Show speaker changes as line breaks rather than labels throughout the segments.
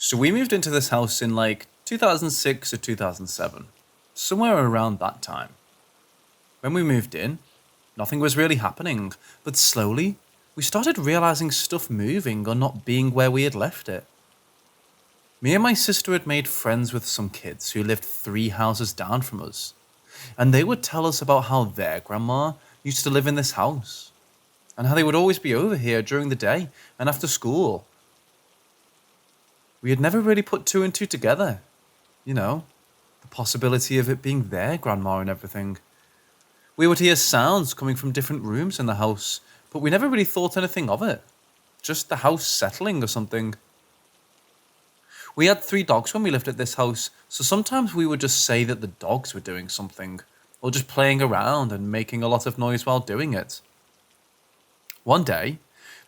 So we moved into this house in like 2006 or 2007, somewhere around that time. When we moved in, nothing was really happening, but slowly, we started realizing stuff moving or not being where we had left it. Me and my sister had made friends with some kids who lived 3 houses down from us, and they would tell us about how their grandma used to live in this house, and how they would always be over here during the day and after school. We had never really put 2 and 2 together, the possibility of it being their grandma and everything. We would hear sounds coming from different rooms in the house, but we never really thought anything of it. Just the house settling or something. We had 3 dogs when we lived at this house, so sometimes we would just say that the dogs were doing something, or just playing around and making a lot of noise while doing it. One day,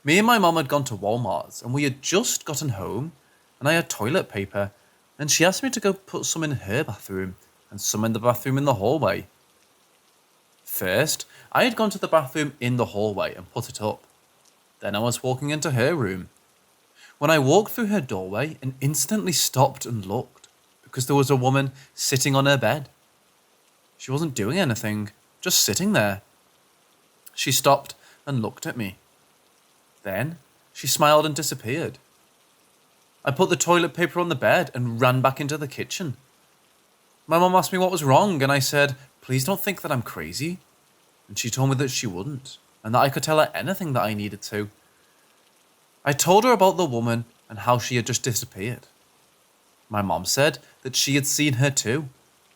me and my mum had gone to Walmart, and we had just gotten home, and I had toilet paper, and she asked me to go put some in her bathroom, and some in the bathroom in the hallway. First, I had gone to the bathroom in the hallway and put it up. Then I was walking into her room. When I walked through her doorway and instantly stopped and looked, because there was a woman sitting on her bed. She wasn't doing anything, just sitting there. She stopped and looked at me. Then, she smiled and disappeared. I put the toilet paper on the bed and ran back into the kitchen. My mum asked me what was wrong, and I said, "Please don't think that I'm crazy." And she told me that she wouldn't, and that I could tell her anything that I needed to. I told her about the woman and how she had just disappeared. My mom said that she had seen her too,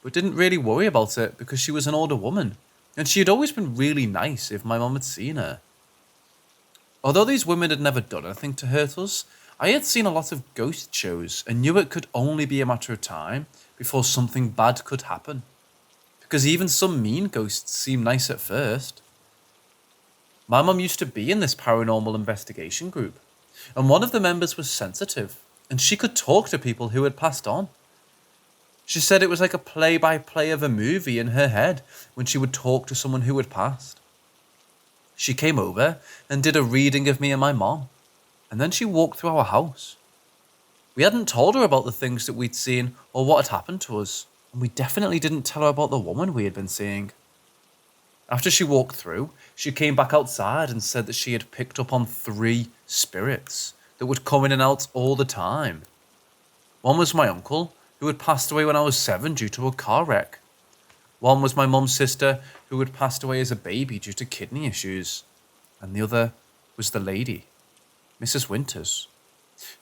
but didn't really worry about it because she was an older woman, and she had always been really nice if my mom had seen her. Although these women had never done anything to hurt us, I had seen a lot of ghost shows and knew it could only be a matter of time before something bad could happen, because even some mean ghosts seem nice at first. My mum used to be in this paranormal investigation group, and one of the members was sensitive, and she could talk to people who had passed on. She said it was like a play-by-play of a movie in her head when she would talk to someone who had passed. She came over and did a reading of me and my mom, and then she walked through our house. We hadn't told her about the things that we'd seen or what had happened to us, and we definitely didn't tell her about the woman we had been seeing. After she walked through, she came back outside and said that she had picked up on 3 spirits that would come in and out all the time. One was my uncle, who had passed away when I was 7 due to a car wreck. One was my mum's sister, who had passed away as a baby due to kidney issues. And the other was the lady, Mrs. Winters,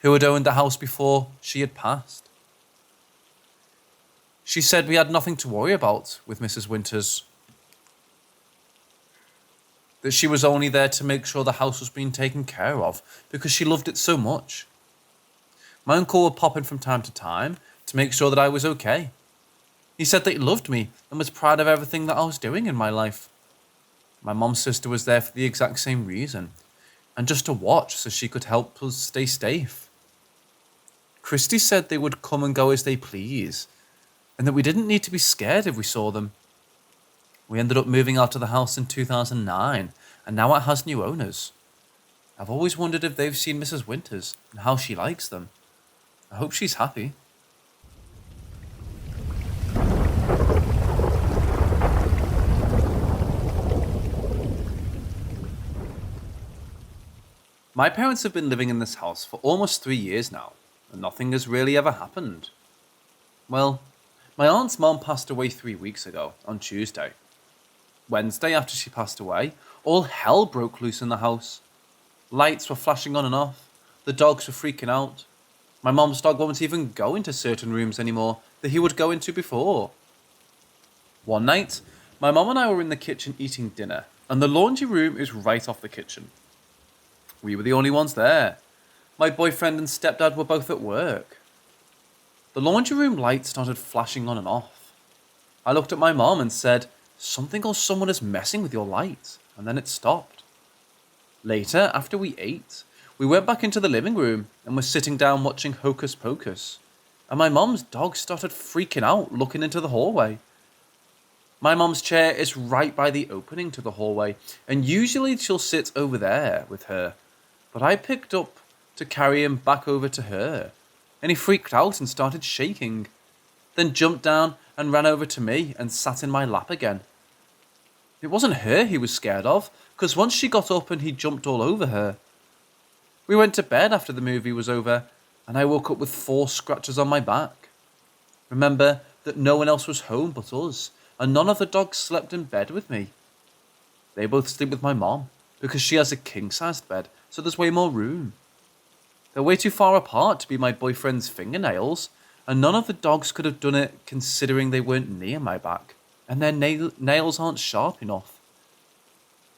who had owned the house before she had passed. She said we had nothing to worry about with Mrs. Winters, that she was only there to make sure the house was being taken care of because she loved it so much. My uncle would pop in from time to time to make sure that I was okay. He said that he loved me and was proud of everything that I was doing in my life. My mom's sister was there for the exact same reason, and just to watch so she could help us stay safe. Christy said they would come and go as they please, and that we didn't need to be scared if we saw them. We ended up moving out of the house in 2009, and now it has new owners. I've always wondered if they've seen Mrs. Winters and how she likes them. I hope she's happy. My parents have been living in this house for almost 3 years now, and nothing has really ever happened. Well, my aunt's mom passed away 3 weeks ago, on Tuesday. Wednesday, after she passed away, all hell broke loose in the house. Lights were flashing on and off. The dogs were freaking out. My mom's dog won't even go into certain rooms anymore that he would go into before. One night, my mom and I were in the kitchen eating dinner, and the laundry room is right off the kitchen. We were the only ones there. My boyfriend and stepdad were both at work. The laundry room light started flashing on and off. I looked at my mom and said, "Something or someone is messing with your light," and then it stopped. Later, after we ate, we went back into the living room and were sitting down watching Hocus Pocus, and my mom's dog started freaking out looking into the hallway. My mom's chair is right by the opening to the hallway, and usually she'll sit over there with her, but I picked up to carry him back over to her, and he freaked out and started shaking, then jumped down and ran over to me and sat in my lap again. It wasn't her he was scared of, because once she got up and he jumped all over her. We went to bed after the movie was over, and I woke up with 4 scratches on my back. Remember that no one else was home but us, and none of the dogs slept in bed with me. They both sleep with my mom, because she has a king-sized bed, so there's way more room. They're way too far apart to be my boyfriend's fingernails, and none of the dogs could have done it considering they weren't near my back, and their nails aren't sharp enough.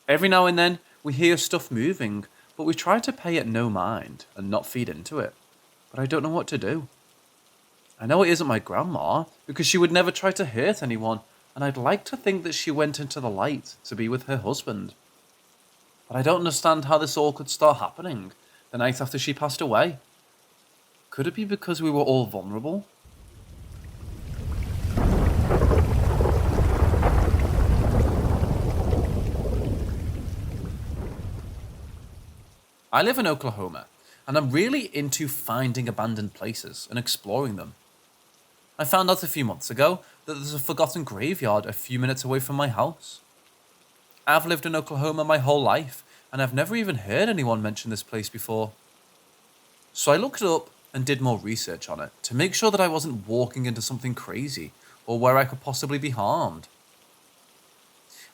Every now and then, we hear stuff moving, but we try to pay it no mind and not feed into it. But I don't know what to do. I know it isn't my grandma, because she would never try to hurt anyone, and I'd like to think that she went into the light to be with her husband. But I don't understand how this all could start happening the night after she passed away. Could it be because we were all vulnerable? I live in Oklahoma, and I'm really into finding abandoned places and exploring them. I found out a few months ago that there's a forgotten graveyard a few minutes away from my house. I've lived in Oklahoma my whole life, and I've never even heard anyone mention this place before. So I looked it up and did more research on it to make sure that I wasn't walking into something crazy or where I could possibly be harmed.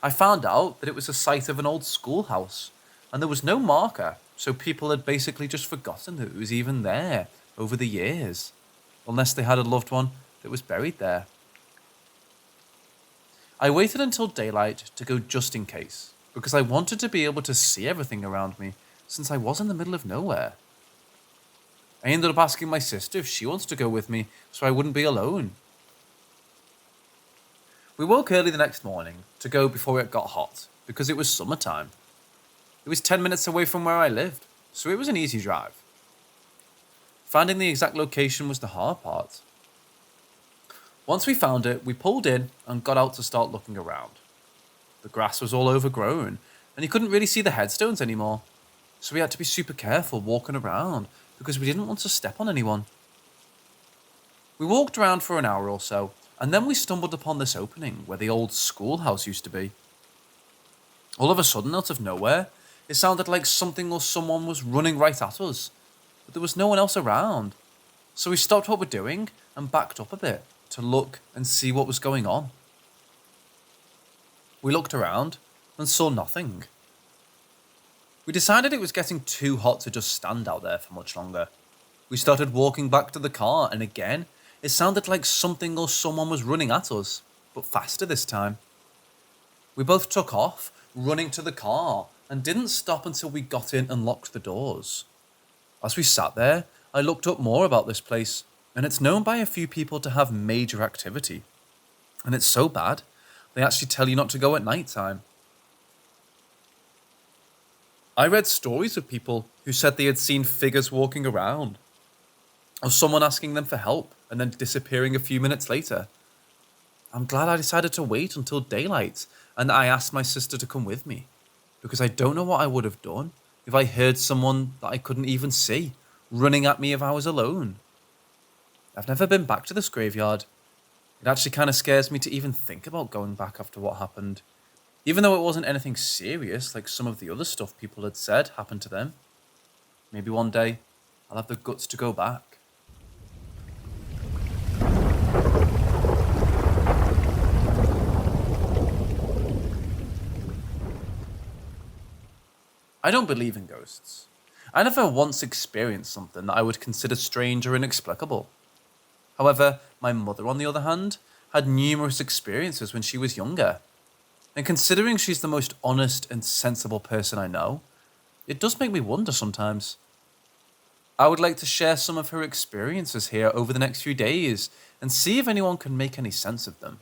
I found out that it was the site of an old schoolhouse, and there was no marker, so people had basically just forgotten that it was even there over the years, unless they had a loved one that was buried there. I waited until daylight to go just in case, because I wanted to be able to see everything around me, since I was in the middle of nowhere. I ended up asking my sister if she wants to go with me, so I wouldn't be alone. We woke early the next morning to go before it got hot, because it was summertime. It was 10 minutes away from where I lived, so it was an easy drive. Finding the exact location was the hard part. Once we found it, we pulled in and got out to start looking around. The grass was all overgrown, and you couldn't really see the headstones anymore, so we had to be super careful walking around because we didn't want to step on anyone. We walked around for an hour or so, and then we stumbled upon this opening where the old schoolhouse used to be. All of a sudden, out of nowhere, it sounded like something or someone was running right at us, but there was no one else around. So we stopped what we're doing and backed up a bit to look and see what was going on. We looked around and saw nothing. We decided it was getting too hot to just stand out there for much longer. We started walking back to the car, and again, it sounded like something or someone was running at us, but faster this time. We both took off, running to the car, and didn't stop until we got in and locked the doors. As we sat there, I looked up more about this place, and it's known by a few people to have major activity. And it's so bad, they actually tell you not to go at night time. I read stories of people who said they had seen figures walking around, or someone asking them for help and then disappearing a few minutes later. I'm glad I decided to wait until daylight, and I asked my sister to come with me, because I don't know what I would have done if I heard someone that I couldn't even see running at me if I was alone. I've never been back to this graveyard. It actually kind of scares me to even think about going back after what happened, even though it wasn't anything serious like some of the other stuff people had said happened to them. Maybe one day I'll have the guts to go back. I don't believe in ghosts. I never once experienced something that I would consider strange or inexplicable. However, my mother, on the other hand, had numerous experiences when she was younger. And considering she's the most honest and sensible person I know, it does make me wonder sometimes. I would like to share some of her experiences here over the next few days and see if anyone can make any sense of them.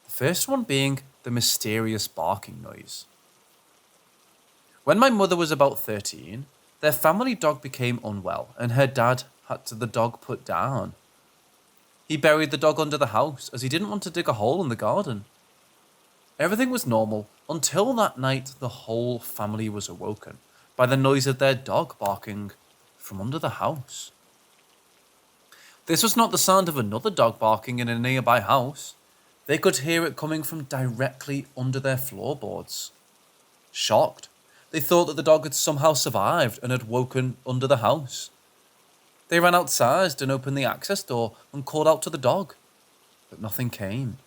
The first one being the mysterious barking noise. When my mother was about 13, their family dog became unwell and her dad had the dog put down. He buried the dog under the house as he didn't want to dig a hole in the garden. Everything was normal until that night the whole family was awoken by the noise of their dog barking from under the house. This was not the sound of another dog barking in a nearby house. They could hear it coming from directly under their floorboards. Shocked, they thought that the dog had somehow survived and had woken under the house. They ran outside and opened the access door and called out to the dog, but nothing came.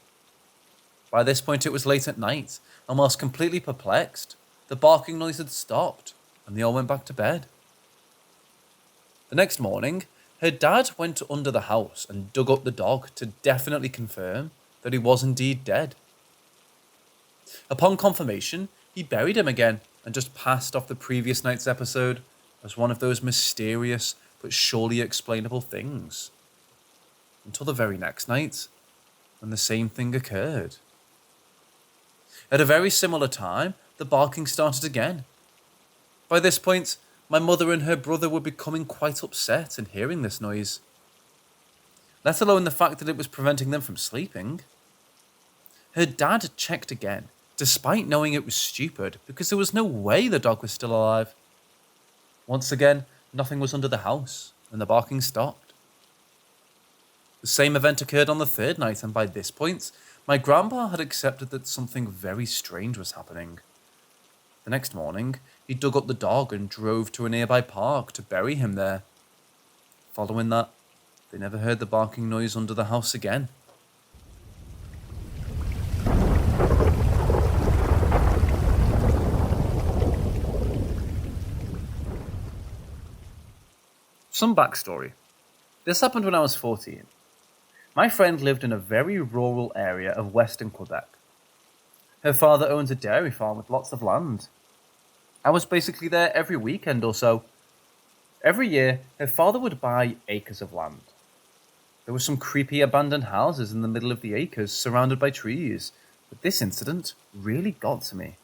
By this point it was late at night, and whilst completely perplexed, the barking noise had stopped and they all went back to bed. The next morning, her dad went under the house and dug up the dog to definitely confirm that he was indeed dead. Upon confirmation, he buried him again and just passed off the previous night's episode as one of those mysterious but surely explainable things. Until the very next night, when the same thing occurred. At a very similar time, the barking started again. By this point, my mother and her brother were becoming quite upset in hearing this noise, let alone the fact that it was preventing them from sleeping. Her dad checked again, despite knowing it was stupid, because there was no way the dog was still alive. Once again, nothing was under the house, and the barking stopped. The same event occurred on the third night, and by this point, my grandpa had accepted that something very strange was happening. The next morning, he dug up the dog and drove to a nearby park to bury him there. Following that, they never heard the barking noise under the house again. Some backstory. This happened when I was 14. My friend lived in a very rural area of western Quebec. Her father owns a dairy farm with lots of land. I was basically there every weekend or so. Every year, her father would buy acres of land. There were some creepy abandoned houses in the middle of the acres surrounded by trees, but this incident really got to me.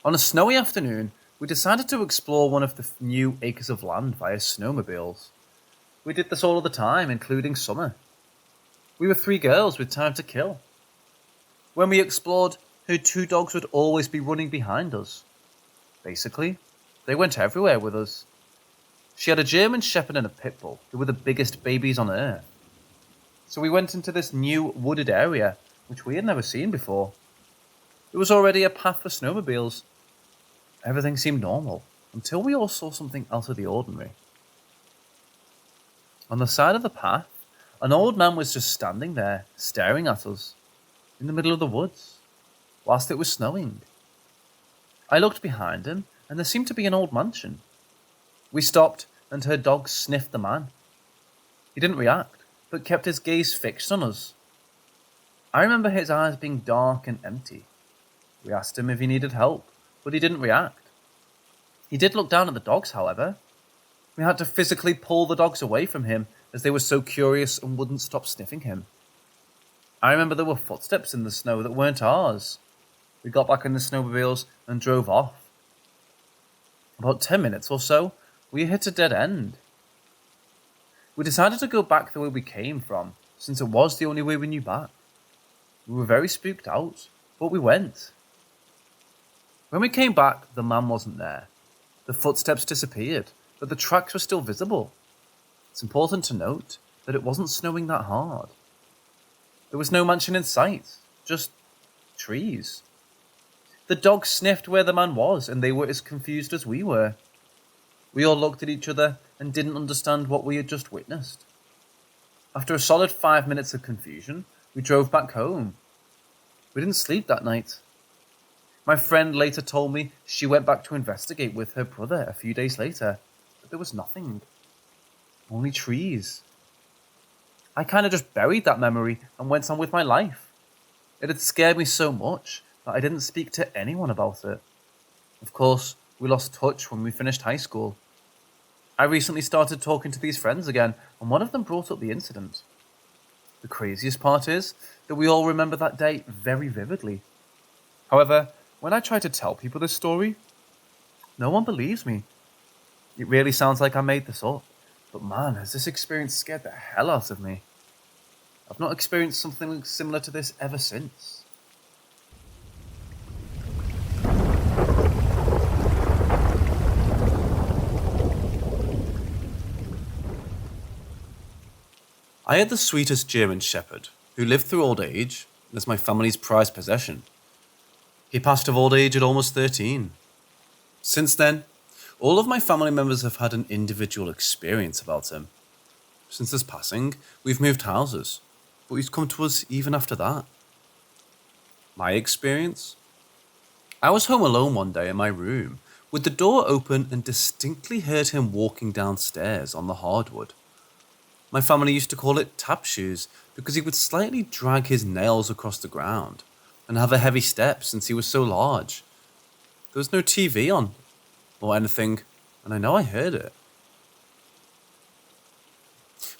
On a snowy afternoon, we decided to explore one of the new acres of land via snowmobiles. We did this all of the time, including summer. We were 3 girls with time to kill. When we explored, her 2 dogs would always be running behind us. Basically, they went everywhere with us. She had a German Shepherd and a Pit Bull, who were the biggest babies on earth. So we went into this new wooded area, which we had never seen before. There was already a path for snowmobiles. Everything seemed normal, until we all saw something out of the ordinary. On the side of the path, an old man was just standing there, staring at us, in the middle of the woods, whilst it was snowing. I looked behind him, and there seemed to be an old mansion. We stopped, and her dog sniffed the man. He didn't react, but kept his gaze fixed on us. I remember his eyes being dark and empty. We asked him if he needed help, but he didn't react. He did look down at the dogs, however. We had to physically pull the dogs away from him as they were so curious and wouldn't stop sniffing him. I remember there were footsteps in the snow that weren't ours. We got back in the snowmobiles and drove off. About 10 minutes or so, we hit a dead end. We decided to go back the way we came from, since it was the only way we knew back. We were very spooked out, but we went. When we came back, the man wasn't there. The footsteps disappeared, but the tracks were still visible. It's important to note that it wasn't snowing that hard. There was no mansion in sight, just trees. The dogs sniffed where the man was, and they were as confused as we were. We all looked at each other and didn't understand what we had just witnessed. After a solid 5 minutes of confusion, we drove back home. We didn't sleep that night. My friend later told me she went back to investigate with her brother a few days later, but there was nothing. Only trees. I kind of just buried that memory and went on with my life. It had scared me so much that I didn't speak to anyone about it. Of course, we lost touch when we finished high school. I recently started talking to these friends again, and one of them brought up the incident. The craziest part is that we all remember that day very vividly. However, when I try to tell people this story, no one believes me. It really sounds like I made this up, but man, has this experience scared the hell out of me. I've not experienced something similar to this ever since. I had the sweetest German shepherd, who lived through old age as my family's prized possession. He passed of old age at almost 13. Since then, all of my family members have had an individual experience about him. Since his passing, we've moved houses, but he's come to us even after that. My experience? I was home alone one day in my room, with the door open and distinctly heard him walking downstairs on the hardwood. My family used to call it tap shoes because he would slightly drag his nails across the ground and have a heavy step since he was so large. There was no TV on or anything, and I know I heard it.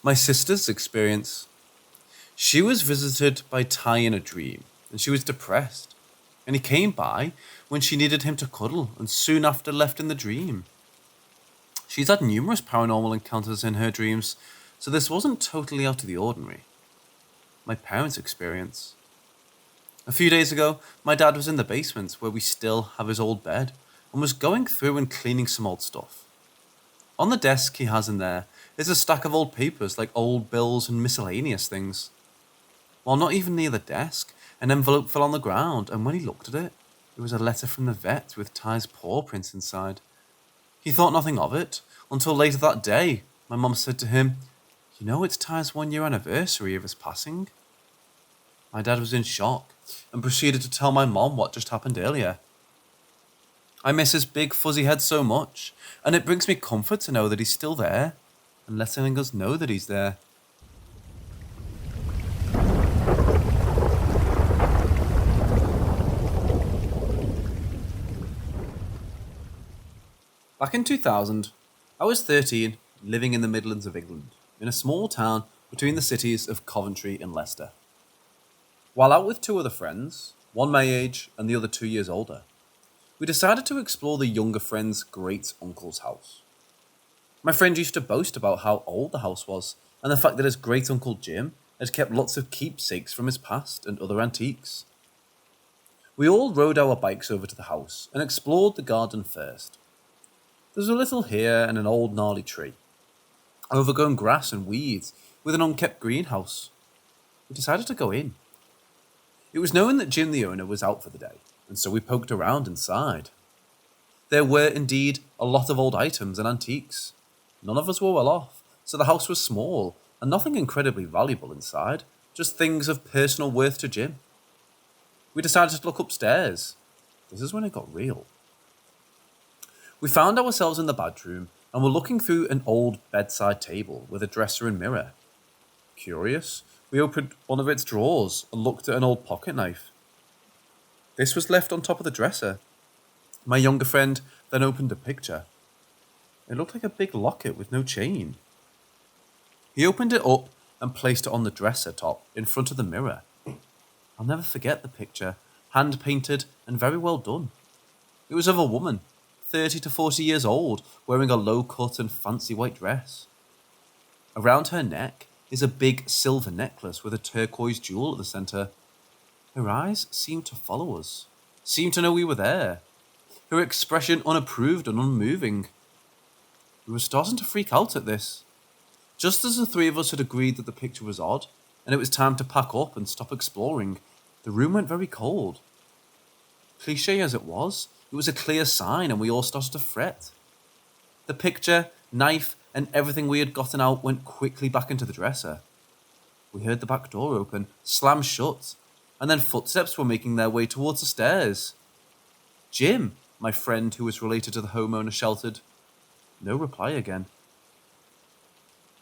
My sister's experience. She was visited by Ty in a dream, and she was depressed, and he came by when she needed him to cuddle and soon after left in the dream. She's had numerous paranormal encounters in her dreams, so this wasn't totally out of the ordinary. My parents' experience. A few days ago, my dad was in the basement where we still have his old bed and was going through and cleaning some old stuff. On the desk he has in there is a stack of old papers like old bills and miscellaneous things. While not even near the desk, an envelope fell on the ground, and when he looked at it, it was a letter from the vet with Ty's paw prints inside. He thought nothing of it until later that day. My mum said to him, "You know it's Ty's 1-year anniversary of his passing?" My dad was in shock and proceeded to tell my mom what just happened earlier. I miss his big fuzzy head so much, and it brings me comfort to know that he's still there and letting us know that he's there. Back in 2000, I was 13, living in the Midlands of England, in a small town between the cities of Coventry and Leicester. While out with 2 other friends, one my age and the other 2 years older, we decided to explore the younger friend's great-uncle's house. My friend used to boast about how old the house was, and the fact that his great-uncle Jim had kept lots of keepsakes from his past and other antiques. We all rode our bikes over to the house and explored the garden first. There was a little here and an old gnarly tree, overgrown grass and weeds with an unkept greenhouse. We decided to go in. It was known that Jim the owner was out for the day, and so we poked around inside. There were indeed a lot of old items and antiques. None of us were well off, so the house was small and nothing incredibly valuable inside, just things of personal worth to Jim. We decided to look upstairs. This is when it got real. We found ourselves in the bedroom and were looking through an old bedside table with a dresser and mirror. Curious, we opened one of its drawers and looked at an old pocket knife. This was left on top of the dresser. My younger friend then opened a picture. It looked like a big locket with no chain. He opened it up and placed it on the dresser top in front of the mirror. I'll never forget the picture, hand-painted and very well done. It was of a woman, 30 to 40 years old, wearing a low-cut and fancy white dress. Around her neck is a big silver necklace with a turquoise jewel at the centre. Her eyes seemed to follow us, seemed to know we were there. Her expression unapproved and unmoving. We were starting to freak out at this. Just as the 3 of us had agreed that the picture was odd, and it was time to pack up and stop exploring, the room went very cold. Cliché as it was a clear sign and we all started to fret. The picture, knife, and everything we had gotten out went quickly back into the dresser. We heard the back door open, slam shut, and then footsteps were making their way towards the stairs. "Jim," my friend who was related to the homeowner shouted. No reply again.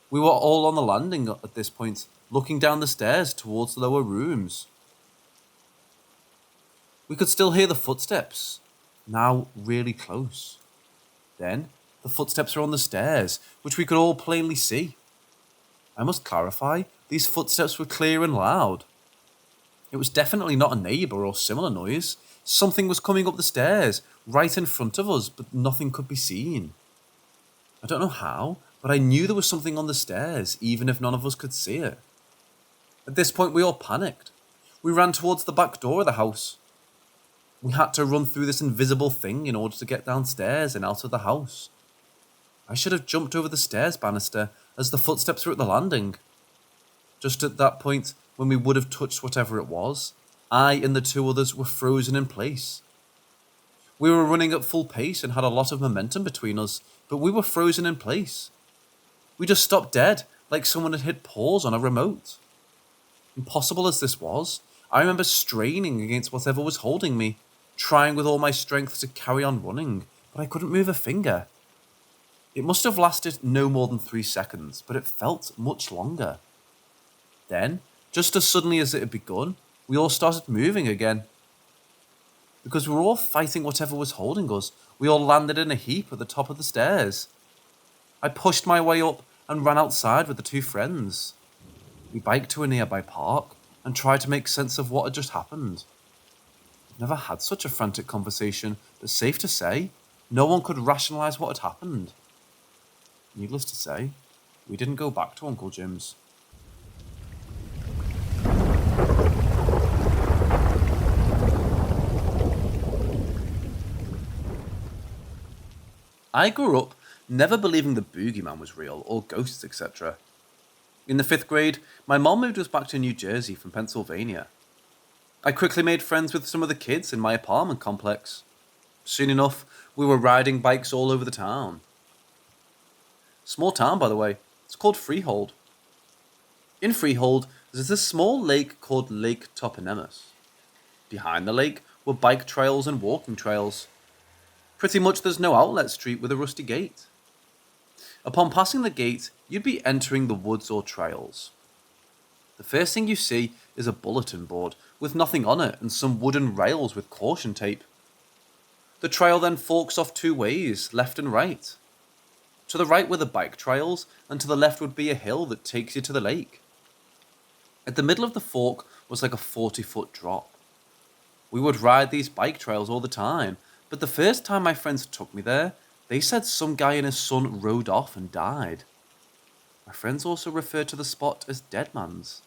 We were all on the landing at this point, looking down the stairs towards the lower rooms. We could still hear the footsteps, now really close. Then, the footsteps were on the stairs, which we could all plainly see. I must clarify, these footsteps were clear and loud. It was definitely not a neighbour or similar noise. Something was coming up the stairs, right in front of us, but nothing could be seen. I don't know how, but I knew there was something on the stairs, even if none of us could see it. At this point, we all panicked. We ran towards the back door of the house. We had to run through this invisible thing in order to get downstairs and out of the house. I should have jumped over the stairs banister as the footsteps were at the landing. Just at that point, when we would have touched whatever it was, I and the two others were frozen in place. We were running at full pace and had a lot of momentum between us, but we were frozen in place. We just stopped dead, like someone had hit pause on a remote. Impossible as this was, I remember straining against whatever was holding me, trying with all my strength to carry on running, but I couldn't move a finger. It must have lasted no more than 3 seconds, but it felt much longer. Then, just as suddenly as it had begun, we all started moving again. Because we were all fighting whatever was holding us, we all landed in a heap at the top of the stairs. I pushed my way up and ran outside with the 2 friends. We biked to a nearby park and tried to make sense of what had just happened. I've never had such a frantic conversation, but safe to say, no one could rationalise what had happened. Needless to say, we didn't go back to Uncle Jim's. I grew up never believing the boogeyman was real or ghosts, etc. In the 5th grade, my mom moved us back to New Jersey from Pennsylvania. I quickly made friends with some of the kids in my apartment complex. Soon enough, we were riding bikes all over the town. Small town, by the way. It's called Freehold. In Freehold, there's a small lake called Lake Toponemos. Behind the lake were bike trails and walking trails. Pretty much there's no outlet street with a rusty gate. Upon passing the gate, you'd be entering the woods or trails. The first thing you see is a bulletin board with nothing on it and some wooden rails with caution tape. The trail then forks off 2 ways, left and right. To the right were the bike trails, and to the left would be a hill that takes you to the lake. At the middle of the fork was like a 40-foot drop. We would ride these bike trails all the time, but the first time my friends took me there, they said some guy and his son rode off and died. My friends also referred to the spot as Dead Man's.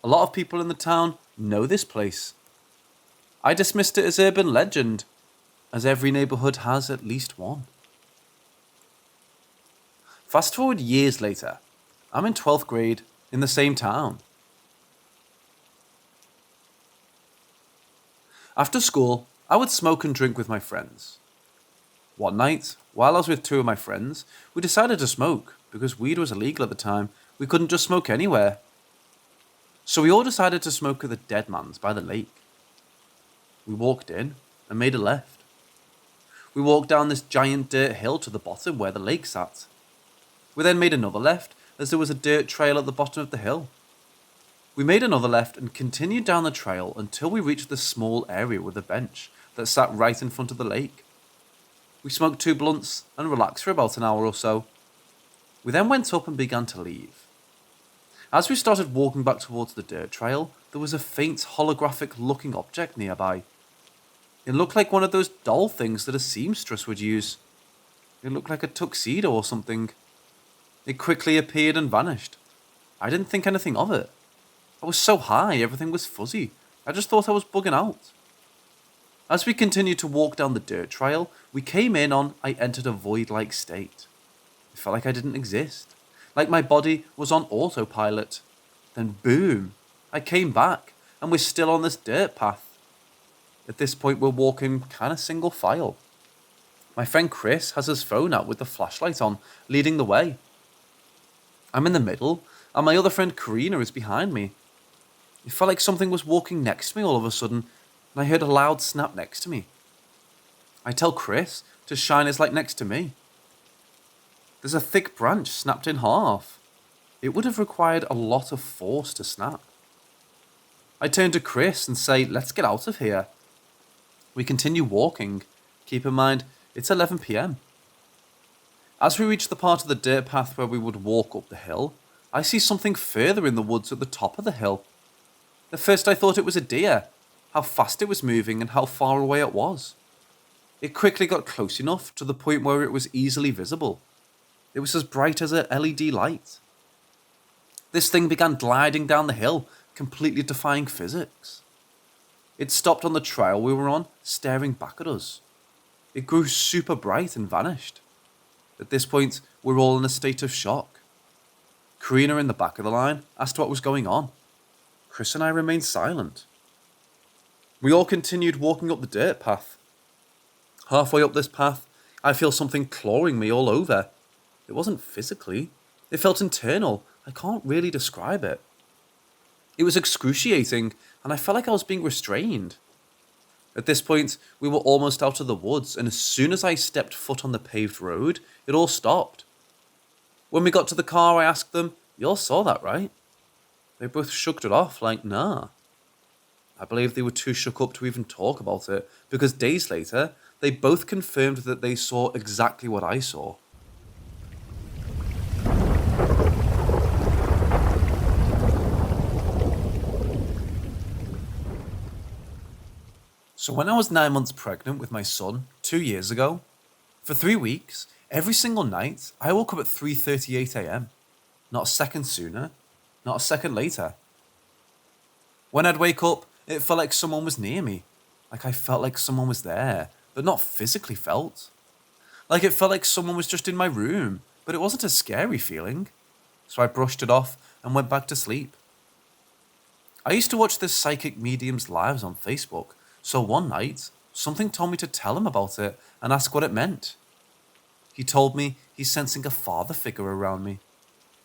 A lot of people in the town know this place. I dismissed it as urban legend, as every neighbourhood has at least one. Fast forward years later, I'm in 12th grade in the same town. After school, I would smoke and drink with my friends. One night, while I was with 2 of my friends, we decided to smoke because weed was illegal at the time. We couldn't just smoke anywhere. So we all decided to smoke at the Dead Man's by the lake. We walked in and made a left. We walked down this giant dirt hill to the bottom where the lake sat. We then made another left as there was a dirt trail at the bottom of the hill. We made another left and continued down the trail until we reached the small area with a bench that sat right in front of the lake. We smoked 2 blunts and relaxed for about an hour or so. We then went up and began to leave. As we started walking back towards the dirt trail, there was a faint holographic looking object nearby. It looked like one of those doll things that a seamstress would use. It looked like a tuxedo or something. It quickly appeared and vanished. I didn't think anything of it. I was so high, everything was fuzzy. I just thought I was bugging out. As we continued to walk down the dirt trail, we came in on I entered a void-like state. It felt like I didn't exist. Like my body was on autopilot. Then boom, I came back and we're still on this dirt path. At this point we're walking kind of single file. My friend Chris has his phone out with the flashlight on, leading the way. I'm in the middle, and my other friend Karina is behind me. It felt like something was walking next to me all of a sudden, and I heard a loud snap next to me. I tell Chris to shine his light next to me. There's a thick branch snapped in half. It would have required a lot of force to snap. I turn to Chris and say, let's get out of here. We continue walking. Keep in mind, it's 11 p.m. As we reach the part of the dirt path where we would walk up the hill, I see something further in the woods at the top of the hill. At first I thought it was a deer, how fast it was moving and how far away it was. It quickly got close enough to the point where it was easily visible. It was as bright as a LED light. This thing began gliding down the hill, completely defying physics. It stopped on the trail we were on, staring back at us. It grew super bright and vanished. At this point, we're all in a state of shock. Karina in the back of the line asked what was going on. Chris and I remained silent. We all continued walking up the dirt path. Halfway up this path, I feel something clawing me all over. It wasn't physically. It felt internal. I can't really describe it. It was excruciating, and I felt like I was being restrained. At this point, we were almost out of the woods, and as soon as I stepped foot on the paved road, it all stopped. When we got to the car, I asked them, "You all saw that, right?" They both shrugged it off like, nah. I believe they were too shook up to even talk about it, because days later, they both confirmed that they saw exactly what I saw. So when I was 9 months pregnant with my son 2 years ago, for 3 weeks, every single night, I woke up at 3:38 a.m. Not a second sooner, not a second later. When I'd wake up, it felt like someone was near me. Like I felt like someone was there, but not physically felt. Like it felt like someone was just in my room, but it wasn't a scary feeling. So I brushed it off and went back to sleep. I used to watch this psychic medium's lives on Facebook, so one night, something told me to tell him about it and ask what it meant. He told me he's sensing a father figure around me.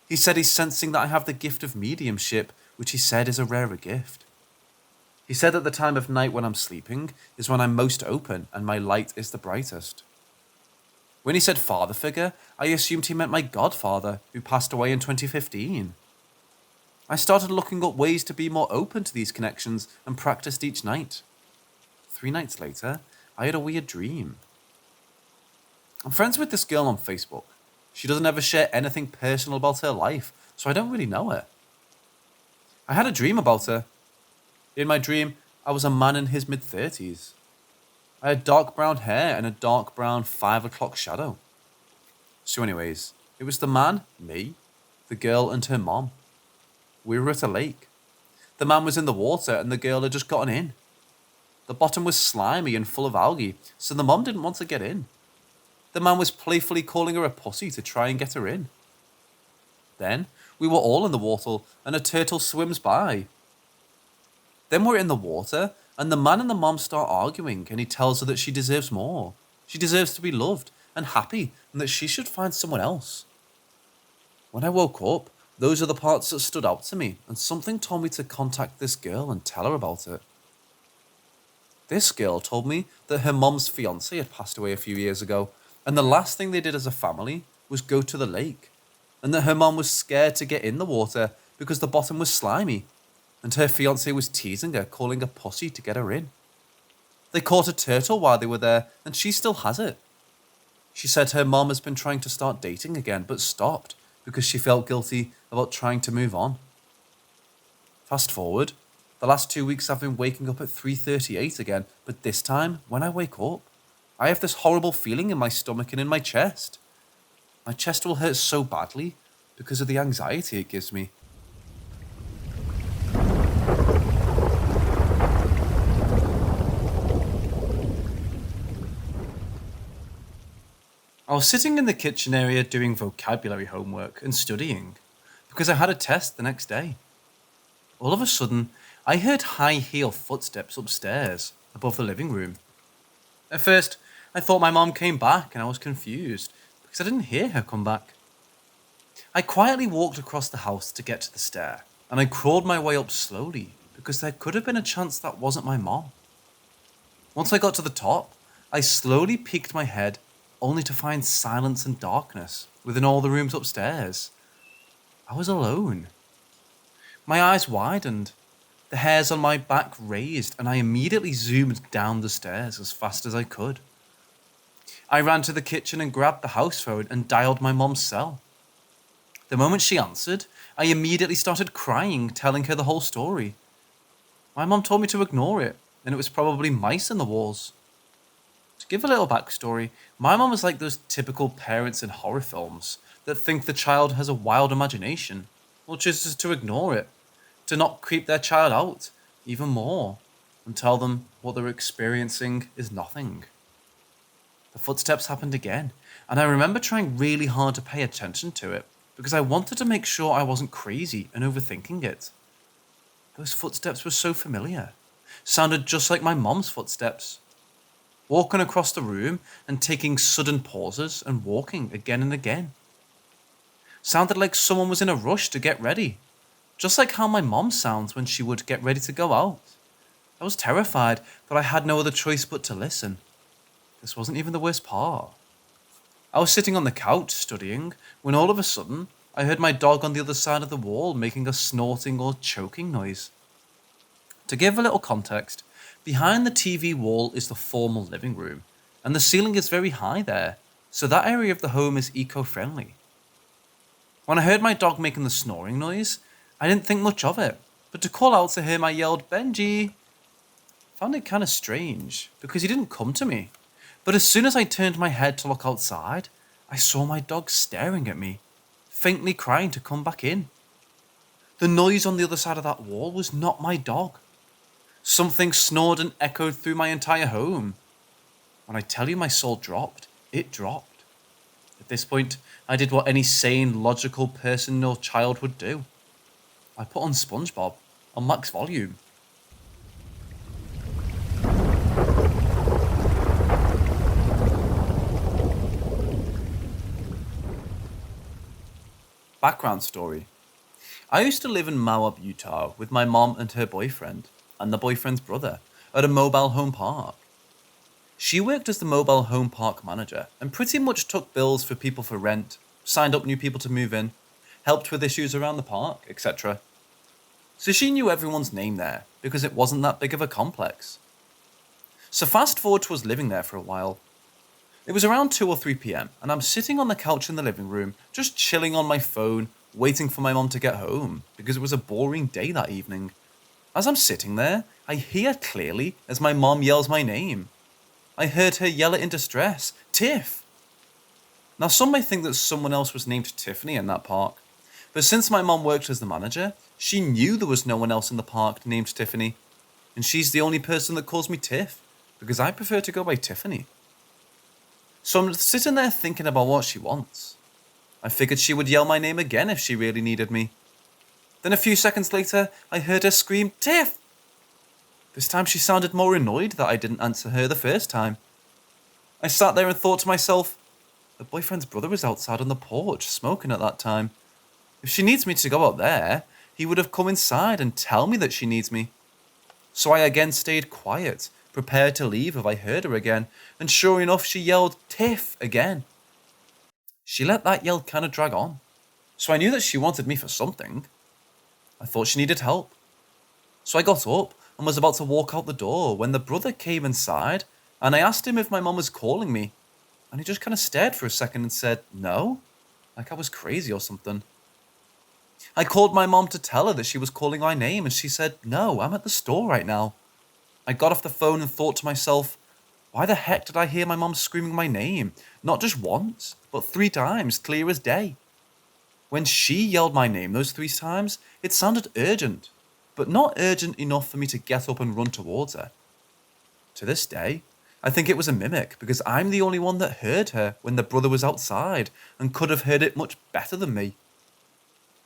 He said he's sensing that I have the gift of mediumship, which he said is a rarer gift. He said that the time of night when I'm sleeping is when I'm most open and my light is the brightest. When he said father figure, I assumed he meant my godfather, who passed away in 2015. I started looking up ways to be more open to these connections and practiced each night. 3 nights later, I had a weird dream. I'm friends with this girl on Facebook. She doesn't ever share anything personal about her life, so I don't really know her. I had a dream about her. In my dream, I was a man in his mid-30s. I had dark brown hair and a dark brown 5 o'clock shadow. So anyways, it was the man, me, the girl and her mom. We were at a lake. The man was in the water and the girl had just gotten in. The bottom was slimy and full of algae, so the mom didn't want to get in. The man was playfully calling her a pussy to try and get her in. Then, we were all in the water and a turtle swims by. Then we're in the water and the man and the mom start arguing and he tells her that she deserves more. She deserves to be loved and happy and that she should find someone else. When I woke up, those are the parts that stood out to me and something told me to contact this girl and tell her about it. This girl told me that her mom's fiancé had passed away a few years ago, and the last thing they did as a family was go to the lake, and that her mom was scared to get in the water because the bottom was slimy, and her fiancé was teasing her, calling her pussy to get her in. They caught a turtle while they were there, and she still has it. She said her mom has been trying to start dating again, but stopped because she felt guilty about trying to move on. Fast forward. The last 2 weeks I've been waking up at 3:38 again, but this time, when I wake up, I have this horrible feeling in my stomach and in my chest. My chest will hurt so badly because of the anxiety it gives me. I was sitting in the kitchen area doing vocabulary homework and studying because I had a test the next day. All of a sudden, I heard high heel footsteps upstairs, above the living room. At first, I thought my mom came back and I was confused because I didn't hear her come back. I quietly walked across the house to get to the stair and I crawled my way up slowly because there could have been a chance that wasn't my mom. Once I got to the top, I slowly peeked my head only to find silence and darkness within all the rooms upstairs. I was alone. My eyes widened. The hairs on my back raised, and I immediately zoomed down the stairs as fast as I could. I ran to the kitchen and grabbed the house phone and dialed my mom's cell. The moment she answered, I immediately started crying, telling her the whole story. My mom told me to ignore it, and it was probably mice in the walls. To give a little backstory, my mom is like those typical parents in horror films that think the child has a wild imagination, or chooses to ignore it, to not creep their child out even more and tell them what they're experiencing is nothing. The footsteps happened again, and I remember trying really hard to pay attention to it because I wanted to make sure I wasn't crazy and overthinking it. Those footsteps were so familiar. Sounded just like my mom's footsteps. Walking across the room and taking sudden pauses and walking again and again. Sounded like someone was in a rush to get ready. Just like how my mom sounds when she would get ready to go out. I was terrified, but I had no other choice but to listen. This wasn't even the worst part. I was sitting on the couch studying when all of a sudden I heard my dog on the other side of the wall making a snorting or choking noise. To give a little context, behind the TV wall is the formal living room, and the ceiling is very high there, so that area of the home is eco-friendly. When I heard my dog making the snoring noise, I didn't think much of it, but to call out to him I yelled, "Benji!" I found it kind of strange, because he didn't come to me. But as soon as I turned my head to look outside, I saw my dog staring at me, faintly crying to come back in. The noise on the other side of that wall was not my dog. Something snored and echoed through my entire home. When I tell you my soul dropped, it dropped. At this point, I did what any sane, logical person or child would do. I put on SpongeBob on max volume. Background story. I used to live in Moab, Utah with my mom and her boyfriend, and the boyfriend's brother, at a mobile home park. She worked as the mobile home park manager and pretty much took bills for people for rent, signed up new people to move in, helped with issues around the park, etc. So she knew everyone's name there because it wasn't that big of a complex. So fast forward to us living there for a while. It was around 2 or 3 p.m. and I'm sitting on the couch in the living room, just chilling on my phone, waiting for my mom to get home because it was a boring day that evening. As I'm sitting there, I hear clearly as my mom yells my name. I heard her yell it in distress, "Tiff!" Now some may think that someone else was named Tiffany in that park, but since my mom worked as the manager, she knew there was no one else in the park named Tiffany, and she's the only person that calls me Tiff, because I prefer to go by Tiffany. So I'm sitting there thinking about what she wants. I figured she would yell my name again if she really needed me. Then a few seconds later, I heard her scream, "Tiff!" This time she sounded more annoyed that I didn't answer her the first time. I sat there and thought to myself, her boyfriend's brother was outside on the porch smoking at that time. If she needs me to go out there, he would have come inside and tell me that she needs me. So I again stayed quiet, prepared to leave if I heard her again, and sure enough she yelled, "Tiff!" again. She let that yell kind of drag on, so I knew that she wanted me for something. I thought she needed help. So I got up and was about to walk out the door when the brother came inside and I asked him if my mom was calling me, and he just kind of stared for a second and said, "No," like I was crazy or something. I called my mom to tell her that she was calling my name and she said, "No, I'm at the store right now." I got off the phone and thought to myself, why the heck did I hear my mom screaming my name? Not just once, but 3 times, clear as day. When she yelled my name those 3 times, it sounded urgent, but not urgent enough for me to get up and run towards her. To this day, I think it was a mimic because I'm the only one that heard her when the brother was outside and could have heard it much better than me.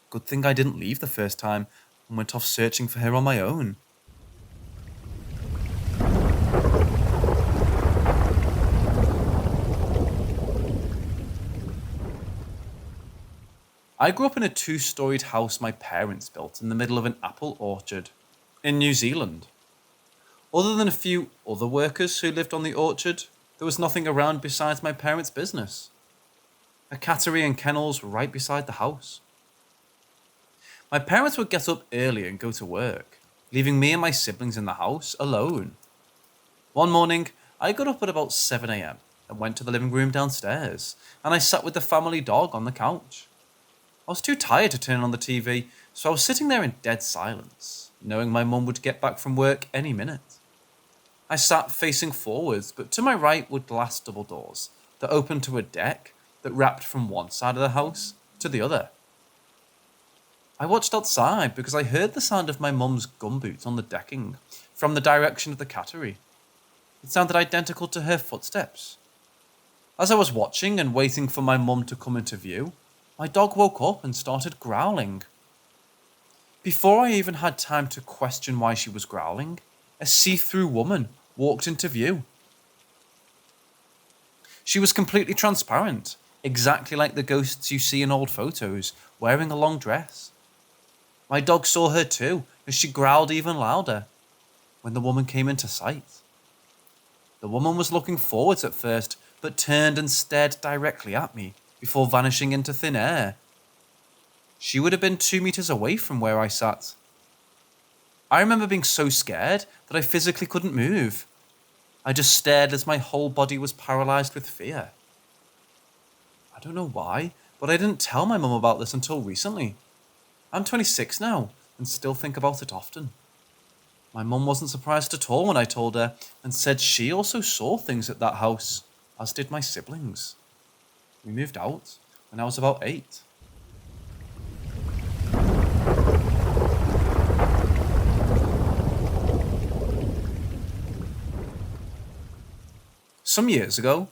Good thing I didn't leave the first time and went off searching for her on my own. I grew up in a 2-storied house my parents built in the middle of an apple orchard in New Zealand. Other than a few other workers who lived on the orchard, there was nothing around besides my parents' business. A cattery and kennels were right beside the house. My parents would get up early and go to work, leaving me and my siblings in the house alone. One morning, I got up at about 7 a.m. and went to the living room downstairs, and I sat with the family dog on the couch. I was too tired to turn on the TV, so I was sitting there in dead silence, knowing my mum would get back from work any minute. I sat facing forwards, but to my right were glass double doors that opened to a deck that wrapped from one side of the house to the other. I watched outside because I heard the sound of my mum's gumboots on the decking from the direction of the cattery. It sounded identical to her footsteps. As I was watching and waiting for my mum to come into view, my dog woke up and started growling. Before I even had time to question why she was growling, a see-through woman walked into view. She was completely transparent, exactly like the ghosts you see in old photos, wearing a long dress. My dog saw her too, as she growled even louder when the woman came into sight. The woman was looking forwards at first, but turned and stared directly at me before vanishing into thin air. She would have been 2 meters away from where I sat. I remember being so scared that I physically couldn't move. I just stared as my whole body was paralyzed with fear. I don't know why, but I didn't tell my mum about this until recently. I'm 26 now and still think about it often. My mum wasn't surprised at all when I told her and said she also saw things at that house, as did my siblings. We moved out when I was about 8. Some years ago,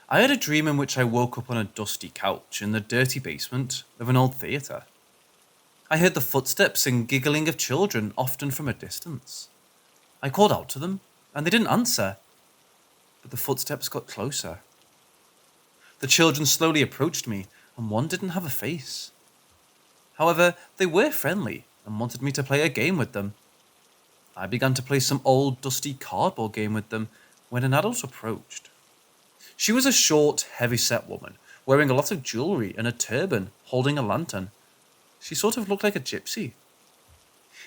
I had a dream in which I woke up on a dusty couch in the dirty basement of an old theatre. I heard the footsteps and giggling of children, often from a distance. I called out to them, and they didn't answer, but the footsteps got closer. The children slowly approached me, and one didn't have a face. However, they were friendly and wanted me to play a game with them. I began to play some old, dusty cardboard game with them when an adult approached. She was a short, heavy-set woman, wearing a lot of jewelry and a turban, holding a lantern. She sort of looked like a gypsy.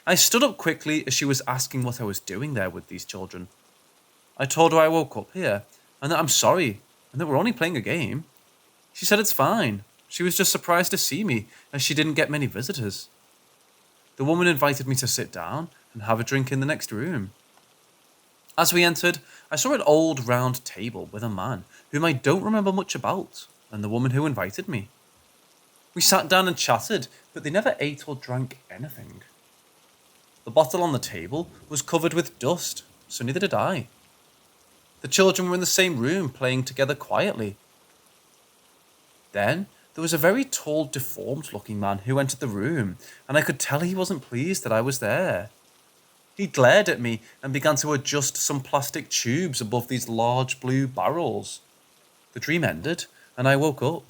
I stood up quickly as she was asking what I was doing there with these children. I told her I woke up here, and that I'm sorry, and that we're only playing a game. She said it's fine. She was just surprised to see me, as she didn't get many visitors. The woman invited me to sit down and have a drink in the next room. As we entered, I saw an old round table with a man whom I don't remember much about, and the woman who invited me. We sat down and chatted, but they never ate or drank anything. The bottle on the table was covered with dust, so neither did I. The children were in the same room, playing together quietly. Then there was a very tall, deformed-looking man who entered the room, and I could tell he wasn't pleased that I was there. He glared at me and began to adjust some plastic tubes above these large blue barrels. The dream ended, and I woke up.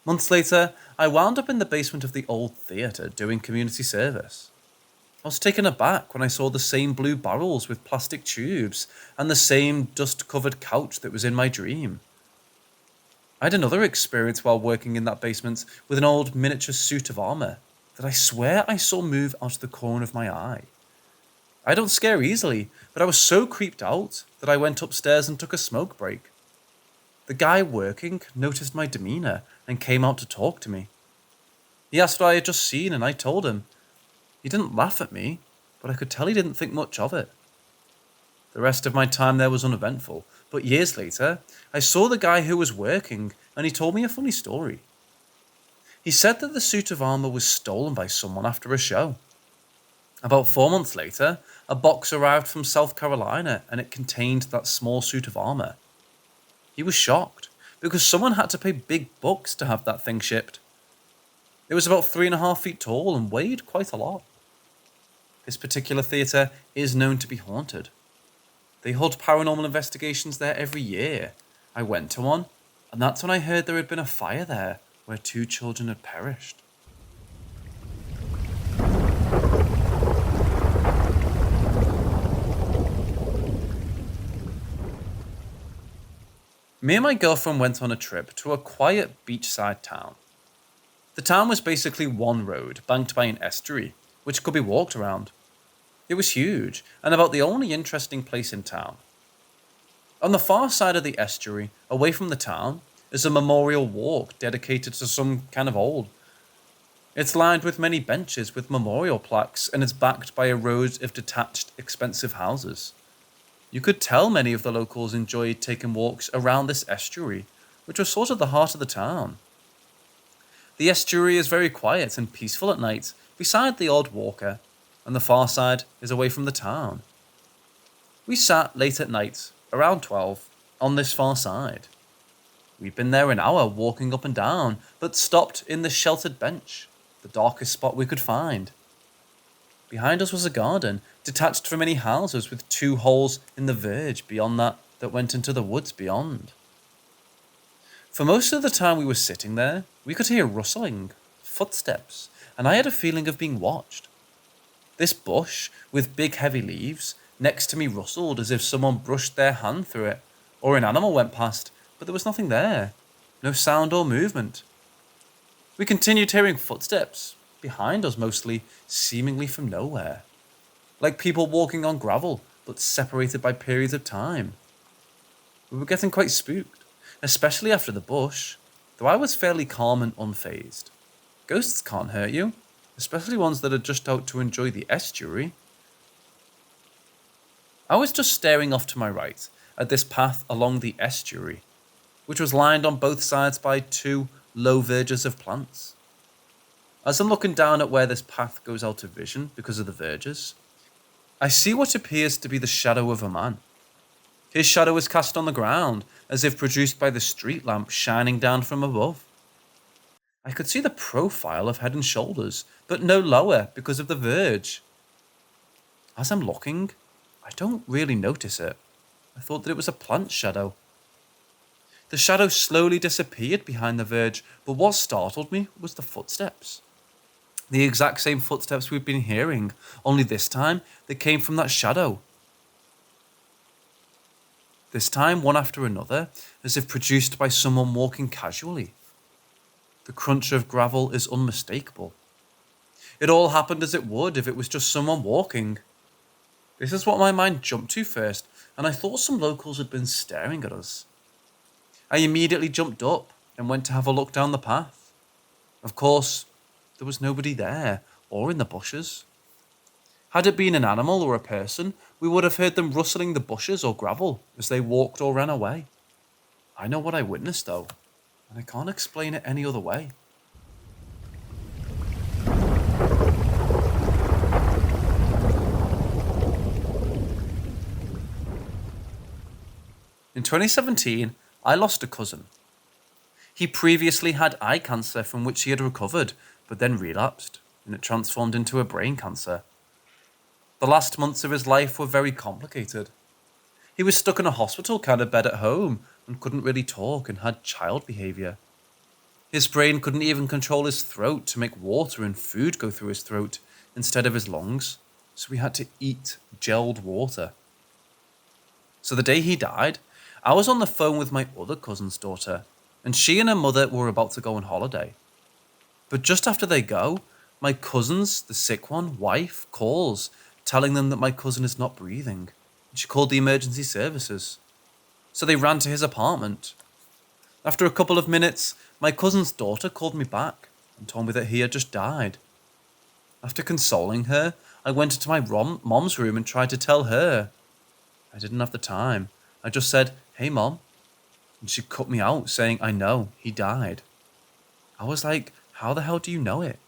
Months later, I wound up in the basement of the old theatre doing community service. I was taken aback when I saw the same blue barrels with plastic tubes and the same dust-covered couch that was in my dream. I had another experience while working in that basement with an old miniature suit of armour that I swear I saw move out of the corner of my eye. I don't scare easily, but I was so creeped out that I went upstairs and took a smoke break. The guy working noticed my demeanour and came out to talk to me. He asked what I had just seen and I told him. He didn't laugh at me, but I could tell he didn't think much of it. The rest of my time there was uneventful, but years later, I saw the guy who was working and he told me a funny story. He said that the suit of armour was stolen by someone after a show. About 4 months later, a box arrived from South Carolina and it contained that small suit of armour. He was shocked because someone had to pay big bucks to have that thing shipped. It was about 3.5 feet tall and weighed quite a lot. This particular theatre is known to be haunted. They hold paranormal investigations there every year. I went to one, and that's when I heard there had been a fire there where 2 children had perished. Me and my girlfriend went on a trip to a quiet beachside town. The town was basically one road banked by an estuary, which could be walked around. It was huge, and about the only interesting place in town. On the far side of the estuary, away from the town, is a memorial walk dedicated to some kind of old. It's lined with many benches with memorial plaques, and is backed by a row of detached, expensive houses. You could tell many of the locals enjoyed taking walks around this estuary, which was sort of the heart of the town. The estuary is very quiet and peaceful at night, beside the odd walker, and the far side is away from the town. We sat late at night, around 12, on this far side. We'd been there an hour walking up and down, but stopped in the sheltered bench, the darkest spot we could find. Behind us was a garden, detached from any houses, with 2 holes in the verge beyond that went into the woods beyond. For most of the time we were sitting there, we could hear rustling, footsteps, and I had a feeling of being watched. This bush, with big heavy leaves, next to me rustled as if someone brushed their hand through it, or an animal went past, but there was nothing there, no sound or movement. We continued hearing footsteps, behind us mostly, seemingly from nowhere, like people walking on gravel, but separated by periods of time. We were getting quite spooked, especially after the bush, though I was fairly calm and unfazed. Ghosts can't hurt you, especially ones that are just out to enjoy the estuary. I was just staring off to my right at this path along the estuary, which was lined on both sides by 2 low verges of plants. As I'm looking down at where this path goes out of vision because of the verges, I see what appears to be the shadow of a man. His shadow is cast on the ground, as if produced by the street lamp shining down from above. I could see the profile of head and shoulders, but no lower because of the verge. As I'm looking, I don't really notice it. I thought that it was a plant shadow. The shadow slowly disappeared behind the verge, but what startled me was the footsteps. The exact same footsteps we've been hearing, only this time they came from that shadow. This time, one after another, as if produced by someone walking casually. The crunch of gravel is unmistakable. It all happened as it would if it was just someone walking. This is what my mind jumped to first, and I thought some locals had been staring at us. I immediately jumped up and went to have a look down the path. Of course, there was nobody there, or in the bushes. Had it been an animal or a person, we would have heard them rustling the bushes or gravel as they walked or ran away. I know what I witnessed though, and I can't explain it any other way. In 2017, I lost a cousin. He previously had eye cancer from which he had recovered, but then relapsed, and it transformed into a brain cancer. The last months of his life were very complicated. He was stuck in a hospital kind of bed at home and couldn't really talk and had child behaviour. His brain couldn't even control his throat to make water and food go through his throat instead of his lungs, so he had to eat gelled water. So the day he died, I was on the phone with my other cousin's daughter, and she and her mother were about to go on holiday. But just after they go, my cousin's, the sick one, wife, calls, telling them that my cousin is not breathing. She called the emergency services. So they ran to his apartment. After a couple of minutes, my cousin's daughter called me back and told me that he had just died. After consoling her, I went into my mom's room and tried to tell her. I didn't have the time. I just said, "Hey mom," and she cut me out saying, "I know, he died." I was like, "How the hell do you know it?"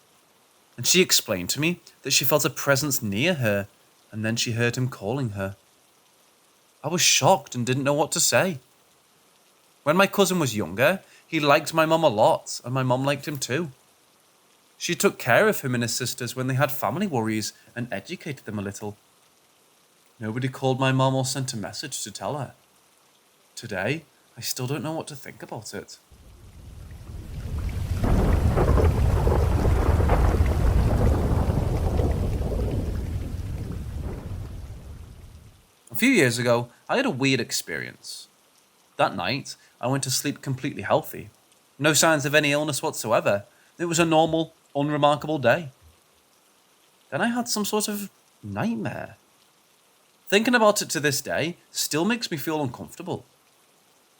And she explained to me that she felt a presence near her, and then she heard him calling her. I was shocked and didn't know what to say. When my cousin was younger, he liked my mum a lot, and my mum liked him too. She took care of him and his sisters when they had family worries and educated them a little. Nobody called my mum or sent a message to tell her. Today, I still don't know what to think about it. A few years ago, I had a weird experience. That night, I went to sleep completely healthy. No signs of any illness whatsoever. It was a normal, unremarkable day. Then I had some sort of nightmare. Thinking about it to this day still makes me feel uncomfortable.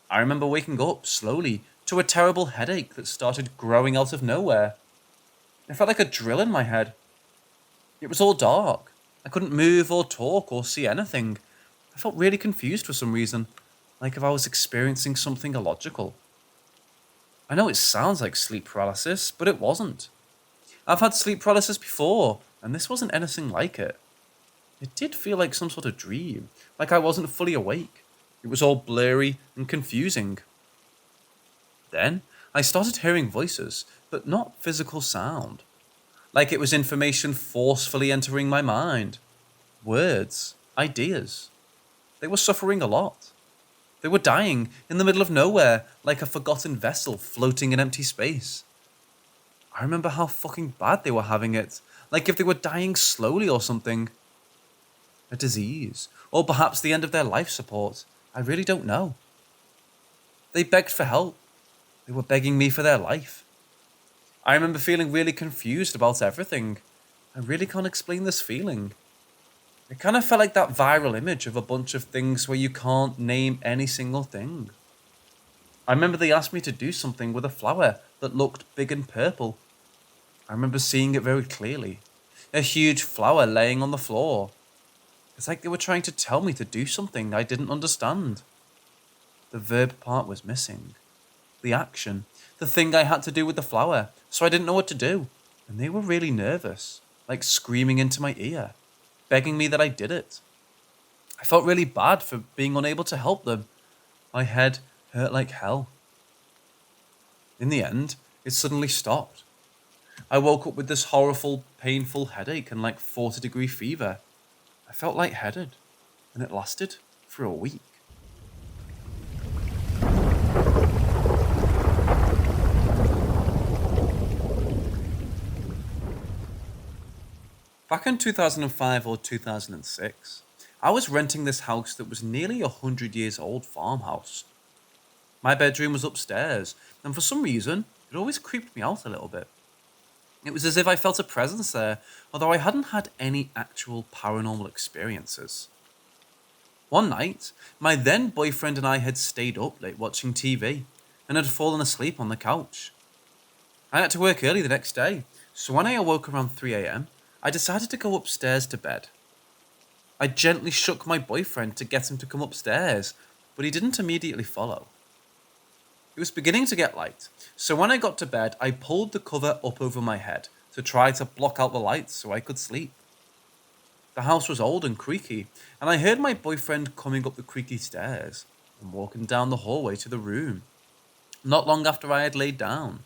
I remember waking up slowly to a terrible headache that started growing out of nowhere. It felt like a drill in my head. It was all dark. I couldn't move or talk or see anything. I felt really confused for some reason, like if I was experiencing something illogical. I know it sounds like sleep paralysis, but it wasn't. I've had sleep paralysis before, and this wasn't anything like it. It did feel like some sort of dream, like I wasn't fully awake. It was all blurry and confusing. Then I started hearing voices, but not physical sound. Like it was information forcefully entering my mind. Words, ideas. They were suffering a lot. They were dying in the middle of nowhere, like a forgotten vessel floating in empty space. I remember how fucking bad they were having it, like if they were dying slowly or something. A disease, or perhaps the end of their life support. I really don't know. They begged for help. They were begging me for their life. I remember feeling really confused about everything. I really can't explain this feeling. It kind of felt like that viral image of a bunch of things where you can't name any single thing. I remember they asked me to do something with a flower that looked big and purple. I remember seeing it very clearly. A huge flower laying on the floor. It's like they were trying to tell me to do something I didn't understand. The verb part was missing. The action. The thing I had to do with the flower. So I didn't know what to do. And they were really nervous. Like screaming into my ear. Begging me that I did it. I felt really bad for being unable to help them. My head hurt like hell. In the end, it suddenly stopped. I woke up with this horrible, painful headache and like 40-degree fever. I felt lightheaded, and it lasted for a week. Back in 2005 or 2006, I was renting this house that was nearly 100 years old farmhouse. My bedroom was upstairs, and for some reason, it always creeped me out a little bit. It was as if I felt a presence there, although I hadn't had any actual paranormal experiences. One night, my then boyfriend and I had stayed up late watching TV, and had fallen asleep on the couch. I had to work early the next day, so when I awoke around 3 a.m, I decided to go upstairs to bed. I gently shook my boyfriend to get him to come upstairs, but he didn't immediately follow. It was beginning to get light, so when I got to bed, I pulled the cover up over my head to try to block out the lights so I could sleep. The house was old and creaky, and I heard my boyfriend coming up the creaky stairs and walking down the hallway to the room. Not long after I had laid down,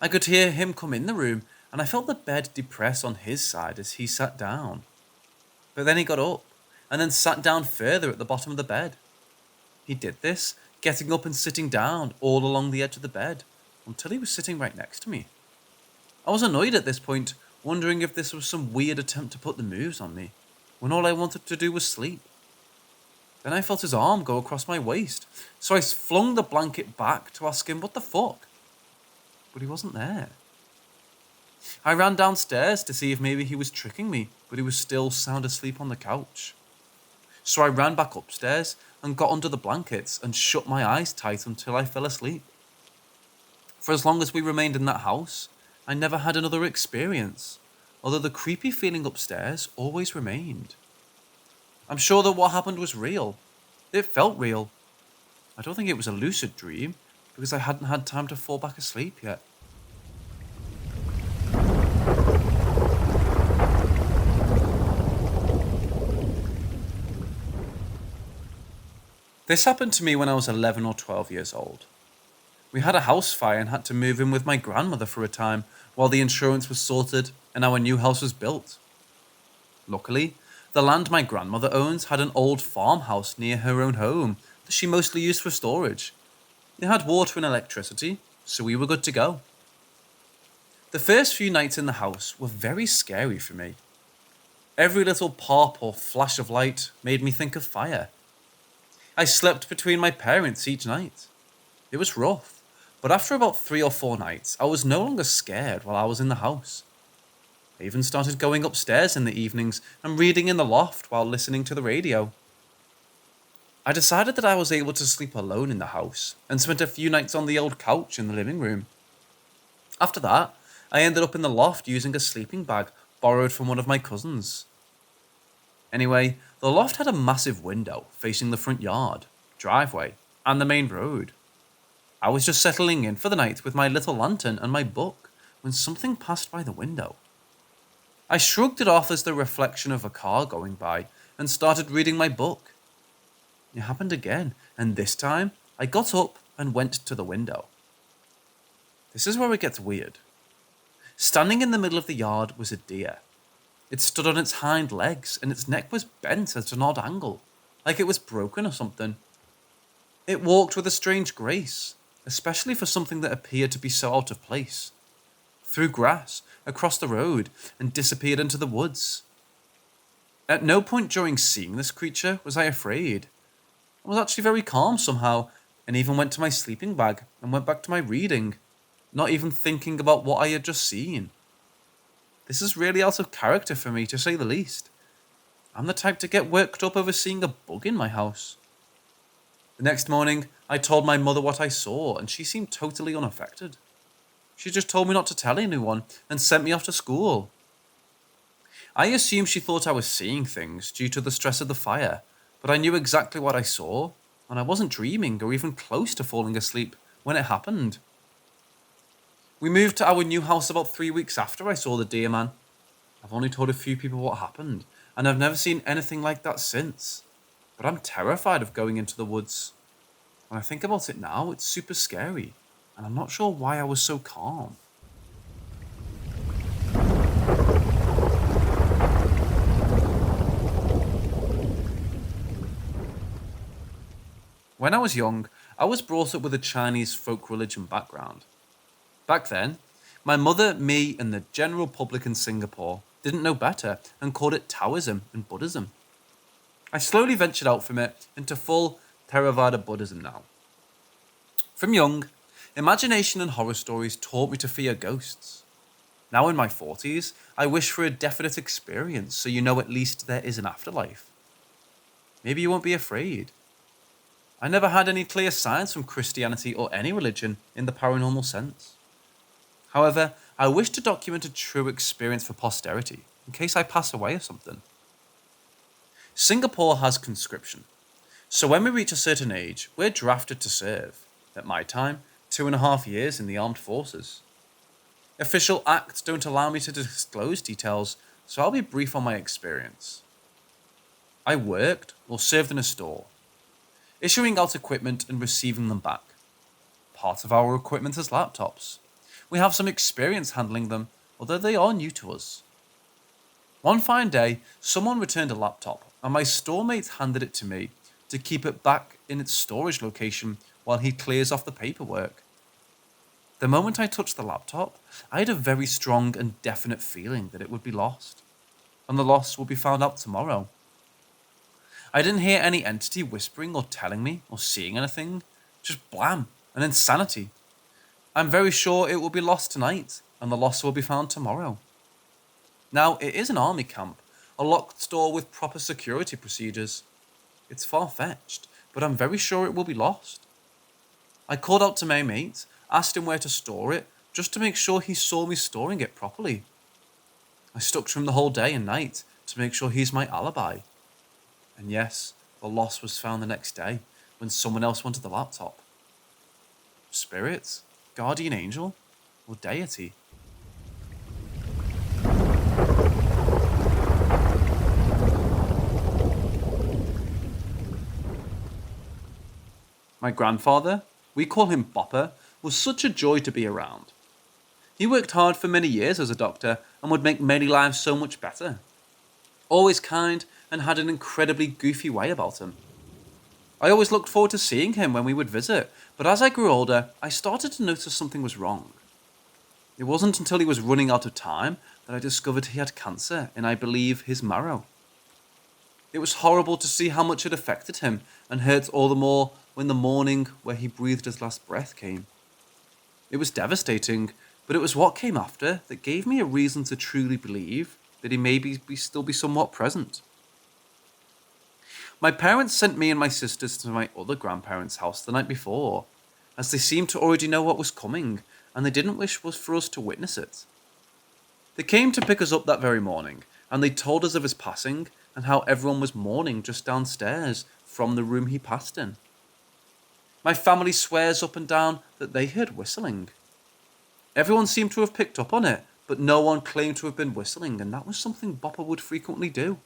I could hear him come in the room, and I felt the bed depress on his side as he sat down. But then he got up, and then sat down further at the bottom of the bed. He did this, getting up and sitting down all along the edge of the bed, until he was sitting right next to me. I was annoyed at this point, wondering if this was some weird attempt to put the moves on me, when all I wanted to do was sleep. Then I felt his arm go across my waist, so I flung the blanket back to ask him what the fuck. But he wasn't there. I ran downstairs to see if maybe he was tricking me, but he was still sound asleep on the couch. So I ran back upstairs and got under the blankets and shut my eyes tight until I fell asleep. For as long as we remained in that house, I never had another experience, although the creepy feeling upstairs always remained. I'm sure that what happened was real. It felt real. I don't think it was a lucid dream, because I hadn't had time to fall back asleep yet. This happened to me when I was 11 or 12 years old. We had a house fire and had to move in with my grandmother for a time while the insurance was sorted and our new house was built. Luckily, the land my grandmother owns had an old farmhouse near her own home that she mostly used for storage. It had water and electricity, so we were good to go. The first few nights in the house were very scary for me. Every little pop or flash of light made me think of fire. I slept between my parents each night. It was rough, but after about 3 or 4 nights, I was no longer scared while I was in the house. I even started going upstairs in the evenings and reading in the loft while listening to the radio. I decided that I was able to sleep alone in the house and spent a few nights on the old couch in the living room. After that, I ended up in the loft using a sleeping bag borrowed from one of my cousins. Anyway, the loft had a massive window facing the front yard, driveway, and the main road. I was just settling in for the night with my little lantern and my book when something passed by the window. I shrugged it off as the reflection of a car going by and started reading my book. It happened again, and this time I got up and went to the window, This is where it gets weird. Standing in the middle of the yard was a deer. It stood on its hind legs, and its neck was bent at an odd angle, like it was broken or something. It walked with a strange grace, especially for something that appeared to be so out of place. Through grass, across the road, and disappeared into the woods. At no point during seeing this creature was I afraid. I was actually very calm somehow, and even went to my sleeping bag and went back to my reading, not even thinking about what I had just seen. This is really out of character for me, to say the least. I'm the type to get worked up over seeing a bug in my house. The next morning, I told my mother what I saw, and she seemed totally unaffected. She just told me not to tell anyone and sent me off to school. I assumed she thought I was seeing things due to the stress of the fire, but I knew exactly what I saw, and I wasn't dreaming or even close to falling asleep when it happened. We moved to our new house about 3 weeks after I saw the deer man. I've only told a few people what happened, and I've never seen anything like that since. But I'm terrified of going into the woods. When I think about it now, it's super scary, and I'm not sure why I was so calm. When I was young, I was brought up with a Chinese folk religion background. Back then, my mother, me, and the general public in Singapore didn't know better and called it Taoism and Buddhism. I slowly ventured out from it into full Theravada Buddhism now. From young, imagination and horror stories taught me to fear ghosts. Now in my 40s, I wish for a definite experience so you know at least there is an afterlife. Maybe you won't be afraid. I never had any clear signs from Christianity or any religion in the paranormal sense. However, I wish to document a true experience for posterity, in case I pass away or something. Singapore has conscription, so when we reach a certain age, we're drafted to serve, at my time, 2.5 years in the armed forces. Official acts don't allow me to disclose details, so I'll be brief on my experience. I worked or served in a store, issuing out equipment and receiving them back. Part of our equipment is laptops. We have some experience handling them, although they are new to us. One fine day, someone returned a laptop, and my store mate handed it to me to keep it back in its storage location while he clears off the paperwork. The moment I touched the laptop, I had a very strong and definite feeling that it would be lost, and the loss would be found out tomorrow. I didn't hear any entity whispering or telling me or seeing anything, just blam, an insanity. I'm very sure it will be lost tonight, and the loss will be found tomorrow. Now, it is an army camp, a locked store with proper security procedures. It's far-fetched, but I'm very sure it will be lost. I called out to my mate, asked him where to store it, just to make sure he saw me storing it properly. I stuck to him the whole day and night to make sure he's my alibi. And yes, the loss was found the next day when someone else wanted the laptop. Spirits? Guardian angel? Or deity? My grandfather, we call him Bopper, was such a joy to be around. He worked hard for many years as a doctor and would make many lives so much better. Always kind and had an incredibly goofy way about him. I always looked forward to seeing him when we would visit, but as I grew older, I started to notice something was wrong. It wasn't until he was running out of time that I discovered he had cancer in, I believe, his marrow. It was horrible to see how much it affected him, and hurt all the more when the morning where he breathed his last breath came. It was devastating, but it was what came after that gave me a reason to truly believe that he may still be somewhat present. My parents sent me and my sisters to my other grandparents' house the night before, as they seemed to already know what was coming, and they didn't wish for us to witness it. They came to pick us up that very morning, and they told us of his passing, and how everyone was mourning just downstairs from the room he passed in. My family swears up and down that they heard whistling. Everyone seemed to have picked up on it, but no one claimed to have been whistling, and that was something Bopper would frequently do.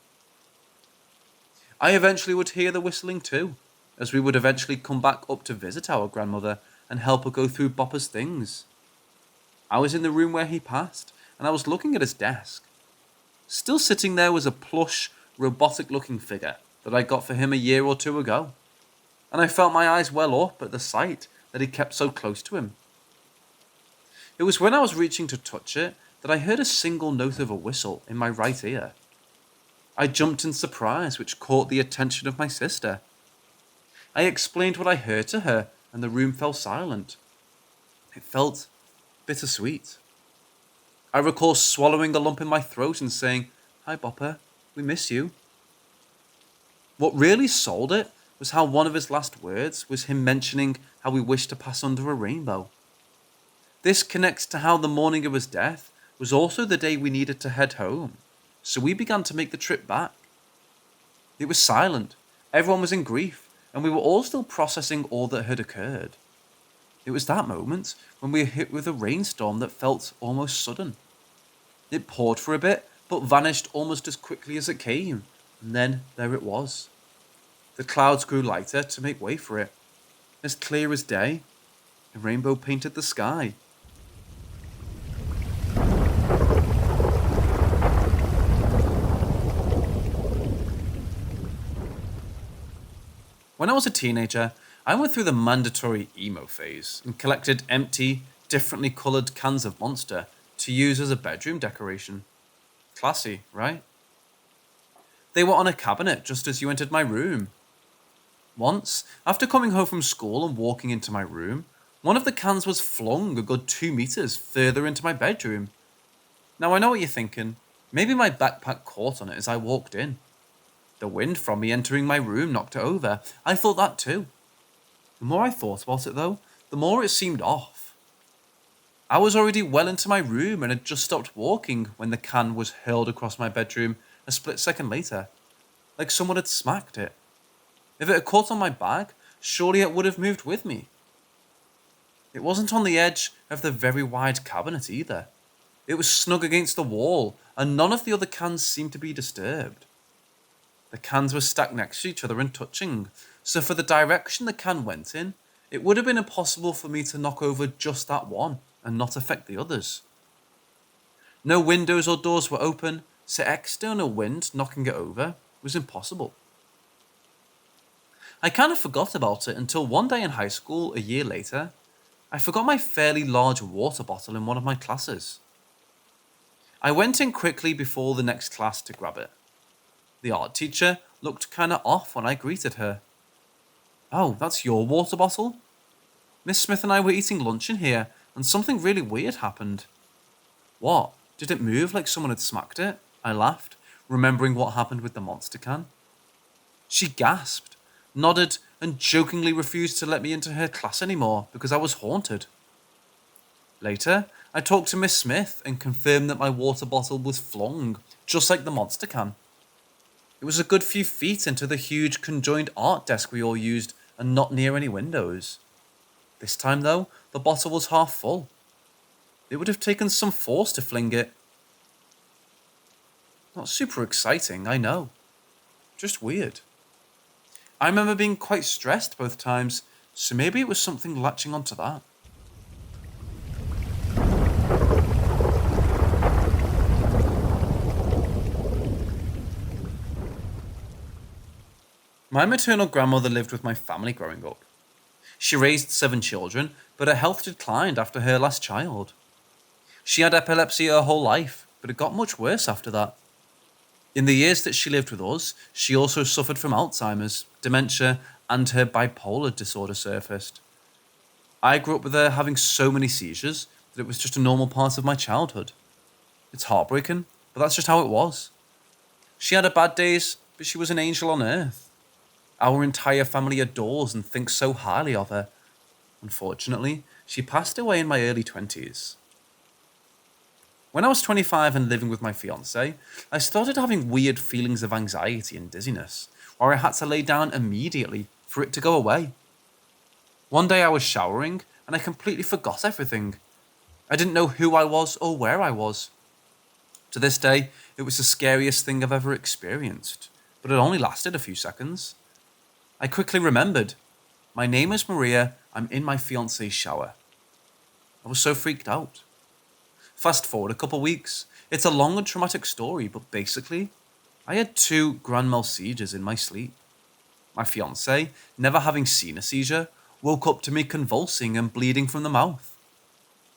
I eventually would hear the whistling too, as we would eventually come back up to visit our grandmother and help her go through Bopper's things. I was in the room where he passed, and I was looking at his desk. Still sitting there was a plush, robotic-looking figure that I got for him a year or two ago, and I felt my eyes well up at the sight that he kept so close to him. It was when I was reaching to touch it that I heard a single note of a whistle in my right ear. I jumped in surprise, which caught the attention of my sister. I explained what I heard to her, and the room fell silent. It felt bittersweet. I recall swallowing a lump in my throat and saying, "Hi, Bopper, we miss you." What really sold it was how one of his last words was him mentioning how we wished to pass under a rainbow. This connects to how the morning of his death was also the day we needed to head home, so we began to make the trip back. It was silent, everyone was in grief, and we were all still processing all that had occurred. It was that moment when we were hit with a rainstorm that felt almost sudden. It poured for a bit, but vanished almost as quickly as it came, and then there it was. The clouds grew lighter to make way for it. As clear as day, a rainbow painted the sky. When I was a teenager, I went through the mandatory emo phase and collected empty, differently coloured cans of Monster to use as a bedroom decoration. Classy, right? They were on a cabinet just as you entered my room. Once, after coming home from school and walking into my room, one of the cans was flung a good 2 meters further into my bedroom. Now I know what you're thinking. Maybe my backpack caught on it as I walked in. The wind from me entering my room knocked it over. I thought that too. The more I thought about it though, the more it seemed off. I was already well into my room and had just stopped walking when the can was hurled across my bedroom a split second later, like someone had smacked it. If it had caught on my bag, surely it would have moved with me. It wasn't on the edge of the very wide cabinet either. It was snug against the wall, and none of the other cans seemed to be disturbed. The cans were stacked next to each other and touching, so for the direction the can went in, it would have been impossible for me to knock over just that one and not affect the others. No windows or doors were open, so external wind knocking it over was impossible. I kind of forgot about it until one day in high school, a year later, I forgot my fairly large water bottle in one of my classes. I went in quickly before the next class to grab it. The art teacher looked kinda off when I greeted her. "Oh, that's your water bottle? Miss Smith and I were eating lunch in here, and something really weird happened." "What? Did it move like someone had smacked it?" I laughed, remembering what happened with the monster can. She gasped, nodded, and jokingly refused to let me into her class anymore because I was haunted. Later, I talked to Miss Smith and confirmed that my water bottle was flung, just like the monster can. It was a good few feet into the huge conjoined art desk we all used and not near any windows. This time though, the bottle was half full. It would have taken some force to fling it. Not super exciting, I know. Just weird. I remember being quite stressed both times, so maybe it was something latching onto that. My maternal grandmother lived with my family growing up. She raised 7 children, but her health declined after her last child. She had epilepsy her whole life, but it got much worse after that. In the years that she lived with us, she also suffered from Alzheimer's, dementia, and her bipolar disorder surfaced. I grew up with her having so many seizures that it was just a normal part of my childhood. It's heartbreaking, but that's just how it was. She had her bad days, but she was an angel on earth. Our entire family adores and thinks so highly of her. Unfortunately, she passed away in my early 20s. When I was 25 and living with my fiancé, I started having weird feelings of anxiety and dizziness, where I had to lay down immediately for it to go away. One day I was showering and I completely forgot everything. I didn't know who I was or where I was. To this day, it was the scariest thing I've ever experienced, but it only lasted a few seconds. I quickly remembered. My name is Maria, I'm in my fiancé's shower. I was so freaked out. Fast forward a couple weeks. It's a long and traumatic story, but basically, I had 2 grand mal seizures in my sleep. My fiancée, never having seen a seizure, woke up to me convulsing and bleeding from the mouth.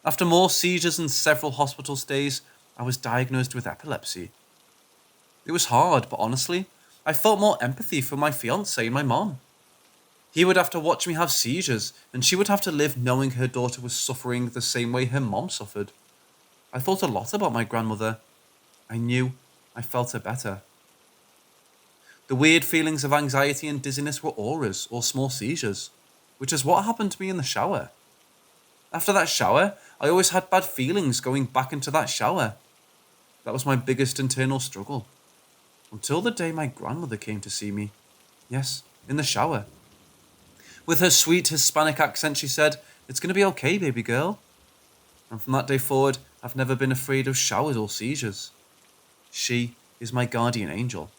After more seizures and several hospital stays, I was diagnosed with epilepsy. It was hard, but honestly, I felt more empathy for my fiancé and my mom. He would have to watch me have seizures, and she would have to live knowing her daughter was suffering the same way her mom suffered. I thought a lot about my grandmother. I knew I felt her better. The weird feelings of anxiety and dizziness were auras or small seizures, which is what happened to me in the shower. After that shower, I always had bad feelings going back into that shower. That was my biggest internal struggle. Until the day my grandmother came to see me. Yes, in the shower. With her sweet Hispanic accent, she said, "It's going to be okay, baby girl." And from that day forward, I've never been afraid of showers or seizures. She is my guardian angel.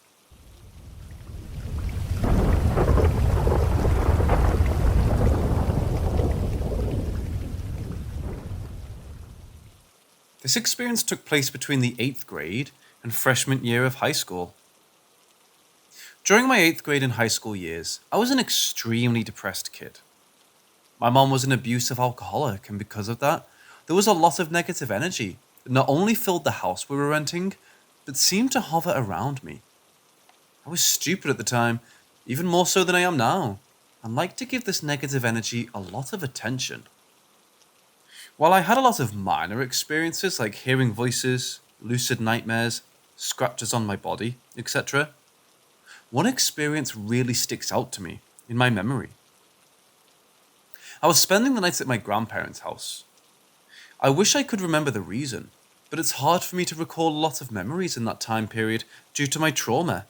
This experience took place between the 8th grade and freshman year of high school. During my 8th grade and high school years, I was an extremely depressed kid. My mom was an abusive alcoholic, and because of that, there was a lot of negative energy that not only filled the house we were renting, but seemed to hover around me. I was stupid at the time, even more so than I am now, and liked to give this negative energy a lot of attention. While I had a lot of minor experiences like hearing voices, lucid nightmares, scratches on my body, etc., one experience really sticks out to me in my memory. I was spending the night at my grandparents' house. I wish I could remember the reason, but it's hard for me to recall a lot of memories in that time period due to my trauma.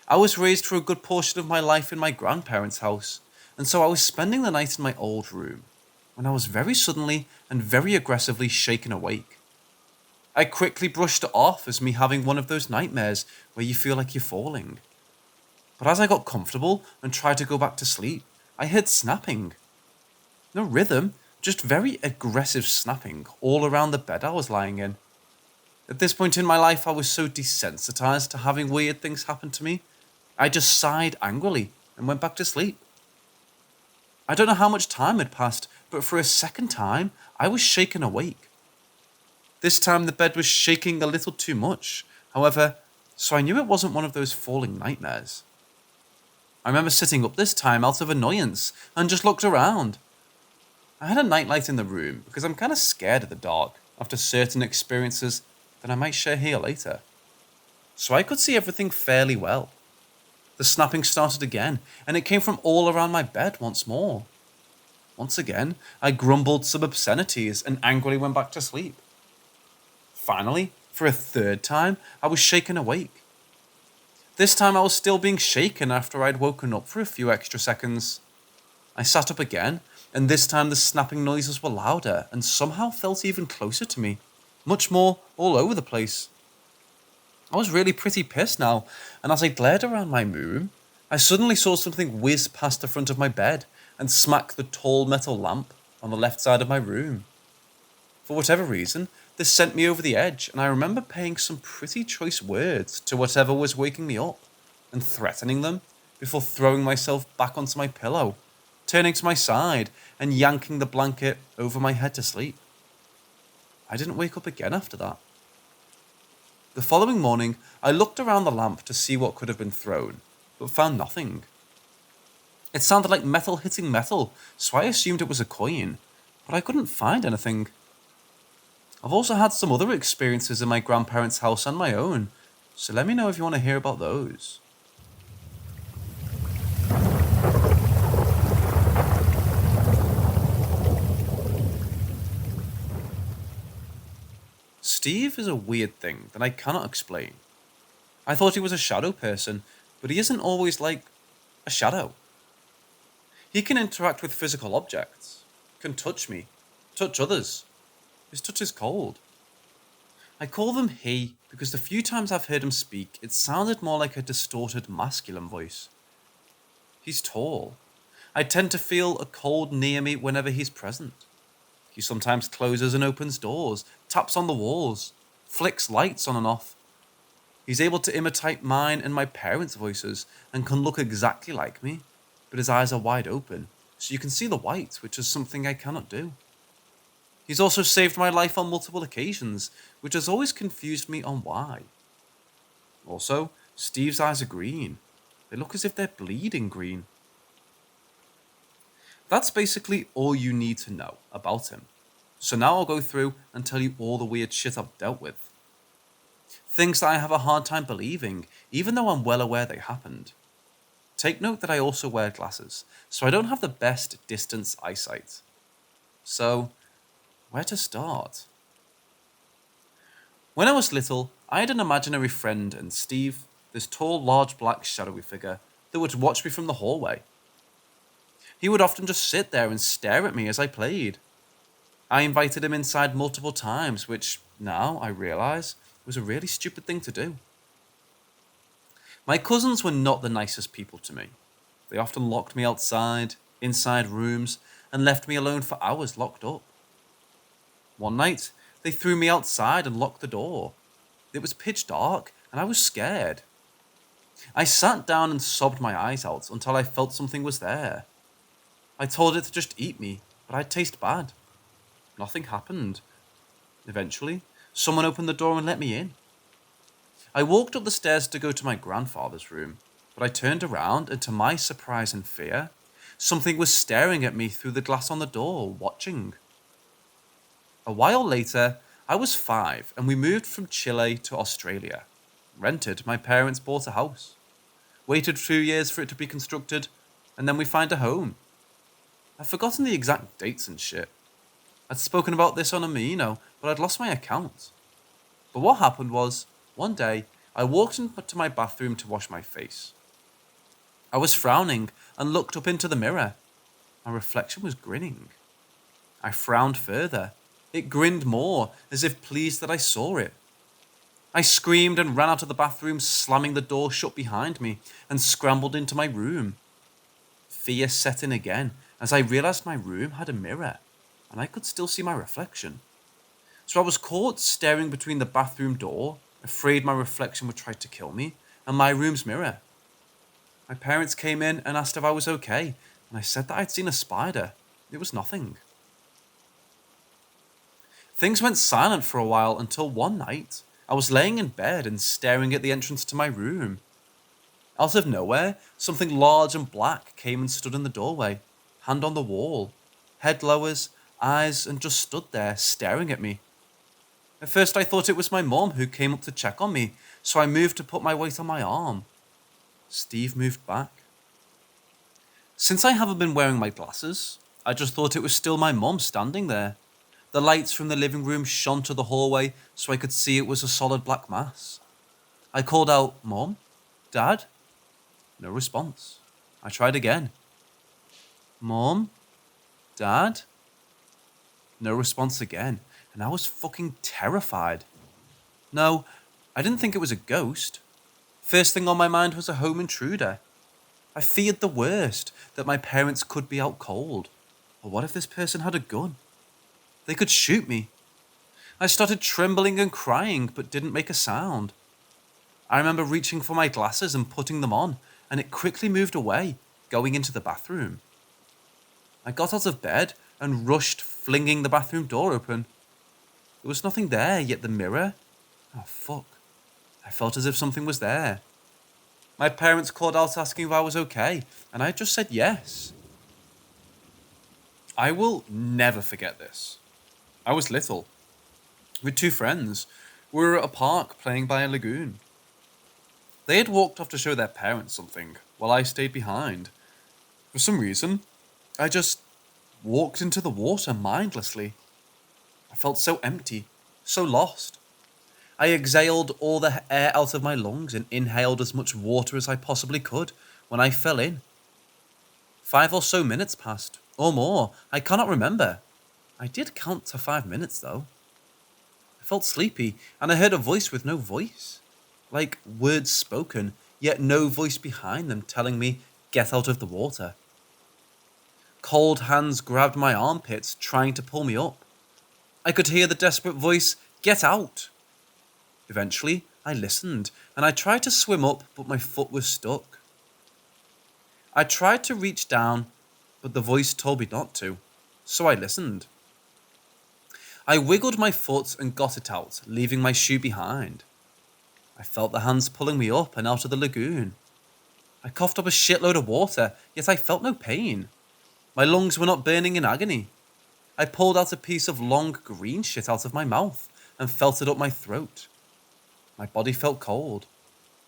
I was raised for a good portion of my life in my grandparents' house, and so I was spending the night in my old room when I was very suddenly and very aggressively shaken awake. I quickly brushed it off as me having one of those nightmares where you feel like you're falling. But as I got comfortable and tried to go back to sleep, I heard snapping. No rhythm, just very aggressive snapping all around the bed I was lying in. At this point in my life, I was so desensitized to having weird things happen to me, I just sighed angrily and went back to sleep. I don't know how much time had passed, but for a second time, I was shaken awake. This time the bed was shaking a little too much, however, so I knew it wasn't one of those falling nightmares. I remember sitting up this time out of annoyance and just looked around. I had a nightlight in the room because I'm kind of scared of the dark after certain experiences that I might share here later. So I could see everything fairly well. The snapping started again, and it came from all around my bed once more. Once again, I grumbled some obscenities and angrily went back to sleep. Finally, for a third time, I was shaken awake. This time I was still being shaken after I'd woken up for a few extra seconds. I sat up again, and this time the snapping noises were louder and somehow felt even closer to me, much more all over the place. I was really pretty pissed now, and as I glared around my room, I suddenly saw something whiz past the front of my bed and smack the tall metal lamp on the left side of my room. For whatever reason, this sent me over the edge, and I remember paying some pretty choice words to whatever was waking me up, and threatening them before throwing myself back onto my pillow, turning to my side and yanking the blanket over my head to sleep. I didn't wake up again after that. The following morning, I looked around the lamp to see what could have been thrown, but found nothing. It sounded like metal hitting metal, so I assumed it was a coin, but I couldn't find anything. I've also had some other experiences in my grandparents' house and my own, so let me know if you want to hear about those. Steve is a weird thing that I cannot explain. I thought he was a shadow person, but he isn't always like a shadow. He can interact with physical objects, can touch me, touch others. His touch is cold. I call them he because the few times I've heard him speak, it sounded more like a distorted masculine voice. He's tall. I tend to feel a cold near me whenever he's present. He sometimes closes and opens doors, taps on the walls, flicks lights on and off. He's able to imitate mine and my parents' voices and can look exactly like me, but his eyes are wide open, so you can see the white, which is something I cannot do. He's also saved my life on multiple occasions, which has always confused me on why. Also, Steve's eyes are green. They look as if they're bleeding green. That's basically all you need to know about him. So now I'll go through and tell you all the weird shit I've dealt with. Things that I have a hard time believing, even though I'm well aware they happened. Take note that I also wear glasses, so I don't have the best distance eyesight. So, where to start? When I was little, I had an imaginary friend and Steve, this tall, large black shadowy figure that would watch me from the hallway. He would often just sit there and stare at me as I played. I invited him inside multiple times, which now I realise was a really stupid thing to do. My cousins were not the nicest people to me. They often locked me outside, inside rooms, and left me alone for hours locked up. One night, they threw me outside and locked the door. It was pitch dark, and I was scared. I sat down and sobbed my eyes out until I felt something was there. I told it to just eat me, but I'd taste bad. Nothing happened. Eventually, someone opened the door and let me in. I walked up the stairs to go to my grandfather's room, but I turned around and to my surprise and fear, something was staring at me through the glass on the door, watching. A while later, I was 5 and we moved from Chile to Australia. Rented, my parents bought a house. Waited 2 years for it to be constructed, and then we find a home. I've forgotten the exact dates and shit. I'd spoken about this on Amino, but I'd lost my account. But what happened was, one day, I walked into my bathroom to wash my face. I was frowning and looked up into the mirror. My reflection was grinning. I frowned further. It grinned more, as if pleased that I saw it. I screamed and ran out of the bathroom, slamming the door shut behind me, and scrambled into my room. Fear set in again, as I realised my room had a mirror, and I could still see my reflection. So I was caught staring between the bathroom door, afraid my reflection would try to kill me, and my room's mirror. My parents came in and asked if I was okay, and I said that I'd seen a spider. It was nothing. Things went silent for a while until one night, I was laying in bed and staring at the entrance to my room. Out of nowhere, something large and black came and stood in the doorway, hand on the wall, head lowers, eyes, and just stood there staring at me. At first I thought it was my mom who came up to check on me, so I moved to put my weight on my arm. Steve moved back. Since I haven't been wearing my glasses, I just thought it was still my mom standing there. The lights from the living room shone to the hallway so I could see it was a solid black mass. I called out, "Mom? Dad?" No response. I tried again. "Mom? Dad?" No response again, and I was fucking terrified. No, I didn't think it was a ghost. First thing on my mind was a home intruder. I feared the worst, that my parents could be out cold. Or what if this person had a gun? They could shoot me. I started trembling and crying, but didn't make a sound. I remember reaching for my glasses and putting them on, and it quickly moved away, going into the bathroom. I got out of bed and rushed, flinging the bathroom door open. There was nothing there, yet the mirror... Oh, fuck. I felt as if something was there. My parents called out asking if I was okay, and I just said yes. I will never forget this. I was little, with 2 friends. We were at a park playing by a lagoon. They had walked off to show their parents something, while I stayed behind. For some reason, I just walked into the water mindlessly. I felt so empty, so lost. I exhaled all the air out of my lungs and inhaled as much water as I possibly could when I fell in. 5 or so minutes passed, or more, I cannot remember. I did count to 5 minutes, though. I felt sleepy, and I heard a voice with no voice. Like words spoken, yet no voice behind them telling me, "Get out of the water." Cold hands grabbed my armpits, trying to pull me up. I could hear the desperate voice, "Get out!" Eventually, I listened, and I tried to swim up, but my foot was stuck. I tried to reach down, but the voice told me not to, so I listened. I wiggled my foot and got it out, leaving my shoe behind. I felt the hands pulling me up and out of the lagoon. I coughed up a shitload of water, yet I felt no pain. My lungs were not burning in agony. I pulled out a piece of long green shit out of my mouth and felt it up my throat. My body felt cold.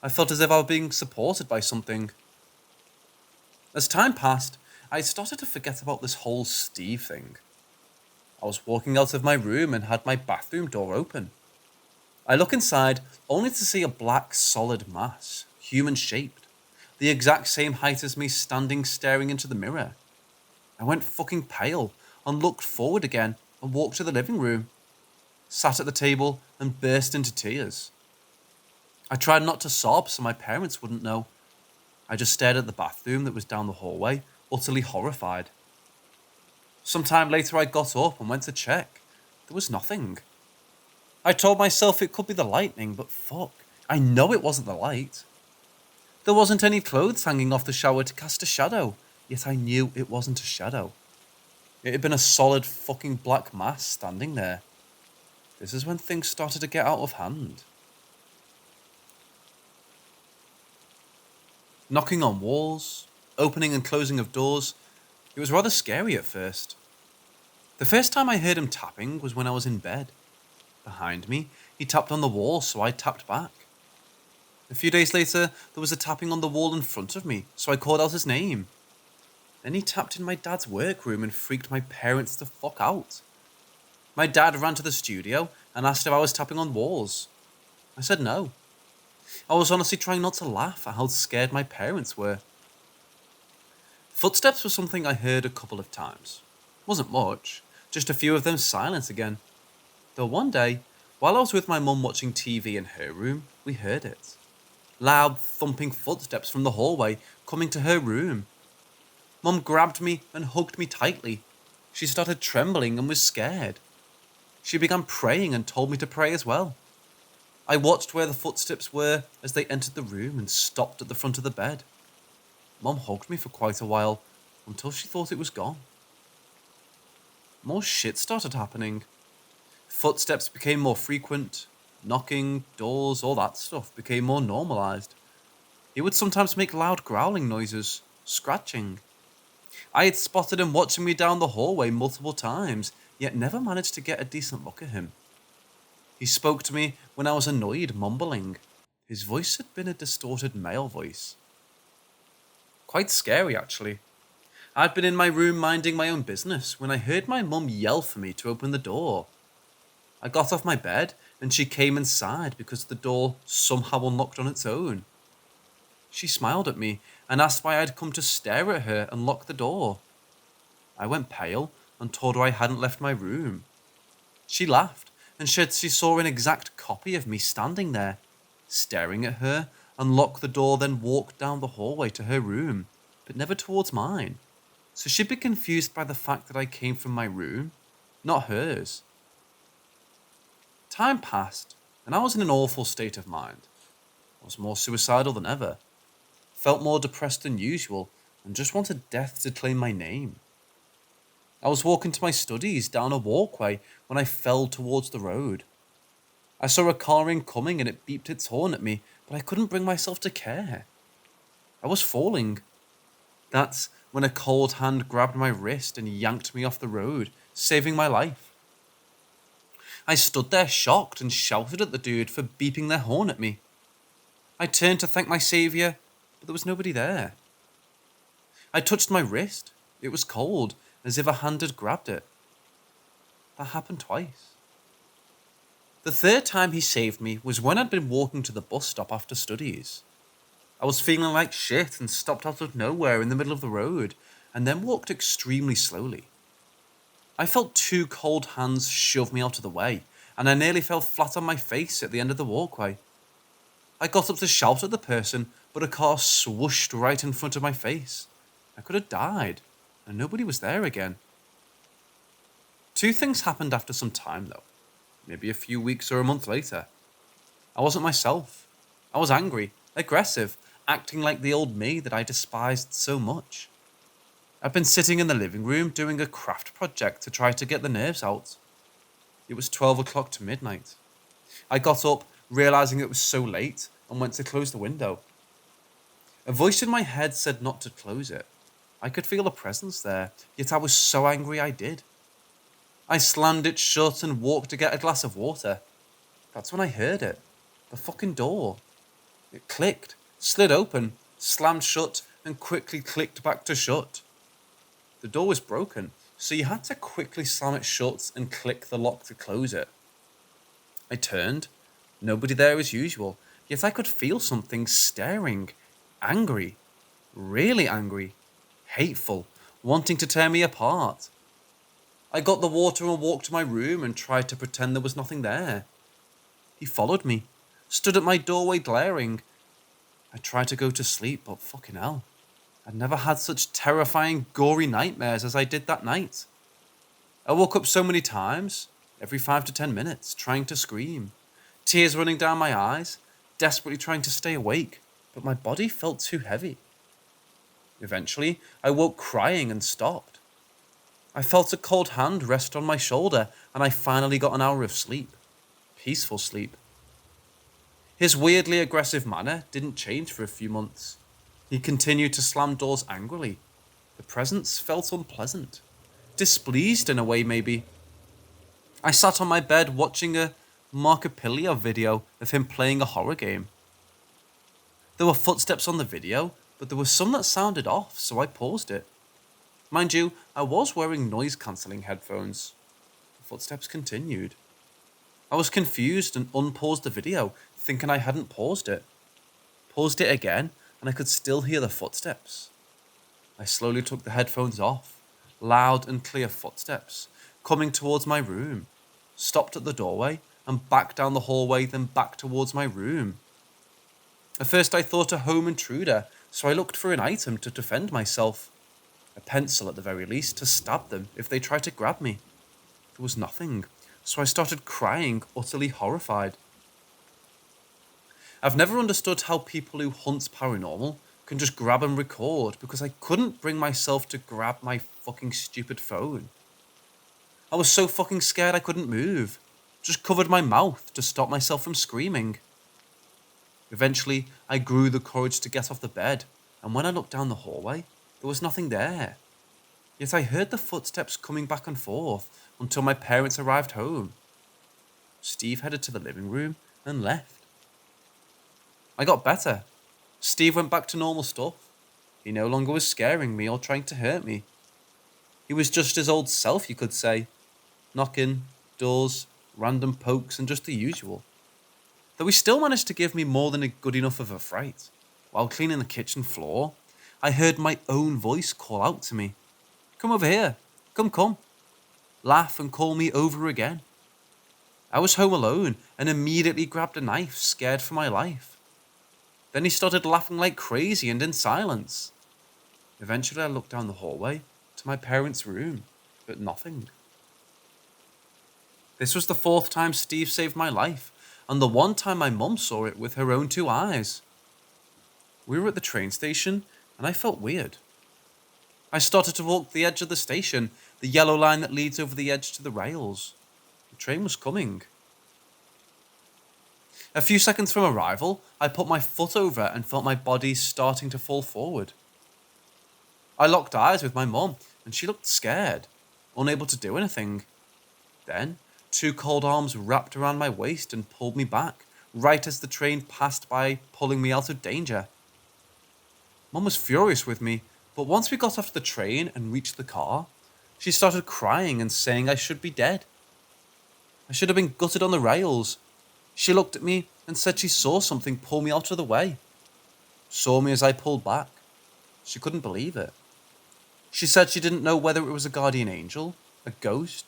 I felt as if I were being supported by something. As time passed, I started to forget about this whole Steve thing. I was walking out of my room and had my bathroom door open. I look inside, only to see a black solid mass, human-shaped, the exact same height as me, standing staring into the mirror. I went fucking pale and looked forward again and walked to the living room, sat at the table and burst into tears. I tried not to sob so my parents wouldn't know. I just stared at the bathroom that was down the hallway, utterly horrified. Sometime later I got up and went to check. There was nothing. I told myself it could be the lightning, but fuck, I know it wasn't the light. There wasn't any clothes hanging off the shower to cast a shadow, yet I knew it wasn't a shadow. It had been a solid fucking black mass standing there. This is when things started to get out of hand. Knocking on walls, opening and closing of doors. It was rather scary at first. The first time I heard him tapping was when I was in bed. Behind me, he tapped on the wall, so I tapped back. A few days later, there was a tapping on the wall in front of me, so I called out his name. Then he tapped in my dad's workroom and freaked my parents the fuck out. My dad ran to the studio and asked if I was tapping on walls. I said no. I was honestly trying not to laugh at how scared my parents were. Footsteps were something I heard a couple of times. Wasn't much, just a few of them silent again. Though one day, while I was with my mum watching TV in her room, we heard it. Loud thumping footsteps from the hallway coming to her room. Mum grabbed me and hugged me tightly. She started trembling and was scared. She began praying and told me to pray as well. I watched where the footsteps were as they entered the room and stopped at the front of the bed. Mum hugged me for quite a while until she thought it was gone. More shit started happening. Footsteps became more frequent. Knocking, doors, all that stuff became more normalized. He would sometimes make loud growling noises, scratching. I had spotted him watching me down the hallway multiple times, yet never managed to get a decent look at him. He spoke to me when I was annoyed, mumbling. His voice had been a distorted male voice. Quite scary, actually. I'd been in my room minding my own business when I heard my mum yell for me to open the door. I got off my bed and she came inside because the door somehow unlocked on its own. She smiled at me and asked why I'd come to stare at her and lock the door. I went pale and told her I hadn't left my room. She laughed and said she saw an exact copy of me standing there, staring at her, and locked the door, then walked down the hallway to her room, but never towards mine. So she'd be confused by the fact that I came from my room, not hers. Time passed, and I was in an awful state of mind. I was more suicidal than ever, felt more depressed than usual, and just wanted death to claim my name. I was walking to my studies down a walkway when I fell towards the road. I saw a car incoming and it beeped its horn at me, but I couldn't bring myself to care. I was falling. That's when a cold hand grabbed my wrist and yanked me off the road, saving my life. I stood there shocked and shouted at the dude for beeping their horn at me. I turned to thank my saviour, but there was nobody there. I touched my wrist. It was cold, as if a hand had grabbed it. That happened twice. The third time he saved me was when I'd been walking to the bus stop after studies. I was feeling like shit and stopped out of nowhere in the middle of the road, and then walked extremely slowly. I felt two cold hands shove me out of the way, and I nearly fell flat on my face at the end of the walkway. I got up to shout at the person, but a car swooshed right in front of my face. I could have died, and nobody was there again. Two things happened after some time, though. Maybe a few weeks or a month later. I wasn't myself. I was angry, aggressive, acting like the old me that I despised so much. I'd been sitting in the living room doing a craft project to try to get the nerves out. It was 12 o'clock to midnight. I got up, realizing it was so late, and went to close the window. A voice in my head said not to close it. I could feel a presence there, yet I was so angry I did. I slammed it shut and walked to get a glass of water. That's when I heard it. The fucking door. It clicked, slid open, slammed shut, and quickly clicked back to shut. The door was broken, so you had to quickly slam it shut and click the lock to close it. I turned. Nobody there as usual, yet I could feel something staring. Angry. Really angry. Hateful. Wanting to tear me apart. I got the water and walked to my room and tried to pretend there was nothing there. He followed me, stood at my doorway glaring. I tried to go to sleep, but fucking hell. I'd never had such terrifying, gory nightmares as I did that night. I woke up so many times, every 5 to 10 minutes, trying to scream. Tears running down my eyes, desperately trying to stay awake, but my body felt too heavy. Eventually, I woke crying and stopped. I felt a cold hand rest on my shoulder, and I finally got an hour of sleep. Peaceful sleep. His weirdly aggressive manner didn't change for a few months. He continued to slam doors angrily. The presence felt unpleasant. Displeased in a way, maybe. I sat on my bed watching a Markiplier video of him playing a horror game. There were footsteps on the video, but there were some that sounded off, so I paused it. Mind you, I was wearing noise-cancelling headphones. The footsteps continued. I was confused and unpaused the video, thinking I hadn't paused it. Paused it again, and I could still hear the footsteps. I slowly took the headphones off. Loud and clear footsteps, coming towards my room. Stopped at the doorway, and back down the hallway, then back towards my room. At first I thought a home intruder, so I looked for an item to defend myself. A pencil at the very least, to stab them if they tried to grab me. There was nothing, so I started crying, utterly horrified. I've never understood how people who hunt paranormal can just grab and record, because I couldn't bring myself to grab my fucking stupid phone. I was so fucking scared I couldn't move. Just covered my mouth to stop myself from screaming. Eventually, I grew the courage to get off the bed, and when I looked down the hallway, there was nothing there. Yet I heard the footsteps coming back and forth until my parents arrived home. Steve headed to the living room and left. I got better. Steve went back to normal stuff. He no longer was scaring me or trying to hurt me. He was just his old self, you could say. Knocking, doors, random pokes, and just the usual. Though he still managed to give me more than a good enough of a fright. While cleaning the kitchen floor, I heard my own voice call out to me. Come over here. Come. Laugh and call me over again. I was home alone and immediately grabbed a knife, scared for my life. Then he started laughing like crazy and in silence. Eventually I looked down the hallway to my parents' room, but nothing. This was the 4th time Steve saved my life, and the one time my mum saw it with her own 2 eyes. We were at the train station, and I felt weird. I started to walk the edge of the station, the yellow line that leads over the edge to the rails. The train was coming. A few seconds from arrival, I put my foot over and felt my body starting to fall forward. I locked eyes with my mum, and she looked scared, unable to do anything. Then, 2 cold arms wrapped around my waist and pulled me back, right as the train passed by, pulling me out of danger. Mum was furious with me, but once we got off the train and reached the car, she started crying and saying I should be dead. I should have been gutted on the rails. She looked at me and said she saw something pull me out of the way. Saw me as I pulled back. She couldn't believe it. She said she didn't know whether it was a guardian angel, a ghost,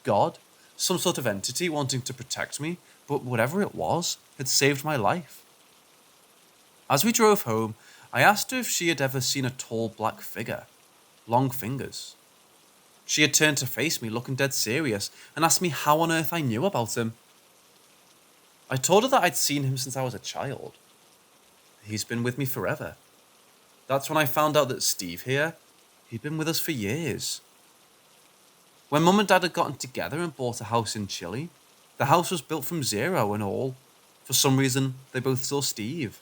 God, some sort of entity wanting to protect me, but whatever it was, had saved my life. As we drove home, I asked her if she had ever seen a tall black figure, long fingers. She had turned to face me, looking dead serious, and asked me how on earth I knew about him. I told her that I'd seen him since I was a child. He's been with me forever. That's when I found out that Steve here, he'd been with us for years. When Mum and Dad had gotten together and bought a house in Chile, the house was built from zero and all. For some reason, they both saw Steve,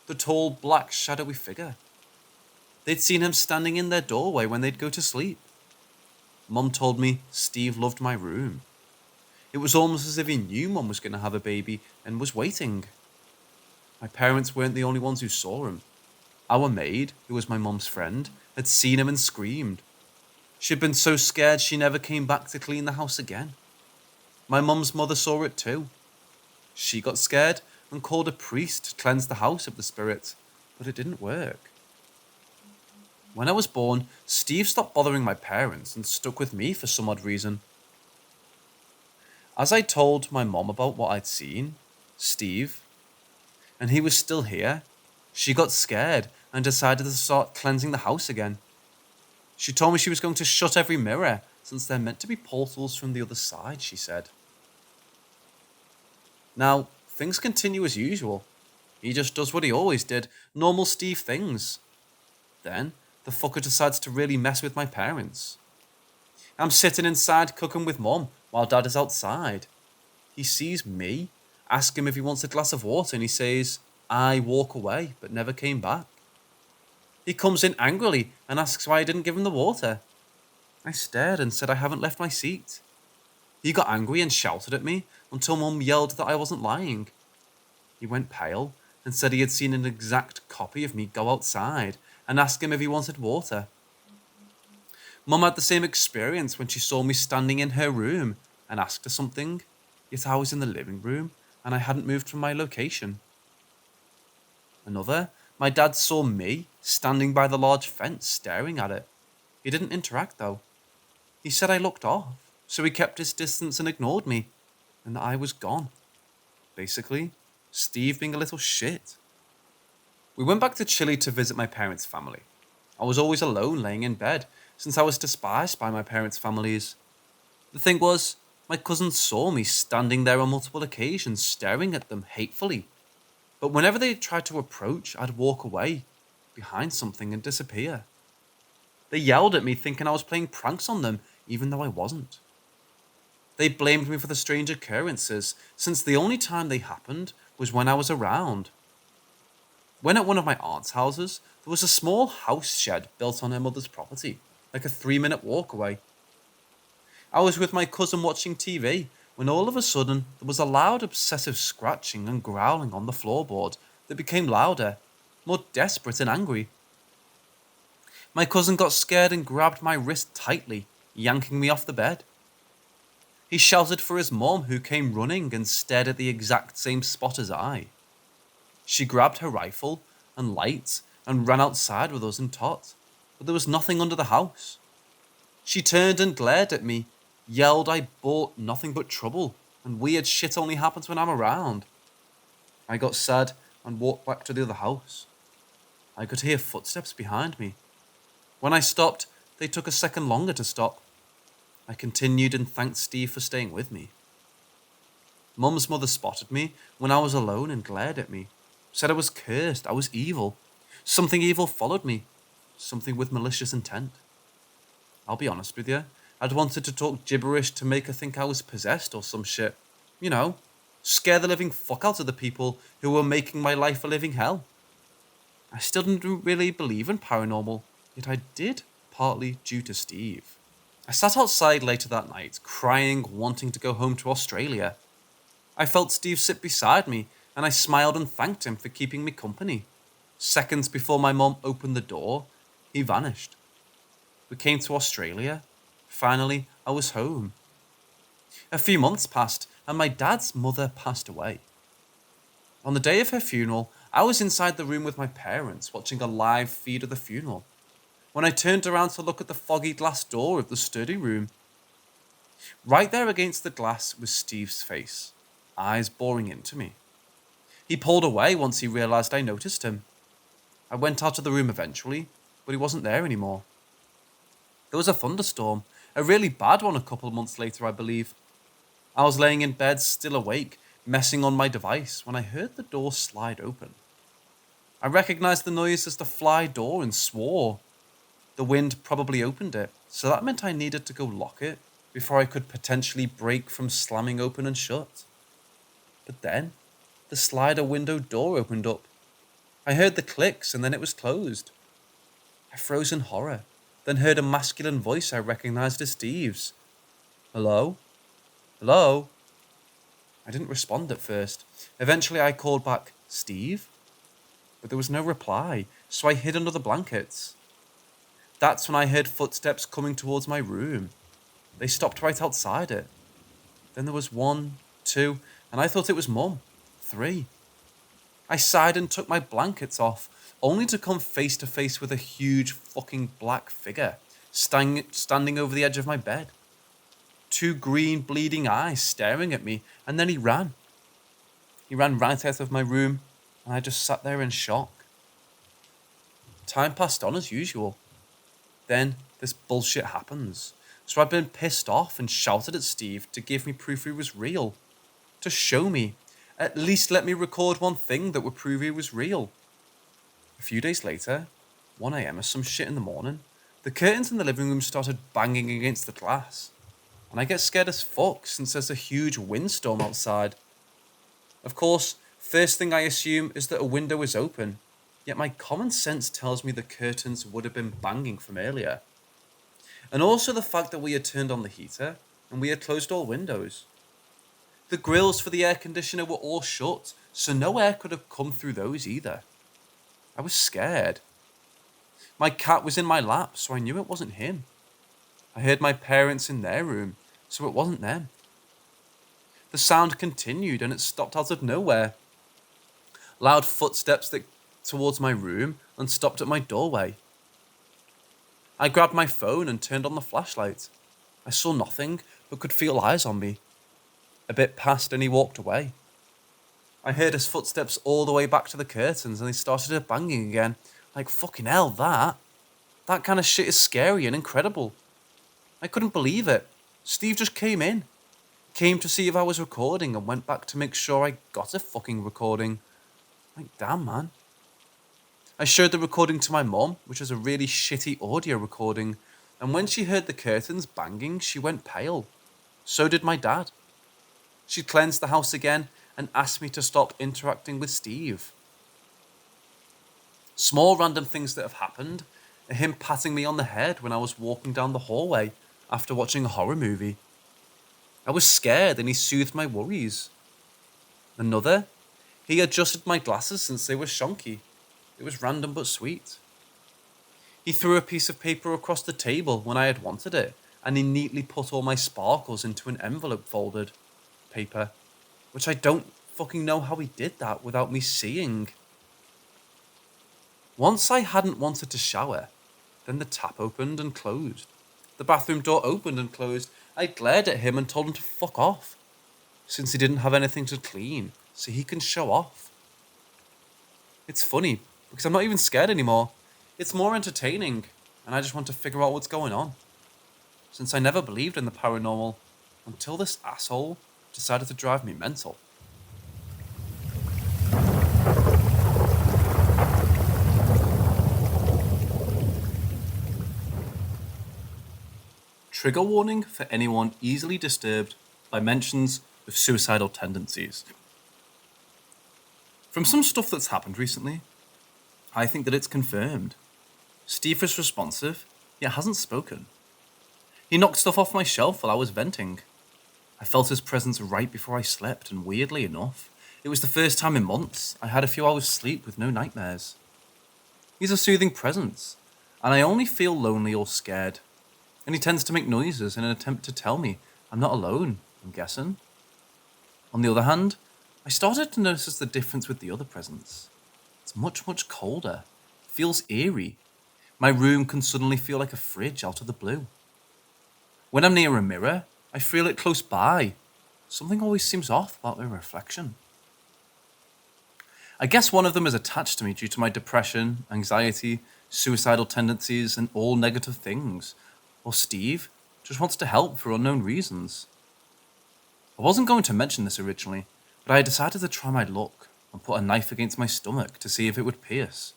the tall, black, shadowy figure. They'd seen him standing in their doorway when they'd go to sleep. Mum told me Steve loved my room. It was almost as if he knew Mum was going to have a baby and was waiting. My parents weren't the only ones who saw him. Our maid, who was my mum's friend, had seen him and screamed. She'd been so scared she never came back to clean the house again. My mum's mother saw it too. She got scared and called a priest to cleanse the house of the spirit, but it didn't work. When I was born, Steve stopped bothering my parents and stuck with me for some odd reason. As I told my mom about what I'd seen, Steve, and he was still here, she got scared and decided to start cleansing the house again. She told me she was going to shut every mirror since they're meant to be portals from the other side, she said. Now, things continue as usual. He just does what he always did, normal Steve things. Then, the fucker decides to really mess with my parents. I'm sitting inside cooking with Mum while Dad is outside. He sees me, ask him if he wants a glass of water, and he says, I walk away, but never came back. He comes in angrily and asks why I didn't give him the water. I stared and said I haven't left my seat. He got angry and shouted at me until Mum yelled that I wasn't lying. He went pale and said he had seen an exact copy of me go outside and ask him if he wanted water. Mum had the same experience when she saw me standing in her room and asked her something, yet I was in the living room and I hadn't moved from my location. Another, my dad saw me standing by the large fence staring at it. He didn't interact though. He said I looked off, so he kept his distance and ignored me, and that I was gone. Basically, Steve being a little shit. We went back to Chile to visit my parents' family. I was always alone laying in bed, since I was despised by my parents' families. The thing was, my cousins saw me standing there on multiple occasions, staring at them hatefully. But whenever they tried to approach, I'd walk away, behind something, and disappear. They yelled at me thinking I was playing pranks on them, even though I wasn't. They blamed me for the strange occurrences, since the only time they happened was when I was around. When at one of my aunt's houses, there was a small house shed built on her mother's property, like a 3-minute walk away. I was with my cousin watching TV, when all of a sudden there was a loud obsessive scratching and growling on the floorboard that became louder, more desperate and angry. My cousin got scared and grabbed my wrist tightly, yanking me off the bed. He shouted for his mom, who came running and stared at the exact same spot as I. She grabbed her rifle and lights and ran outside with us and Tot, but there was nothing under the house. She turned and glared at me, yelled I brought nothing but trouble, and weird shit only happens when I'm around. I got sad and walked back to the other house. I could hear footsteps behind me. When I stopped, they took a second longer to stop. I continued and thanked Steve for staying with me. Mum's mother spotted me when I was alone and glared at me. Said I was cursed, I was evil. Something evil followed me. Something with malicious intent. I'll be honest with you, I'd wanted to talk gibberish to make her think I was possessed or some shit. You know, scare the living fuck out of the people who were making my life a living hell. I still didn't really believe in paranormal, yet I did, partly due to Steve. I sat outside later that night, crying, wanting to go home to Australia. I felt Steve sit beside me, and I smiled and thanked him for keeping me company. Seconds before my mom opened the door, he vanished. We came to Australia. Finally, I was home. A few months passed, and my dad's mother passed away. On the day of her funeral, I was inside the room with my parents, watching a live feed of the funeral, when I turned around to look at the foggy glass door of the study room. Right there against the glass was Steve's face, eyes boring into me. He pulled away once he realized I noticed him. I went out of the room eventually, but he wasn't there anymore. There was a thunderstorm, A really bad one a couple of months later, I believe. I was laying in bed, still awake, messing on my device, when I heard the door slide open. I recognized the noise as the fly door and swore. The wind probably opened it, so that meant I needed to go lock it before I could potentially break from slamming open and shut. But then, the slider window door opened up. I heard the clicks and then it was closed. I froze in horror, then heard a masculine voice I recognized as Steve's. Hello? Hello? I didn't respond at first. Eventually I called back, Steve? But there was no reply, so I hid under the blankets. That's when I heard footsteps coming towards my room. They stopped right outside it. Then there was 1, 2, and I thought it was Mum. 3. I sighed and took my blankets off, only to come face to face with a huge fucking black figure standing over the edge of my bed. 2 green bleeding eyes staring at me, and then he ran. He ran right out of my room, and I just sat there in shock. Time passed on as usual. Then this bullshit happens. So I've been pissed off and shouted at Steve to give me proof he was real. To show me. At least let me record one thing that would prove he was real. A few days later, 1 a.m. or some shit in the morning, the curtains in the living room started banging against the glass. And I get scared as fuck since there's a huge windstorm outside. Of course, first thing I assume is that a window is open, yet my common sense tells me the curtains would have been banging from earlier. And also the fact that we had turned on the heater and we had closed all windows. The grills for the air conditioner were all shut, so no air could have come through those either. I was scared. My cat was in my lap, so I knew it wasn't him. I heard my parents in their room, so it wasn't them. The sound continued and it stopped out of nowhere. Loud footsteps that towards my room and stopped at my doorway. I grabbed my phone and turned on the flashlight. I saw nothing, but could feel eyes on me. A bit passed and he walked away. I heard his footsteps all the way back to the curtains and they started banging again. Like fucking hell, that kind of shit is scary and incredible. I couldn't believe it. Steve just came in. Came to see if I was recording and went back to make sure I got a fucking recording. Like damn, man. I showed the recording to my mum, which was a really shitty audio recording, and when she heard the curtains banging, she went pale. So did my dad. She cleansed the house again and asked me to stop interacting with Steve. Small random things that have happened are him patting me on the head when I was walking down the hallway after watching a horror movie. I was scared and he soothed my worries. Another, he adjusted my glasses since they were shonky. It was random but sweet. He threw a piece of paper across the table when I had wanted it, and he neatly put all my sparkles into an envelope folded paper, which I don't fucking know how he did that without me seeing. Once I hadn't wanted to shower, then the tap opened and closed. The bathroom door opened and closed. I glared at him and told him to fuck off, since he didn't have anything to clean, so he can show off. It's funny, because I'm not even scared anymore. It's more entertaining, and I just want to figure out what's going on. Since I never believed in the paranormal, until this asshole decided to drive me mental. Trigger warning for anyone easily disturbed by mentions of suicidal tendencies. From some stuff that's happened recently, I think that it's confirmed. Steve was responsive, yet hasn't spoken. He knocked stuff off my shelf while I was venting. I felt his presence right before I slept, and weirdly enough, it was the first time in months I had a few hours sleep with no nightmares. He's a soothing presence, and I only feel lonely or scared. And he tends to make noises in an attempt to tell me I'm not alone, I'm guessing. On the other hand, I started to notice the difference with the other presence. It's much, much colder. It feels eerie. My room can suddenly feel like a fridge out of the blue. When I'm near a mirror, I feel it close by. Something always seems off about my reflection. I guess one of them is attached to me due to my depression, anxiety, suicidal tendencies, and all negative things. Or Steve, just wants to help for unknown reasons. I wasn't going to mention this originally, but I decided to try my luck and put a knife against my stomach to see if it would pierce.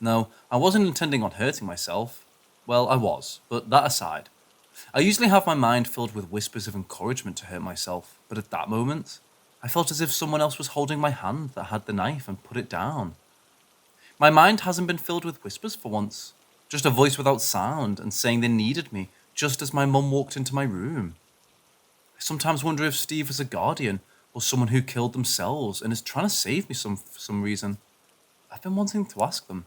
No, I wasn't intending on hurting myself. Well, I was, but that aside. I usually have my mind filled with whispers of encouragement to hurt myself, but at that moment, I felt as if someone else was holding my hand that had the knife and put it down. My mind hasn't been filled with whispers for once, just a voice without sound and saying they needed me just as my mum walked into my room. I sometimes wonder if Steve is a guardian or someone who killed themselves and is trying to save me for some reason. I've been wanting to ask them.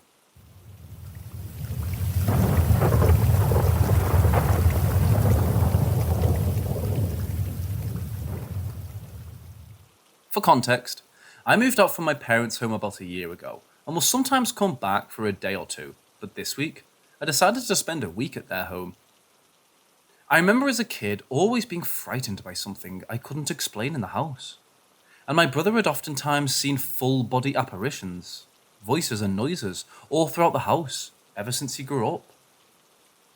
For context, I moved out from my parents' home about a year ago and will sometimes come back for a day or two, but this week, I decided to spend a week at their home. I remember as a kid always being frightened by something I couldn't explain in the house, and my brother had oftentimes seen full-body apparitions, voices and noises all throughout the house ever since he grew up.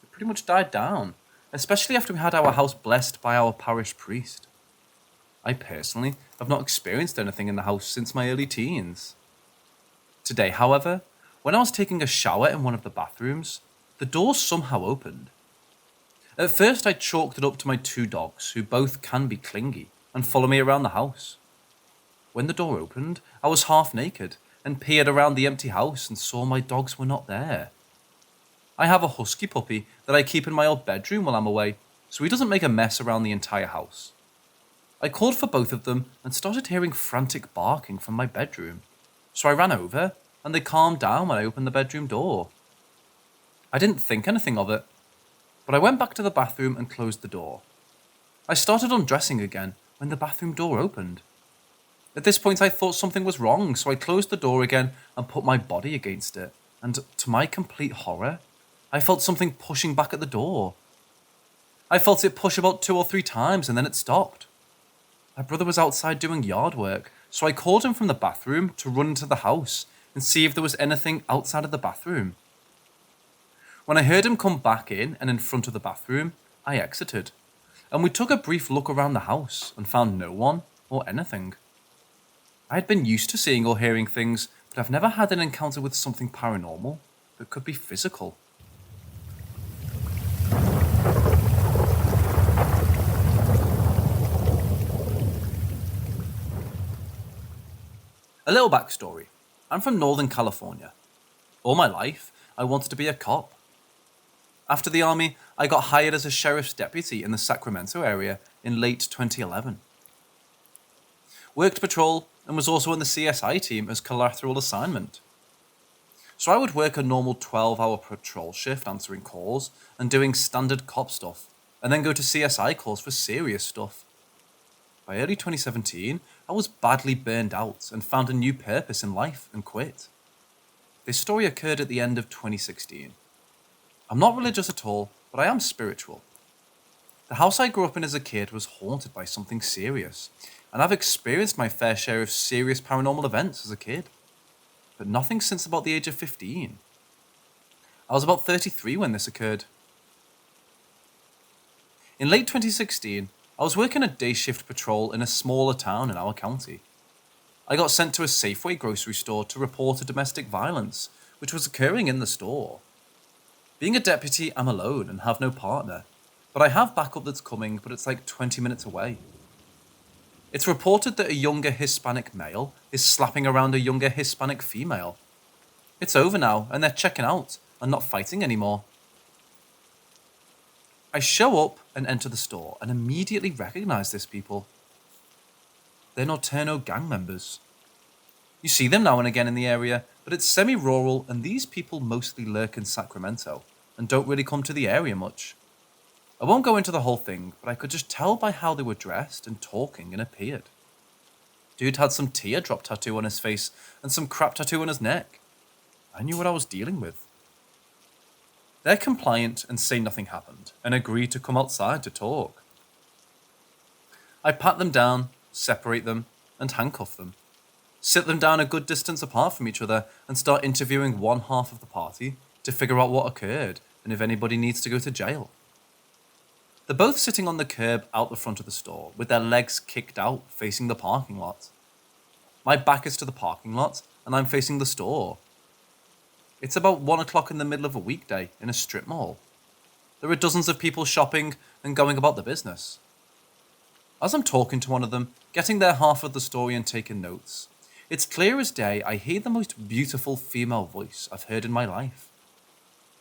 It pretty much died down, especially after we had our house blessed by our parish priest. I personally have not experienced anything in the house since my early teens. Today, however, when I was taking a shower in one of the bathrooms, the door somehow opened. At first, I chalked it up to my 2 dogs, who both can be clingy and follow me around the house. When the door opened, I was half naked and peered around the empty house and saw my dogs were not there. I have a husky puppy that I keep in my old bedroom while I'm away, so he doesn't make a mess around the entire house. I called for both of them and started hearing frantic barking from my bedroom, so I ran over and they calmed down when I opened the bedroom door. I didn't think anything of it, but I went back to the bathroom and closed the door. I started undressing again when the bathroom door opened. At this point I thought something was wrong, so I closed the door again and put my body against it, and to my complete horror, I felt something pushing back at the door. I felt it push about 2 or 3 times and then it stopped. My brother was outside doing yard work, so I called him from the bathroom to run into the house and see if there was anything outside of the bathroom. When I heard him come back in and in front of the bathroom, I exited, and we took a brief look around the house and found no one or anything. I had been used to seeing or hearing things, but I've never had an encounter with something paranormal that could be physical. A little backstory. I'm from Northern California. All my life, I wanted to be a cop. After the army, I got hired as a sheriff's deputy in the Sacramento area in late 2011. Worked patrol and was also on the CSI team as collateral assignment. So I would work a normal 12-hour patrol shift answering calls and doing standard cop stuff, and then go to CSI calls for serious stuff. By early 2017, I was badly burned out and found a new purpose in life and quit. This story occurred at the end of 2016. I'm not religious at all, but I am spiritual. The house I grew up in as a kid was haunted by something serious, and I've experienced my fair share of serious paranormal events as a kid, but nothing since about the age of 15. I was about 33 when this occurred. In late 2016, I was working a day shift patrol in a smaller town in our county. I got sent to a Safeway grocery store to report a domestic violence, which was occurring in the store. Being a deputy, I'm alone and have no partner, but I have backup that's coming, but it's like 20 minutes away. It's reported that a younger Hispanic male is slapping around a younger Hispanic female. It's over now, and they're checking out and not fighting anymore. I show up and enter the store and immediately recognize these people. They're Nocturno gang members. You see them now and again in the area, but it's semi-rural and these people mostly lurk in Sacramento and don't really come to the area much. I won't go into the whole thing, but I could just tell by how they were dressed and talking and appeared. Dude had some teardrop tattoo on his face and some crap tattoo on his neck. I knew what I was dealing with. They're compliant and say nothing happened, and agree to come outside to talk. I pat them down, separate them, and handcuff them. Sit them down a good distance apart from each other and start interviewing one half of the party to figure out what occurred and if anybody needs to go to jail. They're both sitting on the curb out the front of the store, with their legs kicked out, facing the parking lot. My back is to the parking lot, and I'm facing the store. It's about 1 o'clock in the middle of a weekday in a strip mall. There are dozens of people shopping and going about their business. As I'm talking to one of them, getting their half of the story and taking notes, it's clear as day I hear the most beautiful female voice I've heard in my life.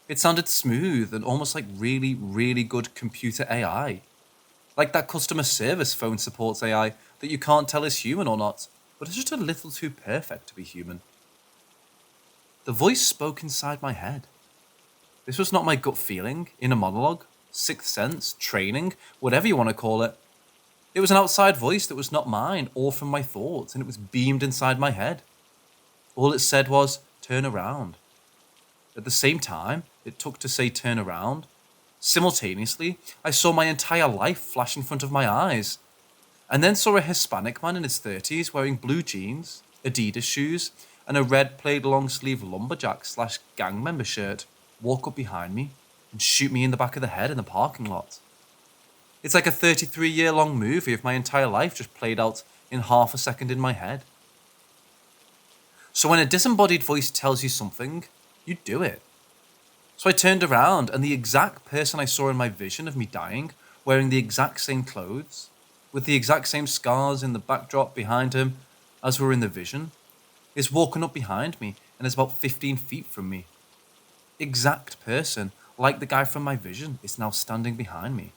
It sounded smooth and almost like really, really good computer AI. Like that customer service phone supports AI that you can't tell is human or not, but it's just a little too perfect to be human. The voice spoke inside my head. This was not my gut feeling, inner monologue, sixth sense, training, whatever you want to call it. It was an outside voice that was not mine or from my thoughts, and it was beamed inside my head. All it said was, turn around. At the same time it took to say turn around, simultaneously, I saw my entire life flash in front of my eyes, and then saw a Hispanic man in his 30s wearing blue jeans, Adidas shoes, and a red plaid long-sleeve lumberjack/gang member shirt walk up behind me and shoot me in the back of the head in the parking lot. It's like a 33-year-long movie if my entire life just played out in half a second in my head. So when a disembodied voice tells you something, you do it. So I turned around, and the exact person I saw in my vision of me dying, wearing the exact same clothes, with the exact same scars in the backdrop behind him as were in the vision, is walking up behind me and is about 15 feet from me. Exact person, like the guy from my vision, is now standing behind me.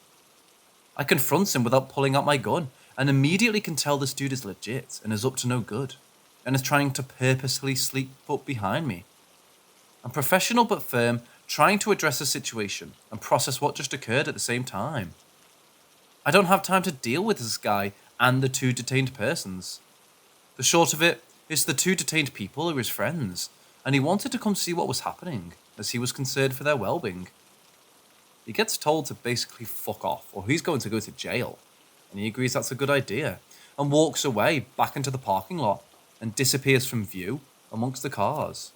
I confront him without pulling out my gun, and immediately can tell this dude is legit and is up to no good, and is trying to purposely sneak up behind me. I'm professional but firm, trying to address the situation and process what just occurred at the same time. I don't have time to deal with this guy and the two detained persons. The short of it is the two detained people are his friends, and he wanted to come see what was happening, as he was concerned for their well-being. He gets told to basically fuck off, or he's going to go to jail, and he agrees that's a good idea, and walks away back into the parking lot, and disappears from view amongst the cars.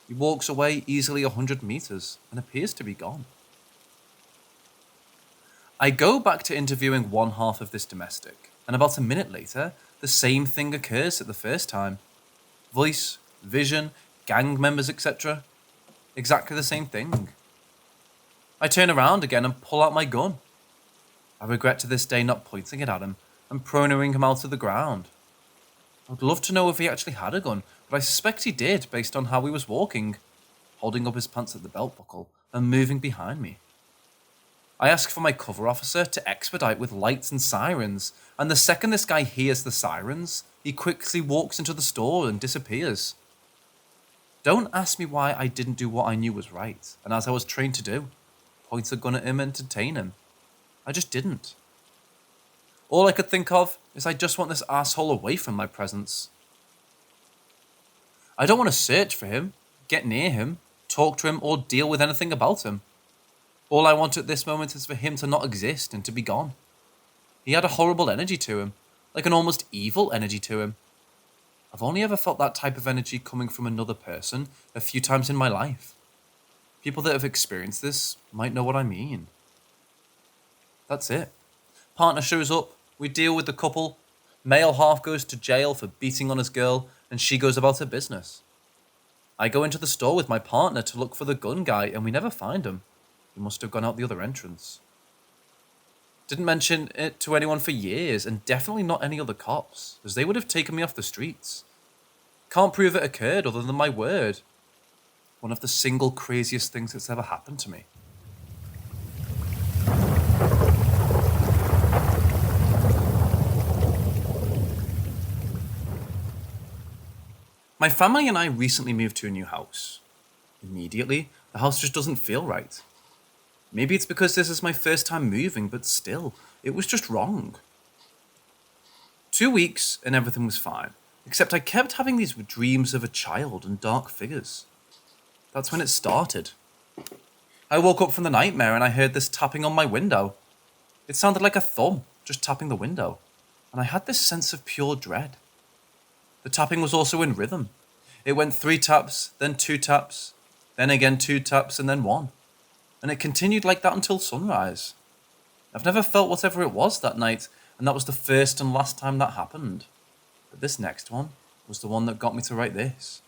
He walks away easily 100 meters, and appears to be gone. I go back to interviewing one half of this domestic, and about a minute later, the same thing occurs at the first time. Voice, vision, gang members, etc. Exactly the same thing. I turn around again and pull out my gun. I regret to this day not pointing it at him and proning him out of the ground. I'd love to know if he actually had a gun, but I suspect he did based on how he was walking, holding up his pants at the belt buckle and moving behind me. I ask for my cover officer to expedite with lights and sirens, and the second this guy hears the sirens, he quickly walks into the store and disappears. Don't ask me why I didn't do what I knew was right, and as I was trained to do, point a gun at him and detain him. I just didn't. All I could think of is I just want this asshole away from my presence. I don't want to search for him, get near him, talk to him, or deal with anything about him. All I want at this moment is for him to not exist and to be gone. He had a horrible energy to him, like an almost evil energy to him. I've only ever felt that type of energy coming from another person a few times in my life. People that have experienced this might know what I mean. That's it. Partner shows up, we deal with the couple, male half goes to jail for beating on his girl, and she goes about her business. I go into the store with my partner to look for the gun guy, and we never find him. He must have gone out the other entrance. Didn't mention it to anyone for years, and definitely not any other cops, as they would have taken me off the streets. Can't prove it occurred other than my word. One of the single craziest things that's ever happened to me. My family and I recently moved to a new house. Immediately, the house just doesn't feel right. Maybe it's because this is my first time moving, but still, it was just wrong. 2 weeks and everything was fine, except I kept having these dreams of a child and dark figures. That's when it started. I woke up from the nightmare and I heard this tapping on my window. It sounded like a thumb, just tapping the window, and I had this sense of pure dread. The tapping was also in rhythm. It went 3 taps, then 2 taps, then again 2 taps, and then 1. And it continued like that until sunrise. I've never felt whatever it was that night, and that was the first and last time that happened. But this next one was the one that got me to write this.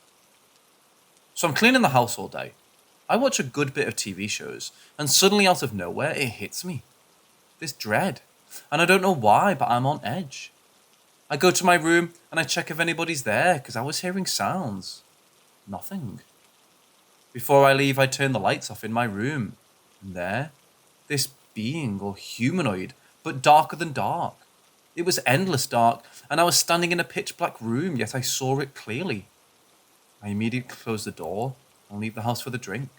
So I'm cleaning the house all day. I watch a good bit of TV shows, and suddenly out of nowhere it hits me. This dread. And I don't know why, but I'm on edge. I go to my room and I check if anybody's there, because I was hearing sounds. Nothing. Before I leave, I turn the lights off in my room. And there, this being or humanoid, but darker than dark. It was endless dark, and I was standing in a pitch black room, yet I saw it clearly. I immediately close the door and leave the house for the drink.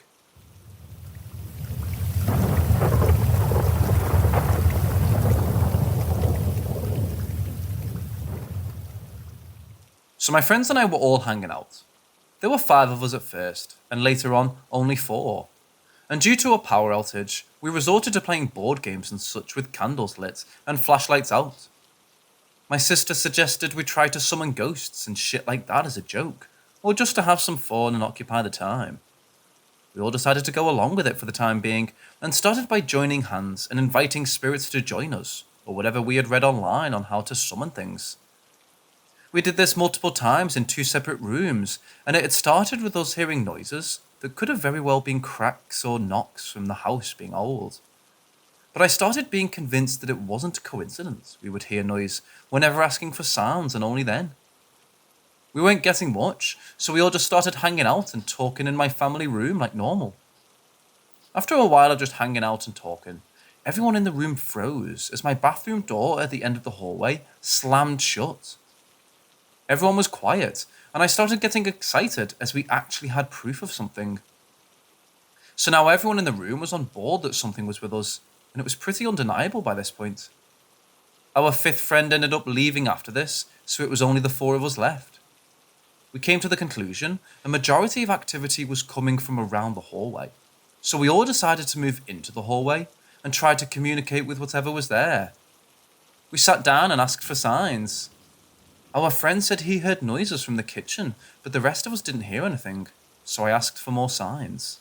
So my friends and I were all hanging out. There were 5 of us at first, and later on, only 4. And due to a power outage, we resorted to playing board games and such with candles lit and flashlights out. My sister suggested we try to summon ghosts and shit like that as a joke, or just to have some fun and occupy the time. We all decided to go along with it for the time being, and started by joining hands and inviting spirits to join us, or whatever we had read online on how to summon things. We did this multiple times in 2 separate rooms, and it had started with us hearing noises that could have very well been cracks or knocks from the house being old. But I started being convinced that it wasn't a coincidence we would hear noise whenever asking for sounds, and only then. We weren't getting much, so we all just started hanging out and talking in my family room like normal. After a while of just hanging out and talking, everyone in the room froze as my bathroom door at the end of the hallway slammed shut. Everyone was quiet, and I started getting excited as we actually had proof of something. So now everyone in the room was on board that something was with us, and it was pretty undeniable by this point. Our 5th friend ended up leaving after this, so it was only the 4 of us left. We came to the conclusion a majority of activity was coming from around the hallway, so we all decided to move into the hallway and try to communicate with whatever was there. We sat down and asked for signs. Our friend said he heard noises from the kitchen, but the rest of us didn't hear anything, so I asked for more signs.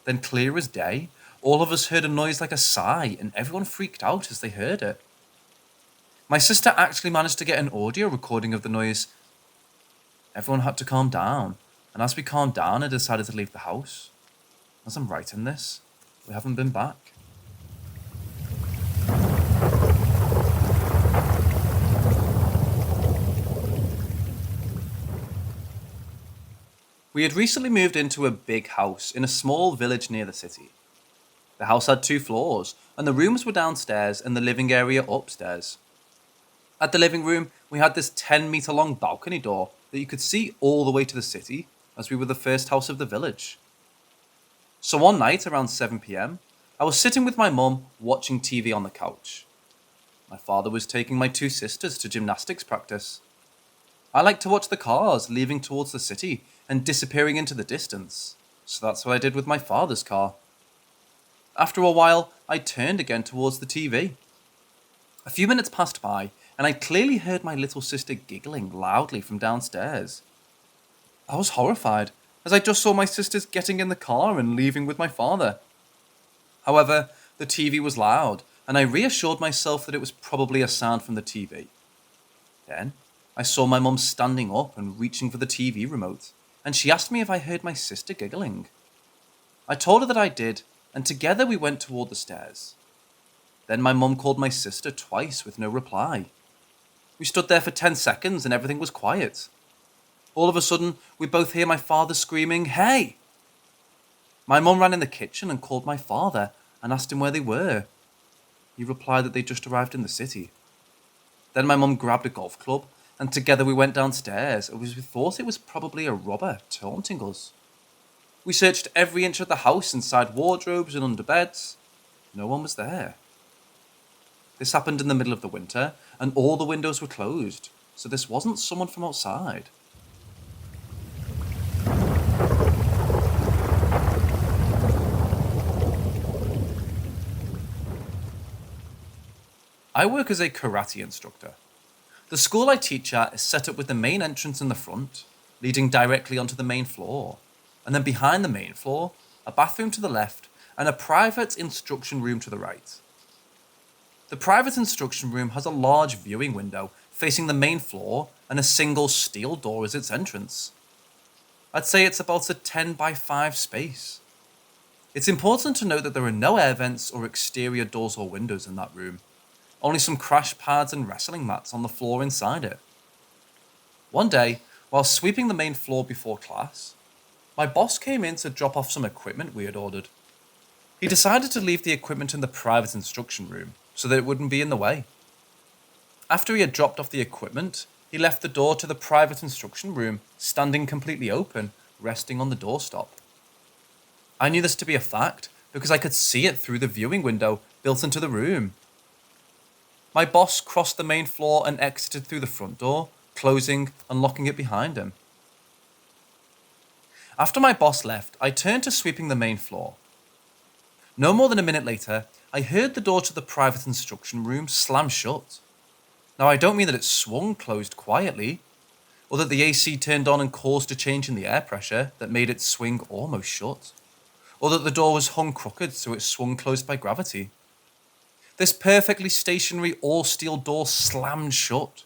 Then, clear as day, all of us heard a noise like a sigh, and everyone freaked out as they heard it. My sister actually managed to get an audio recording of the noise. Everyone had to calm down, and as we calmed down, I decided to leave the house. As I'm writing this, we haven't been back. We had recently moved into a big house in a small village near the city. The house had 2 floors, and the rooms were downstairs and the living area upstairs. At the living room, we had this 10-meter long balcony door that you could see all the way to the city, as we were the first house of the village. So one night around 7 p.m, I was sitting with my mum watching TV on the couch. My father was taking my 2 sisters to gymnastics practice. I like to watch the cars leaving towards the city and disappearing into the distance, so that's what I did with my father's car. After a while, I turned again towards the TV. A few minutes passed by, and I clearly heard my little sister giggling loudly from downstairs. I was horrified, as I just saw my sisters getting in the car and leaving with my father. However, the TV was loud, and I reassured myself that it was probably a sound from the TV. Then, I saw my mum standing up and reaching for the TV remote, and she asked me if I heard my sister giggling. I told her that I did, and together we went toward the stairs. Then my mum called my sister twice with no reply. We stood there for 10 seconds and everything was quiet. All of a sudden, we both hear my father screaming, "Hey!" My mum ran in the kitchen and called my father and asked him where they were. He replied that they just arrived in the city. Then my mum grabbed a golf club, and together we went downstairs as we thought it was probably a robber taunting us. We searched every inch of the house inside wardrobes and under beds. No one was there. This happened in the middle of the winter, and all the windows were closed, so this wasn't someone from outside. I work as a karate instructor. The school I teach at is set up with the main entrance in the front, leading directly onto the main floor, and then behind the main floor, a bathroom to the left, and a private instruction room to the right. The private instruction room has a large viewing window facing the main floor and a single steel door as its entrance. I'd say it's about a 10 by 5 space. It's important to note that there are no air vents or exterior doors or windows in that room, only some crash pads and wrestling mats on the floor inside it. One day, while sweeping the main floor before class, my boss came in to drop off some equipment we had ordered. He decided to leave the equipment in the private instruction room so that it wouldn't be in the way. After he had dropped off the equipment, he left the door to the private instruction room standing completely open, resting on the doorstop. I knew this to be a fact because I could see it through the viewing window built into the room. My boss crossed the main floor and exited through the front door, closing and locking it behind him. After my boss left, I turned to sweeping the main floor. No more than a minute later, I heard the door to the private instruction room slam shut. Now, I don't mean that it swung closed quietly, or that the AC turned on and caused a change in the air pressure that made it swing almost shut, or that the door was hung crooked so it swung closed by gravity. This perfectly stationary all-steel door slammed shut,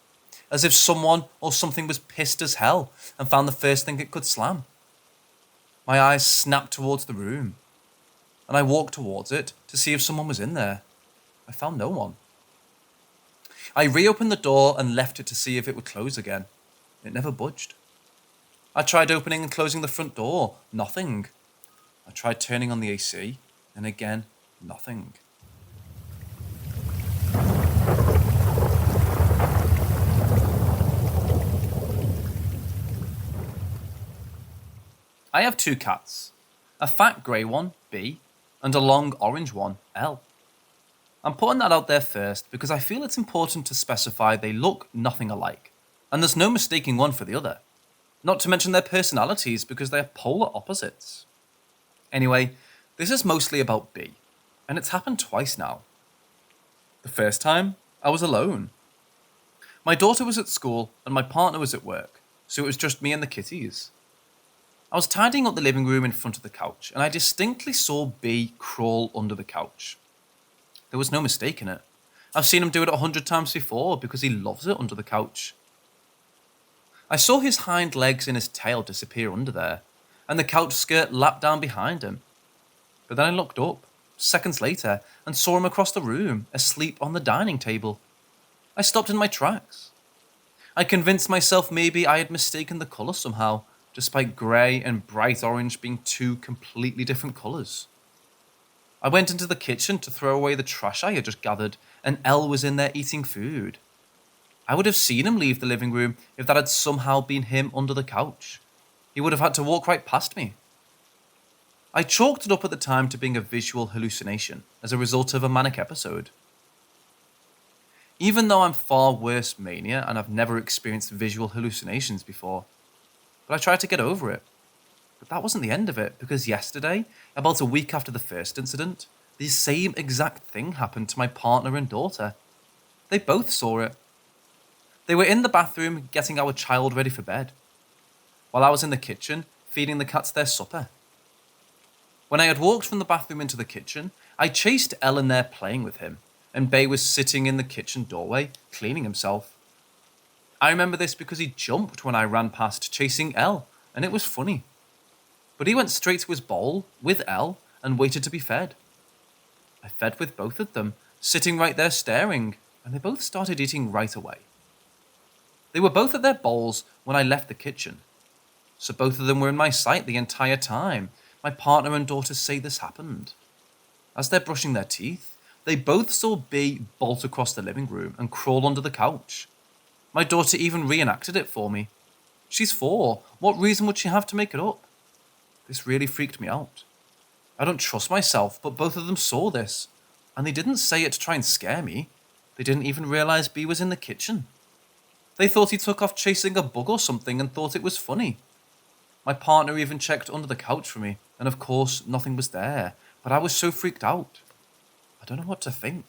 as if someone or something was pissed as hell and found the first thing it could slam. My eyes snapped towards the room, and I walked towards it to see if someone was in there. I found no one. I reopened the door and left it to see if it would close again. It never budged. I tried opening and closing the front door. Nothing. I tried turning on the AC, and again, nothing. I have 2 cats, a fat grey one, B, and a long orange one, L. I'm putting that out there first because I feel it's important to specify they look nothing alike, and there's no mistaking one for the other. Not to mention their personalities because they're polar opposites. Anyway, this is mostly about B, and it's happened twice now. The first time, I was alone. My daughter was at school and my partner was at work, so it was just me and the kitties. I was tidying up the living room in front of the couch, and I distinctly saw B crawl under the couch. There was no mistaking it. I've seen him do it 100 times before because he loves it under the couch. I saw his hind legs and his tail disappear under there, and the couch skirt lap down behind him. But then I looked up, seconds later, and saw him across the room, asleep on the dining table. I stopped in my tracks. I convinced myself maybe I had mistaken the colour somehow, despite grey and bright orange being 2 completely different colours. I went into the kitchen to throw away the trash I had just gathered, and L was in there eating food. I would have seen him leave the living room if that had somehow been him under the couch. He would have had to walk right past me. I chalked it up at the time to being a visual hallucination as a result of a manic episode. Even though I'm far worse mania and I've never experienced visual hallucinations before, but I tried to get over it. But that wasn't the end of it, because yesterday, about a week after the first incident, the same exact thing happened to my partner and daughter. They both saw it. They were in the bathroom getting our child ready for bed, while I was in the kitchen feeding the cats their supper. When I had walked from the bathroom into the kitchen, I chased Elle in there playing with him, and Bay was sitting in the kitchen doorway, cleaning himself. I remember this because he jumped when I ran past chasing Elle, and it was funny. But he went straight to his bowl with Elle and waited to be fed. I fed with both of them, sitting right there staring, and they both started eating right away. They were both at their bowls when I left the kitchen, so both of them were in my sight the entire time. My partner and daughter say this happened. As they're brushing their teeth, they both saw B bolt across the living room and crawl under the couch. My daughter even reenacted it for me. She's 4. What reason would she have to make it up? This really freaked me out. I don't trust myself, but both of them saw this, and they didn't say it to try and scare me. They didn't even realise B was in the kitchen. They thought he took off chasing a bug or something and thought it was funny. My partner even checked under the couch for me, and of course nothing was there, but I was so freaked out. I don't know what to think.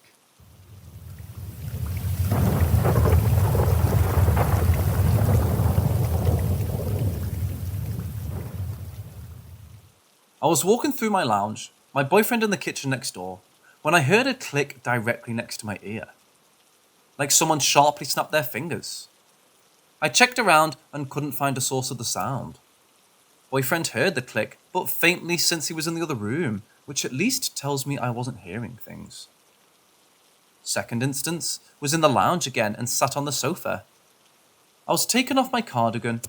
I was walking through my lounge, my boyfriend in the kitchen next door, when I heard a click directly next to my ear, like someone sharply snapped their fingers. I checked around and couldn't find a source of the sound. Boyfriend heard the click, but faintly since he was in the other room, which at least tells me I wasn't hearing things. Second instance was in the lounge again and sat on the sofa. I was taking off my cardigan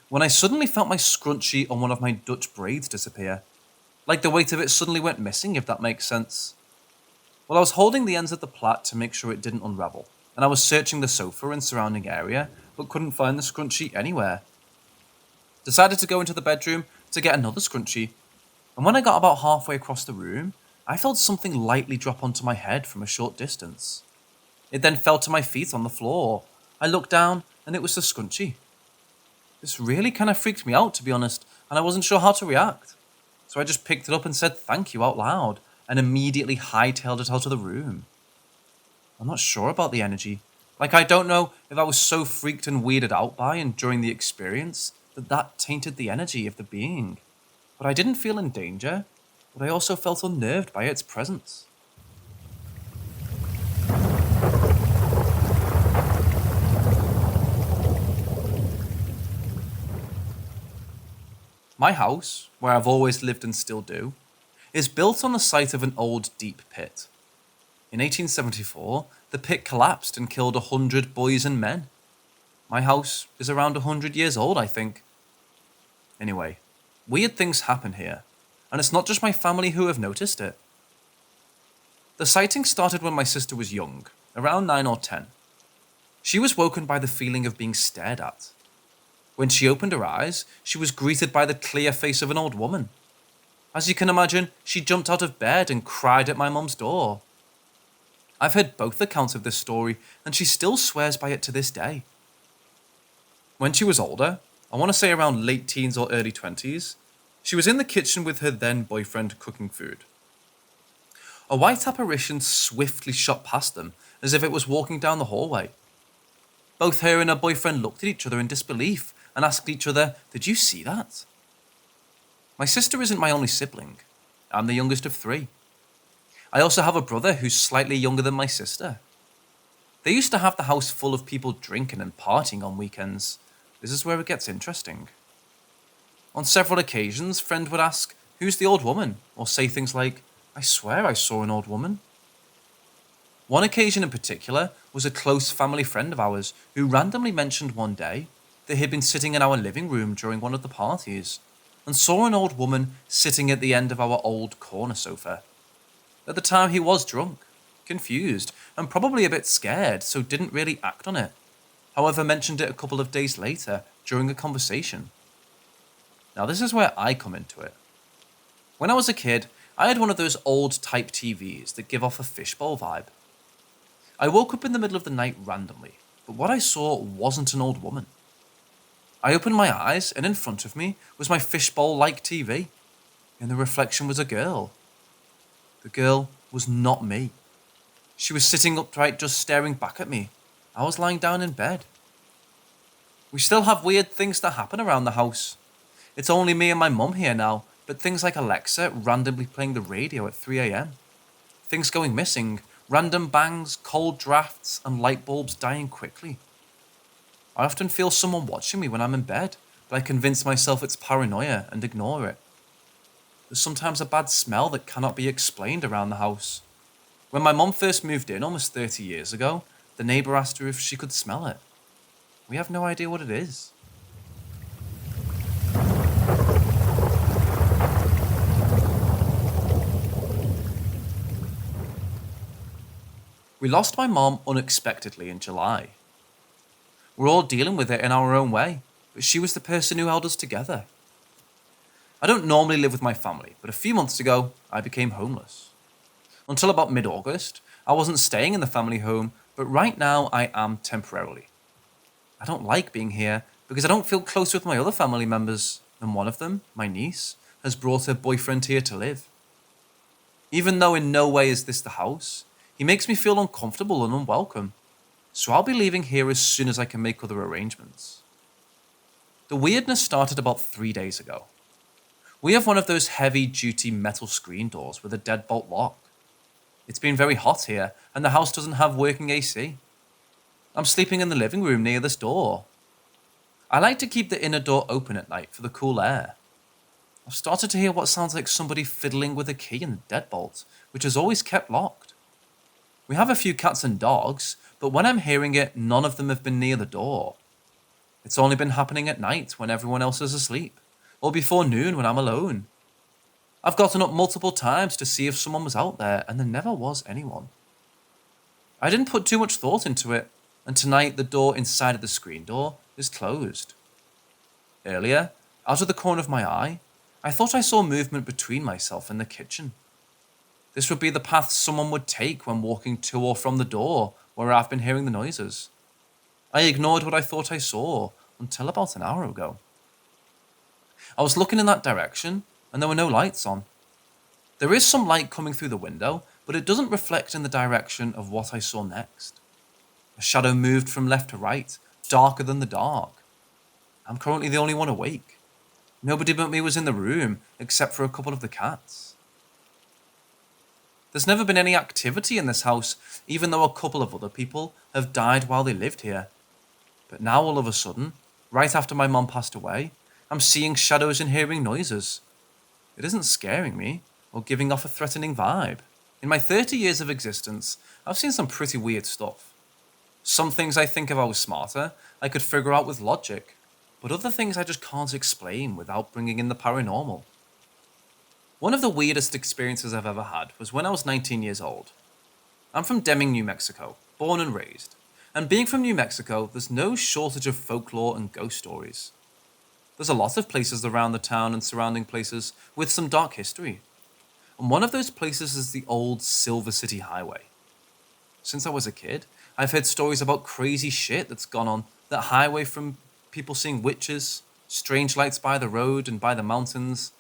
when I suddenly felt my scrunchie on one of my Dutch braids disappear. Like the weight of it suddenly went missing, if that makes sense. Well, I was holding the ends of the plait to make sure it didn't unravel, and I was searching the sofa and surrounding area, but couldn't find the scrunchie anywhere. Decided to go into the bedroom to get another scrunchie, and when I got about halfway across the room, I felt something lightly drop onto my head from a short distance. It then fell to my feet on the floor. I looked down, and it was the scrunchie. This really kind of freaked me out, to be honest, and I wasn't sure how to react. So I just picked it up and said thank you out loud, and immediately hightailed it out of the room. I'm not sure about the energy. I don't know if I was so freaked and weirded out by and during the experience that tainted the energy of the being. But I didn't feel in danger, but I also felt unnerved by its presence. My house, where I've always lived and still do, is built on the site of an old deep pit. In 1874, the pit collapsed and killed 100 boys and men. My house is around 100 years old, I think. Anyway, weird things happen here, and it's not just my family who have noticed it. The sighting started when my sister was young, around 9 or 10. She was woken by the feeling of being stared at. When she opened her eyes, she was greeted by the clear face of an old woman. As you can imagine, she jumped out of bed and cried at my mum's door. I've heard both accounts of this story, and she still swears by it to this day. When she was older, I want to say around late teens or early 20s, she was in the kitchen with her then boyfriend cooking food. A white apparition swiftly shot past them, as if it was walking down the hallway. Both her and her boyfriend looked at each other in disbelief and asked each other, "Did you see that?" My sister isn't my only sibling. I'm the youngest of 3. I also have a brother who's slightly younger than my sister. They used to have the house full of people drinking and partying on weekends. This is where it gets interesting. On several occasions, friend would ask, "Who's the old woman?" or say things like, "I swear I saw an old woman." One occasion in particular was a close family friend of ours who randomly mentioned one day that he'd been sitting in our living room during one of the parties and saw an old woman sitting at the end of our old corner sofa. At the time he was drunk, confused, and probably a bit scared, so didn't really act on it. However, mentioned it a couple of days later during a conversation. Now this is where I come into it. When I was a kid, I had one of those old type TVs that give off a fishbowl vibe. I woke up in the middle of the night randomly, but what I saw wasn't an old woman. I opened my eyes, and in front of me was my fishbowl-like TV. And the reflection was a girl. The girl was not me. She was sitting upright, just staring back at me. I was lying down in bed. We still have weird things that happen around the house. It's only me and my mum here now, but things like Alexa randomly playing the radio at 3 a.m. Things going missing, random bangs, cold drafts, and light bulbs dying quickly. I often feel someone watching me when I'm in bed, but I convince myself it's paranoia and ignore it. There's sometimes a bad smell that cannot be explained around the house. When my mum first moved in almost 30 years ago, the neighbour asked her if she could smell it. We have no idea what it is. We lost my mom unexpectedly in July. We're all dealing with it in our own way, but she was the person who held us together. I don't normally live with my family, but a few months ago, I became homeless. Until about mid-August, I wasn't staying in the family home, but right now I am temporarily. I don't like being here because I don't feel close with my other family members, and one of them, my niece, has brought her boyfriend here to live. Even though in no way is this the house, he makes me feel uncomfortable and unwelcome. So I'll be leaving here as soon as I can make other arrangements. The weirdness started about 3 days ago. We have one of those heavy-duty metal screen doors with a deadbolt lock. It's been very hot here, and the house doesn't have working AC. I'm sleeping in the living room near this door. I like to keep the inner door open at night for the cool air. I've started to hear what sounds like somebody fiddling with a key in the deadbolt, which is always kept locked. We have a few cats and dogs, but when I'm hearing it, none of them have been near the door. It's only been happening at night when everyone else is asleep, or before noon when I'm alone. I've gotten up multiple times to see if someone was out there, and there never was anyone. I didn't put too much thought into it, and tonight the door inside of the screen door is closed. Earlier, out of the corner of my eye, I thought I saw movement between myself and the kitchen. This would be the path someone would take when walking to or from the door where I've been hearing the noises. I ignored what I thought I saw until about an hour ago. I was looking in that direction, and there were no lights on. There is some light coming through the window, but it doesn't reflect in the direction of what I saw next. A shadow moved from left to right, darker than the dark. I'm currently the only one awake. Nobody but me was in the room, except for a couple of the cats. There's never been any activity in this house, even though a couple of other people have died while they lived here. But now all of a sudden, right after my mum passed away, I'm seeing shadows and hearing noises. It isn't scaring me or giving off a threatening vibe. In my 30 years of existence, I've seen some pretty weird stuff. Some things I think if I was smarter, I could figure out with logic, but other things I just can't explain without bringing in the paranormal. One of the weirdest experiences I've ever had was when I was 19 years old. I'm from Deming, New Mexico, born and raised, and being from New Mexico, there's no shortage of folklore and ghost stories. There's a lot of places around the town and surrounding places with some dark history, and one of those places is the old Silver City Highway. Since I was a kid, I've heard stories about crazy shit that's gone on that highway, from people seeing witches, strange lights by the road and by the mountains,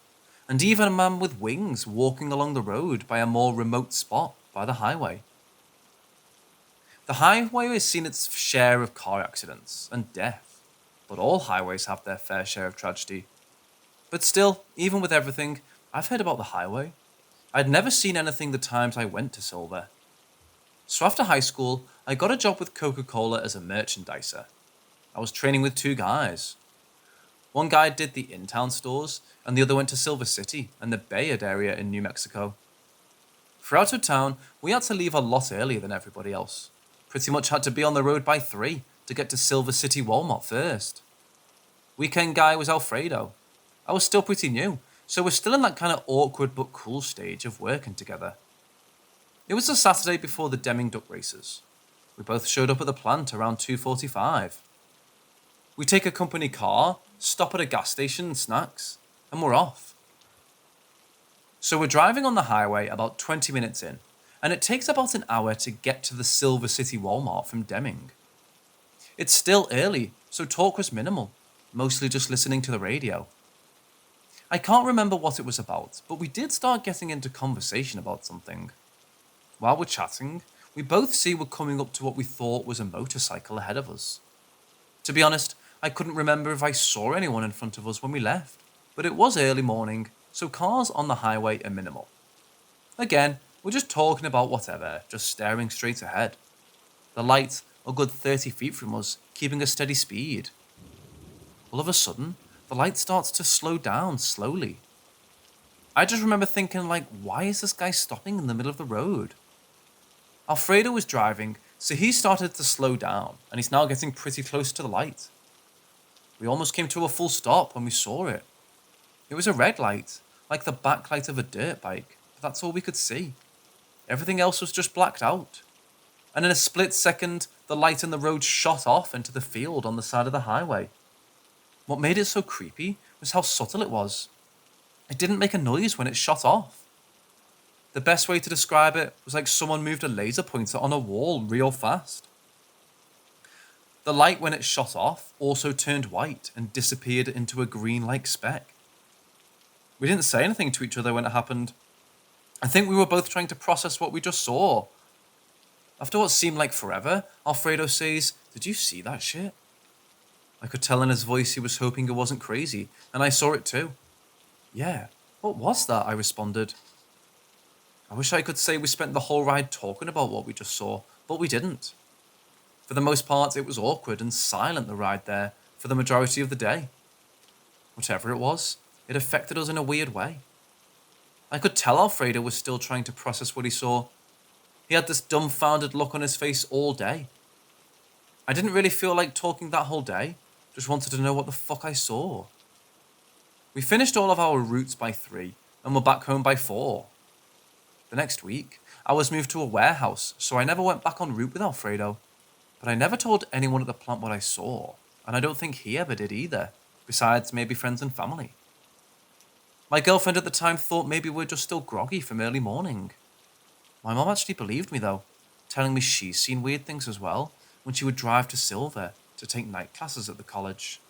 and even a man with wings walking along the road by a more remote spot by the highway. The highway has seen its share of car accidents and death, but all highways have their fair share of tragedy. But still, even with everything, I've heard about the highway. I'd never seen anything the times I went to Silver. So after high school, I got a job with Coca-Cola as a merchandiser. I was training with two guys. One guy did the in-town stores, and the other went to Silver City and the Bayard area in New Mexico. For out of town, we had to leave a lot earlier than everybody else. Pretty much had to be on the road by 3 to get to Silver City Walmart first. Weekend guy was Alfredo. I was still pretty new, so we're still in that kind of awkward but cool stage of working together. It was the Saturday before the Deming Duck races. We both showed up at the plant around 2:45. We take a company car, stop at a gas station and snacks, and we're off. So we're driving on the highway about 20 minutes in, and it takes about an hour to get to the Silver City Walmart from Deming. It's still early, so talk was minimal, mostly just listening to the radio. I can't remember what it was about, but we did start getting into conversation about something. While we're chatting, we both see we're coming up to what we thought was a motorcycle ahead of us. To be honest, I couldn't remember if I saw anyone in front of us when we left, but it was early morning, so cars on the highway are minimal. Again, we're just talking about whatever, just staring straight ahead. The light, a good 30 feet from us, keeping a steady speed. All of a sudden, the light starts to slow down slowly. I just remember thinking, why is this guy stopping in the middle of the road? Alfredo was driving, so he started to slow down, and he's now getting pretty close to the light. We almost came to a full stop when we saw it. It was a red light, like the backlight of a dirt bike, but that's all we could see. Everything else was just blacked out. And in a split second, the light in the road shot off into the field on the side of the highway. What made it so creepy was how subtle it was. It didn't make a noise when it shot off. The best way to describe it was like someone moved a laser pointer on a wall real fast. The light, when it shot off, also turned white and disappeared into a green-like speck. We didn't say anything to each other when it happened. I think we were both trying to process what we just saw. After what seemed like forever, Alfredo says, "Did you see that shit?" I could tell in his voice he was hoping it wasn't crazy, and I saw it too. "Yeah, what was that?" I responded. I wish I could say we spent the whole ride talking about what we just saw, but we didn't. For the most part, it was awkward and silent the ride there for the majority of the day. Whatever it was, it affected us in a weird way. I could tell Alfredo was still trying to process what he saw. He had this dumbfounded look on his face all day. I didn't really feel like talking that whole day, just wanted to know what the fuck I saw. We finished all of our routes by 3 and were back home by 4. The next week, I was moved to a warehouse, so I never went back en route with Alfredo. But I never told anyone at the plant what I saw, and I don't think he ever did either, besides maybe friends and family. My girlfriend at the time thought maybe we're just still groggy from early morning. My mom actually believed me though, telling me she's seen weird things as well when she would drive to Silver to take night classes at the college.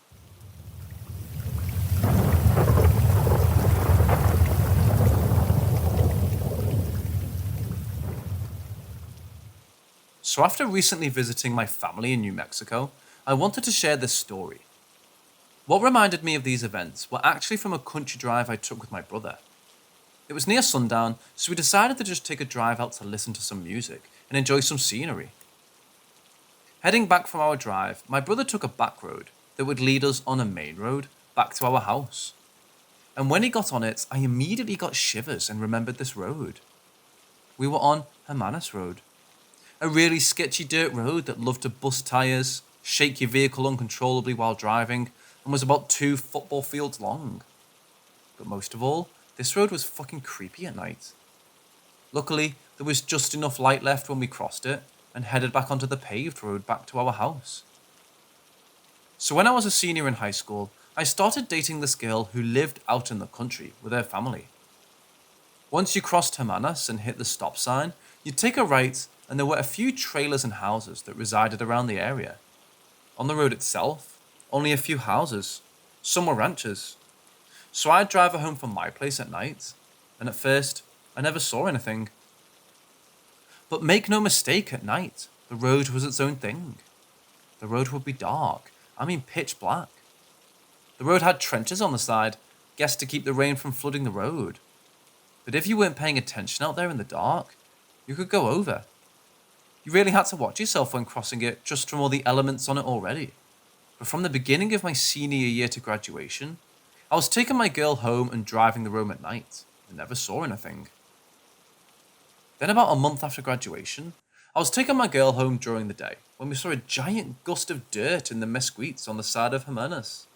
So after recently visiting my family in New Mexico, I wanted to share this story. What reminded me of these events were actually from a country drive I took with my brother. It was near sundown, so we decided to just take a drive out to listen to some music and enjoy some scenery. Heading back from our drive, my brother took a back road that would lead us on a main road back to our house. And when he got on it, I immediately got shivers and remembered this road. We were on Hermanus Road. A really sketchy dirt road that loved to bust tyres, shake your vehicle uncontrollably while driving, and was about 2 football fields long. But most of all, this road was fucking creepy at night. Luckily, there was just enough light left when we crossed it and headed back onto the paved road back to our house. So when I was a senior in high school, I started dating this girl who lived out in the country with her family. Once you crossed Hermanus and hit the stop sign, you'd take a right and there were a few trailers and houses that resided around the area. On the road itself, only a few houses. Some were ranches. So I'd drive her home from my place at night, and at first, I never saw anything. But make no mistake, at night, the road was its own thing. The road would be dark, pitch black. The road had trenches on the side, guessed to keep the rain from flooding the road. But if you weren't paying attention out there in the dark, you could go over. You really had to watch yourself when crossing it just from all the elements on it already. But from the beginning of my senior year to graduation, I was taking my girl home and driving the roam at night and never saw anything. Then about a month after graduation, I was taking my girl home during the day when we saw a giant gust of dirt in the mesquites on the side of Hermanus.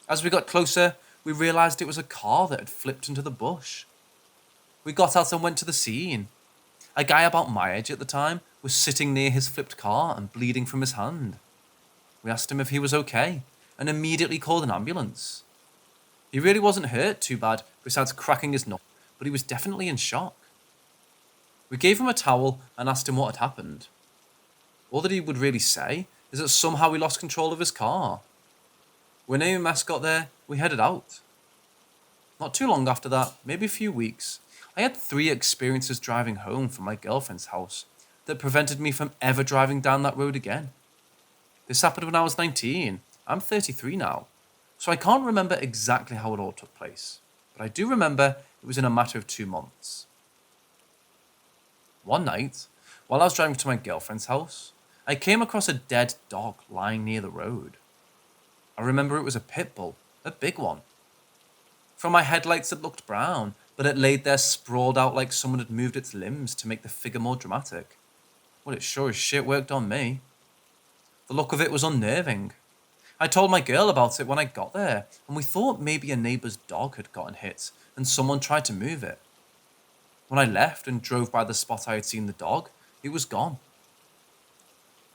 As we got closer, we realised it was a car that had flipped into the bush. We got out and went to the scene. A guy about my age at the time was sitting near his flipped car and bleeding from his hand. We asked him if he was okay and immediately called an ambulance. He really wasn't hurt too bad besides cracking his nut, but he was definitely in shock. We gave him a towel and asked him what had happened. All that he would really say is that somehow he lost control of his car. When AMS got there, we headed out. Not too long after that, maybe a few weeks, I had 3 experiences driving home from my girlfriend's house that prevented me from ever driving down that road again. This happened when I was 19. I'm 33 now, so I can't remember exactly how it all took place, but I do remember it was in a matter of 2 months. One night, while I was driving to my girlfriend's house, I came across a dead dog lying near the road. I remember it was a pit bull, a big one. From my headlights it looked brown, but it laid there sprawled out like someone had moved its limbs to make the figure more dramatic. Well, it sure as shit worked on me. The look of it was unnerving. I told my girl about it when I got there, and we thought maybe a neighbour's dog had gotten hit and someone tried to move it. When I left and drove by the spot I had seen the dog, it was gone.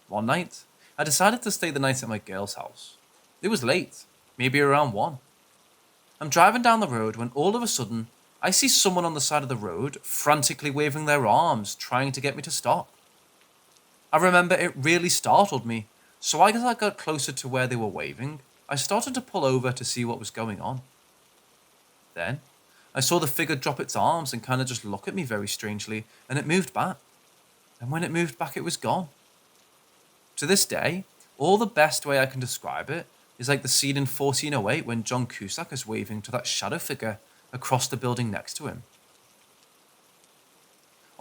One night, I decided to stay the night at my girl's house. It was late, maybe around 1. I'm driving down the road when all of a sudden, I see someone on the side of the road frantically waving their arms, trying to get me to stop. I remember it really startled me, so as I got closer to where they were waving, I started to pull over to see what was going on. Then, I saw the figure drop its arms and kind of just look at me very strangely, and it moved back. And when it moved back, it was gone. To this day, all the best way I can describe it is like the scene in 1408 when John Cusack is waving to that shadow figure across the building next to him.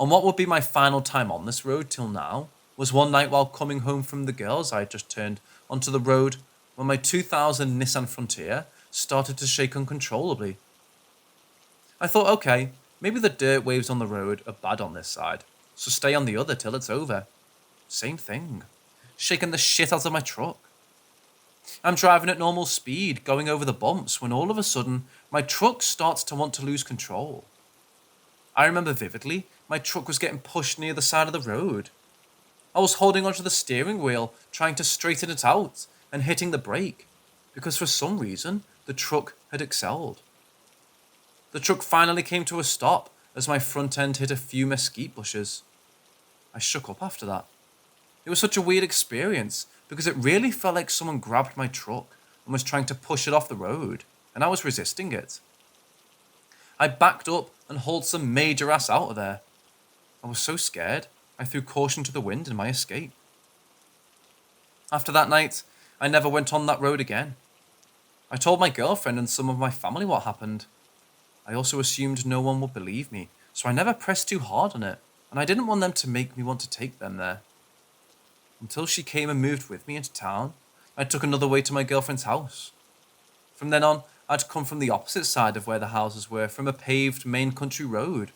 On what would be my final time on this road till now was one night while coming home from the girls I had just turned onto the road when my 2000 Nissan Frontier started to shake uncontrollably. I thought, okay, maybe the dirt waves on the road are bad on this side, so stay on the other till it's over. Same thing. Shaking the shit out of my truck. I'm driving at normal speed, going over the bumps, when all of a sudden, my truck starts to want to lose control. I remember vividly, my truck was getting pushed near the side of the road. I was holding onto the steering wheel, trying to straighten it out, and hitting the brake, because for some reason, the truck had excelled. The truck finally came to a stop as my front end hit a few mesquite bushes. I shook up after that. It was such a weird experience because it really felt like someone grabbed my truck and was trying to push it off the road, and I was resisting it. I backed up and hauled some major ass out of there. I was so scared, I threw caution to the wind in my escape. After that night, I never went on that road again. I told my girlfriend and some of my family what happened. I also assumed no one would believe me, so I never pressed too hard on it, and I didn't want them to make me want to take them there. Until she came and moved with me into town, I took another way to my girlfriend's house. From then on, I'd come from the opposite side of where the houses were, from a paved main country road.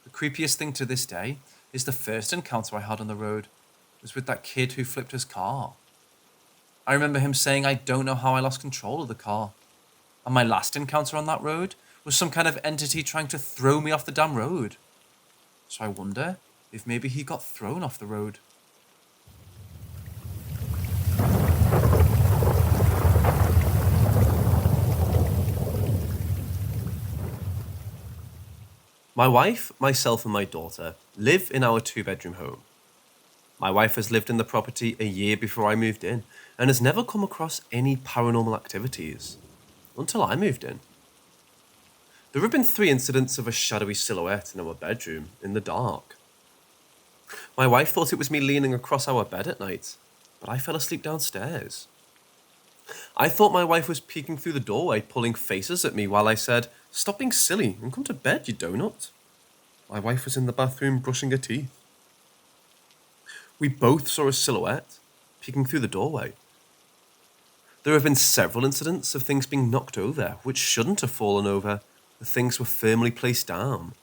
The creepiest thing to this day is the first encounter I had on the road was with that kid who flipped his car. I remember him saying I don't know how I lost control of the car. And my last encounter on that road was some kind of entity trying to throw me off the damn road. So I wonder if maybe he got thrown off the road.
My wife, myself and my daughter live in our 2-bedroom home. My wife has lived in the property a year before I moved in and has never come across any paranormal activities until I moved in. There have been 3 incidents of a shadowy silhouette in our bedroom in the dark. My wife thought it was me leaning across our bed at night, but I fell asleep downstairs. I thought my wife was peeking through the doorway, pulling faces at me while I said, "Stop being silly and come to bed, you donut." My wife was in the bathroom brushing her teeth. We both saw a silhouette peeking through the doorway. There have been several incidents of things being knocked over, which shouldn't have fallen over. The things were firmly placed down.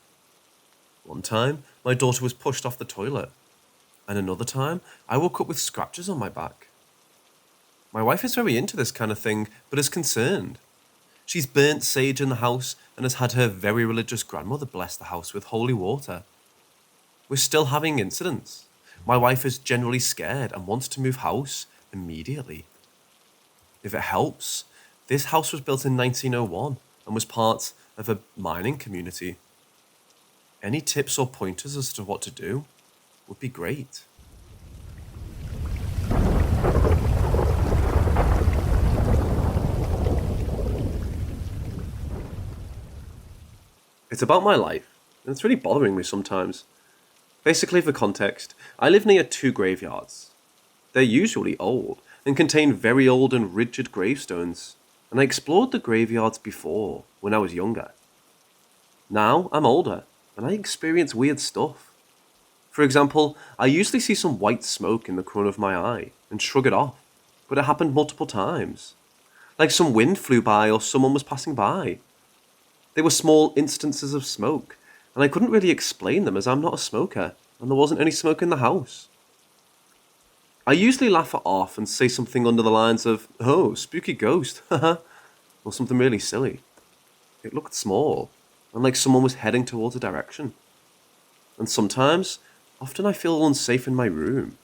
One time, my daughter was pushed off the toilet, and another time, I woke up with scratches on my back. My wife is very into this kind of thing, but is concerned. She's burnt sage in the house and has had her very religious grandmother bless the house with holy water. We're still having incidents. My wife is generally scared and wants to move house immediately. If it helps, this house was built in 1901 and was part of a mining community. Any tips or pointers as to what to do would be great. It's about my life, and it's really bothering me sometimes. Basically, for context, I live near 2 graveyards. They're usually old, and contain very old and rigid gravestones, and I explored the graveyards before, when I was younger. Now, I'm older, and I experience weird stuff. For example, I usually see some white smoke in the corner of my eye, and shrug it off, but it happened multiple times. Like some wind flew by or someone was passing by. They were small instances of smoke, and I couldn't really explain them as I'm not a smoker, and there wasn't any smoke in the house. I usually laugh it off and say something under the lines of, "Oh, spooky ghost, haha," or something really silly. It looked small, and like someone was heading towards a direction. And sometimes, often I feel unsafe in my room.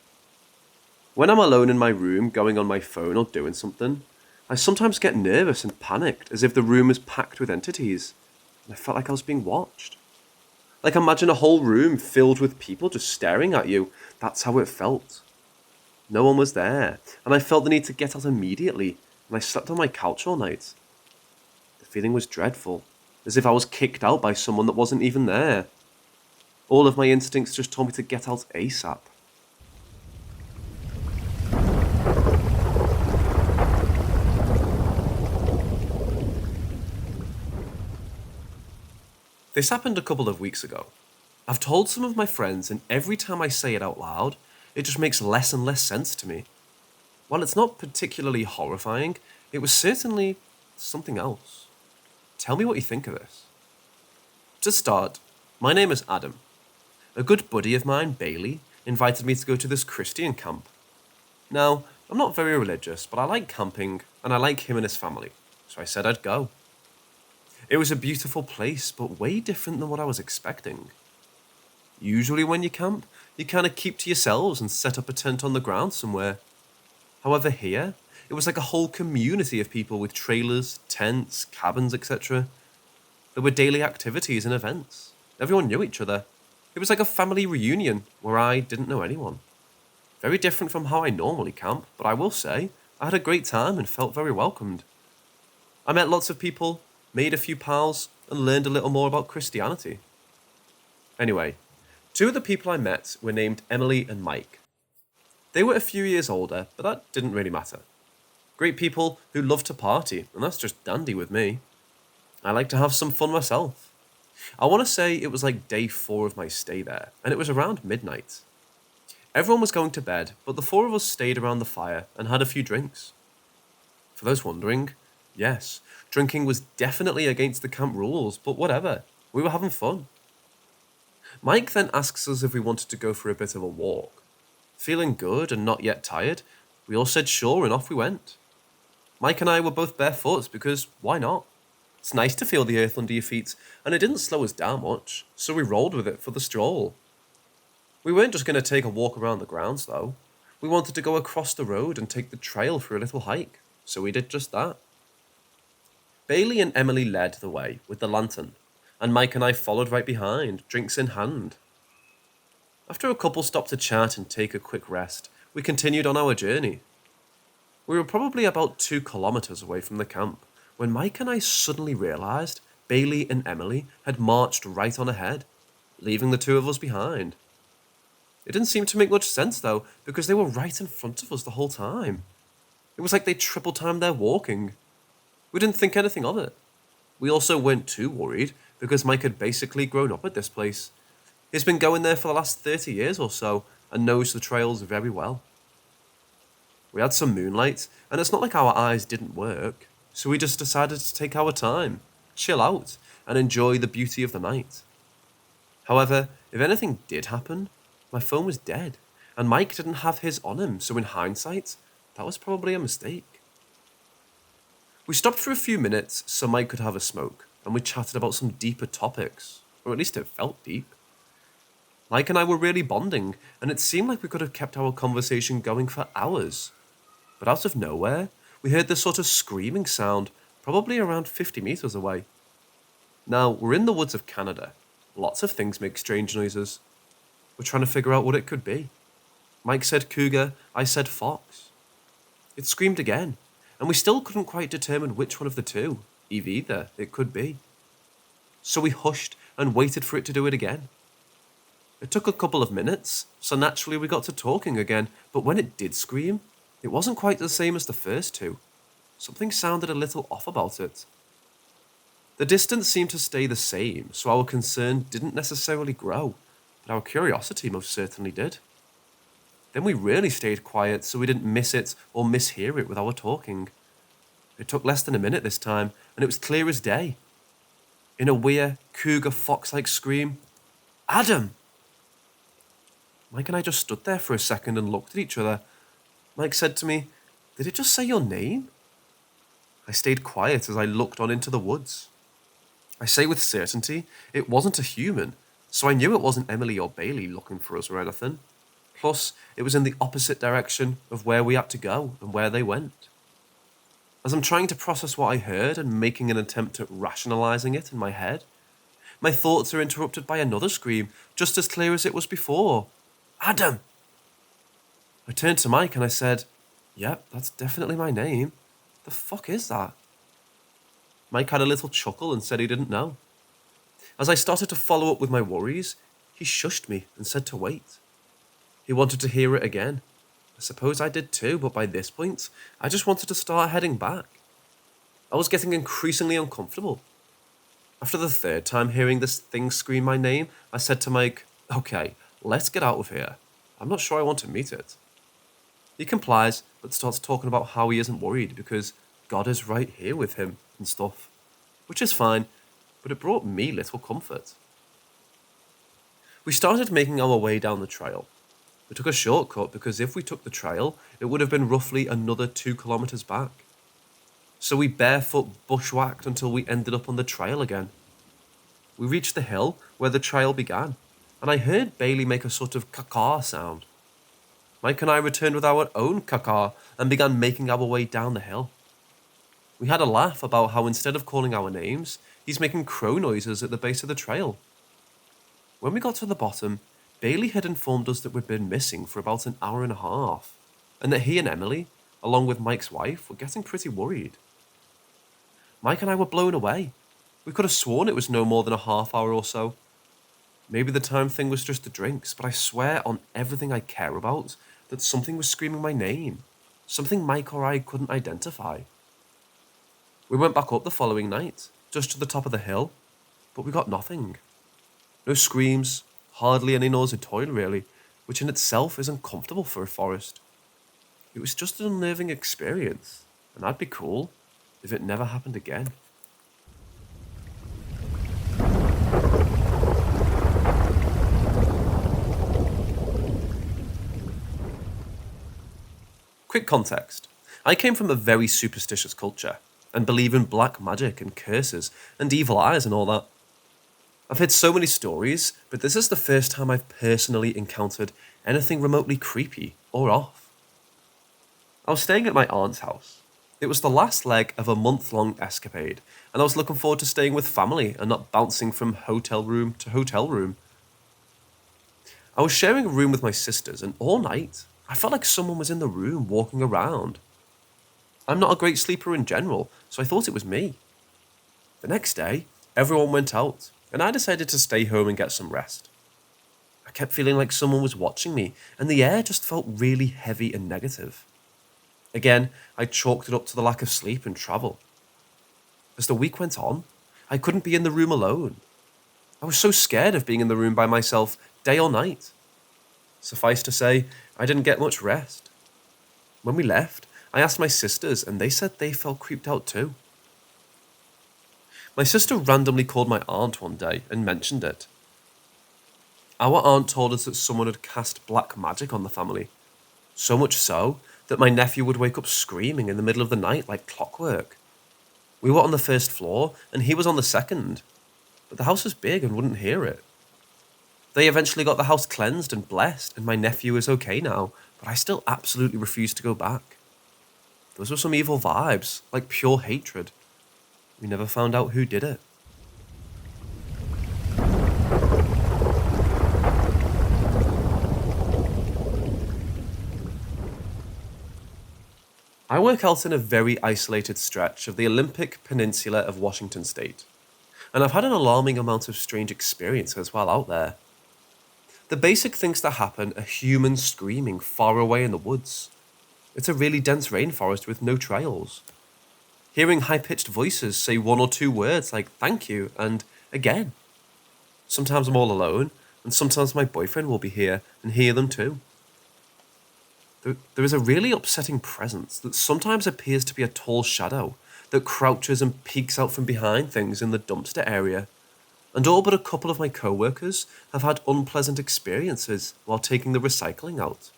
When I'm alone in my room, going on my phone or doing something, I sometimes get nervous and panicked as if the room is packed with entities, and I felt like I was being watched. Like imagine a whole room filled with people just staring at you. That's how it felt. No one was there, and I felt the need to get out immediately, and I slept on my couch all night. The feeling was dreadful, as if I was kicked out by someone that wasn't even there. All of my instincts just told me to get out ASAP. This happened a couple of weeks ago. I've told some of my friends, and every time I say it out loud, it just makes less and less sense to me. While it's not particularly horrifying, it was certainly something else. Tell me what you think of this. To start, my name is Adam. A good buddy of mine, Bailey, invited me to go to this Christian camp. Now, I'm not very religious, but I like camping, and I like him and his family, so I said I'd go. It was a beautiful place, but way different than what I was expecting. Usually when you camp, you kind of keep to yourselves and set up a tent on the ground somewhere. However, here, it was like a whole community of people with trailers, tents, cabins, etc. There were daily activities and events. Everyone knew each other. It was like a family reunion where I didn't know anyone. Very different from how I normally camp, but I will say, I had a great time and felt very welcomed. I met lots of people, made a few pals, and learned a little more about Christianity. Anyway, two of the people I met were named Emily and Mike. They were a few years older, but that didn't really matter. Great people who love to party, and that's just dandy with me. I like to have some fun myself. I want to say it was like day 4 of my stay there, and it was around midnight. Everyone was going to bed, but the 4 of us stayed around the fire and had a few drinks. For those wondering, yes, drinking was definitely against the camp rules, but whatever, we were having fun. Mike then asks us if we wanted to go for a bit of a walk. Feeling good and not yet tired, we all said sure and off we went. Mike and I were both barefoot because why not? It's nice to feel the earth under your feet, and it didn't slow us down much, so we rolled with it for the stroll. We weren't just going to take a walk around the grounds though. We wanted to go across the road and take the trail for a little hike, so we did just that. Bailey and Emily led the way with the lantern, and Mike and I followed right behind, drinks in hand. After a couple stopped to chat and take a quick rest, we continued on our journey. We were probably about 2 kilometers away from the camp when Mike and I suddenly realized Bailey and Emily had marched right on ahead, leaving the 2 of us behind. It didn't seem to make much sense though, because they were right in front of us the whole time. It was like they triple timed their walking. We didn't think anything of it. We also weren't too worried because Mike had basically grown up at this place. He's been going there for the last 30 years or so and knows the trails very well. We had some moonlight, and it's not like our eyes didn't work, so we just decided to take our time, chill out, and enjoy the beauty of the night. However, if anything did happen, my phone was dead, and Mike didn't have his on him, so in hindsight, that was probably a mistake. We stopped for a few minutes so Mike could have a smoke, and we chatted about some deeper topics, or at least it felt deep. Mike and I were really bonding, and it seemed like we could have kept our conversation going for hours. But out of nowhere, we heard this sort of screaming sound, probably around 50 meters away. Now, we're in the woods of Canada. Lots of things make strange noises. We're trying to figure out what it could be. Mike said cougar, I said fox. It screamed again, and we still couldn't quite determine which one of the two, if either, it could be. So we hushed and waited for it to do it again. It took a couple of minutes, so naturally we got to talking again, but when it did scream, it wasn't quite the same as the first 2. Something sounded a little off about it. The distance seemed to stay the same, so our concern didn't necessarily grow, but our curiosity most certainly did. Then we really stayed quiet so we didn't miss it or mishear it with our talking. It took less than a minute this time, and it was clear as day. In a weird, cougar fox-like scream, Adam! Mike and I just stood there for a second and looked at each other. Mike said to me, did it just say your name? I stayed quiet as I looked on into the woods. I say with certainty, it wasn't a human, so I knew it wasn't Emily or Bailey looking for us or anything. Plus, it was in the opposite direction of where we had to go and where they went. As I'm trying to process what I heard and making an attempt at rationalizing it in my head, my thoughts are interrupted by another scream, just as clear as it was before. Adam! I turned to Mike and I said, yep, that's definitely my name. The fuck is that? Mike had a little chuckle and said he didn't know. As I started to follow up with my worries, he shushed me and said to wait. He wanted to hear it again. I suppose I did too, but by this point, I just wanted to start heading back. I was getting increasingly uncomfortable. After the third time hearing this thing scream my name, I said to Mike, "Okay, let's get out of here. I'm not sure I want to meet it." He complies, but starts talking about how he isn't worried because God is right here with him and stuff, which is fine, but it brought me little comfort. We started making our way down the trail. We took a shortcut because if we took the trail, it would have been roughly another 2 kilometers back. So we barefoot bushwhacked until we ended up on the trail again. We reached the hill where the trail began, and I heard Bailey make a sort of caca sound. Mike and I returned with our own caca and began making our way down the hill. We had a laugh about how instead of calling our names, he's making crow noises at the base of the trail. When we got to the bottom, Bailey had informed us that we'd been missing for about an hour and a half, and that he and Emily, along with Mike's wife, were getting pretty worried. Mike and I were blown away. We could have sworn it was no more than a half hour or so. Maybe the time thing was just the drinks, but I swear on everything I care about that something was screaming my name, something Mike or I couldn't identify. We went back up the following night, just to the top of the hill, but we got nothing. No screams, hardly any noise at all really, which in itself is uncomfortable for a forest. It was just an unnerving experience, and I'd be cool if it never happened again. Quick context. I came from a very superstitious culture and believe in black magic and curses and evil eyes and all that. I've heard so many stories, but this is the first time I've personally encountered anything remotely creepy or off. I was staying at my aunt's house. It was the last leg of a month-long escapade, and I was looking forward to staying with family and not bouncing from hotel room to hotel room. I was sharing a room with my sisters, and all night, I felt like someone was in the room walking around. I'm not a great sleeper in general, so I thought it was me. The next day, everyone went out, and I decided to stay home and get some rest. I kept feeling like someone was watching me, and the air just felt really heavy and negative. Again, I chalked it up to the lack of sleep and travel. As the week went on, I couldn't be in the room alone. I was so scared of being in the room by myself, day or night. Suffice to say, I didn't get much rest. When we left, I asked my sisters, and they said they felt creeped out too. My sister randomly called my aunt one day and mentioned it. Our aunt told us that someone had cast black magic on the family. So much so that my nephew would wake up screaming in the middle of the night like clockwork. We were on the first floor and he was on the second, but the house was big and wouldn't hear it. They eventually got the house cleansed and blessed, and my nephew is okay now, but I still absolutely refuse to go back. Those were some evil vibes, like pure hatred. We never found out who did it. I work out in a very isolated stretch of the Olympic Peninsula of Washington State, and I've had an alarming amount of strange experiences while out there. The basic things that happen are humans screaming far away in the woods. It's a really dense rainforest with no trails. Hearing high-pitched voices say one or two words like thank you and again. Sometimes I'm all alone, and sometimes my boyfriend will be here and hear them too. There is a really upsetting presence that sometimes appears to be a tall shadow that crouches and peeks out from behind things in the dumpster area. And all but a couple of my co-workers have had unpleasant experiences while taking the recycling out.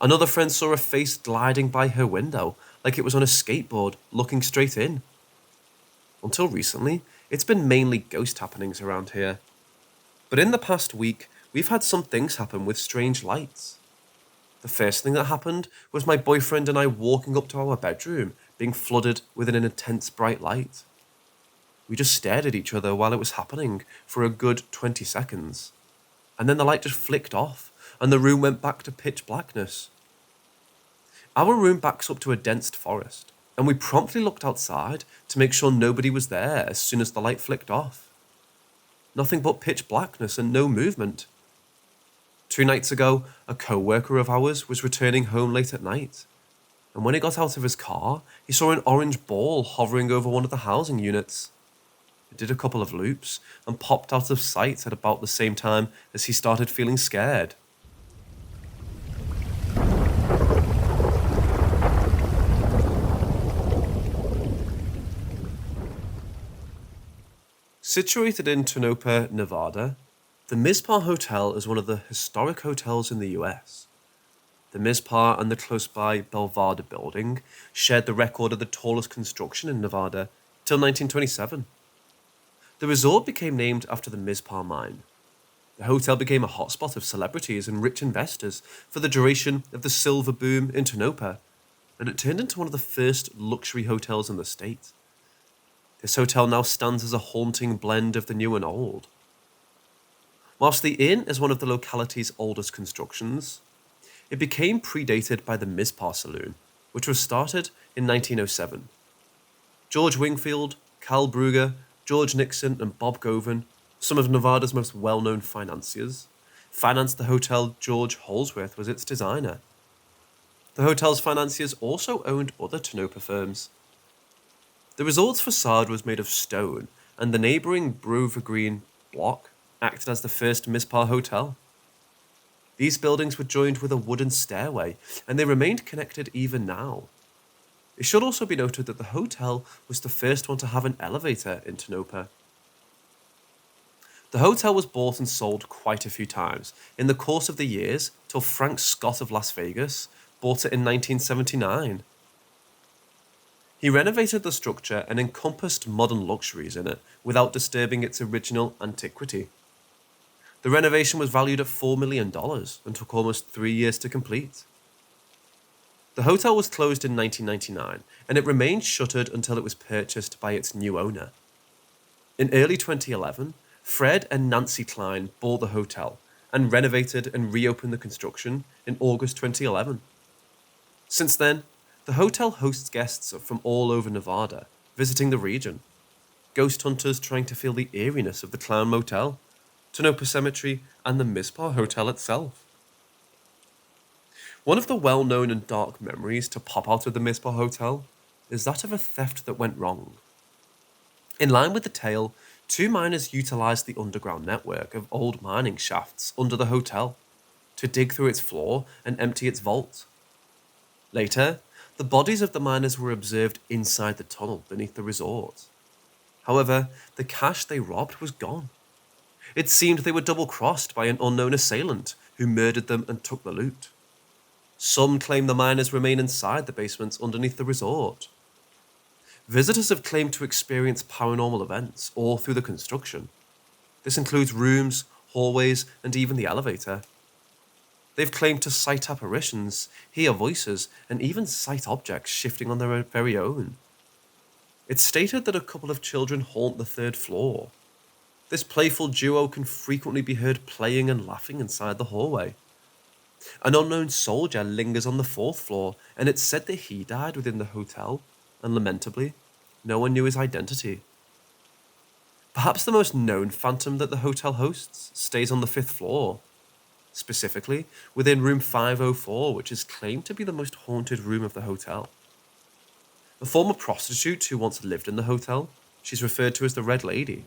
Another friend saw a face gliding by her window like it was on a skateboard looking straight in. Until recently, it's been mainly ghost happenings around here. But in the past week, we've had some things happen with strange lights. The first thing that happened was my boyfriend and I walking up to our bedroom, being flooded with an intense bright light. We just stared at each other while it was happening for a good 20 seconds. And then the light just flicked off, and the room went back to pitch blackness. Our room backs up to a dense forest, and we promptly looked outside to make sure nobody was there as soon as the light flicked off. Nothing but pitch blackness and no movement. 2 nights ago, a co-worker of ours was returning home late at night, and when he got out of his car, he saw an orange ball hovering over one of the housing units. It did a couple of loops and popped out of sight at about the same time as he started feeling scared. Situated in Tonopah, Nevada, the Mizpah Hotel is one of the historic hotels in the US. The Mizpah and the close-by Belvedere building shared the record of the tallest construction in Nevada till 1927. The resort became named after the Mizpah mine. The hotel became a hotspot of celebrities and rich investors for the duration of the silver boom in Tonopah, and it turned into one of the first luxury hotels in the state. This hotel now stands as a haunting blend of the new and old. Whilst the inn is one of the locality's oldest constructions, it became predated by the Mizpah Saloon, which was started in 1907. George Wingfield, Cal Brugger, George Nixon, and Bob Govan, some of Nevada's most well-known financiers, financed the hotel. George Holsworth was its designer. The hotel's financiers also owned other Tonopah firms. The resort's facade was made of stone, and the neighbouring Brover Green block acted as the first Mizpah hotel. These buildings were joined with a wooden stairway, and they remained connected even now. It should also be noted that the hotel was the first one to have an elevator in Tonopah. The hotel was bought and sold quite a few times in the course of the years till Frank Scott of Las Vegas bought it in 1979. He renovated the structure and encompassed modern luxuries in it without disturbing its original antiquity. The renovation was valued at $4 million and took almost 3 years to complete. The hotel was closed in 1999, and it remained shuttered until it was purchased by its new owner. In early 2011, Fred and Nancy Klein bought the hotel and renovated and reopened the construction in August 2011. Since then, the hotel hosts guests from all over Nevada visiting the region. Ghost hunters trying to feel the eeriness of the Clown Motel, Tonopah Cemetery, and the Mizpah Hotel itself. One of the well-known and dark memories to pop out of the Mizpah Hotel is that of a theft that went wrong. In line with the tale, 2 miners utilized the underground network of old mining shafts under the hotel to dig through its floor and empty its vault. Later, the bodies of the miners were observed inside the tunnel beneath the resort. However, the cash they robbed was gone. It seemed they were double-crossed by an unknown assailant who murdered them and took the loot. Some claim the miners remain inside the basements underneath the resort. Visitors have claimed to experience paranormal events all through the construction. This includes rooms, hallways, and even the elevator. They've claimed to sight apparitions, hear voices, and even sight objects shifting on their very own. It's stated that a couple of children haunt the 3rd floor. This playful duo can frequently be heard playing and laughing inside the hallway. An unknown soldier lingers on the 4th floor, and it's said that he died within the hotel, and lamentably, no one knew his identity. Perhaps the most known phantom that the hotel hosts stays on the 5th floor. Specifically, within room 504, which is claimed to be the most haunted room of the hotel. A former prostitute who once lived in the hotel, she's referred to as the Red Lady.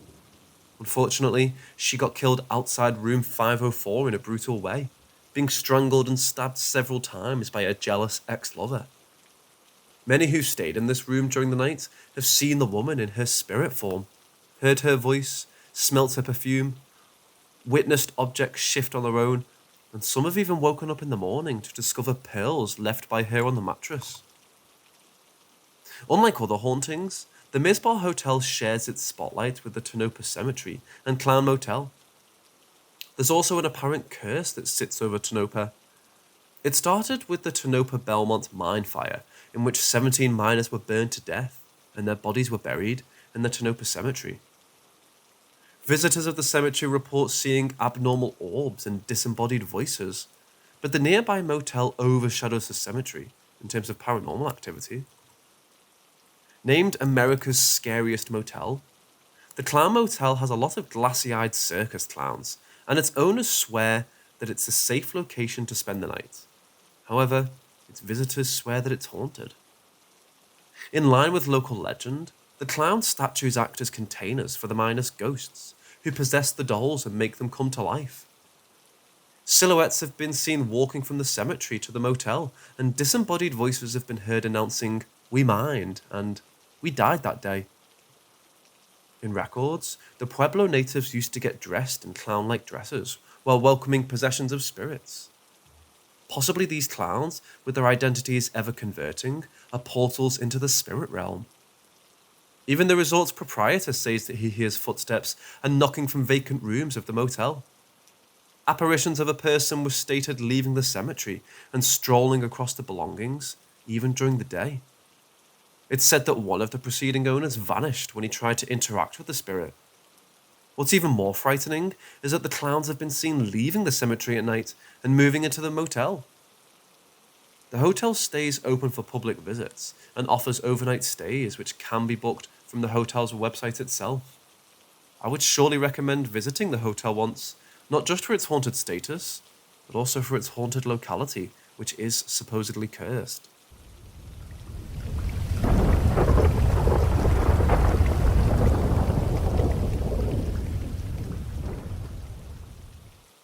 Unfortunately, she got killed outside room 504 in a brutal way, being strangled and stabbed several times by a jealous ex-lover. Many who stayed in this room during the night have seen the woman in her spirit form, heard her voice, smelt her perfume, witnessed objects shift on their own, and some have even woken up in the morning to discover pearls left by her on the mattress. Unlike other hauntings, the Mizpah Hotel shares its spotlight with the Tonopah Cemetery and Clown Motel. There's also an apparent curse that sits over Tonopah. It started with the Tonopah Belmont mine fire, in which 17 miners were burned to death, and their bodies were buried in the Tonopah Cemetery. Visitors of the cemetery report seeing abnormal orbs and disembodied voices, but the nearby motel overshadows the cemetery in terms of paranormal activity. Named America's Scariest Motel, the Clown Motel has a lot of glassy-eyed circus clowns, and its owners swear that it's a safe location to spend the night. However, its visitors swear that it's haunted. In line with local legend, The clown statues act as containers for the miners' ghosts, who possess the dolls and make them come to life. Silhouettes have been seen walking from the cemetery to the motel, and disembodied voices have been heard announcing, "We mined," and "We died that day." In records, the Pueblo natives used to get dressed in clown-like dresses while welcoming possessions of spirits. Possibly these clowns, with their identities ever converting, are portals into the spirit realm. Even the resort's proprietor says that he hears footsteps and knocking from vacant rooms of the motel. Apparitions of a person were stated leaving the cemetery and strolling across the belongings, even during the day. It's said that one of the preceding owners vanished when he tried to interact with the spirit. What's even more frightening is that the clowns have been seen leaving the cemetery at night and moving into the motel. The hotel stays open for public visits and offers overnight stays which can be booked from the hotel's website itself. I would surely recommend visiting the hotel once, not just for its haunted status, but also for its haunted locality, which is supposedly cursed.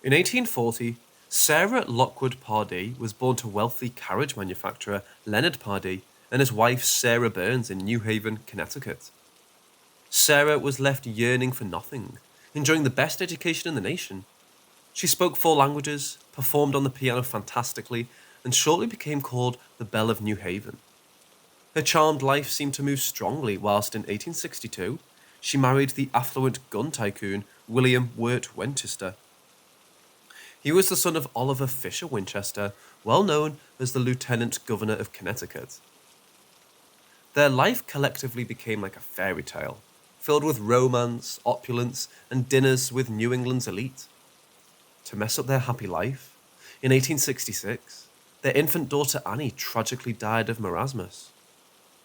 In 1840, Sarah Lockwood Pardee was born to wealthy carriage manufacturer Leonard Pardee and his wife Sarah Burns in New Haven, Connecticut. Sarah was left yearning for nothing, enjoying the best education in the nation. She spoke 4 languages, performed on the piano fantastically, and shortly became called the Belle of New Haven. Her charmed life seemed to move strongly whilst in 1862, she married the affluent gun tycoon William Wirt Winchester. He was the son of Oliver Fisher Winchester, well known as the Lieutenant Governor of Connecticut. Their life collectively became like a fairy tale, filled with romance, opulence, and dinners with New England's elite. To mess up their happy life, in 1866, their infant daughter Annie tragically died of marasmus.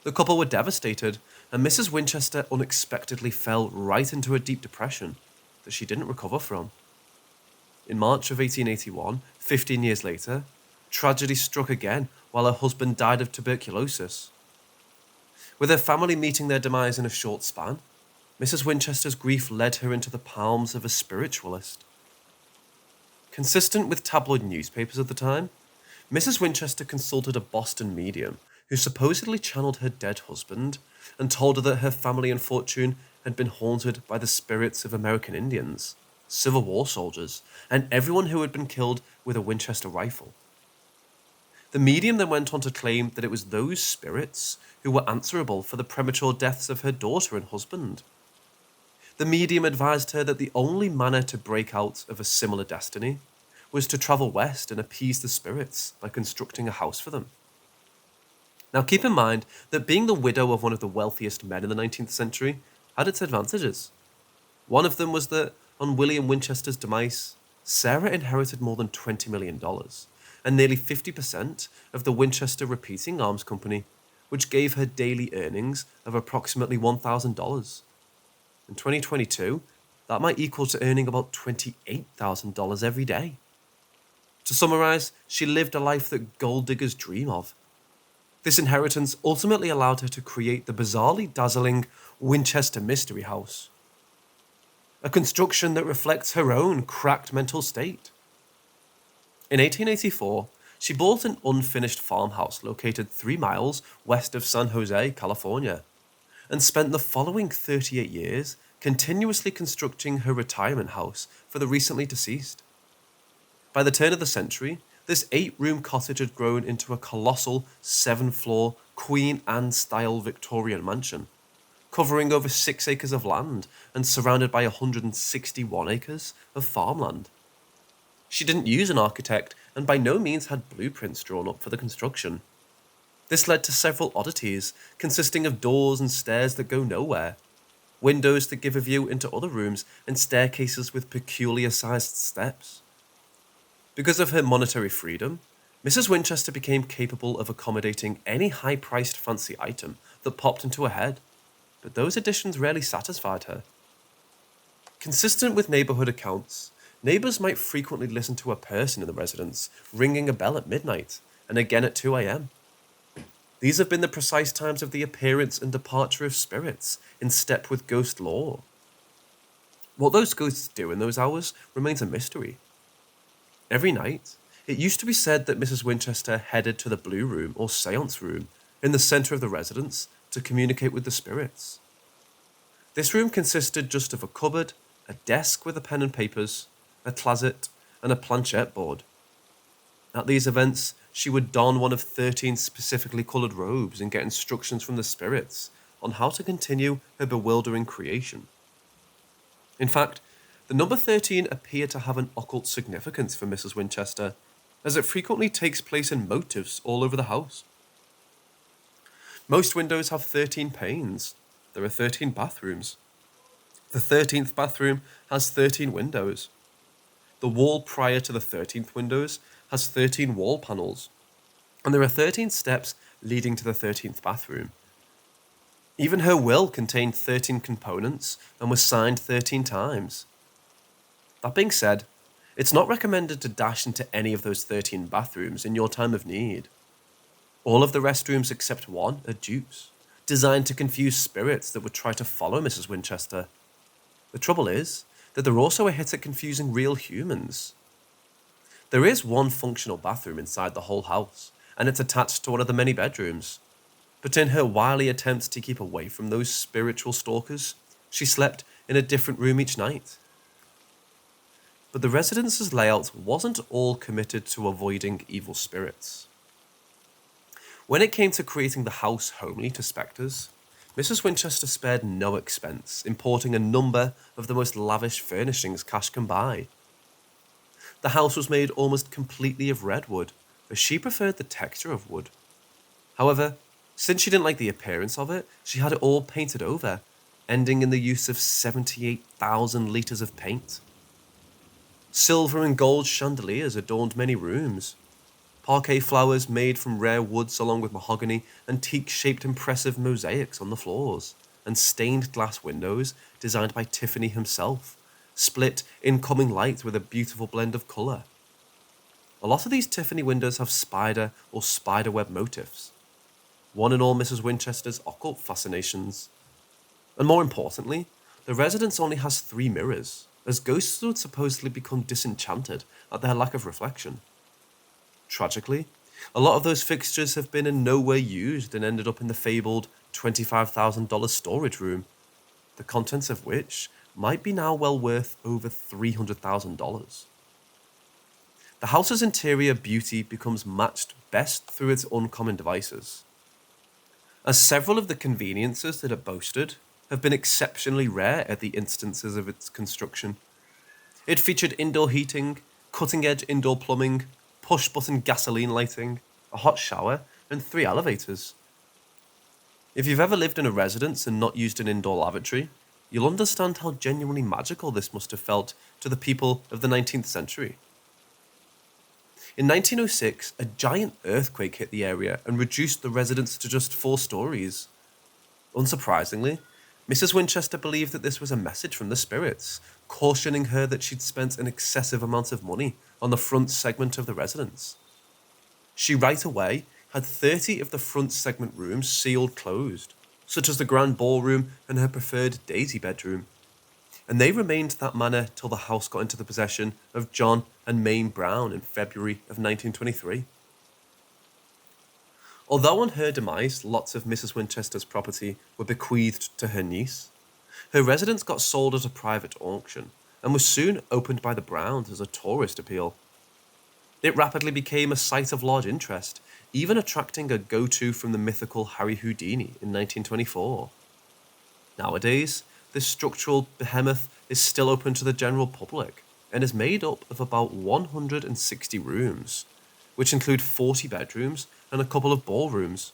The couple were devastated, and Mrs. Winchester unexpectedly fell right into a deep depression that she didn't recover from. In March of 1881, 15 years later, tragedy struck again while her husband died of tuberculosis. With her family meeting their demise in a short span, Mrs. Winchester's grief led her into the palms of a spiritualist. Consistent with tabloid newspapers of the time, Mrs. Winchester consulted a Boston medium who supposedly channeled her dead husband and told her that her family and fortune had been haunted by the spirits of American Indians, Civil War soldiers, and everyone who had been killed with a Winchester rifle. The medium then went on to claim that it was those spirits who were answerable for the premature deaths of her daughter and husband. The medium advised her that the only manner to break out of a similar destiny was to travel west and appease the spirits by constructing a house for them. Now keep in mind that being the widow of one of the wealthiest men in the 19th century had its advantages. One of them was that on William Winchester's demise, Sarah inherited more than $20 million and nearly 50% of the Winchester Repeating Arms Company, which gave her daily earnings of approximately $1,000. In 2022, that might equal to earning about $28,000 every day. To summarize, she lived a life that gold diggers dream of. This inheritance ultimately allowed her to create the bizarrely dazzling Winchester Mystery House, a construction that reflects her own cracked mental state. In 1884, she bought an unfinished farmhouse located 3 miles west of San Jose, California, and spent the following 38 years continuously constructing her retirement house for the recently deceased. By the turn of the century, this 8-room cottage had grown into a colossal 7-floor Queen Anne-style Victorian mansion, covering over 6 acres of land and surrounded by 161 acres of farmland. She didn't use an architect and by no means had blueprints drawn up for the construction. This led to several oddities, consisting of doors and stairs that go nowhere, windows that give a view into other rooms, and staircases with peculiar-sized steps. Because of her monetary freedom, Mrs. Winchester became capable of accommodating any high-priced fancy item that popped into her head, but those additions rarely satisfied her. Consistent with neighbourhood accounts, neighbours might frequently listen to a person in the residence ringing a bell at midnight and again at 2 a.m. These have been the precise times of the appearance and departure of spirits, in step with ghost lore. What those ghosts do in those hours remains a mystery. Every night, it used to be said that Mrs. Winchester headed to the Blue Room or Seance Room in the centre of the residence to communicate with the spirits. This room consisted just of a cupboard, a desk with a pen and papers, a closet, and a planchette board. At these events, she would don one of 13 specifically coloured robes and get instructions from the spirits on how to continue her bewildering creation. In fact, the number 13 appeared to have an occult significance for Mrs. Winchester, as it frequently takes place in motifs all over the house. Most windows have 13 panes. There are 13 bathrooms. The 13th bathroom has 13 windows. The wall prior to the 13th windows has 13 wall panels, and there are 13 steps leading to the 13th bathroom. Even her will contained 13 components and was signed 13 times. That being said, it's not recommended to dash into any of those 13 bathrooms in your time of need. All of the restrooms except one are dupes, designed to confuse spirits that would try to follow Mrs. Winchester. The trouble is that they're also a hit at confusing real humans. There is one functional bathroom inside the whole house, and it's attached to one of the many bedrooms. But in her wily attempts to keep away from those spiritual stalkers, she slept in a different room each night. But the residence's layout wasn't all committed to avoiding evil spirits. When it came to creating the house homely to spectres, Mrs. Winchester spared no expense, importing a number of the most lavish furnishings cash can buy. The house was made almost completely of redwood, as she preferred the texture of wood. However, since she didn't like the appearance of it, she had it all painted over, ending in the use of 78,000 litres of paint. Silver and gold chandeliers adorned many rooms. Parquet flowers made from rare woods along with mahogany and teak-shaped impressive mosaics on the floors, and stained glass windows designed by Tiffany himself, split incoming light with a beautiful blend of colour. A lot of these Tiffany windows have spider or spiderweb motifs, one in all Mrs. Winchester's occult fascinations. And more importantly, the residence only has 3 mirrors, as ghosts would supposedly become disenchanted at their lack of reflection. Tragically, a lot of those fixtures have been in no way used and ended up in the fabled $25,000 storage room, the contents of which might be now well worth over $300,000. The house's interior beauty becomes matched best through its uncommon devices, as several of the conveniences that it boasted have been exceptionally rare at the instances of its construction. It featured indoor heating, cutting-edge indoor plumbing, push-button gasoline lighting, a hot shower, and 3 elevators. If you've ever lived in a residence and not used an indoor lavatory, you'll understand how genuinely magical this must have felt to the people of the 19th century. In 1906, a giant earthquake hit the area and reduced the residence to just 4 stories. Unsurprisingly, Mrs. Winchester believed that this was a message from the spirits, cautioning her that she'd spent an excessive amount of money on the front segment of the residence. She right away had 30 of the front segment rooms sealed closed, such as the grand ballroom and her preferred daisy bedroom, and they remained that manner till the house got into the possession of John and Mame Brown in February of 1923. Although on her demise, lots of Mrs. Winchester's property were bequeathed to her niece, her residence got sold at a private auction and was soon opened by the Browns as a tourist appeal. It rapidly became a site of large interest, even attracting a go-to from the mythical Harry Houdini in 1924. Nowadays, this structural behemoth is still open to the general public and is made up of about 160 rooms, which include 40 bedrooms and a couple of ballrooms,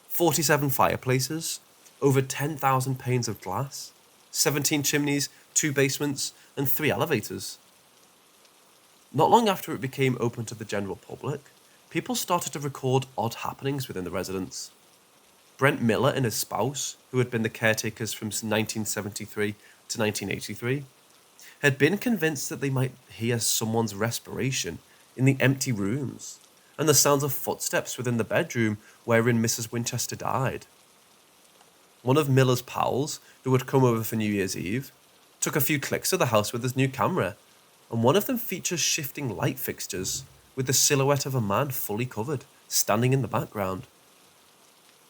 47 fireplaces, over 10,000 panes of glass, 17 chimneys, 2 basements, and 3 elevators. Not long after it became open to the general public, people started to record odd happenings within the residence. Brent Miller and his spouse, who had been the caretakers from 1973 to 1983, had been convinced that they might hear someone's respiration in the empty rooms, and the sounds of footsteps within the bedroom wherein Mrs. Winchester died. One of Miller's pals, who had come over for New Year's Eve, took a few clicks of the house with his new camera, and one of them features shifting light fixtures with the silhouette of a man fully covered, standing in the background.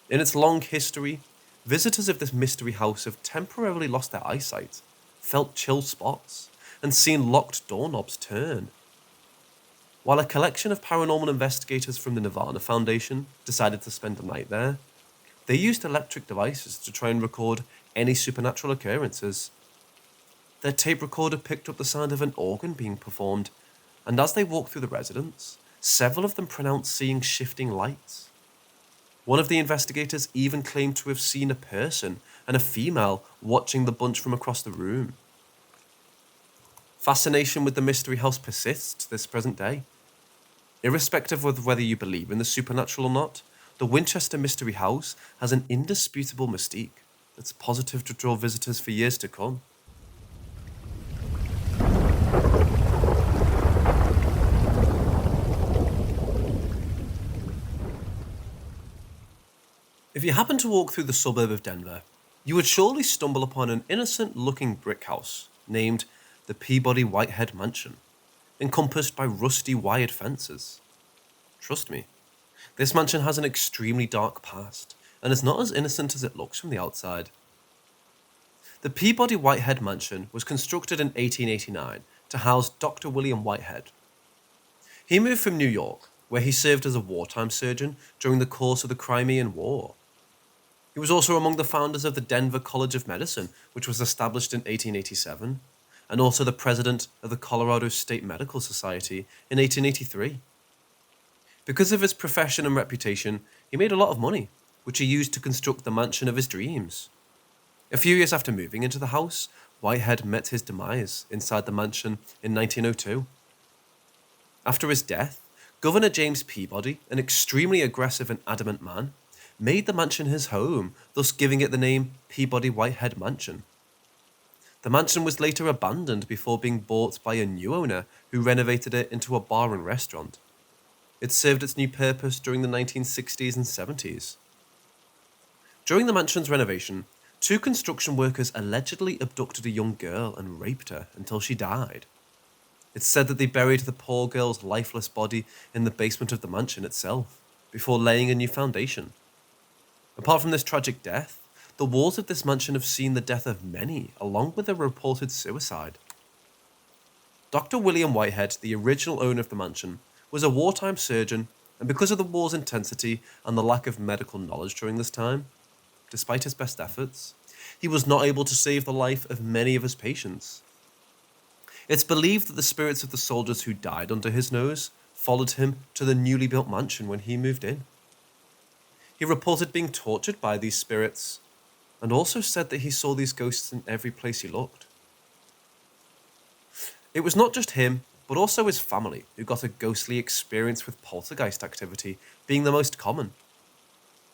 In its long history, visitors of this mystery house have temporarily lost their eyesight, felt chill spots, and seen locked doorknobs turn. While a collection of paranormal investigators from the Nirvana Foundation decided to spend the night there, they used electric devices to try and record any supernatural occurrences. Their tape recorder picked up the sound of an organ being performed, and as they walked through the residence, several of them pronounced seeing shifting lights. One of the investigators even claimed to have seen a person and a female watching the bunch from across the room. Fascination with the mystery house persists to this present day. Irrespective of whether you believe in the supernatural or not, the Winchester Mystery House has an indisputable mystique that's positive to draw visitors for years to come. If you happen to walk through the suburb of Denver, you would surely stumble upon an innocent-looking brick house named the Peabody Whitehead Mansion, encompassed by rusty wired fences. Trust me, this mansion has an extremely dark past, and is not as innocent as it looks from the outside. The Peabody Whitehead Mansion was constructed in 1889 to house Dr. William Whitehead. He moved from New York, where he served as a wartime surgeon during the course of the Crimean War. He was also among the founders of the Denver College of Medicine, which was established in 1887, and also the president of the Colorado State Medical Society in 1883. Because of his profession and reputation, he made a lot of money, which he used to construct the mansion of his dreams. A few years after moving into the house, Whitehead met his demise inside the mansion in 1902. After his death, Governor James Peabody, an extremely aggressive and adamant man, made the mansion his home, thus giving it the name Peabody Whitehead Mansion. The mansion was later abandoned before being bought by a new owner who renovated it into a bar and restaurant. It served its new purpose during the 1960s and 70s. During the mansion's renovation, 2 construction workers allegedly abducted a young girl and raped her until she died. It's said that they buried the poor girl's lifeless body in the basement of the mansion itself, before laying a new foundation. Apart from this tragic death, the walls of this mansion have seen the death of many, along with a reported suicide. Dr. William Whitehead, the original owner of the mansion, was a wartime surgeon, and because of the war's intensity and the lack of medical knowledge during this time, despite his best efforts, he was not able to save the life of many of his patients. It's believed that the spirits of the soldiers who died under his nose followed him to the newly built mansion when he moved in. He reported being tortured by these spirits, and also said that he saw these ghosts in every place he looked. It was not just him, but also his family who got a ghostly experience with poltergeist activity being the most common.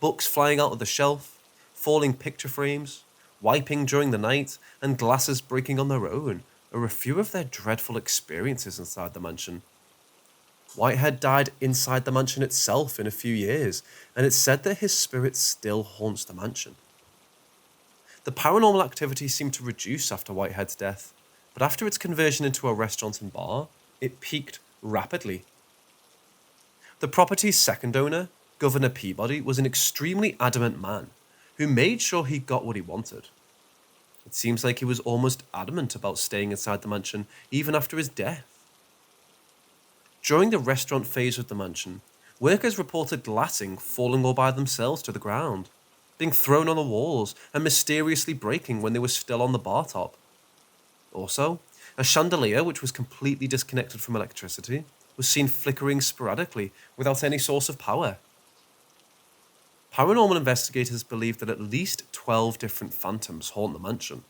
Books flying out of the shelf, falling picture frames, wiping during the night, and glasses breaking on their own are a few of their dreadful experiences inside the mansion. Whitehead died inside the mansion itself in a few years, and it's said that his spirit still haunts the mansion. The paranormal activity seemed to reduce after Whitehead's death, but after its conversion into a restaurant and bar, it peaked rapidly. The property's second owner, Governor Peabody, was an extremely adamant man who made sure he got what he wanted. It seems like he was almost adamant about staying inside the mansion even after his death. During the restaurant phase of the mansion, workers reported glassing falling all by themselves to the ground, being thrown on the walls, and mysteriously breaking when they were still on the bar top. Also, a chandelier, which was completely disconnected from electricity, was seen flickering sporadically without any source of power. Paranormal investigators believe that at least 12 different phantoms haunt the mansion.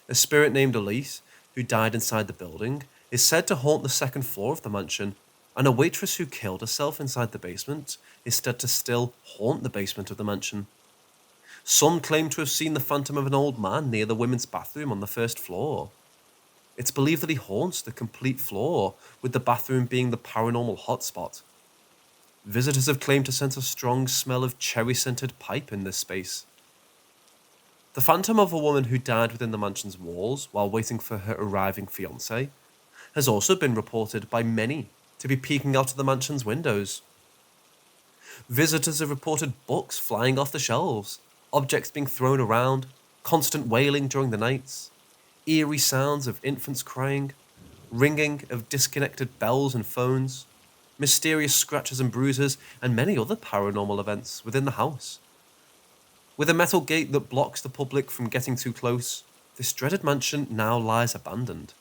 A spirit named Elise, who died inside the building, is said to haunt the second floor of the mansion, and a waitress who killed herself inside the basement is said to still haunt the basement of the mansion. Some claim to have seen the phantom of an old man near the women's bathroom on the first floor. It's believed that he haunts the complete floor, with the bathroom being the paranormal hotspot. visitors have claimed to sense a strong smell of cherry-scented pipe in this space. The phantom of a woman who died within the mansion's walls while waiting for her arriving fiancé has also been reported by many to be peeking out of the mansion's windows. Visitors have reported books flying off the shelves, objects being thrown around, constant wailing during the nights, eerie sounds of infants crying, ringing of disconnected bells and phones, mysterious scratches and bruises, and many other paranormal events within the house. With a metal gate that blocks the public from getting too close, this dreaded mansion now lies abandoned.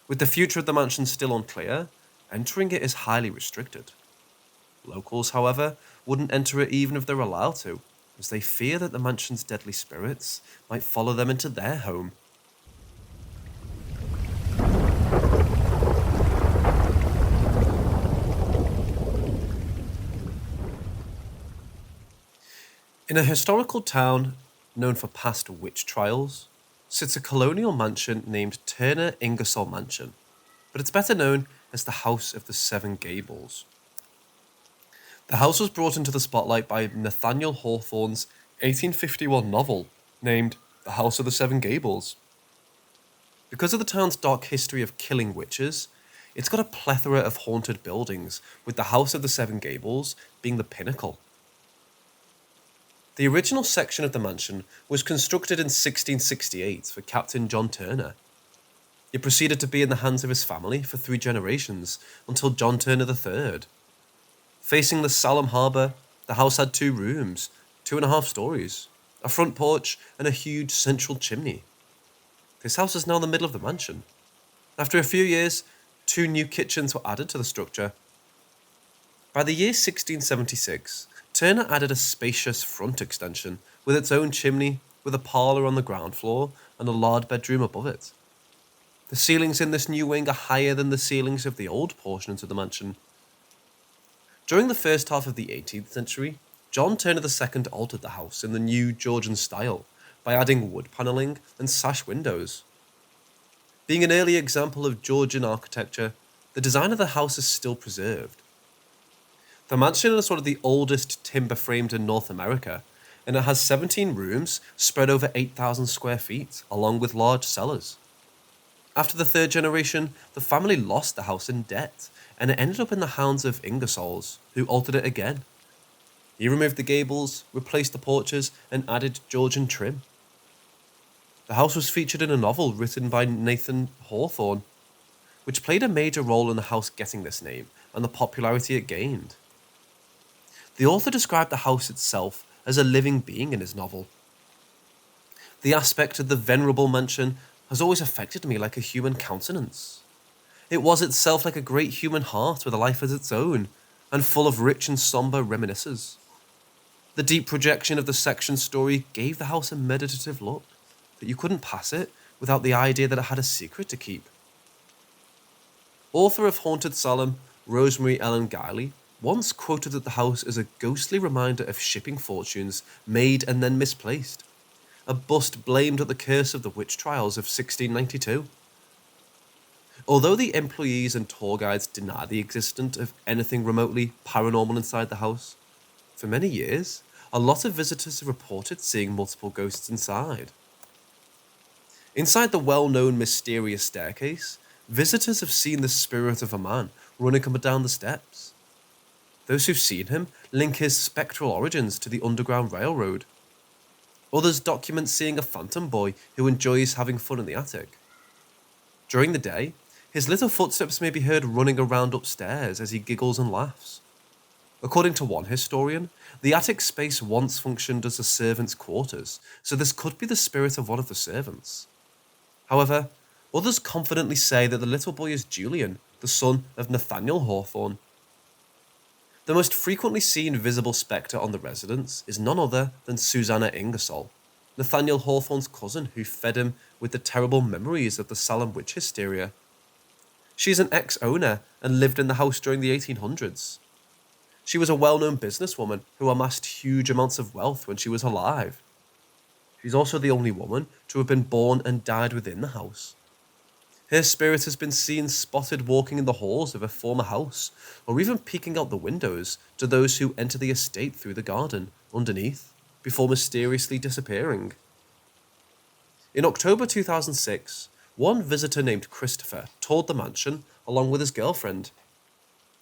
With the future of the mansion still unclear, entering it is highly restricted. Locals, however, wouldn't enter it even if they were allowed to, as they fear that the mansion's deadly spirits might follow them into their home. In a historical town known for past witch trials, sits a colonial mansion named Turner Ingersoll Mansion, but it's better known as the House of the Seven Gables. The house was brought into the spotlight by Nathaniel Hawthorne's 1851 novel named The House of the Seven Gables. Because of the town's dark history of killing witches, it's got a plethora of haunted buildings, with the House of the Seven Gables being the pinnacle. The original section of the mansion was constructed in 1668 for Captain John Turner. It proceeded to be in the hands of his family for 3 generations until John Turner III. Facing the Salem harbour, the house had 2 rooms, 2.5 stories, a front porch, and a huge central chimney. This house is now in the middle of the mansion. After a few years, 2 new kitchens were added to the structure. By the year 1676, Turner added a spacious front extension with its own chimney, with a parlour on the ground floor and a large bedroom above it. The ceilings in this new wing are higher than the ceilings of the old portions of the mansion. During the first half of the 18th century, John Turner II altered the house in the new Georgian style by adding wood panelling and sash windows. Being an early example of Georgian architecture, the design of the house is still preserved. The mansion is one of the oldest timber framed in North America, and it has 17 rooms spread over 8,000 square feet, along with large cellars. After the 3rd generation, the family lost the house in debt, and it ended up in the hands of Ingersolls, who altered it again. He removed the gables, replaced the porches, and added Georgian trim. The house was featured in a novel written by Nathan Hawthorne, which played a major role in the house getting this name and the popularity it gained. The author described the house itself as a living being in his novel. The aspect of the venerable mansion has always affected me like a human countenance. It was itself like a great human heart with a life of its own, and full of rich and sombre reminiscences. The deep projection of the section story gave the house a meditative look, that you couldn't pass it without the idea that it had a secret to keep. Author of Haunted Salem, Rosemary Ellen Guiley, once quoted that the house is a ghostly reminder of shipping fortunes made and then misplaced, a bust blamed at the curse of the witch trials of 1692. Although the employees and tour guides deny the existence of anything remotely paranormal inside the house, for many years, a lot of visitors have reported seeing multiple ghosts inside. Inside the well-known mysterious staircase, visitors have seen the spirit of a man running up and down the steps. Those who've seen him link his spectral origins to the Underground Railroad. Others document seeing a phantom boy who enjoys having fun in the attic. During the day, his little footsteps may be heard running around upstairs as he giggles and laughs. According to one historian, the attic space once functioned as the servants' quarters, so this could be the spirit of one of the servants. However, others confidently say that the little boy is Julian, the son of Nathaniel Hawthorne. The most frequently seen visible spectre on the residence is none other than Susanna Ingersoll, Nathaniel Hawthorne's cousin who fed him with the terrible memories of the Salem witch hysteria. She is an ex-owner and lived in the house during the 1800s. She was a well-known businesswoman who amassed huge amounts of wealth when she was alive. She's also the only woman to have been born and died within the house. Her spirit has been seen spotted walking in the halls of a former house, or even peeking out the windows to those who enter the estate through the garden underneath, before mysteriously disappearing. In October 2006, one visitor named Christopher toured the mansion along with his girlfriend.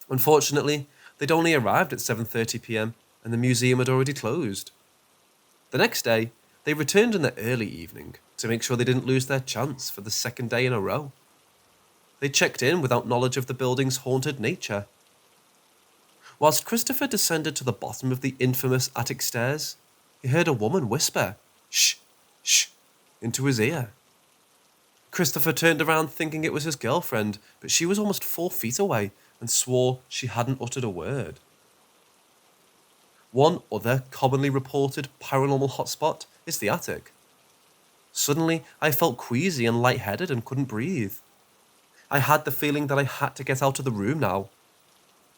Unfortunately, they'd only arrived at 7:30 p.m. and the museum had already closed. The next day, they returned in the early evening to make sure they didn't lose their chance for the second day in a row. They checked in without knowledge of the building's haunted nature. Whilst Christopher descended to the bottom of the infamous attic stairs, he heard a woman whisper, "Shh, shh," into his ear. Christopher turned around thinking it was his girlfriend, but she was almost 4 feet away and swore she hadn't uttered a word. One other commonly reported paranormal hotspot is the attic. Suddenly, I felt queasy and lightheaded and couldn't breathe. I had the feeling that I had to get out of the room now.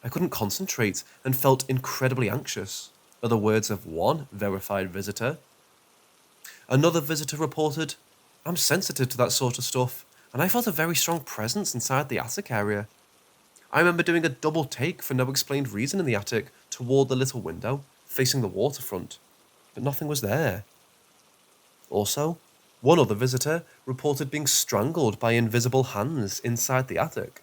I couldn't concentrate and felt incredibly anxious, are the words of one verified visitor. Another visitor reported, "I'm sensitive to that sort of stuff, and I felt a very strong presence inside the attic area. I remember doing a double take for no explained reason in the attic toward the little window facing the waterfront, but nothing was there." Also, one other visitor reported being strangled by invisible hands inside the attic.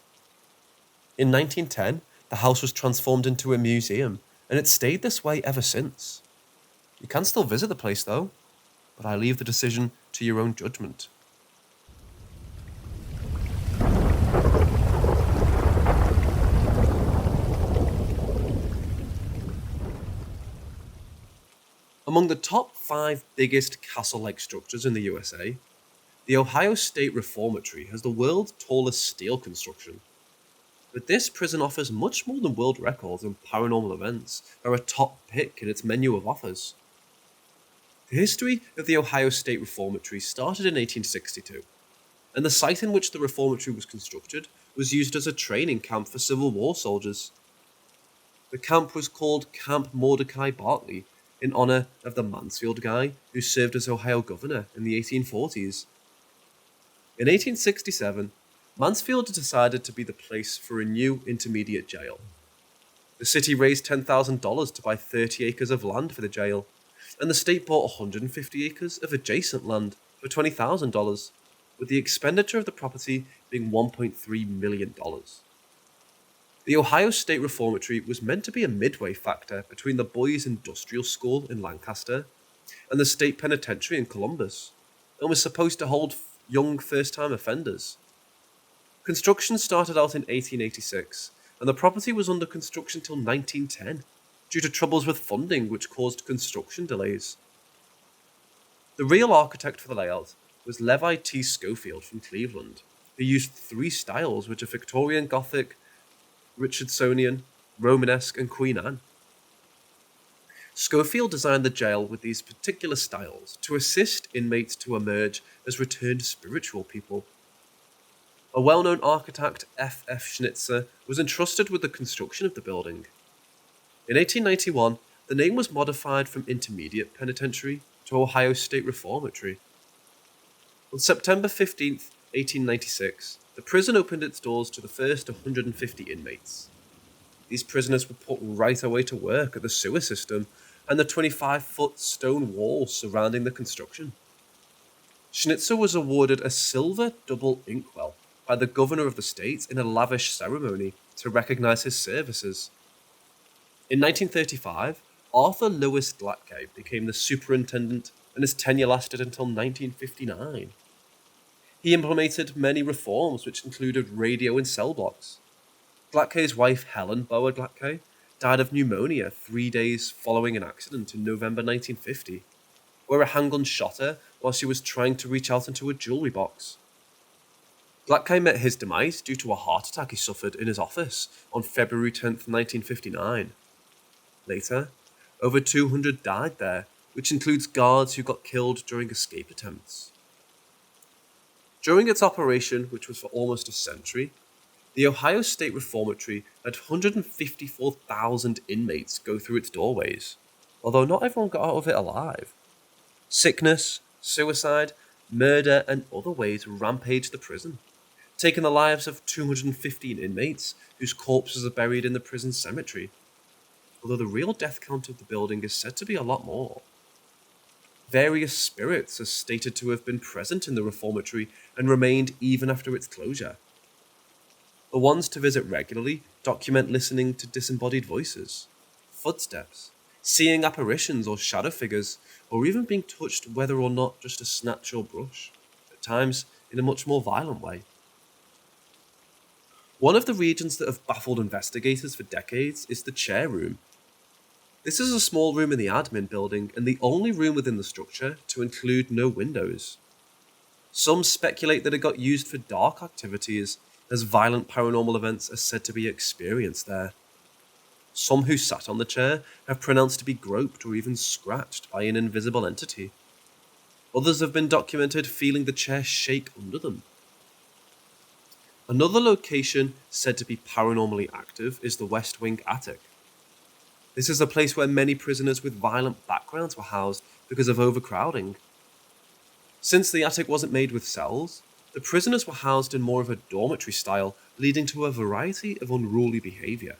In 1910, the house was transformed into a museum, and it's stayed this way ever since. You can still visit the place though, but I leave the decision to your own judgment. Among the top 5 biggest castle-like structures in the USA, the Ohio State Reformatory has the world's tallest steel construction. But this prison offers much more than world records and paranormal events are a top pick in its menu of offers. The history of the Ohio State Reformatory started in 1862, and the site in which the reformatory was constructed was used as a training camp for Civil War soldiers. The camp was called Camp Mordecai Bartley, in honor of the Mansfield guy who served as Ohio governor in the 1840s. In 1867, Mansfield decided to be the place for a new intermediate jail. The city raised $10,000 to buy 30 acres of land for the jail, and the state bought 150 acres of adjacent land for $20,000, with the expenditure of the property being $1.3 million. The Ohio State Reformatory was meant to be a midway factor between the Boys Industrial School in Lancaster and the State Penitentiary in Columbus, and was supposed to hold young first-time offenders. Construction started out in 1886, and the property was under construction till 1910, due to troubles with funding which caused construction delays. The real architect for the layout was Levi T. Schofield from Cleveland, who used 3 styles which are Victorian Gothic, Richardsonian, Romanesque, and Queen Anne. Schofield designed the jail with these particular styles to assist inmates to emerge as returned spiritual people. A well-known architect, F.F. Schnitzer, was entrusted with the construction of the building. In 1891, the name was modified from Intermediate Penitentiary to Ohio State Reformatory. On September 15, 1896, the prison opened its doors to the first 150 inmates. These prisoners were put right away to work at the sewer system and the 25-foot stone walls surrounding the construction. Schnitzer was awarded a silver double inkwell by the governor of the state in a lavish ceremony to recognize his services. In 1935, Arthur Lewis Glatke became the superintendent, and his tenure lasted until 1959. He implemented many reforms which included radio in cell blocks. Glatke's wife Helen Bower Glatke died of pneumonia 3 days following an accident in November 1950, where a handgun shot her while she was trying to reach out into a jewellery box. Glatke met his demise due to a heart attack he suffered in his office on February 10, 1959. Later, over 200 died there, which includes guards who got killed during escape attempts. During its operation, which was for almost a century, the Ohio State Reformatory had 154,000 inmates go through its doorways, although not everyone got out of it alive. Sickness, suicide, murder, and other ways rampaged the prison. taken the lives of 215 inmates whose corpses are buried in the prison cemetery, although the real death count of the building is said to be a lot more. Various spirits are stated to have been present in the Reformatory and remained even after its closure. The ones to visit regularly document listening to disembodied voices, footsteps, seeing apparitions or shadow figures, or even being touched whether or not just a snatch or brush, at times in a much more violent way. One of the regions that have baffled investigators for decades is the chair room. This is a small room in the admin building and the only room within the structure to include no windows. Some speculate that it got used for dark activities, as violent paranormal events are said to be experienced there. Some who sat on the chair have pronounced to be groped or even scratched by an invisible entity. Others have been documented feeling the chair shake under them. Another location said to be paranormally active is the West Wing attic. This is a place where many prisoners with violent backgrounds were housed because of overcrowding. Since the attic wasn't made with cells, the prisoners were housed in more of a dormitory style, leading to a variety of unruly behaviour.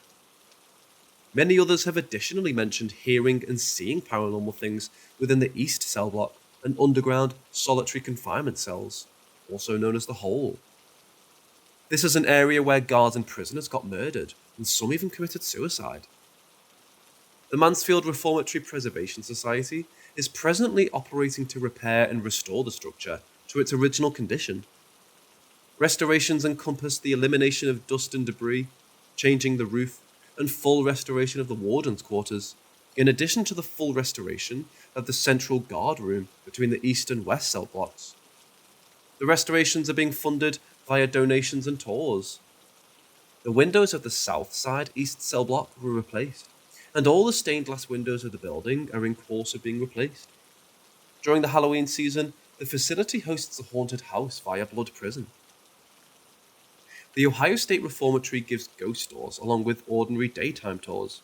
Many others have additionally mentioned hearing and seeing paranormal things within the East cell block and underground solitary confinement cells, also known as the Hole. This is an area where guards and prisoners got murdered, and some even committed suicide. The Mansfield Reformatory Preservation Society is presently operating to repair and restore the structure to its original condition. Restorations encompass the elimination of dust and debris, changing the roof, and full restoration of the warden's quarters, in addition to the full restoration of the central guard room between the east and west cell blocks. The restorations are being funded via donations and tours. The windows of the south side east cell block were replaced, and all the stained glass windows of the building are in course of being replaced. During the Halloween season, the facility hosts a haunted house via Blood Prison. The Ohio State Reformatory gives ghost tours along with ordinary daytime tours.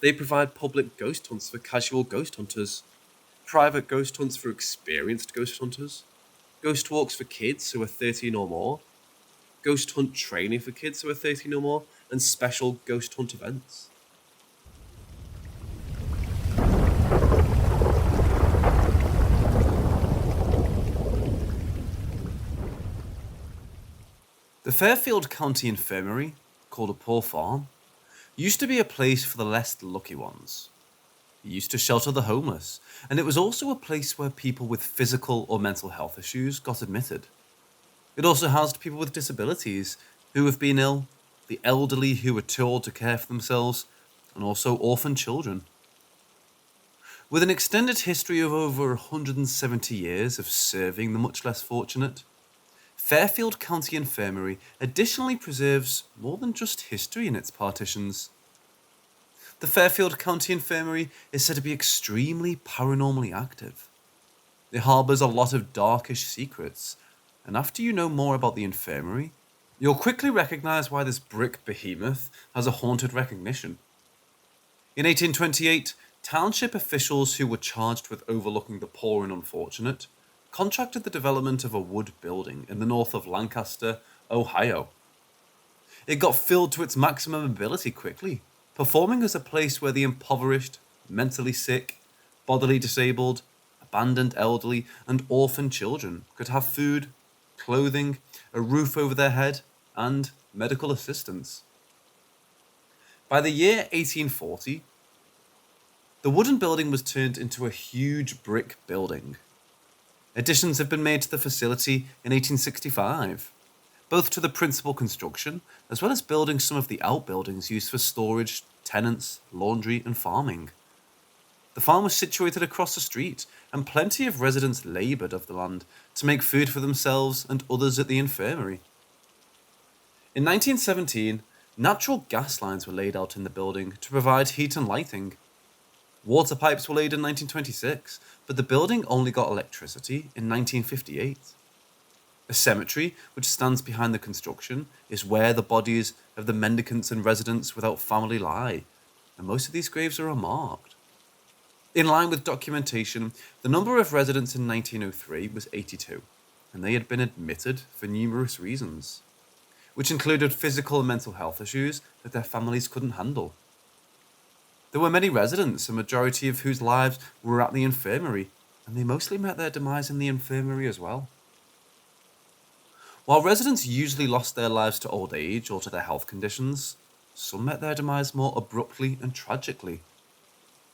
They provide public ghost hunts for casual ghost hunters, private ghost hunts for experienced ghost hunters, ghost walks for kids who are 13 or more, ghost hunt training for kids who are 13 or more, and special ghost hunt events.
The Fairfield County Infirmary, called a poor farm, used to be a place for the less lucky ones. It used to shelter the homeless, and it was also a place where people with physical or mental health issues got admitted. It also housed people with disabilities who have been ill, the elderly who were too old to care for themselves, and also orphan children. With an extended history of over 170 years of serving the much less fortunate, Fairfield County Infirmary additionally preserves more than just history in its partitions. The Fairfield County Infirmary is said to be extremely paranormally active. It harbours a lot of darkish secrets, and after you know more about the infirmary, you'll quickly recognise why this brick behemoth has a haunted recognition. In 1828, township officials who were charged with overlooking the poor and unfortunate contracted the development of a wood building in the north of Lancaster, Ohio. It got filled to its maximum ability quickly, performing as a place where the impoverished, mentally sick, bodily disabled, abandoned elderly, and orphan children could have food, clothing, a roof over their head, and medical assistance. By the year 1840, the wooden building was turned into a huge brick building. Additions have been made to the facility in 1865, both to the principal construction as well as building some of the outbuildings used for storage, tenants, laundry, and farming. The farm was situated across the street, and plenty of residents laboured of the land to make food for themselves and others at the infirmary. In 1917, natural gas lines were laid out in the building to provide heat and lighting. Water pipes were laid in 1926, but the building only got electricity in 1958. A cemetery, which stands behind the construction, is where the bodies of the mendicants and residents without family lie, and most of these graves are unmarked. In line with documentation, the number of residents in 1903 was 82, and they had been admitted for numerous reasons, which included physical and mental health issues that their families couldn't handle. There were many residents, a majority of whose lives were at the infirmary, and they mostly met their demise in the infirmary as well. While residents usually lost their lives to old age or to their health conditions, some met their demise more abruptly and tragically.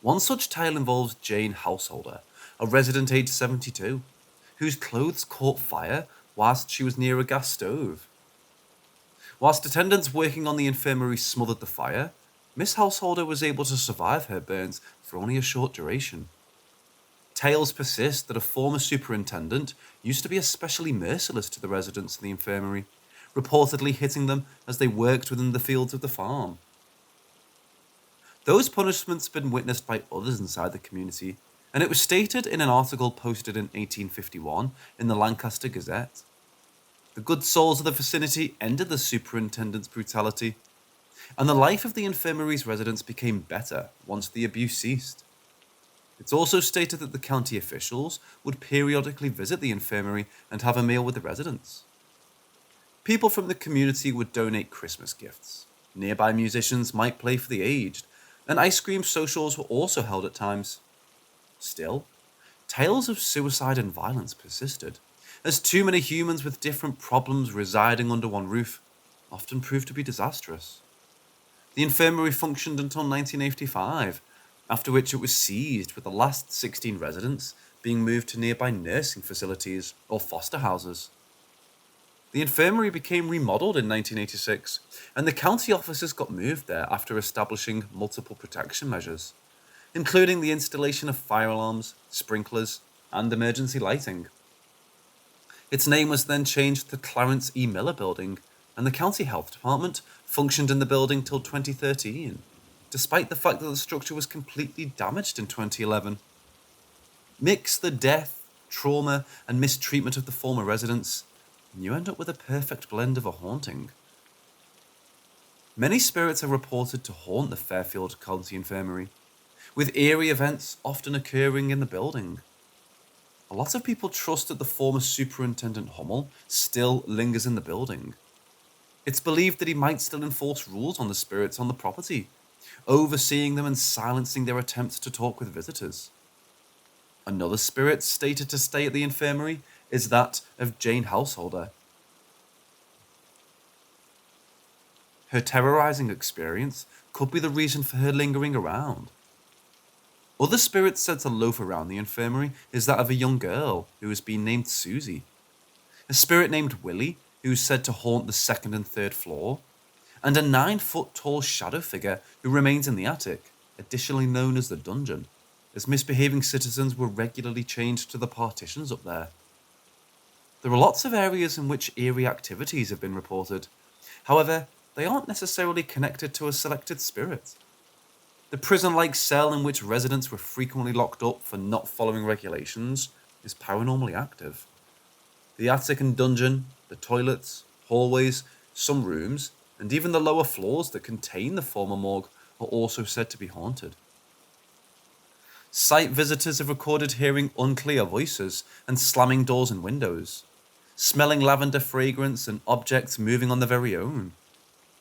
One such tale involves Jane Householder, a resident aged 72, whose clothes caught fire whilst she was near a gas stove. Whilst attendants working on the infirmary smothered the fire, Miss Householder was able to survive her burns for only a short duration. Tales persist that a former superintendent used to be especially merciless to the residents of the infirmary, reportedly hitting them as they worked within the fields of the farm. Those punishments had been witnessed by others inside the community, and it was stated in an article posted in 1851 in the Lancaster Gazette. The good souls of the vicinity ended the superintendent's brutality, and the life of the infirmary's residents became better once the abuse ceased. It's also stated that the county officials would periodically visit the infirmary and have a meal with the residents. People from the community would donate Christmas gifts. Nearby musicians might play for the aged, and ice cream socials were also held at times. Still, tales of suicide and violence persisted, as too many humans with different problems residing under one roof often proved to be disastrous. The infirmary functioned until 1985, after which it was seized, with the last 16 residents being moved to nearby nursing facilities or foster houses. The infirmary became remodeled in 1986, and the county offices got moved there after establishing multiple protection measures, including the installation of fire alarms, sprinklers, and emergency lighting. Its name was then changed to Clarence E. Miller Building, and the county health department functioned in the building till 2013, despite the fact that the structure was completely damaged in 2011. Mix the death, trauma, and mistreatment of the former residents, and you end up with a perfect blend of a haunting. Many spirits are reported to haunt the Fairfield County Infirmary, with eerie events often occurring in the building. A lot of people trust that the former Superintendent Hummel still lingers in the building. It's believed that he might still enforce rules on the spirits on the property, overseeing them and silencing their attempts to talk with visitors. Another spirit stated to stay at the infirmary is that of Jane Householder. Her terrorizing experience could be the reason for her lingering around. Other spirits said to loaf around the infirmary is that of a young girl who has been named Susie, a spirit named Willie who is said to haunt the second and third floor, and a 9-foot-tall shadow figure who remains in the attic, additionally known as the dungeon, as misbehaving citizens were regularly chained to the partitions up there. There are lots of areas in which eerie activities have been reported. However, they aren't necessarily connected to a selected spirit. The prison-like cell in which residents were frequently locked up for not following regulations is paranormally active. The attic and dungeon, the toilets, hallways, some rooms, and even the lower floors that contain the former morgue are also said to be haunted. Site visitors have recorded hearing unclear voices and slamming doors and windows, smelling lavender fragrance and objects moving on their very own.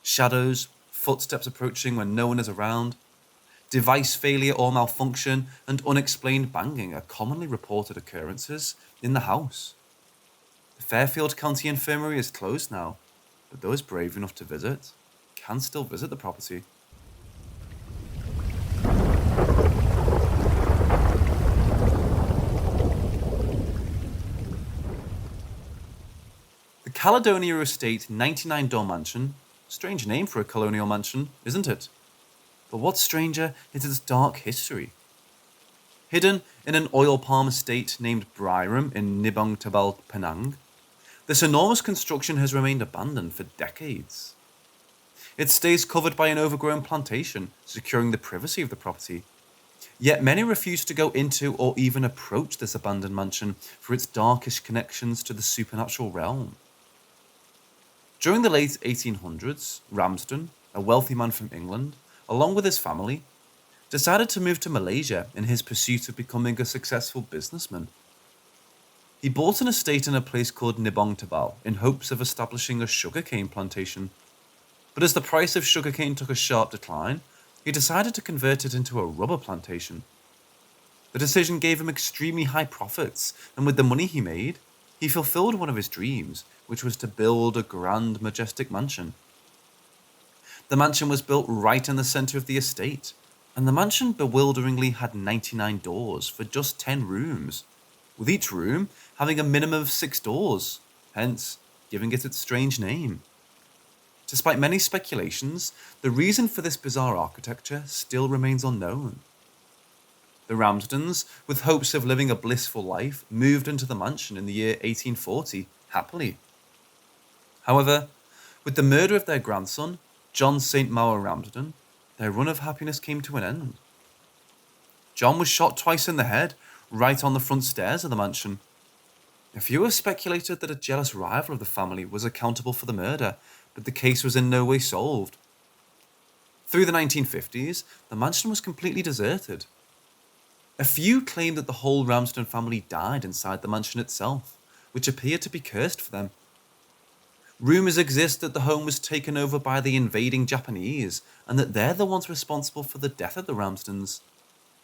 Shadows, footsteps approaching when no one is around, device failure or malfunction, and unexplained banging are commonly reported occurrences in the house. The Fairfield County Infirmary is closed now, but those brave enough to visit can still visit the property. The Caledonia Estate 99-door mansion, strange name for a colonial mansion, isn't it? But what's stranger is its dark history. Hidden in an oil palm estate named Bryram in Nibong Tabal, Penang, this enormous construction has remained abandoned for decades. It stays covered by an overgrown plantation, securing the privacy of the property. Yet many refuse to go into or even approach this abandoned mansion for its darkish connections to the supernatural realm. During the late 1800s, Ramsden, a wealthy man from England, along with his family, decided to move to Malaysia in his pursuit of becoming a successful businessman. He bought an estate in a place called Nibongtabao in hopes of establishing a sugarcane plantation. But as the price of sugarcane took a sharp decline, he decided to convert it into a rubber plantation. The decision gave him extremely high profits, and with the money he made, he fulfilled one of his dreams, which was to build a grand, majestic mansion. The mansion was built right in the center of the estate, and the mansion bewilderingly had 99 doors for just 10 rooms, with each room having a minimum of 6 doors, hence giving it its strange name. Despite many speculations, the reason for this bizarre architecture still remains unknown. The Ramsdens, with hopes of living a blissful life, moved into the mansion in the year 1840, happily. However, with the murder of their grandson, John St. Maur Ramsden, their run of happiness came to an end. John was shot twice in the head, right on the front stairs of the mansion. A few have speculated that a jealous rival of the family was accountable for the murder, but the case was in no way solved. Through the 1950s, the mansion was completely deserted. A few claim that the whole Ramsden family died inside the mansion itself, which appeared to be cursed for them. Rumours exist that the home was taken over by the invading Japanese, and that they're the ones responsible for the death of the Ramsdens.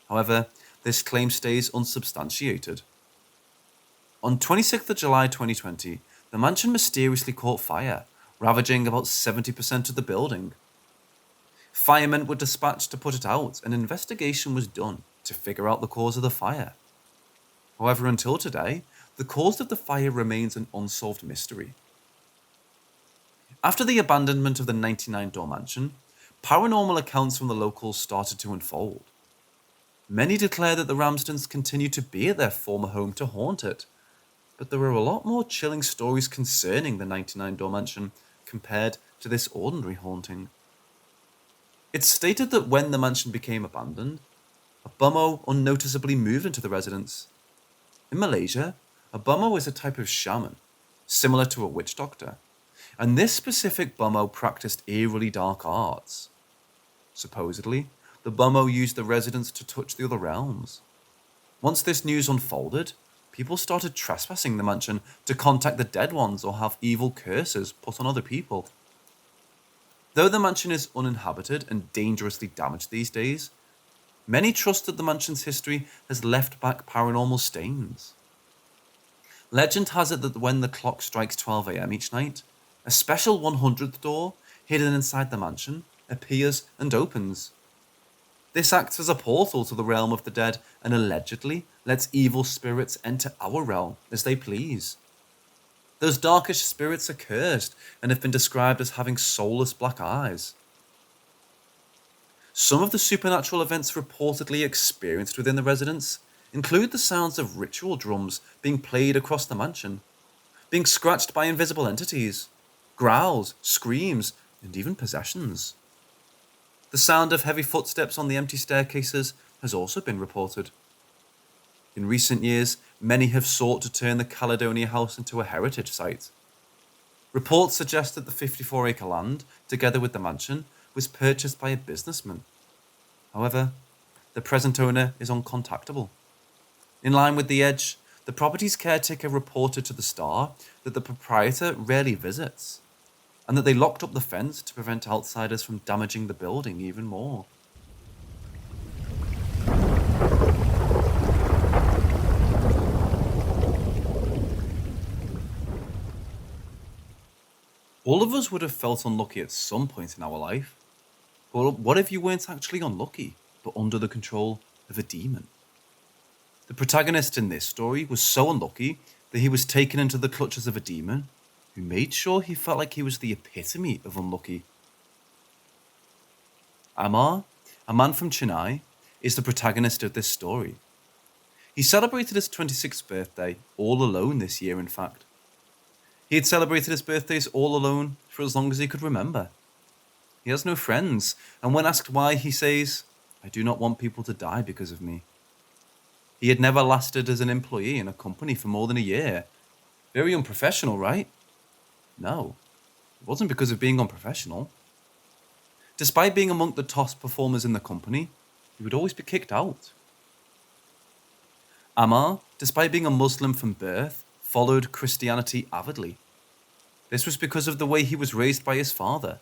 However, this claim stays unsubstantiated. On 26th of July 2020, the mansion mysteriously caught fire, ravaging about 70% of the building. Firemen were dispatched to put it out, and an investigation was done to figure out the cause of the fire. However, until today, the cause of the fire remains an unsolved mystery. After the abandonment of the 99-door mansion, paranormal accounts from the locals started to unfold. Many declare that the Ramsdens continue to be at their former home to haunt it, but there are a lot more chilling stories concerning the 99-door mansion compared to this ordinary haunting. It's stated that when the mansion became abandoned, a bummo unnoticeably moved into the residence. In Malaysia, a bummo is a type of shaman, similar to a witch doctor, and this specific bummo practiced eerily dark arts. Supposedly, the bummo used the residents to touch the other realms. Once this news unfolded, people started trespassing the mansion to contact the dead ones or have evil curses put on other people. Though the mansion is uninhabited and dangerously damaged these days, many trust that the mansion's history has left back paranormal stains. Legend has it that when the clock strikes 12 a.m. each night, a special 100th door, hidden inside the mansion, appears and opens. This acts as a portal to the realm of the dead and allegedly lets evil spirits enter our realm as they please. Those darkish spirits are cursed and have been described as having soulless black eyes. Some of the supernatural events reportedly experienced within the residence include the sounds of ritual drums being played across the mansion, being scratched by invisible entities, growls, screams, and even possessions. The sound of heavy footsteps on the empty staircases has also been reported. In recent years, many have sought to turn the Caledonia house into a heritage site. Reports suggest that the 54-acre land, together with the mansion, was purchased by a businessman. However, the present owner is uncontactable. In line with the edge, the property's caretaker reported to the Star that the proprietor rarely visits, and that they locked up the fence to prevent outsiders from damaging the building even more. All of us would have felt unlucky at some point in our life. But what if you weren't actually unlucky, but under the control of a demon? The protagonist in this story was so unlucky that he was taken into the clutches of a demon who made sure he felt like he was the epitome of unlucky. Amar, a man from Chennai, is the protagonist of this story. He celebrated his 26th birthday all alone this year, in fact. He had celebrated his birthdays all alone for as long as he could remember. He has no friends, and when asked why, he says, "I do not want people to die because of me." He had never lasted as an employee in a company for more than a year. Very unprofessional, right? No, it wasn't because of being unprofessional. Despite being among the top performers in the company, he would always be kicked out. Amar, despite being a Muslim from birth, followed Christianity avidly. This was because of the way he was raised by his father.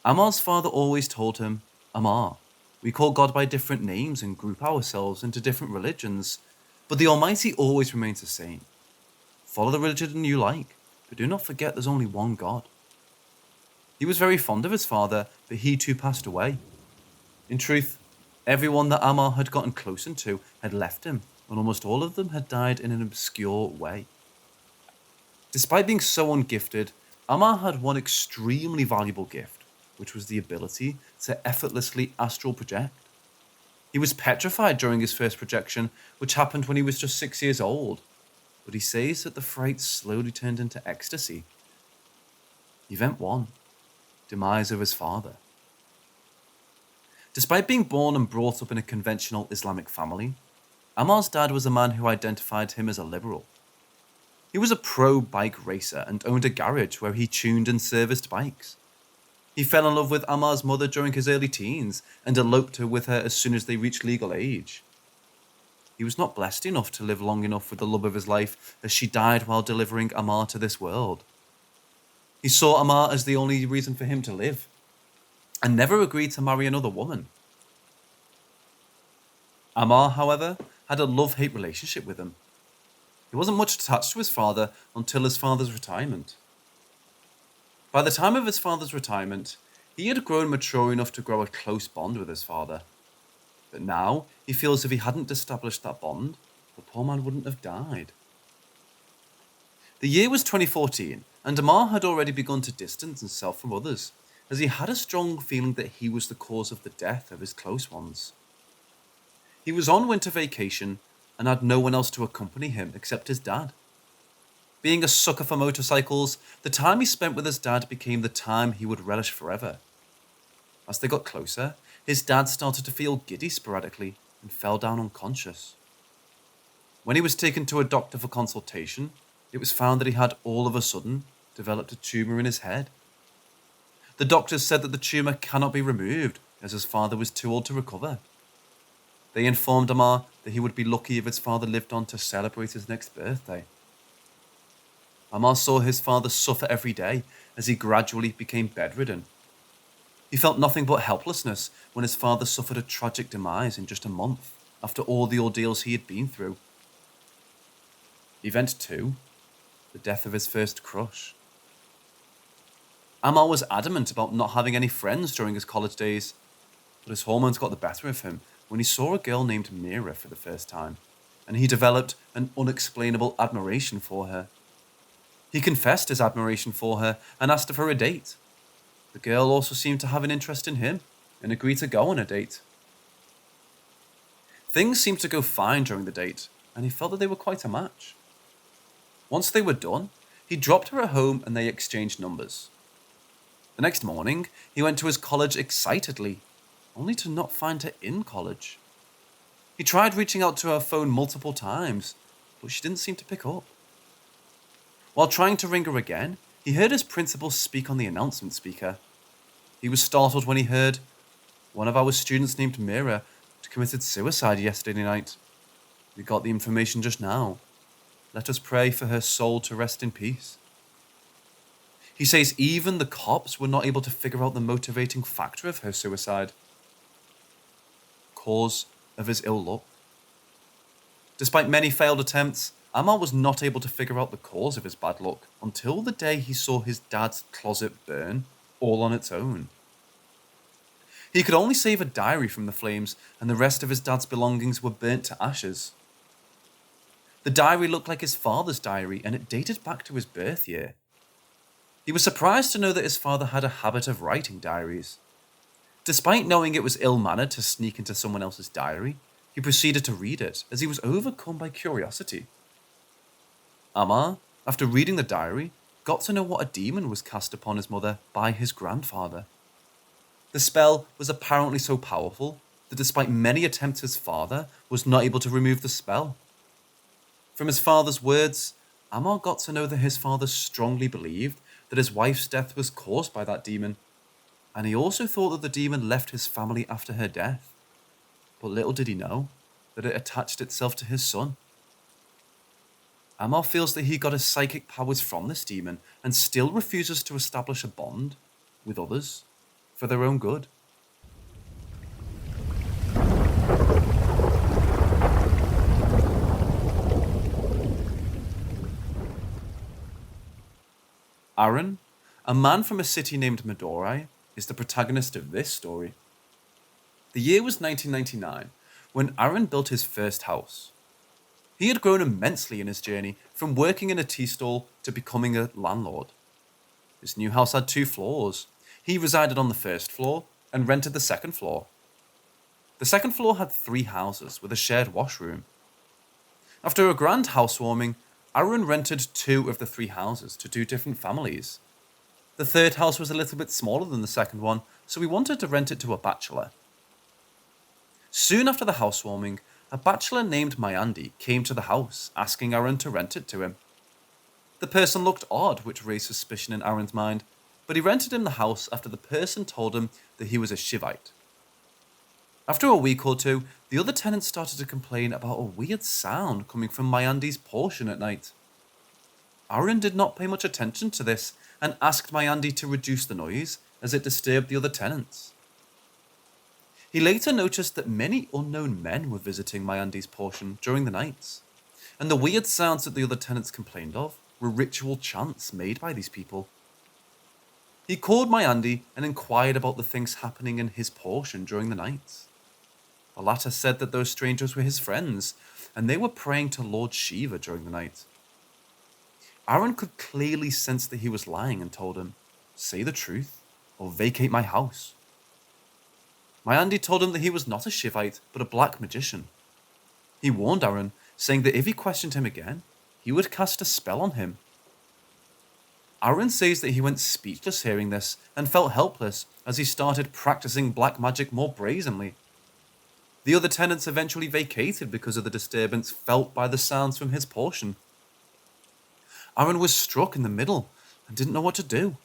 Amar's father always told him, "Amar, we call God by different names and group ourselves into different religions, but the Almighty always remains the same. Follow the religion you like, but do not forget there's only one God." He was very fond of his father, but he too passed away. In truth, everyone that Amar had gotten close to had left him, and almost all of them had died in an obscure way. Despite being so ungifted, Amar had one extremely valuable gift, which was the ability to effortlessly astral project. He was petrified during his first projection, which happened when he was just 6 years old, but he says that the fright slowly turned into ecstasy. Event 1. Demise of his father. Despite being born and brought up in a conventional Islamic family, Amar's dad was a man who identified him as a liberal. He was a pro-bike racer and owned a garage where he tuned and serviced bikes. He fell in love with Amar's mother during his early teens and eloped with her as soon as they reached legal age. He was not blessed enough to live long enough with the love of his life, as she died while delivering Amar to this world. He saw Amar as the only reason for him to live, and never agreed to marry another woman. Amar, however, had a love-hate relationship with him. He wasn't much attached to his father until his father's retirement. By the time of his father's retirement, he had grown mature enough to grow a close bond with his father. But now, he feels if he hadn't established that bond, the poor man wouldn't have died. The year was 2014, and Amar had already begun to distance himself from others, as he had a strong feeling that he was the cause of the death of his close ones. He was on winter vacation and had no one else to accompany him except his dad. Being a sucker for motorcycles, the time he spent with his dad became the time he would relish forever. As they got closer, his dad started to feel giddy sporadically and fell down unconscious. When he was taken to a doctor for consultation, it was found that he had all of a sudden developed a tumour in his head. The doctors said that the tumour cannot be removed, as his father was too old to recover. They informed Amar that he would be lucky if his father lived on to celebrate his next birthday. Amar saw his father suffer every day as he gradually became bedridden. He felt nothing but helplessness when his father suffered a tragic demise in just a month after all the ordeals he had been through. Event 2. The death of his first crush. Amar was adamant about not having any friends during his college days, but his hormones got the better of him when he saw a girl named Mira for the first time, and he developed an unexplainable admiration for her. He confessed his admiration for her and asked her for a date. The girl also seemed to have an interest in him and agreed to go on a date. Things seemed to go fine during the date, and he felt that they were quite a match. Once they were done, he dropped her at home and they exchanged numbers. The next morning, he went to his college excitedly, only to not find her in college. He tried reaching out to her phone multiple times, but she didn't seem to pick up. While trying to ring her again, he heard his principal speak on the announcement speaker. He was startled when he heard, "One of our students named Mira committed suicide yesterday night. We got the information just now. Let us pray for her soul to rest in peace." He says even the cops were not able to figure out the motivating factor of her suicide. Cause of his ill luck. Despite many failed attempts, Amar was not able to figure out the cause of his bad luck until the day he saw his dad's closet burn all on its own. He could only save a diary from the flames, and the rest of his dad's belongings were burnt to ashes. The diary looked like his father's diary, and it dated back to his birth year. He was surprised to know that his father had a habit of writing diaries. Despite knowing it was ill-mannered to sneak into someone else's diary, he proceeded to read it, as he was overcome by curiosity. Amar, after reading the diary, got to know what a demon was cast upon his mother by his grandfather. The spell was apparently so powerful that despite many attempts his father was not able to remove the spell. From his father's words, Amar got to know that his father strongly believed that his wife's death was caused by that demon, and he also thought that the demon left his family after her death. But little did he know that it attached itself to his son. Amar feels that he got his psychic powers from this demon and still refuses to establish a bond with others for their own good. Aaron, a man from a city named Madurai, is the protagonist of this story. The year was 1999 when Aaron built his first house. He had grown immensely in his journey from working in a tea stall to becoming a landlord. His new house had 2 floors. He resided on the first floor and rented the second floor. The second floor had 3 houses with a shared washroom. After a grand housewarming, Aaron rented 2 of the 3 houses to 2 different families. The third house was a little bit smaller than the second one, so he wanted to rent it to a bachelor. Soon after the housewarming, a bachelor named Mayandi came to the house, asking Aaron to rent it to him. The person looked odd, which raised suspicion in Aaron's mind, but he rented him the house after the person told him that he was a Shivite. After a week or 2, the other tenants started to complain about a weird sound coming from Mayandi's portion at night. Aaron did not pay much attention to this and asked Mayandi to reduce the noise as it disturbed the other tenants. He later noticed that many unknown men were visiting Mayandi's portion during the nights, and the weird sounds that the other tenants complained of were ritual chants made by these people. He called Mayandi and inquired about the things happening in his portion during the nights. The latter said that those strangers were his friends, and they were praying to Lord Shiva during the night. Aaron could clearly sense that he was lying and told him, "Say the truth, or vacate my house." Mayandi told him that he was not a Shivite, but a black magician. He warned Aaron, saying that if he questioned him again, he would cast a spell on him. Aaron says that he went speechless hearing this and felt helpless as he started practicing black magic more brazenly. The other tenants eventually vacated because of the disturbance felt by the sounds from his portion. Aaron was struck in the middle and didn't know what to do.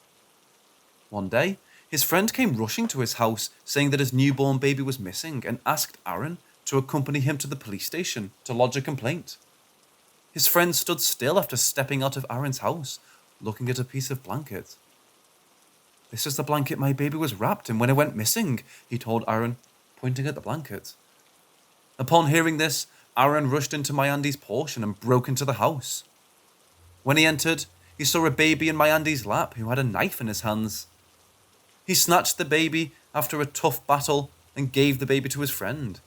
One day, his friend came rushing to his house saying that his newborn baby was missing and asked Aaron to accompany him to the police station to lodge a complaint. His friend stood still after stepping out of Aaron's house, looking at a piece of blanket. "This is the blanket my baby was wrapped in when it went missing," he told Aaron, pointing at the blanket. Upon hearing this, Aaron rushed into Mayandi's portion and broke into the house. When he entered, he saw a baby in Mayandi's lap who had a knife in his hands. He snatched the baby after a tough battle and gave the baby to his friend.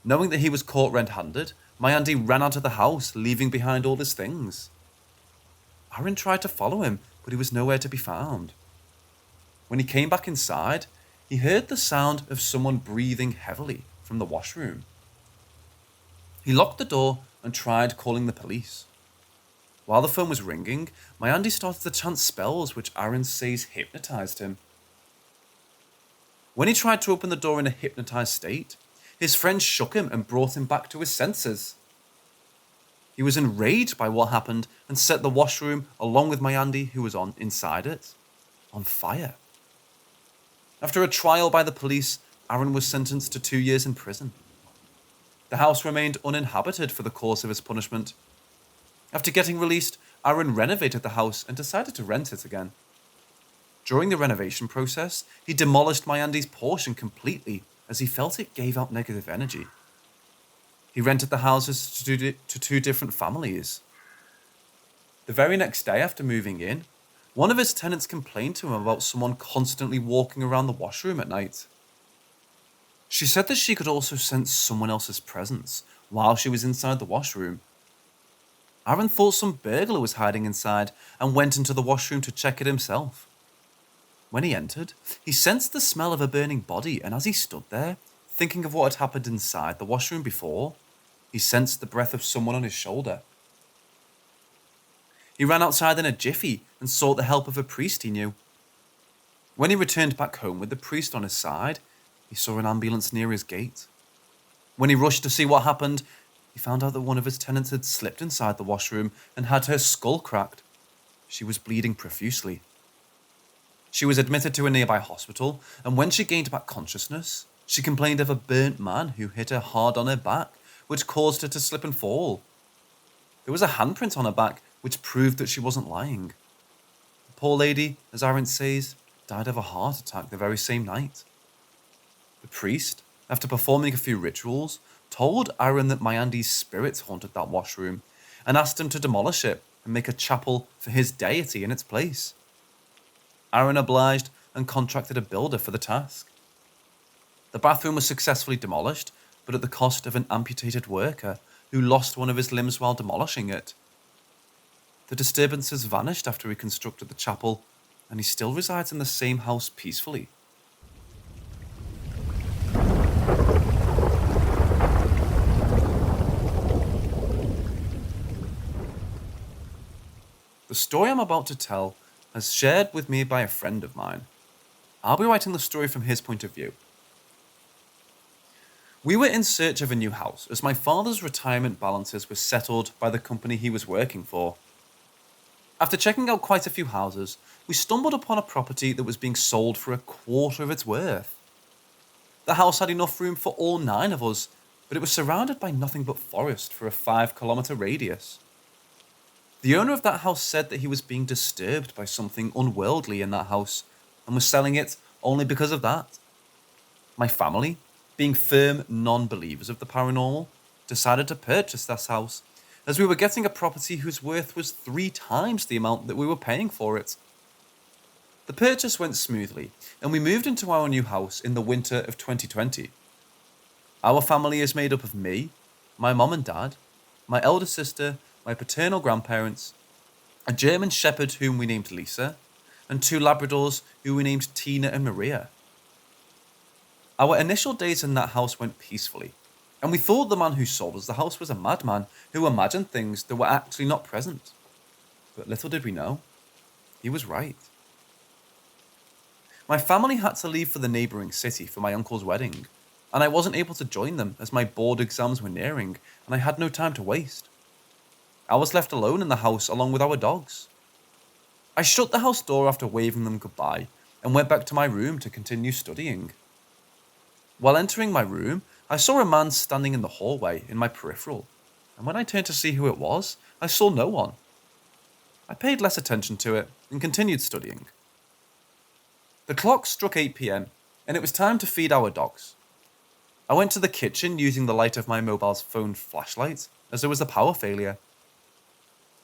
Knowing that he was caught red-handed, Mayandi ran out of the house, leaving behind all his things. Aaron tried to follow him, but he was nowhere to be found. When he came back inside, he heard the sound of someone breathing heavily from the washroom. He locked the door and tried calling the police. While the phone was ringing, Mayandi started to chant spells which Aaron says hypnotized him. When he tried to open the door in a hypnotized state, his friend shook him and brought him back to his senses. He was enraged by what happened and set the washroom, along with Mayandi, who was inside it, on fire. After a trial by the police, Aaron was sentenced to 2 years in prison. The house remained uninhabited for the course of his punishment. After getting released, Aaron renovated the house and decided to rent it again. During the renovation process, he demolished Mayandi's portion completely as he felt it gave out negative energy. He rented the houses to 2 different families. The very next day after moving in, one of his tenants complained to him about someone constantly walking around the washroom at night. She said that she could also sense someone else's presence while she was inside the washroom. Aaron thought some burglar was hiding inside and went into the washroom to check it himself. When he entered, he sensed the smell of a burning body, and as he stood there, thinking of what had happened inside the washroom before, he sensed the breath of someone on his shoulder. He ran outside in a jiffy and sought the help of a priest he knew. When he returned back home with the priest on his side, he saw an ambulance near his gate. When he rushed to see what happened, he found out that one of his tenants had slipped inside the washroom and had her skull cracked. She was bleeding profusely. She was admitted to a nearby hospital, and when she gained back consciousness, she complained of a burnt man who hit her hard on her back, which caused her to slip and fall. There was a handprint on her back, which proved that she wasn't lying. The poor lady, as Aaron says, died of a heart attack the very same night. The priest, after performing a few rituals, told Aaron that my Andy's spirits haunted that washroom and asked him to demolish it and make a chapel for his deity in its place. Aaron obliged and contracted a builder for the task. The bathroom was successfully demolished, but at the cost of an amputated worker who lost one of his limbs while demolishing it. The disturbances vanished after he constructed the chapel, and he still resides in the same house peacefully. The story I'm about to tell is shared with me by a friend of mine. I'll be writing the story from his point of view. We were in search of a new house as my father's retirement balances were settled by the company he was working for. After checking out quite a few houses, we stumbled upon a property that was being sold for a quarter of its worth. The house had enough room for all 9 of us, but it was surrounded by nothing but forest for a 5-kilometer radius. The owner of that house said that he was being disturbed by something unworldly in that house and was selling it only because of that. My family, being firm non-believers of the paranormal, decided to purchase this house, as we were getting a property whose worth was 3 times the amount that we were paying for it. The purchase went smoothly, and we moved into our new house in the winter of 2020. Our family is made up of me, my mum and dad, my elder sister, my paternal grandparents, a German shepherd whom we named Lisa, and 2 Labradors who we named Tina and Maria. Our initial days in that house went peacefully, and we thought the man who sold us the house was a madman who imagined things that were actually not present. But little did we know, he was right. My family had to leave for the neighbouring city for my uncle's wedding, and I wasn't able to join them as my board exams were nearing and I had no time to waste. I was left alone in the house along with our dogs. I shut the house door after waving them goodbye and went back to my room to continue studying. While entering my room, I saw a man standing in the hallway in my peripheral, and when I turned to see who it was, I saw no one. I paid less attention to it and continued studying. The clock struck 8 p.m, and it was time to feed our dogs. I went to the kitchen using the light of my mobile phone flashlight, as there was a power failure.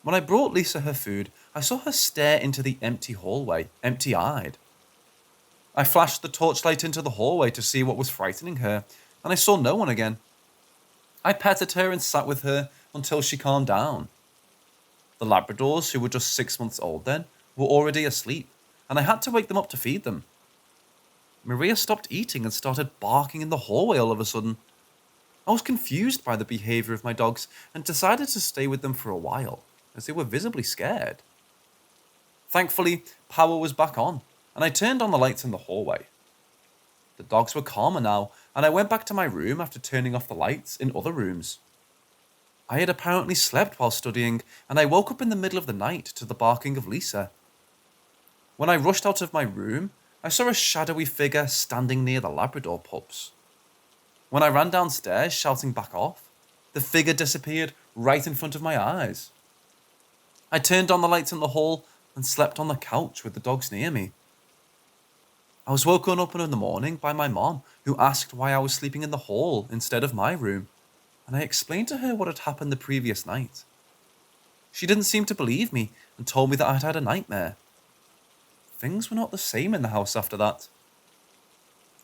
When I brought Lisa her food, I saw her stare into the empty hallway, empty-eyed. I flashed the torchlight into the hallway to see what was frightening her, and I saw no one again. I petted her and sat with her until she calmed down. The Labradors, who were just 6 months old then, were already asleep, and I had to wake them up to feed them. Maria stopped eating and started barking in the hallway all of a sudden. I was confused by the behaviour of my dogs and decided to stay with them for a while, as they were visibly scared. Thankfully, power was back on, and I turned on the lights in the hallway. The dogs were calmer now, and I went back to my room after turning off the lights in other rooms. I had apparently slept while studying, and I woke up in the middle of the night to the barking of Lisa. When I rushed out of my room, I saw a shadowy figure standing near the Labrador pups. When I ran downstairs shouting back off, the figure disappeared right in front of my eyes. I turned on the lights in the hall and slept on the couch with the dogs near me. I was woken up in the morning by my mom, who asked why I was sleeping in the hall instead of my room, and I explained to her what had happened the previous night. She didn't seem to believe me and told me that I had had a nightmare. Things were not the same in the house after that.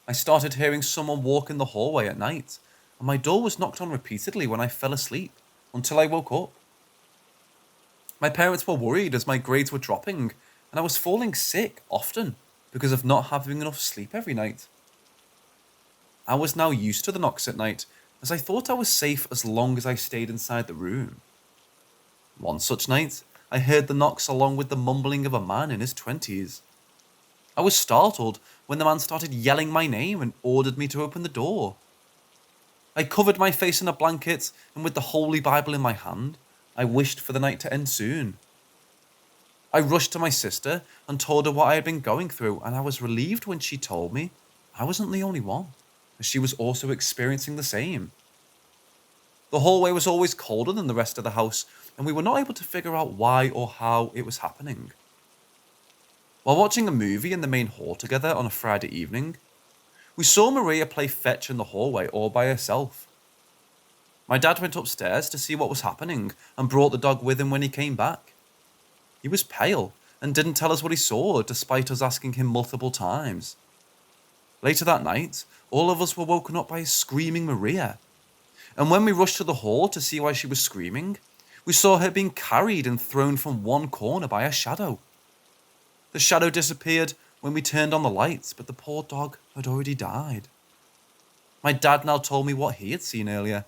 I started hearing someone walk in the hallway at night, and my door was knocked on repeatedly when I fell asleep, until I woke up. My parents were worried as my grades were dropping, and I was falling sick often because of not having enough sleep every night. I was now used to the knocks at night, as I thought I was safe as long as I stayed inside the room. One such night, I heard the knocks along with the mumbling of a man in his 20s. I was startled when the man started yelling my name and ordered me to open the door. I covered my face in a blanket, and with the Holy Bible in my hand, I wished for the night to end soon. I rushed to my sister and told her what I had been going through, and I was relieved when she told me I wasn't the only one, as she was also experiencing the same. The hallway was always colder than the rest of the house, and we were not able to figure out why or how it was happening. While watching a movie in the main hall together on a Friday evening, we saw Maria play fetch in the hallway all by herself. My dad went upstairs to see what was happening and brought the dog with him when he came back. He was pale and didn't tell us what he saw, despite us asking him multiple times. Later that night, all of us were woken up by a screaming Maria. And when we rushed to the hall to see why she was screaming, we saw her being carried and thrown from one corner by a shadow. The shadow disappeared when we turned on the lights, but the poor dog had already died. My dad now told me what he had seen earlier.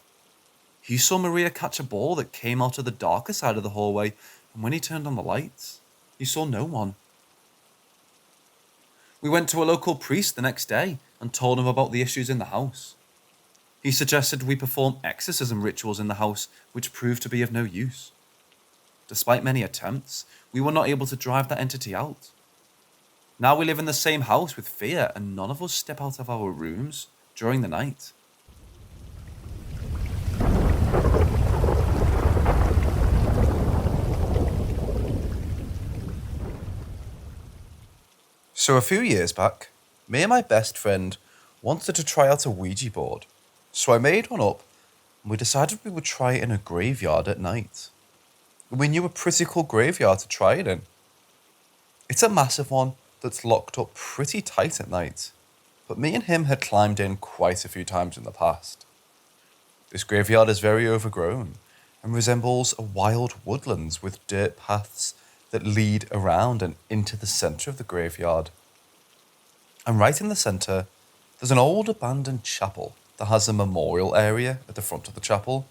He saw Maria catch a ball that came out of the darker side of the hallway, and when he turned on the lights, he saw no one. We went to a local priest the next day and told him about the issues in the house. He suggested we perform exorcism rituals in the house, which proved to be of no use. Despite many attempts, we were not able to drive that entity out. Now we live in the same house with fear, and none of us step out of our rooms during the night.
So a few years back, me and my best friend wanted to try out a Ouija board. So I made one up, and we decided we would try it in a graveyard at night. We knew a pretty cool graveyard to try it in. It's a massive one that's locked up pretty tight at night, but me and him had climbed in quite a few times in the past. This graveyard is very overgrown and resembles a wild woodlands with dirt paths that lead around and into the centre of the graveyard. And right in the centre, there's an old abandoned chapel that has a memorial area at the front of the chapel,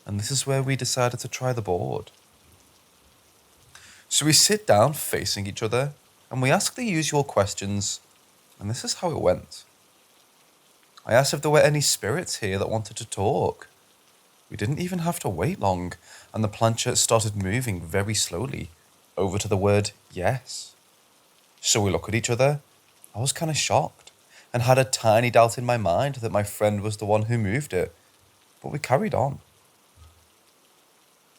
and this is where we decided to try the board. So we sit down facing each other, and we ask the usual questions, and this is how it went. I asked if there were any spirits here that wanted to talk. We didn't even have to wait long, and the planchette started moving very slowly over to the word yes. So we look at each other. I was kind of shocked and had a tiny doubt in my mind that my friend was the one who moved it, but we carried on.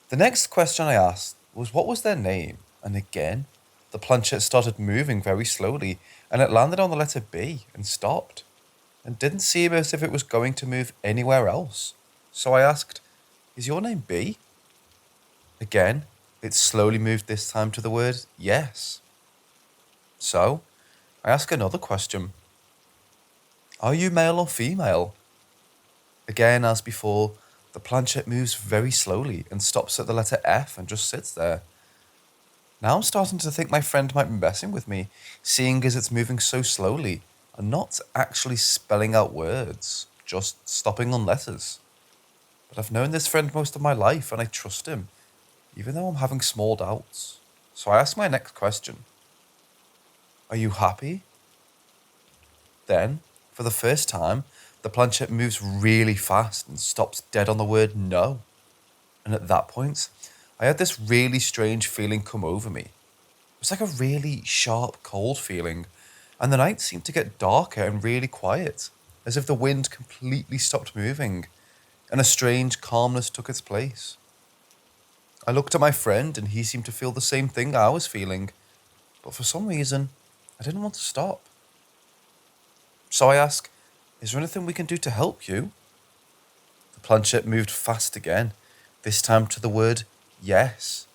The next question I asked was what was their name, and again, the planchette started moving very slowly, and it landed on the letter B and stopped, and didn't seem as if it was going to move anywhere else. So I asked, "Is your name B?" Again, it slowly moved this time to the word yes. So I asked another question. "Are you male or female?" Again, as before, the planchette moves very slowly and stops at the letter F and just sits there. Now I'm starting to think my friend might be messing with me, seeing as it's moving so slowly and not actually spelling out words, just stopping on letters. But I've known this friend most of my life and I trust him, even though I'm having small doubts. So I ask my next question. "Are you happy?" Then, for the first time, the planchette moves really fast and stops dead on the word no. And at that point, I had this really strange feeling come over me. It was like a really sharp, cold feeling, and the night seemed to get darker and really quiet, as if the wind completely stopped moving, and a strange calmness took its place. I looked at my friend and he seemed to feel the same thing I was feeling, but for some reason, I didn't want to stop. So I asked, "Is there anything we can do to help you?" The planchette moved fast again, this time to the word yes.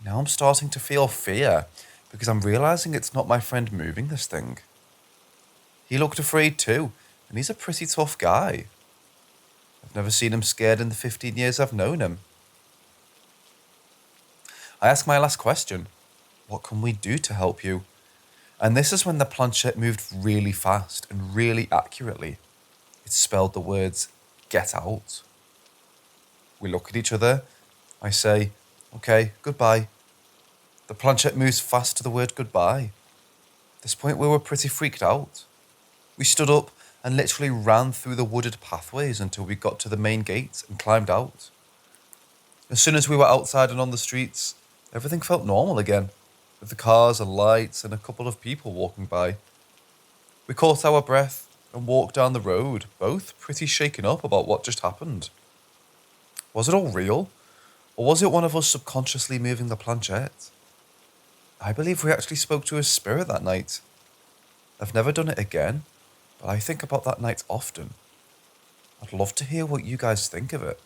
Now I'm starting to feel fear because I'm realizing it's not my friend moving this thing. He looked afraid too, and he's a pretty tough guy. I've never seen him scared in the 15 years I've known him. I asked my last question, "What can we do to help you?" And this is when the planchette moved really fast and really accurately. It spelled the words, "Get out." We look at each other. I say, "Okay, goodbye." The planchette moves fast to the word goodbye. At this point, we were pretty freaked out. We stood up and literally ran through the wooded pathways until we got to the main gate and climbed out. As soon as we were outside and on the streets, everything felt normal again, with the cars and lights and a couple of people walking by. We caught our breath and walked down the road, both pretty shaken up about what just happened. Was it all real? Or was it one of us subconsciously moving the planchette? I believe we actually spoke to a spirit that night. I've never done it again, but I think about that night often. I'd love to hear what you guys think of it.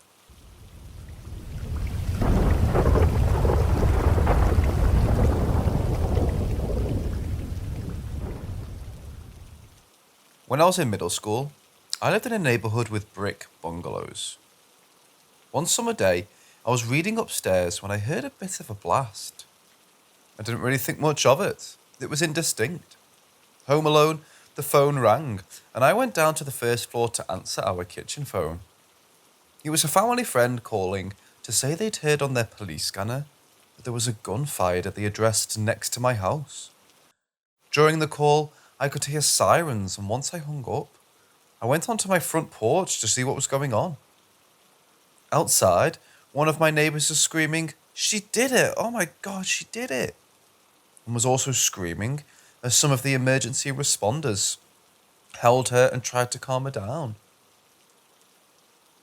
When I was in middle school, I lived in a neighbourhood with brick bungalows. One summer day, I was reading upstairs when I heard a bit of a blast. I didn't really think much of it. It was indistinct. Home alone, the phone rang, and I went down to the first floor to answer our kitchen phone. It was a family friend calling to say they'd heard on their police scanner that there was a gun fired at the address next to my house. During the call, I could hear sirens, and once I hung up, I went onto my front porch to see what was going on. Outside, one of my neighbours was screaming, "She did it! Oh my God, she did it!" and was also screaming as some of the emergency responders held her and tried to calm her down.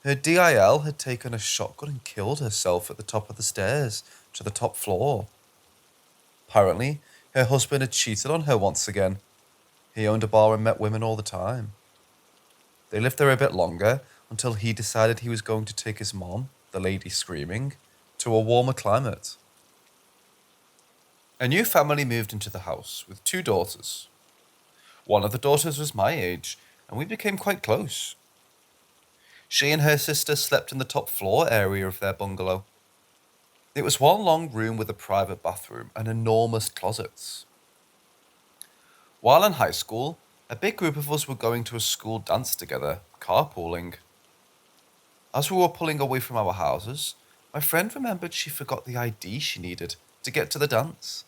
Her DIL had taken a shotgun and killed herself at the top of the stairs to the top floor. Apparently, her husband had cheated on her once again. He owned a bar and met women all the time. They lived there a bit longer until he decided he was going to take his mom, the lady screaming, to a warmer climate. A new family moved into the house with 2 daughters. One of the daughters was my age, and we became quite close. She and her sister slept in the top floor area of their bungalow. It was one long room with a private bathroom and enormous closets. While in high school, a big group of us were going to a school dance together, carpooling. As we were pulling away from our houses, my friend remembered she forgot the ID she needed to get to the dance.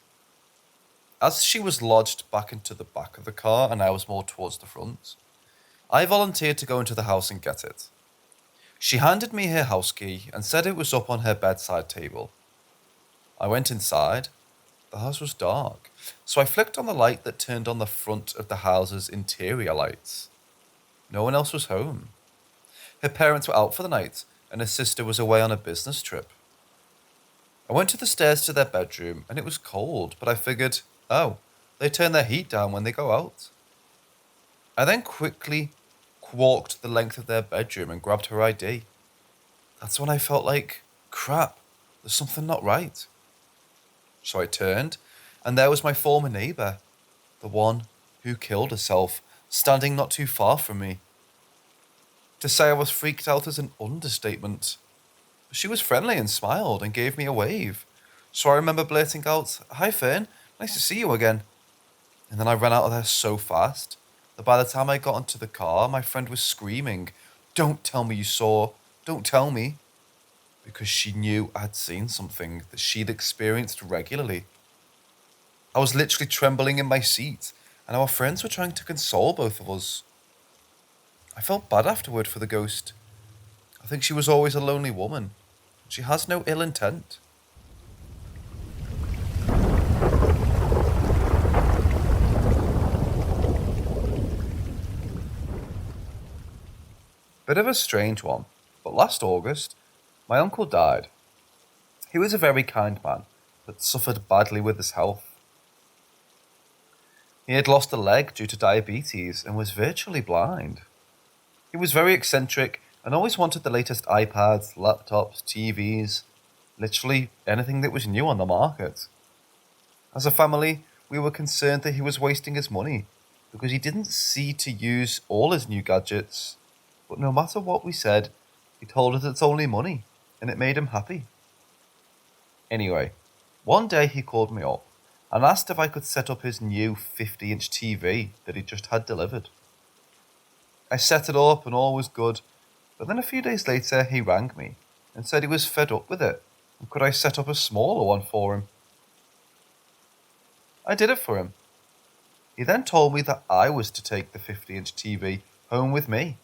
As she was lodged back into the back of the car and I was more towards the front, I volunteered to go into the house and get it. She handed me her house key and said it was up on her bedside table. I went inside. The house was dark, so I flicked on the light that turned on the front of the house's interior lights. No one else was home. Her parents were out for the night, and her sister was away on a business trip. I went to the stairs to their bedroom, and it was cold, but I figured, oh, they turn their heat down when they go out. I then quickly walked the length of their bedroom and grabbed her ID. That's when I felt like, crap, there's something not right. So I turned, and there was my former neighbour, the one who killed herself, standing not too far from me. To say I was freaked out is an understatement. She was friendly and smiled and gave me a wave. So I remember blurting out, "Hi Fern, nice to see you again." And then I ran out of there so fast that by the time I got into the car, my friend was screaming, "Don't tell me you saw, don't tell me." Because she knew I'd seen something that she'd experienced regularly. I was literally trembling in my seat, and our friends were trying to console both of us. I felt bad afterward for the ghost. I think she was always a lonely woman. She has no ill intent. Bit of a strange one, but last August, my uncle died. He was a very kind man, but suffered badly with his health. He had lost a leg due to diabetes and was virtually blind. He was very eccentric and always wanted the latest iPads, laptops, TVs, literally anything that was new on the market. As a family, we were concerned that he was wasting his money because he didn't see to use all his new gadgets. But no matter what we said, he told us it's only money, and it made him happy. Anyway, one day he called me up and asked if I could set up his new 50-inch TV that he just had delivered. I set it up and all was good, but then a few days later he rang me and said he was fed up with it and could I set up a smaller one for him. I did it for him. He then told me that I was to take the 50-inch TV home with me.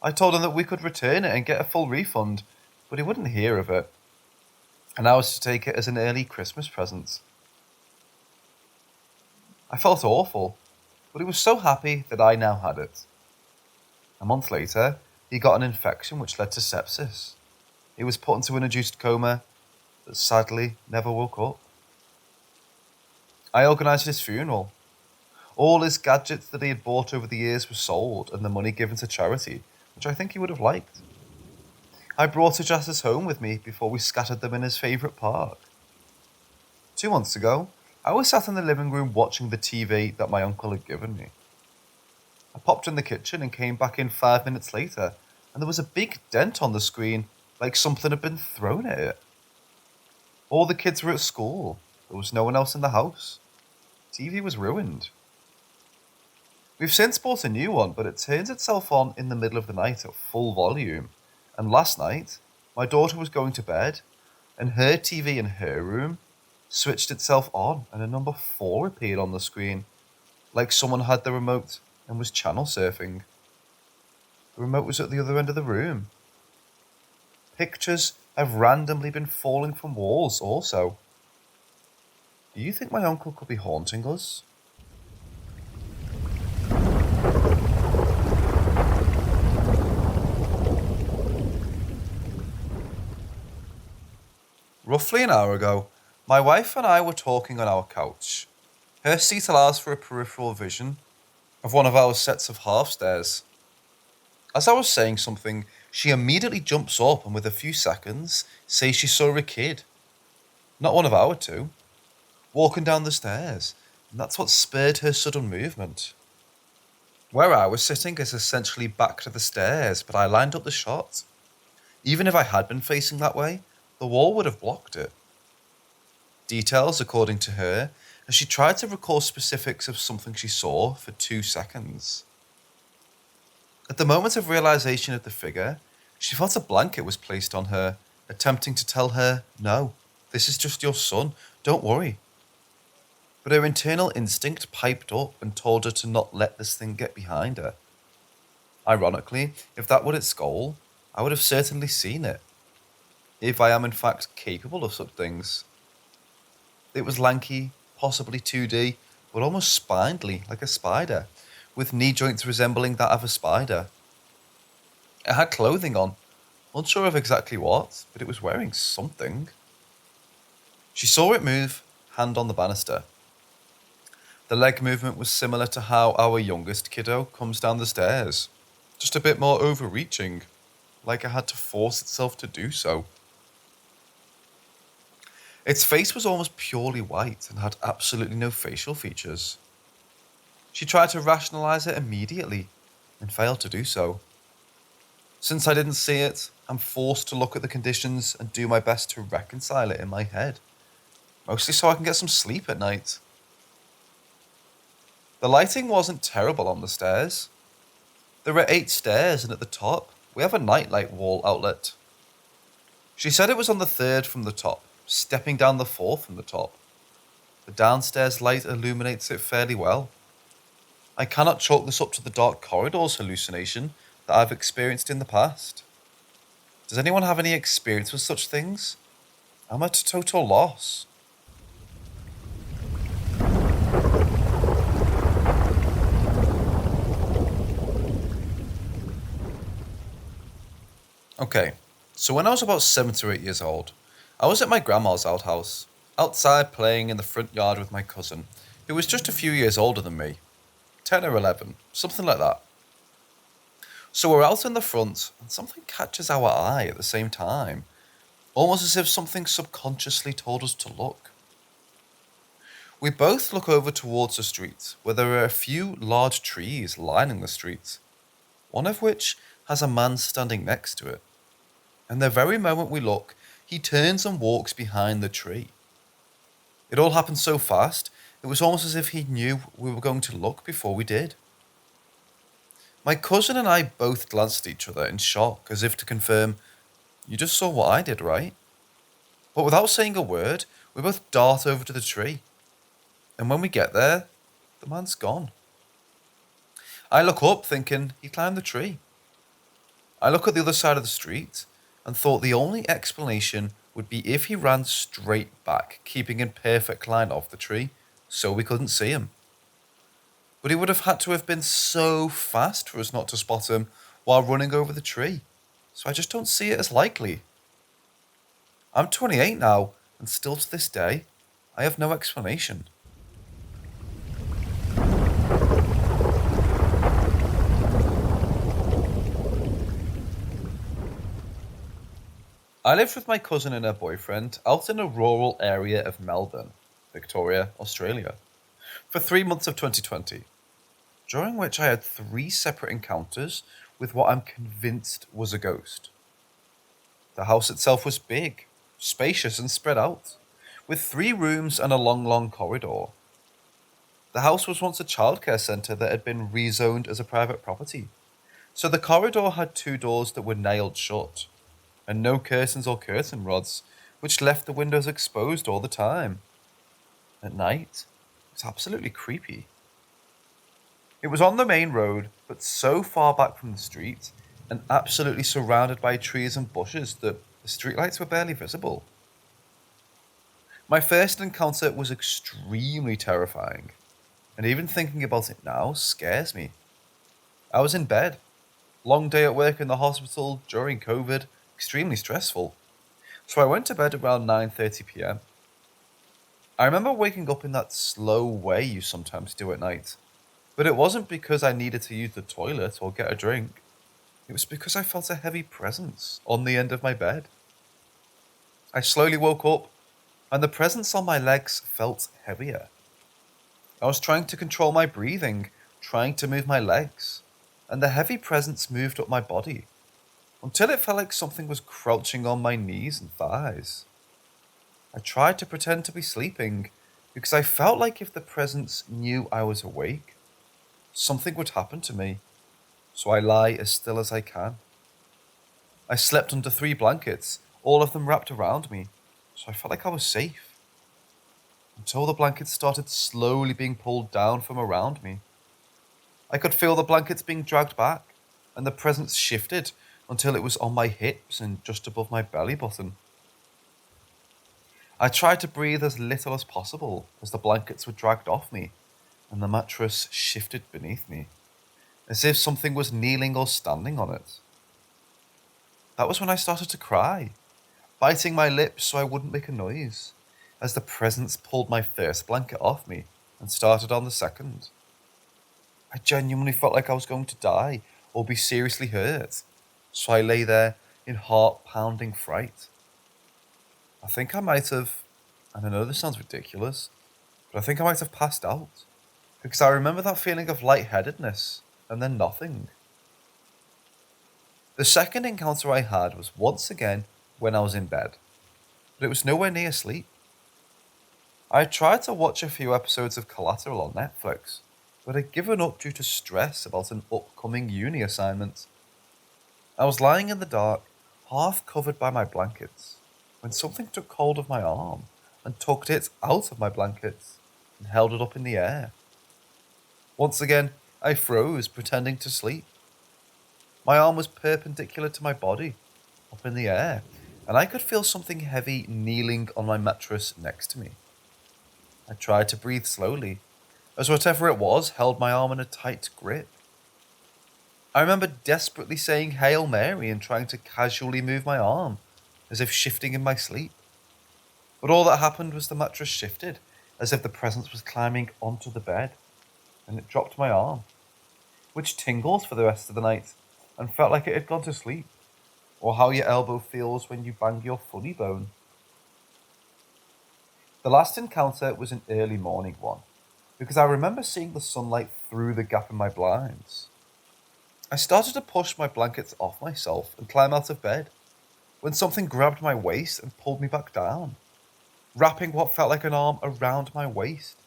I told him that we could return it and get a full refund, but he wouldn't hear of it, and I was to take it as an early Christmas present. I felt awful, but he was so happy that I now had it. A month later, he got an infection which led to sepsis. He was put into an induced coma, but sadly never woke up. I organised his funeral. All his gadgets that he had bought over the years were sold and the money given to charity, which I think he would have liked. I brought his asses home with me before we scattered them in his favourite park. 2 months ago, I was sat in the living room watching the TV that my uncle had given me. I popped in the kitchen and came back in 5 minutes later, and there was a big dent on the screen, like something had been thrown at it. All the kids were at school. There was no one else in the house. TV was ruined. We've since bought a new one, but it turns itself on in the middle of the night at full volume. And last night, my daughter was going to bed, and her TV in her room switched itself on, and a number 4 appeared on the screen, like someone had the remote and was channel surfing. The remote was at the other end of the room. Pictures have randomly been falling from walls also. Do you think my uncle could be haunting us? Roughly an hour ago, my wife and I were talking on our couch. Her seat allows for a peripheral vision of one of our sets of half stairs. As I was saying something, she immediately jumps up and with a few seconds says she saw a kid, not one of our 2, walking down the stairs, and that's what spurred her sudden movement. Where I was sitting is essentially back to the stairs, but I lined up the shot. Even if I had been facing that way, the wall would have blocked it. Details according to her, as she tried to recall specifics of something she saw for 2 seconds. At the moment of realization of the figure, she felt a blanket was placed on her, attempting to tell her, no, this is just your son, don't worry. But her internal instinct piped up and told her to not let this thing get behind her. Ironically, if that were its goal, I would have certainly seen it. If I am in fact capable of such things. It was lanky, possibly 2D, but almost spindly, like a spider, with knee joints resembling that of a spider. It had clothing on, unsure of exactly what, but it was wearing something. She saw it move, hand on the banister. The leg movement was similar to how our youngest kiddo comes down the stairs, just a bit more overreaching, like it had to force itself to do so. Its face was almost purely white and had absolutely no facial features. She tried to rationalize it immediately and failed to do so. Since I didn't see it, I'm forced to look at the conditions and do my best to reconcile it in my head, mostly so I can get some sleep at night. The lighting wasn't terrible on the stairs. There are 8 stairs, and at the top, we have a nightlight wall outlet. She said it was on the 3rd from the top, stepping down the 4th from the top. The downstairs light illuminates it fairly well. I cannot chalk this up to the dark corridors hallucination that I've experienced in the past. Does anyone have any experience with such things? I'm at a total loss. Okay, so when I was about 7 to 8 years old, I was at my grandma's outhouse, outside playing in the front yard with my cousin, who was just a few years older than me, 10 or 11, something like that. So we're out in the front, and something catches our eye at the same time, almost as if something subconsciously told us to look. We both look over towards the street, where there are a few large trees lining the street, one of which has a man standing next to it. And the very moment we look, he turns and walks behind the tree. It all happened so fast, it was almost as if he knew we were going to look before we did. My cousin and I both glanced at each other in shock, as if to confirm, you just saw what I did, right? But without saying a word, we both dart over to the tree. And when we get there, the man's gone. I look up thinking he climbed the tree. I look at the other side of the street and thought the only explanation would be if he ran straight back, keeping in perfect line of the tree, so we couldn't see him. but he would have had to have been so fast for us not to spot him while running over the tree, so I just don't see it as likely. I'm 28 now, and still to this day, I have no explanation. I lived with my cousin and her boyfriend out in a rural area of Melbourne, Victoria, Australia, for 3 months of 2020, during which I had 3 separate encounters with what I'm convinced was a ghost. The house itself was big, spacious and spread out, with 3 rooms and a long corridor. The house was once a childcare centre that had been rezoned as a private property, so the corridor had 2 doors that were nailed shut, and no curtains or curtain rods, which left the windows exposed all the time. At night, it was absolutely creepy. It was on the main road, but so far back from the street, and absolutely surrounded by trees and bushes that the streetlights were barely visible. My first encounter was extremely terrifying, and even thinking about it now scares me. I was in bed, long day at work in the hospital during COVID, extremely stressful, so I went to bed around 9:30 p.m. I remember waking up in that slow way you sometimes do at night, but it wasn't because I needed to use the toilet or get a drink. It was because I felt a heavy presence on the end of my bed. I slowly woke up, and the presence on my legs felt heavier. I was trying to control my breathing, trying to move my legs, and the heavy presence moved up my body, until it felt like something was crouching on my knees and thighs. I tried to pretend to be sleeping, because I felt like if the presence knew I was awake, something would happen to me, so I lie as still as I can. I slept under 3 blankets, all of them wrapped around me, so I felt like I was safe. Until the blankets started slowly being pulled down from around me. I could feel the blankets being dragged back, and the presence shifted until it was on my hips and just above my belly button. I tried to breathe as little as possible as the blankets were dragged off me, and the mattress shifted beneath me, as if something was kneeling or standing on it. That was when I started to cry, biting my lips so I wouldn't make a noise, as the presence pulled my first blanket off me and started on the second. I genuinely felt like I was going to die or be seriously hurt, so I lay there in heart-pounding fright. I think I might have, and I know this sounds ridiculous, but I think I might have passed out, because I remember that feeling of lightheadedness, and then nothing. The second encounter I had was once again when I was in bed, but it was nowhere near sleep. I tried to watch a few episodes of Collateral on Netflix, but had given up due to stress about an upcoming uni assignment. I was lying in the dark, half covered by my blankets, when something took hold of my arm and tugged it out of my blankets and held it up in the air. Once again, I froze, pretending to sleep. My arm was perpendicular to my body, up in the air, and I could feel something heavy kneeling on my mattress next to me. I tried to breathe slowly, as whatever it was held my arm in a tight grip. I remember desperately saying Hail Mary and trying to casually move my arm, as if shifting in my sleep. But all that happened was the mattress shifted, as if the presence was climbing onto the bed, and it dropped my arm, which tingled for the rest of the night, and felt like it had gone to sleep, or how your elbow feels when you bang your funny bone. The last encounter was an early morning one, because I remember seeing the sunlight through the gap in my blinds. I started to push my blankets off myself and climb out of bed, when something grabbed my waist and pulled me back down, wrapping what felt like an arm around my waist.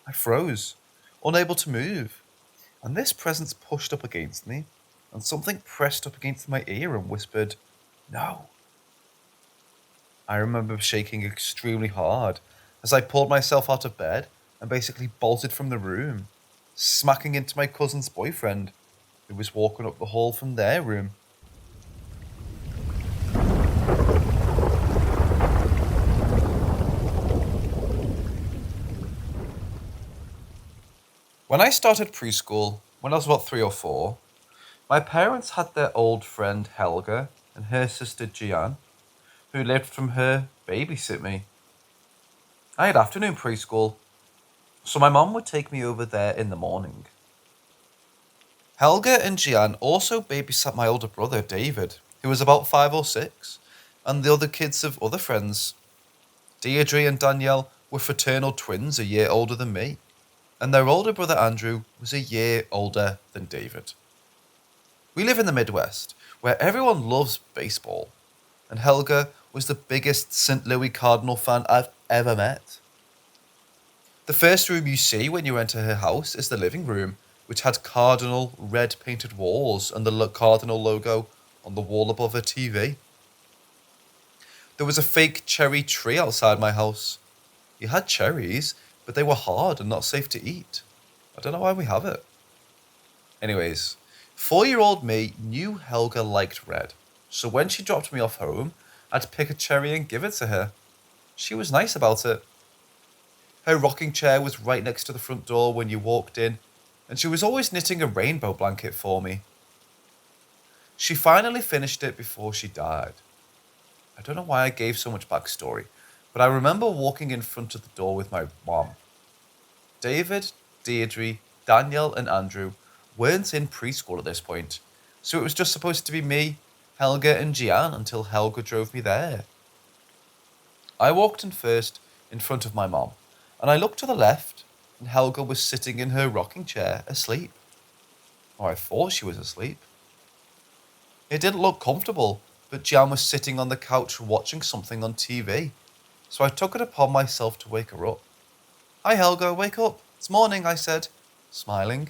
I froze, unable to move, and this presence pushed up against me, and something pressed up against my ear and whispered, "No." I remember shaking extremely hard as I pulled myself out of bed and basically bolted from the room, smacking into my cousin's boyfriend, who was walking up the hall from their room. When I started preschool, when I was about 3 or 4, my parents had their old friend Helga and her sister Gian, who lived from her, babysit me. I had afternoon preschool, so my mom would take me over there in the morning. Helga and Gian also babysat my older brother David, who was about 5 or 6, and the other kids of other friends. Deirdre and Danielle were fraternal twins a year older than me, and their older brother Andrew was a year older than David. We live in the Midwest, where everyone loves baseball, and Helga was the biggest St. Louis Cardinal fan I've ever met. The first room you see when you enter her house is the living room, which had Cardinal red painted walls and the Cardinal logo on the wall above her TV. There was a fake cherry tree outside my house. You had cherries, but they were hard and not safe to eat. I don't know why we have it. Anyways, 4-year-old me knew Helga liked red, so when she dropped me off home, I'd pick a cherry and give it to her. She was nice about it. Her rocking chair was right next to the front door when you walked in, and she was always knitting a rainbow blanket for me. She finally finished it before she died. I don't know why I gave so much backstory, but I remember walking in front of the door with my mom. David, Deirdre, Danielle, and Andrew weren't in preschool at this point, so it was just supposed to be me, Helga, and Gian until Helga drove me there. I walked in first in front of my mom, and I looked to the left, and Helga was sitting in her rocking chair, asleep. Or I thought she was asleep. It didn't look comfortable, but Gian was sitting on the couch watching something on TV, so I took it upon myself to wake her up. "Hi Helga, wake up. It's morning," I said, smiling.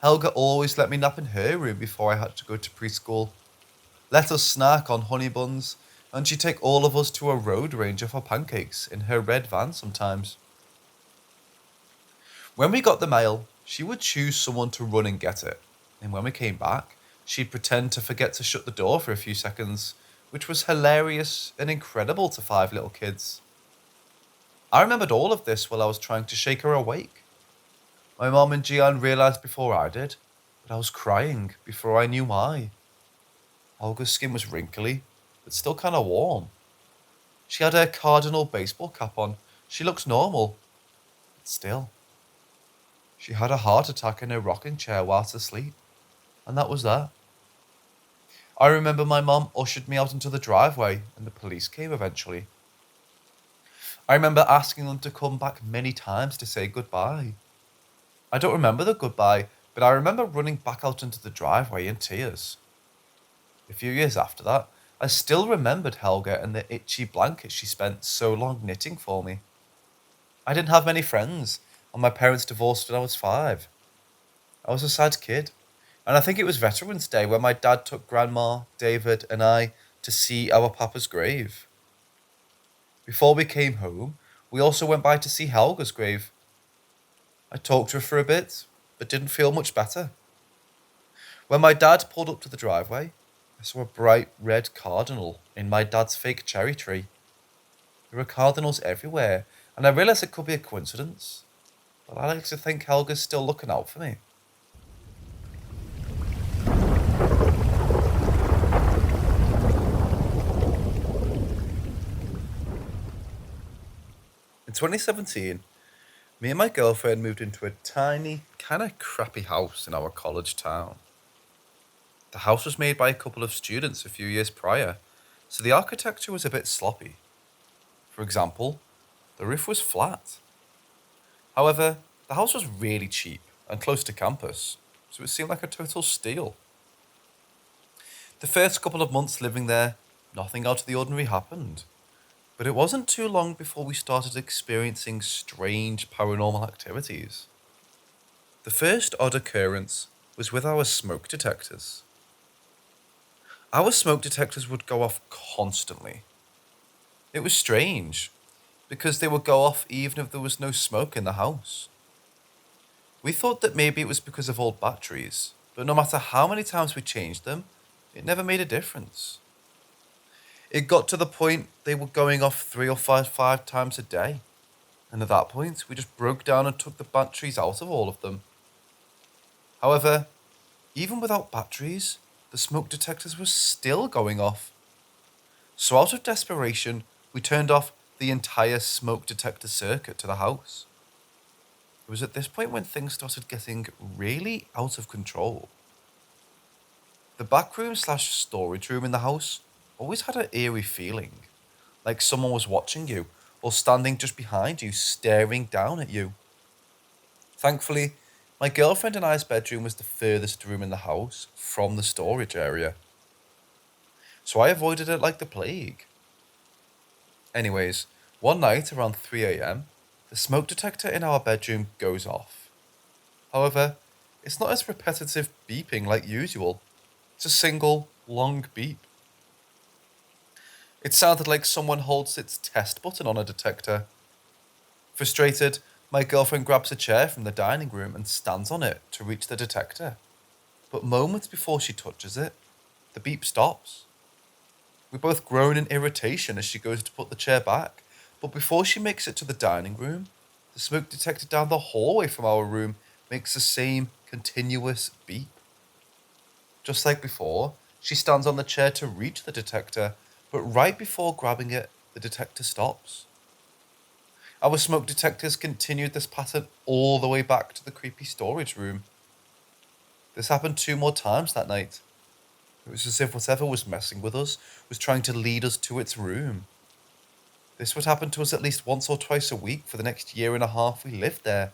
Helga always let me nap in her room before I had to go to preschool. Let us snack on honey buns, and she'd take all of us to a road ranger for pancakes in her red van sometimes. When we got the mail, she would choose someone to run and get it, and when we came back, she'd pretend to forget to shut the door for a few seconds, which was hilarious and incredible to 5 little kids. I remembered all of this while I was trying to shake her awake. My mom and Gian realised before I did, but I was crying before I knew why. Olga's skin was wrinkly, but still kind of warm. She had her Cardinal baseball cap on. She looked normal, but still. She had a heart attack in her rocking chair whilst asleep, and that was that. I remember my mom ushered me out into the driveway, and the police came eventually. I remember asking them to come back many times to say goodbye. I don't remember the goodbye, but I remember running back out into the driveway in tears. A few years after that, I still remembered Helga and the itchy blanket she spent so long knitting for me. I didn't have many friends, and my parents divorced when I was 5. I was a sad kid, and I think it was Veterans Day when my dad took Grandma, David, and I to see our papa's grave. Before we came home, we also went by to see Helga's grave. I talked to her for a bit, but didn't feel much better. When my dad pulled up to the driveway, I saw a bright red cardinal in my dad's fake cherry tree. There are cardinals everywhere, and I realised it could be a coincidence, but I like to think Helga's still looking out for me. In 2017, me and my girlfriend moved into a tiny, kind of crappy house in our college town. The house was made by a couple of students a few years prior, so the architecture was a bit sloppy. For example, the roof was flat. However, the house was really cheap and close to campus, so it seemed like a total steal. The first couple of months living there, nothing out of the ordinary happened. But it wasn't too long before we started experiencing strange paranormal activities. The first odd occurrence was with our smoke detectors. Our smoke detectors would go off constantly. It was strange, because they would go off even if there was no smoke in the house. We thought that maybe it was because of old batteries, but no matter how many times we changed them, it never made a difference. It got to the point they were going off 3 or 5 times a day, and at that point, we just broke down and took the batteries out of all of them. However, even without batteries, the smoke detectors were still going off. So out of desperation, we turned off the entire smoke detector circuit to the house. It was at this point when things started getting really out of control. The back room / storage room in the house always had an eerie feeling, like someone was watching you or standing just behind you, staring down at you. Thankfully, my girlfriend and I's bedroom was the furthest room in the house from the storage area, so I avoided it like the plague. Anyways, one night around 3 a.m, the smoke detector in our bedroom goes off. However, it's not as repetitive beeping like usual. It's a single, long beep. It sounded like someone holds its test button on a detector. Frustrated, my girlfriend grabs a chair from the dining room and stands on it to reach the detector. But moments before she touches it, the beep stops. We both groan in irritation as she goes to put the chair back, but before she makes it to the dining room, the smoke detector down the hallway from our room makes the same continuous beep. Just like before, she stands on the chair to reach the detector, but right before grabbing it, the detector stops. Our smoke detectors continued this pattern all the way back to the creepy storage room. This happened 2 more times that night. It was as if whatever was messing with us was trying to lead us to its room. This would happen to us at least once or twice a week for the next 1.5 years we lived there.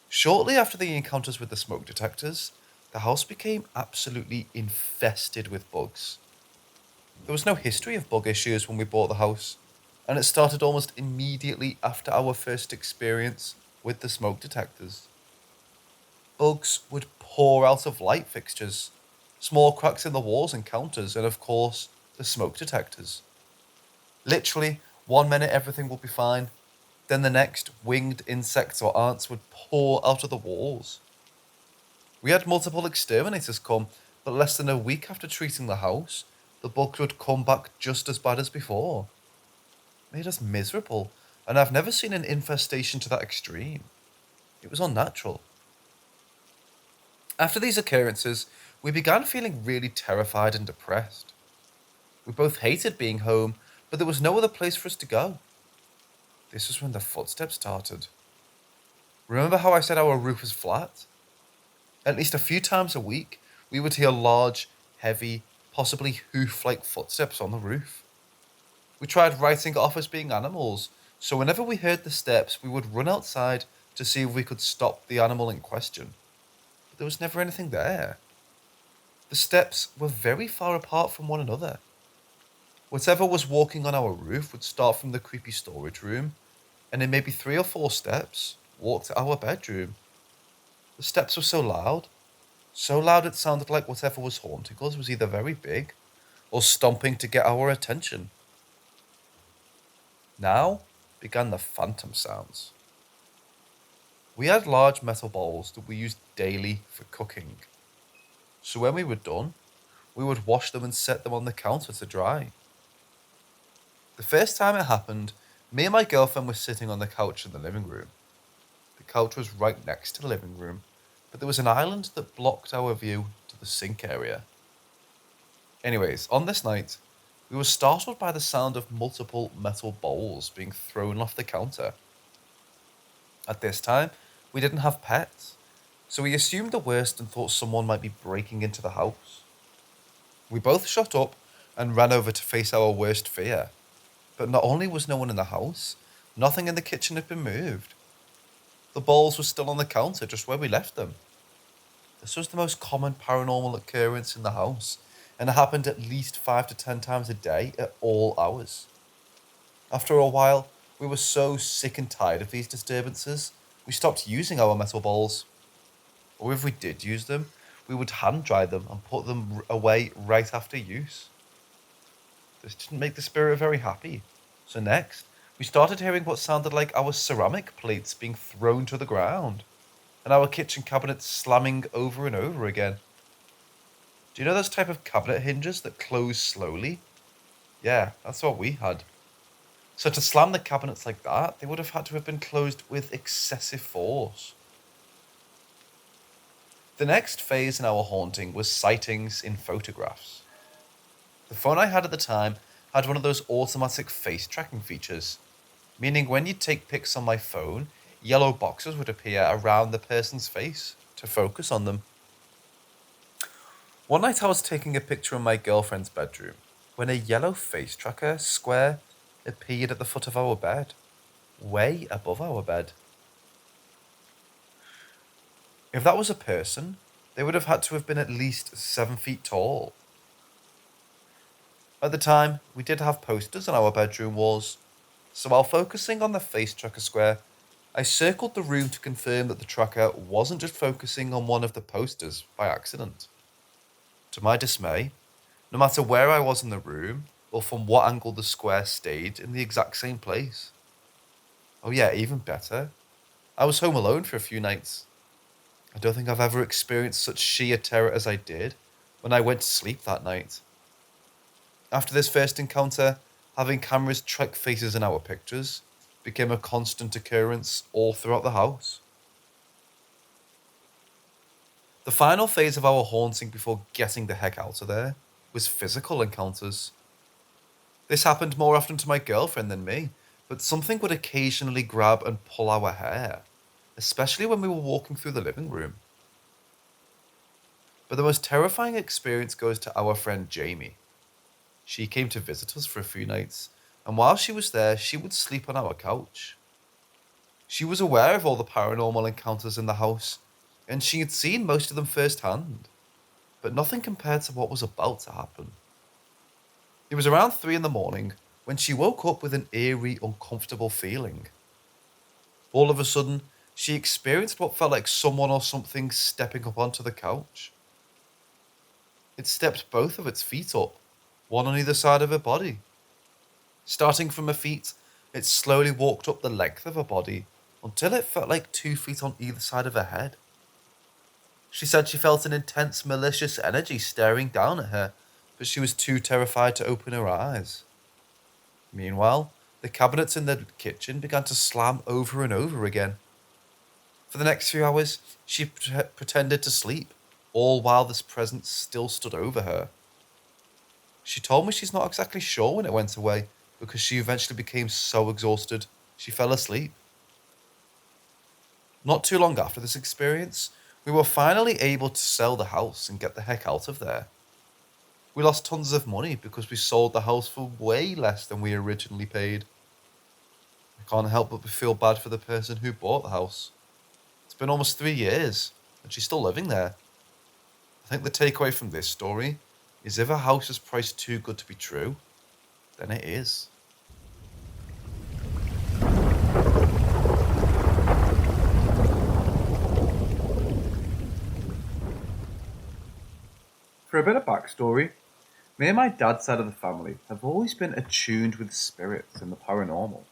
Shortly after the encounters with the smoke detectors, the house became absolutely infested with bugs. There was no history of bug issues when we bought the house, and it started almost immediately after our first experience with the smoke detectors. Bugs would pour out of light fixtures, small cracks in the walls and counters, and of course, the smoke detectors. Literally, 1 minute everything would be fine, then the next, winged insects or ants would pour out of the walls. We had multiple exterminators come, but less than a week after treating the house, the bugs would come back just as bad as before. It made us miserable, and I've never seen an infestation to that extreme. It was unnatural. After these occurrences, we began feeling really terrified and depressed. We both hated being home, but there was no other place for us to go. This was when the footsteps started. Remember how I said our roof was flat? At least a few times a week, we would hear large, heavy, possibly hoof-like footsteps on the roof. We tried writing it off as being animals, so whenever we heard the steps, we would run outside to see if we could stop the animal in question. But there was never anything there. The steps were very far apart from one another. Whatever was walking on our roof would start from the creepy storage room, and in maybe 3 or 4 steps, walk to our bedroom. The steps were so loud it sounded like whatever was haunting us was either very big or stomping to get our attention. Now began the phantom sounds. We had large metal bowls that we used daily for cooking. So when we were done, we would wash them and set them on the counter to dry. The first time it happened, me and my girlfriend were sitting on the couch in the living room. The couch was right next to the living room, but there was an island that blocked our view to the sink area. Anyways, on this night, we were startled by the sound of multiple metal bowls being thrown off the counter. At this time, we didn't have pets, so we assumed the worst and thought someone might be breaking into the house. We both shot up and ran over to face our worst fear. But not only was no one in the house, nothing in the kitchen had been moved. The bowls were still on the counter just where we left them. This was the most common paranormal occurrence in the house, and it happened at least 5 to 10 times a day at all hours. After a while, we were so sick and tired of these disturbances, we stopped using our metal bowls. Or if we did use them, we would hand dry them and put them away right after use. This didn't make the spirit very happy. So next, we started hearing what sounded like our ceramic plates being thrown to the ground, and our kitchen cabinets slamming over and over again. Do you know those type of cabinet hinges that close slowly? Yeah, that's what we had. So to slam the cabinets like that, they would have had to have been closed with excessive force. The next phase in our haunting was sightings in photographs. The phone I had at the time had one of those automatic face tracking features, meaning when you take pics on my phone, yellow boxes would appear around the person's face to focus on them. One night I was taking a picture in my girlfriend's bedroom when a yellow face tracker square appeared at the foot of our bed, way above our bed. If that was a person, they would have had to have been at least 7 feet tall. At the time, we did have posters on our bedroom walls, so while focusing on the face tracker square, I circled the room to confirm that the tracker wasn't just focusing on one of the posters by accident. To my dismay, no matter where I was in the room, or from what angle the square stayed in the exact same place. Oh yeah, even better, I was home alone for a few nights. I don't think I've ever experienced such sheer terror as I did when I went to sleep that night. After this first encounter, having cameras track faces in our pictures became a constant occurrence all throughout the house. The final phase of our haunting before getting the heck out of there was physical encounters. This happened more often to my girlfriend than me, but something would occasionally grab and pull our hair, especially when we were walking through the living room. But the most terrifying experience goes to our friend Jamie. She came to visit us for a few nights, and while she was there, she would sleep on our couch. She was aware of all the paranormal encounters in the house, and she had seen most of them firsthand, but nothing compared to what was about to happen. It was around 3 in the morning when she woke up with an eerie, uncomfortable feeling. All of a sudden, she experienced what felt like someone or something stepping up onto the couch. It stepped both of its feet up, one on either side of her body. Starting from her feet, it slowly walked up the length of her body until it felt like 2 feet on either side of her head. She said she felt an intense malicious energy staring down at her, but she was too terrified to open her eyes. Meanwhile, the cabinets in the kitchen began to slam over and over again. For the next few hours, she pretended to sleep, all while this presence still stood over her. She told me she's not exactly sure when it went away, because she eventually became so exhausted, she fell asleep. Not too long after this experience, we were finally able to sell the house and get the heck out of there. We lost tons of money because we sold the house for way less than we originally paid. I can't help but feel bad for the person who bought the house. It's been almost 3 years, and she's still living there. I think the takeaway from this story is if a house is priced too good to be true, then it is.
For a bit of backstory, me and my dad's side of the family have always been attuned with spirits and the paranormal.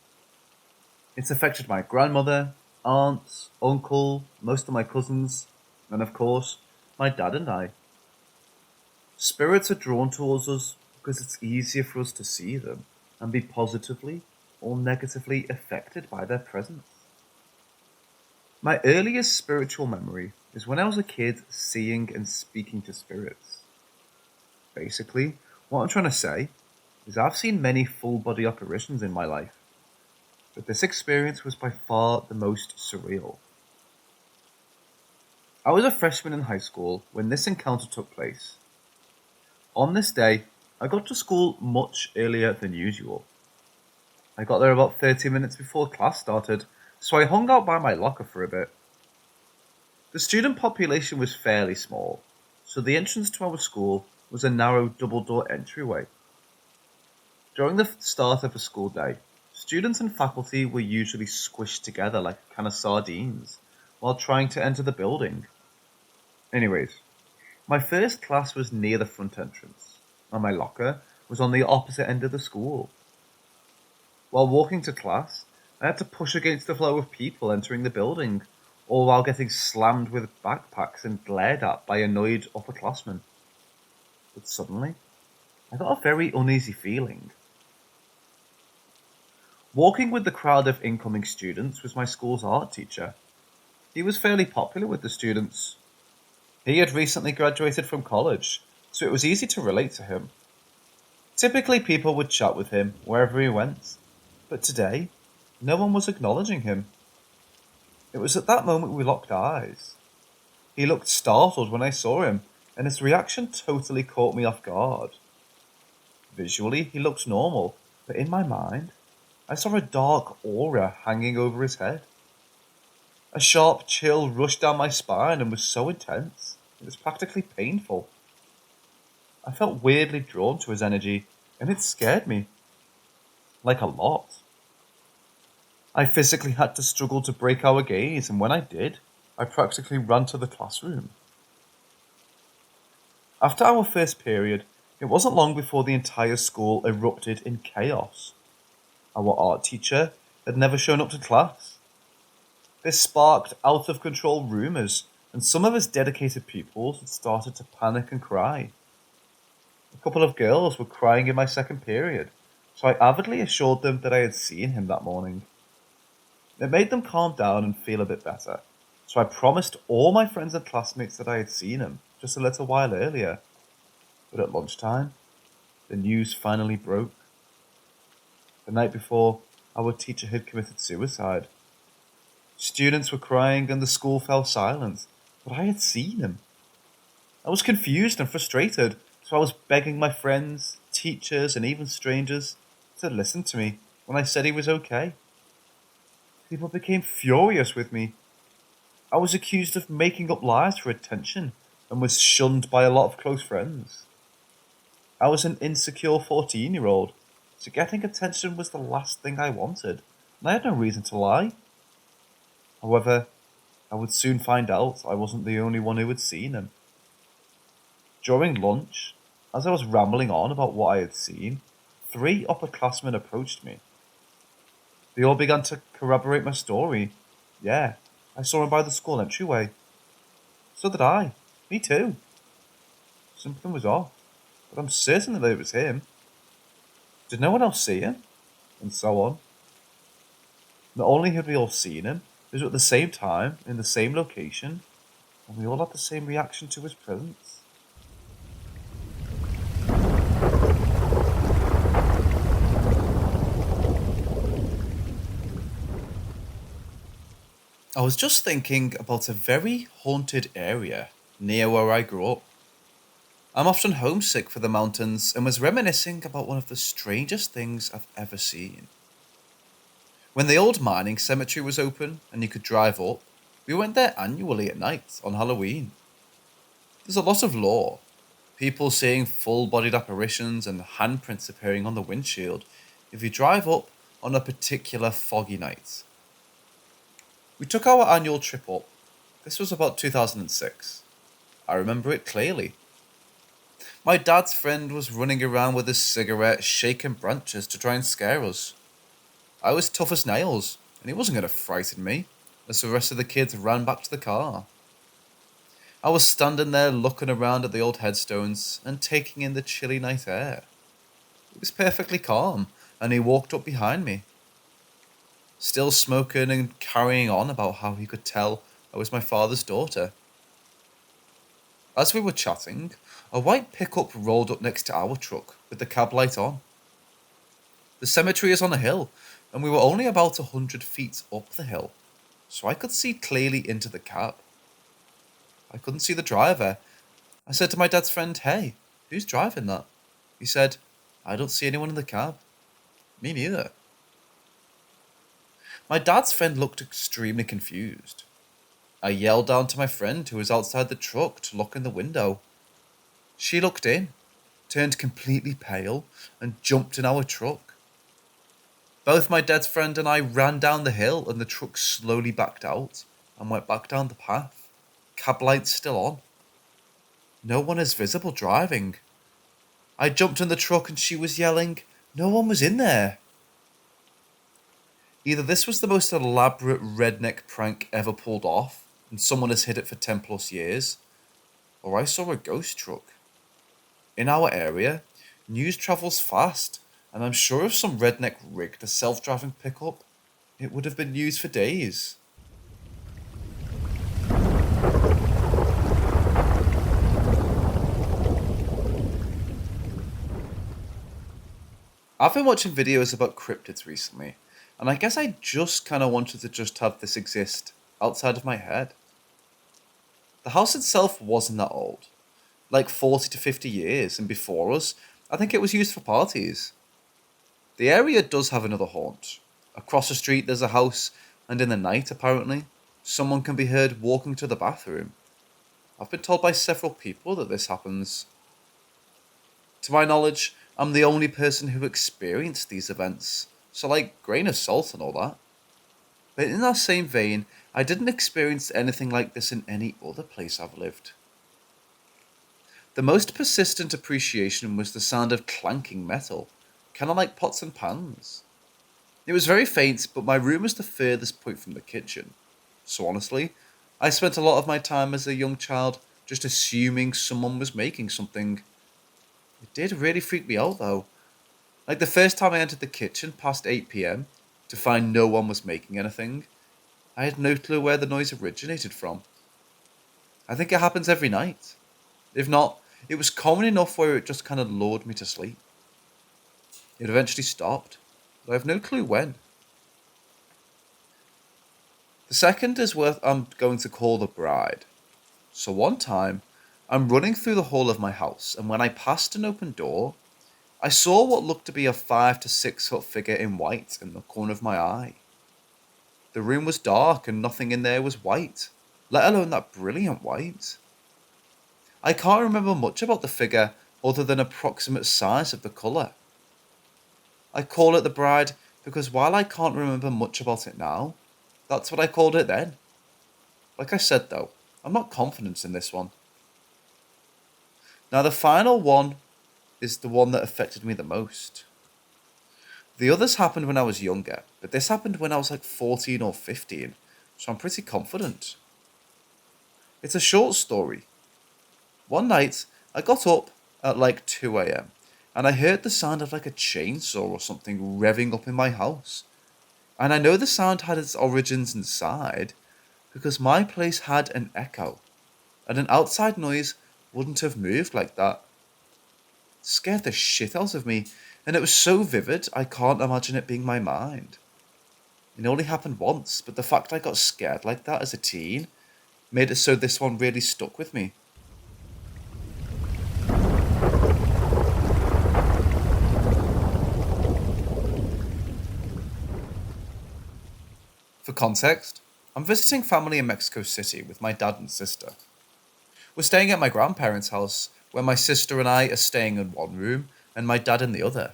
It's affected my grandmother, aunts, uncle, most of my cousins, and of course, my dad and I. Spirits are drawn towards us because it's easier for us to see them and be positively or negatively affected by their presence. My earliest spiritual memory is when I was a kid seeing and speaking to spirits. Basically, what I'm trying to say is I've seen many full-body apparitions in my life, but this experience was by far the most surreal. I was a freshman in high school when this encounter took place. On this day, I got to school much earlier than usual. I got there about 30 minutes before class started, so I hung out by my locker for a bit. The student population was fairly small, so the entrance to our school was a narrow double-door entryway. During the start of a school day, students and faculty were usually squished together like a can of sardines while trying to enter the building. Anyways, my first class was near the front entrance, and my locker was on the opposite end of the school. While walking to class, I had to push against the flow of people entering the building, all while getting slammed with backpacks and glared at by annoyed upperclassmen. But suddenly, I got a very uneasy feeling.
Walking with the crowd of incoming students was my school's art teacher. He was fairly popular with the students. He had recently graduated from college, so it was easy to relate to him. Typically, people would chat with him wherever he went, but today, no one was acknowledging him. It was at that moment we locked eyes. He looked startled when I saw him, and his reaction totally caught me off guard. Visually, he looked normal, but in my mind, I saw a dark aura hanging over his head. A sharp chill rushed down my spine and was so intense, it was practically painful. I felt weirdly drawn to his energy, and it scared me. Like a lot. I physically had to struggle to break our gaze, and when I did, I practically ran to the classroom. After our first period, it wasn't long before the entire school erupted in chaos. Our art teacher had never shown up to class. This sparked out-of-control rumours, and some of his dedicated pupils had started to panic and cry. A couple of girls were crying in my second period, so I avidly assured them that I had seen him that morning. It made them calm down and feel a bit better, so I promised all my friends and classmates that I had seen him just a little while earlier. But at lunchtime, the news finally broke. The night before, our teacher had committed suicide. Students were crying and the school fell silent, but I had seen him. I was confused and frustrated, so I was begging my friends, teachers, and even strangers to listen to me when I said he was okay. People became furious with me. I was accused of making up lies for attention and was shunned by a lot of close friends. I was an insecure 14-year-old, so getting attention was the last thing I wanted, and I had no reason to lie. However, I would soon find out I wasn't the only one who had seen him. During lunch, as I was rambling on about what I had seen, 3 upperclassmen approached me. They all began to corroborate my story. Yeah, I saw him by the school entryway. So did I. Me too. Something was off, but I'm certain that it was him. Did no one else see him? And so on. Not only had we all seen him, we were at the same time, in the same location, and we all had the same reaction to his presence.
I was just thinking about a very haunted area near where I grew up. I'm often homesick for the mountains and was reminiscing about one of the strangest things I've ever seen. When the old mining cemetery was open and you could drive up, we went there annually at night on Halloween. There's a lot of lore. People seeing full-bodied apparitions and handprints appearing on the windshield if you drive up on a particular foggy night. We took our annual trip up. This was about 2006. I remember it clearly. My dad's friend was running around with his cigarette, shaking branches to try and scare us. I was tough as nails, and he wasn't going to frighten me, as the rest of the kids ran back to the car. I was standing there looking around at the old headstones and taking in the chilly night air. It was perfectly calm, and he walked up behind me. Still smoking and carrying on about how he could tell I was my father's daughter. As we were chatting, a white pickup rolled up next to our truck with the cab light on. The cemetery is on a hill, and we were only about 100 feet up the hill, so I could see clearly into the cab. I couldn't see the driver. I said to my dad's friend, "Hey, who's driving that?" He said, "I don't see anyone in the cab." Me neither. My dad's friend looked extremely confused. I yelled down to my friend who was outside the truck to look in the window. She looked in, turned completely pale, and jumped in our truck. Both my dad's friend and I ran down the hill and the truck slowly backed out and went back down the path, cab lights still on. No one is visible driving. I jumped in the truck and she was yelling, "No one was in there." Either this was the most elaborate redneck prank ever pulled off, and someone has hid it for 10 plus years, or I saw a ghost truck. In our area, news travels fast,
and I'm sure if some redneck rigged a self-driving pickup, it would have been used for days. I've been watching videos about cryptids recently, and I guess I just kind of wanted to just have this exist outside of my head. The house itself wasn't that old, like 40 to 50 years, and before us, I think it was used for parties. The area does have another haunt. Across the street there's a house, and in the night, apparently, someone can be heard walking to the bathroom. I've been told by several people that this happens. To my knowledge, I'm the only person who experienced these events, so like, grain of salt and all that. But in that same vein, I didn't experience anything like this in any other place I've lived. The most persistent appreciation was the sound of clanking metal, kind of like pots and pans. It was very faint, but my room was the furthest point from the kitchen. So honestly, I spent a lot of my time as a young child just assuming someone was making something. It did really freak me out though. Like the first time I entered the kitchen past 8 PM to find no one was making anything, I had no clue where the noise originated from. I think it happens every night. If not, it was common enough where it just kind of lured me to sleep. It eventually stopped, but I have no clue when. The second is what I'm going to call the bride. So one time, I'm running through the hall of my house, and when I passed an open door, I saw what looked to be a 5 to 6 foot figure in white in the corner of my eye. The room was dark and nothing in there was white, let alone that brilliant white. I can't remember much about the figure other than approximate size of the colour. I call it the bride because while I can't remember much about it now, that's what I called it then. Like I said though, I'm not confident in this one. Now the final one is the one that affected me the most. The others happened when I was younger, but this happened when I was like 14 or 15, so I'm pretty confident. It's a short story. One night, I got up at like 2 AM, and I heard the sound of like a chainsaw or something revving up in my house. And I know the sound had its origins inside, because my place had an echo, and an outside noise wouldn't have moved like that. It scared the shit out of me, and it was so vivid I can't imagine it being my mind. It only happened once, but the fact I got scared like that as a teen made it so this one really stuck with me. For context, I'm visiting family in Mexico City with my dad and sister. We're staying at my grandparents' house, where my sister and I are staying in one room and my dad in the other.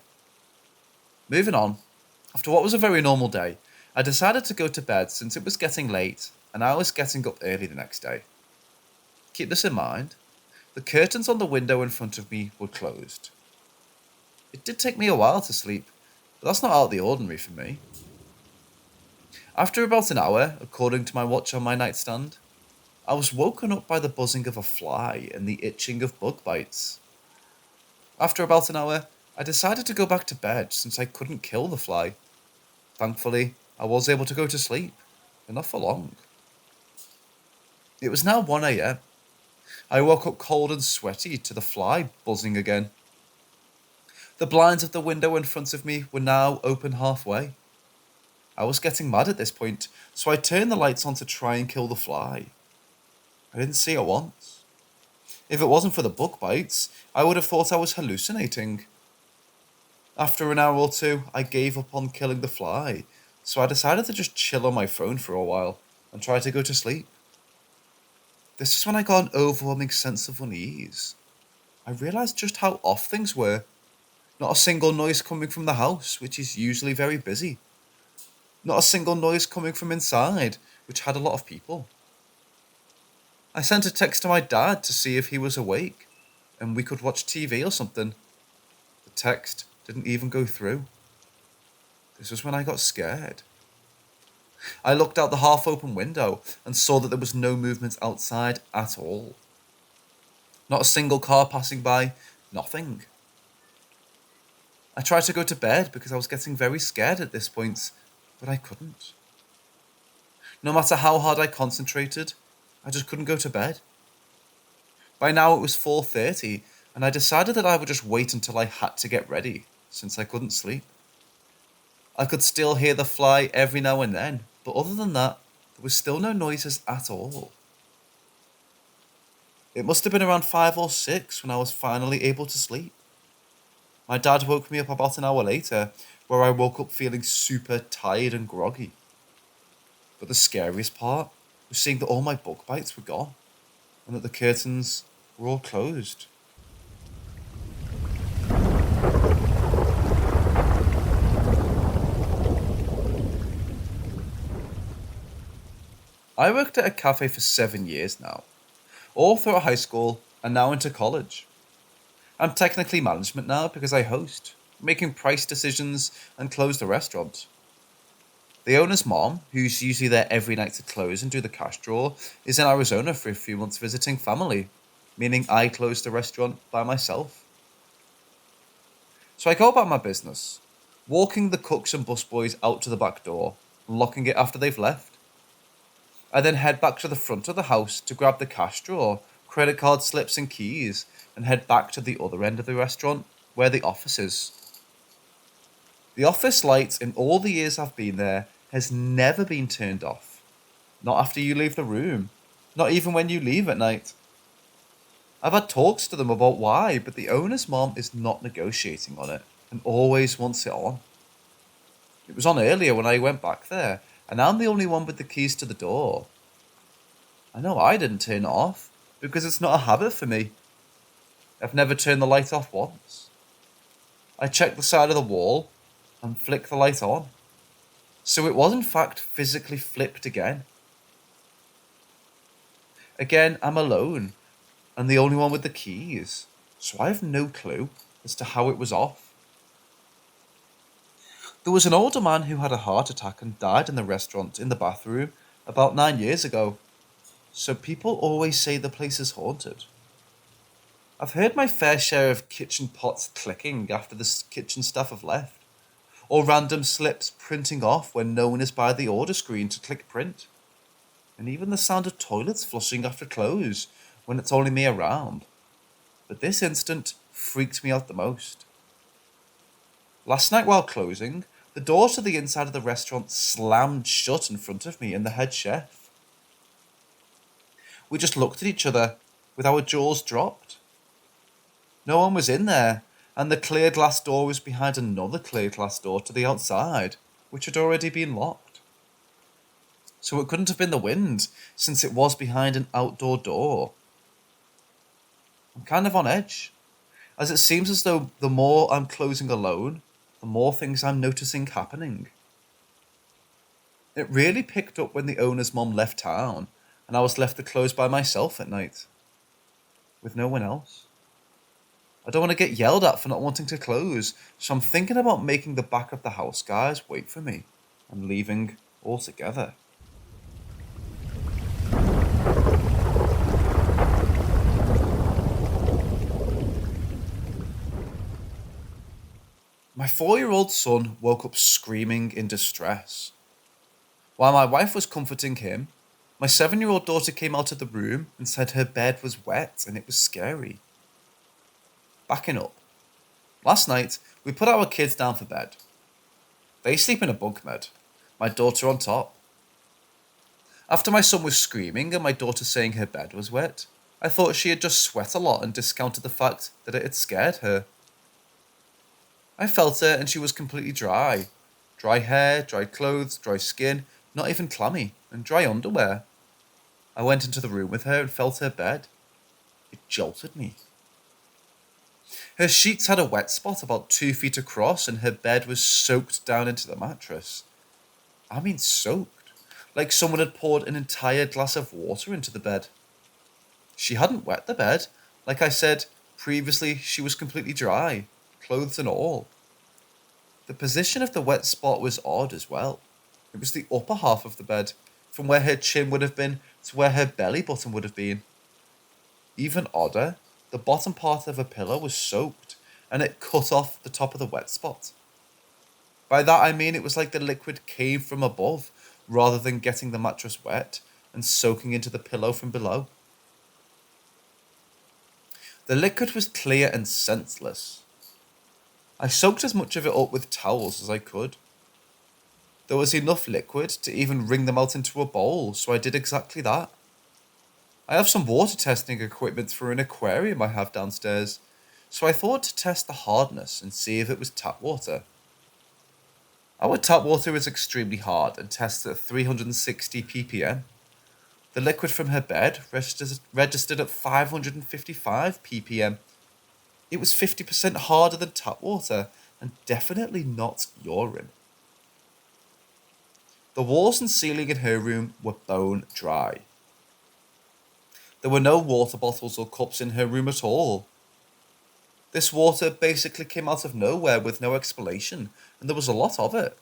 Moving on, after what was a very normal day, I decided to go to bed since it was getting late and I was getting up early the next day. Keep this in mind, the curtains on the window in front of me were closed. It did take me a while to sleep, but that's not out of the ordinary for me. After about an hour, according to my watch on my nightstand, I was woken up by the buzzing of a fly and the itching of bug bites. After about an hour, I decided to go back to bed since I couldn't kill the fly. Thankfully, I was able to go to sleep, but not for long. It was now 1 AM. I woke up cold and sweaty to the fly buzzing again. The blinds of the window in front of me were now open halfway. I was getting mad at this point, so I turned the lights on to try and kill the fly. I didn't see it once. If it wasn't for the bug bites, I would have thought I was hallucinating. After an hour or two, I gave up on killing the fly, so I decided to just chill on my phone for a while and try to go to sleep. This is when I got an overwhelming sense of unease. I realised just how off things were. Not a single noise coming from the house, which is usually very busy. Not a single noise coming from inside, which had a lot of people. I sent a text to my dad to see if he was awake, and we could watch TV or something. The text didn't even go through. This was when I got scared. I looked out the half-open window and saw that there was no movement outside at all. Not a single car passing by, nothing. I tried to go to bed because I was getting very scared at this point, but I couldn't. No matter how hard I concentrated, I just couldn't go to bed. By now it was 4:30, and I decided that I would just wait until I had to get ready, since I couldn't sleep. I could still hear the fly every now and then, but other than that, there was still no noises at all. It must have been around 5 or 6 when I was finally able to sleep. My dad woke me up about an hour later, where I woke up feeling super tired and groggy. But the scariest part was seeing that all my bug bites were gone, and that the curtains were all closed. I worked at a cafe for 7 years now, all throughout high school and now into college. I'm technically management now because I host, making price decisions and close the restaurant. The owner's mom, who's usually there every night to close and do the cash draw, is in Arizona for a few months visiting family, meaning I close the restaurant by myself. So I go about my business, walking the cooks and busboys out to the back door and locking it after they've left. I then head back to the front of the house to grab the cash drawer, credit card slips and keys, and head back to the other end of the restaurant, where the office is. The office light in all the years I've been there has never been turned off. Not after you leave the room, not even when you leave at night. I've had talks to them about why, but the owner's mom is not negotiating on it and always wants it on. It was on earlier when I went back there, and I'm the only one with the keys to the door. I know I didn't turn it off, because it's not a habit for me. I've never turned the light off once. I check the side of the wall and flick the light on. So it was in fact physically flipped again. Again, I'm alone, and the only one with the keys, so I have no clue as to how it was off. There was an older man who had a heart attack and died in the restaurant in the bathroom about 9 years ago, so people always say the place is haunted. I've heard my fair share of kitchen pots clicking after the kitchen staff have left, or random slips printing off when no one is by the order screen to click print, and even the sound of toilets flushing after close when it's only me around. But this incident freaked me out the most. Last night while closing, the door to the inside of the restaurant slammed shut in front of me and the head chef. We just looked at each other with our jaws dropped. No one was in there, and the clear glass door was behind another clear glass door to the outside, which had already been locked. So it couldn't have been the wind, since it was behind an outdoor door. I'm kind of on edge, as it seems as though the more I'm closing alone, the more things I'm noticing happening. It really picked up when the owner's mom left town, and I was left to close by myself at night, with no one else. I don't want to get yelled at for not wanting to close, so I'm thinking about making the back of the house guys wait for me and leaving altogether. My 4-year-old son woke up screaming in distress. While my wife was comforting him, my 7-year-old daughter came out of the room and said her bed was wet and it was scary. Backing up. Last night, we put our kids down for bed. They sleep in a bunk bed, my daughter on top. After my son was screaming and my daughter saying her bed was wet, I thought she had just sweat a lot and discounted the fact that it had scared her. I felt her and she was completely dry. Dry hair, dry clothes, dry skin, not even clammy, and dry underwear. I went into the room with her and felt her bed. It jolted me. Her sheets had a wet spot about 2 feet across and her bed was soaked down into the mattress. I mean soaked, like someone had poured an entire glass of water into the bed. She hadn't wet the bed. Like I said, previously she was completely dry, clothes and all. The position of the wet spot was odd as well. It was the upper half of the bed, from where her chin would have been to where her belly button would have been. Even odder, the bottom part of her pillow was soaked, and it cut off the top of the wet spot. By that I mean it was like the liquid came from above rather than getting the mattress wet and soaking into the pillow from below. The liquid was clear and scentless. I soaked as much of it up with towels as I could. There was enough liquid to even wring them out into a bowl, so I did exactly that. I have some water testing equipment for an aquarium I have downstairs, so I thought to test the hardness and see if it was tap water. Our tap water is extremely hard and tests at 360 ppm. The liquid from her bed registered at 555 ppm. It was 50% harder than tap water and definitely not urine. The walls and ceiling in her room were bone dry. There were no water bottles or cups in her room at all. This water basically came out of nowhere with no explanation, and there was a lot of it.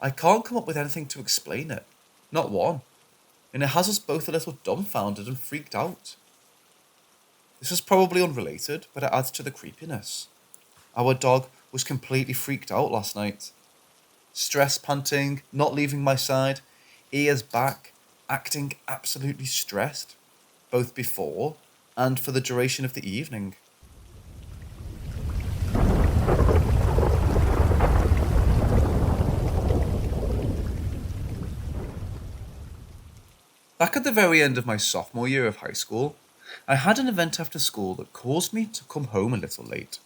I can't come up with anything to explain it, not one, and it has us both a little dumbfounded and freaked out. This is probably unrelated, but it adds to the creepiness. Our dog was completely freaked out last night. Stress panting, not leaving my side, ears back, acting absolutely stressed, both before and for the duration of the evening. Back at the very end of my sophomore year of high school, I had an event after school that caused me to come home a little late.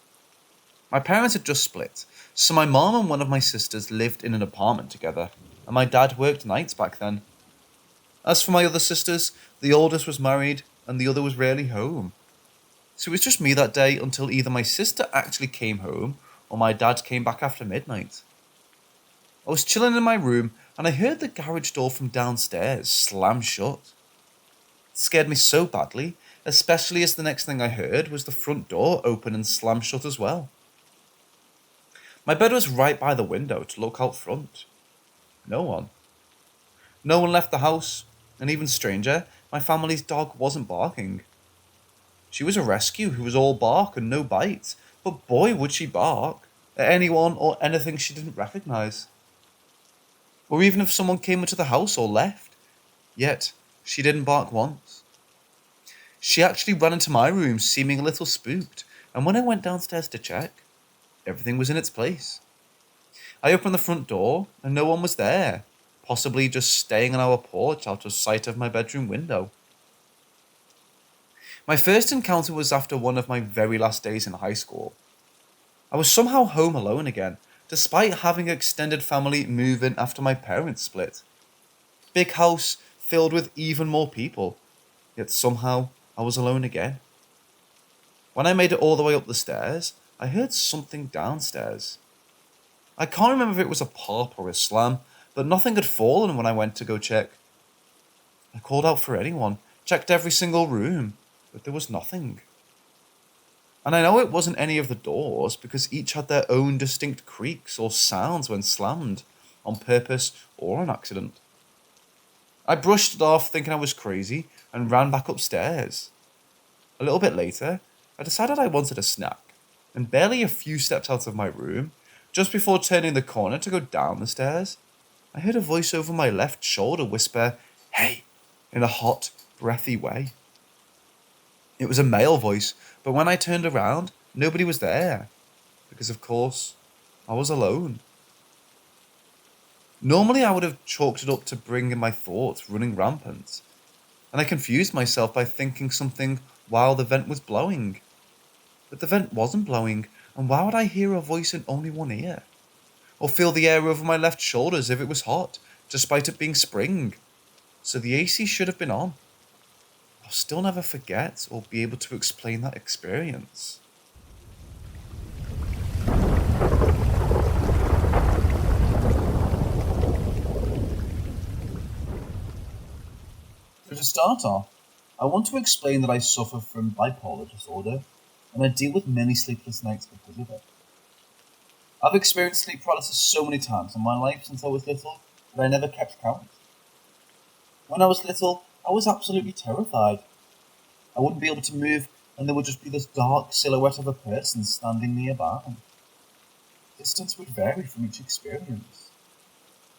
My parents had just split, so my mom and one of my sisters lived in an apartment together, and my dad worked nights back then. As for my other sisters, the oldest was married and the other was rarely home. So it was just me that day until either my sister actually came home or my dad came back after midnight. I was chilling in my room and I heard the garage door from downstairs slam shut. It scared me so badly, especially as the next thing I heard was the front door open and slam shut as well. My bed was right by the window to look out front. No one. No one left the house, and even stranger, my family's dog wasn't barking. She was a rescue who was all bark and no bite, but boy would she bark at anyone or anything she didn't recognise. Or even if someone came into the house or left, yet she didn't bark once. She actually ran into my room seeming a little spooked, and when I went downstairs to check, everything was in its place. I opened the front door and no one was there, possibly just staying on our porch out of sight of my bedroom window. My first encounter was after one of my very last days in high school. I was somehow home alone again, despite having extended family move in after my parents split. Big house filled with even more people, yet somehow I was alone again. When I made it all the way up the stairs, I heard something downstairs. I can't remember if it was a pop or a slam, but nothing had fallen when I went to go check. I called out for anyone, checked every single room, but there was nothing. And I know it wasn't any of the doors because each had their own distinct creaks or sounds when slammed, on purpose or on accident. I brushed it off thinking I was crazy and ran back upstairs. A little bit later, I decided I wanted a snack, and barely a few steps out of my room, just before turning the corner to go down the stairs, I heard a voice over my left shoulder whisper, "Hey," in a hot, breathy way. It was a male voice, but when I turned around, nobody was there, because of course, I was alone. Normally I would have chalked it up to bringing my thoughts running rampant, and I confused myself by thinking something while the vent was blowing. But the vent wasn't blowing, and why would I hear a voice in only one ear? Or feel the air over my left shoulder as if it was hot, despite it being spring? So the AC should have been on. I'll still never forget or be able to explain that experience. So to start off, I want to explain that I suffer from bipolar disorder, and I deal with many sleepless nights because of it. I've experienced sleep paralysis so many times in my life since I was little that I never kept count. When I was little, I was absolutely terrified. I wouldn't be able to move and there would just be this dark silhouette of a person standing nearby. Distance would vary from each experience.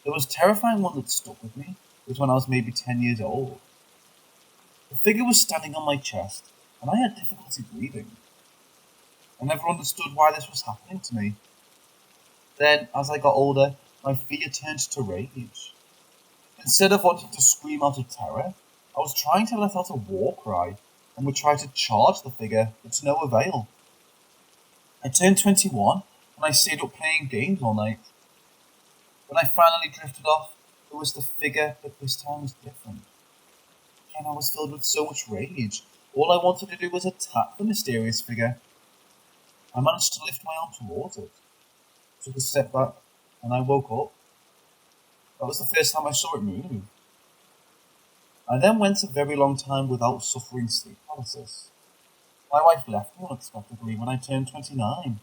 The most terrifying one that stuck with me was when I was maybe 10 years old. The figure was standing on my chest, and I had difficulty breathing. I never understood why this was happening to me. Then, as I got older, my fear turned to rage. Instead of wanting to scream out of terror, I was trying to let out a war cry and would try to charge the figure, but to no avail. I turned 21 and I stayed up playing games all night. When I finally drifted off, it was the figure, but this time was different. Again, I was filled with so much rage. All I wanted to do was attack the mysterious figure. I managed to lift my arm towards it, took a step back, and I woke up. That was the first time I saw it move. I then went a very long time without suffering sleep paralysis. My wife left me unexpectedly when I turned 29.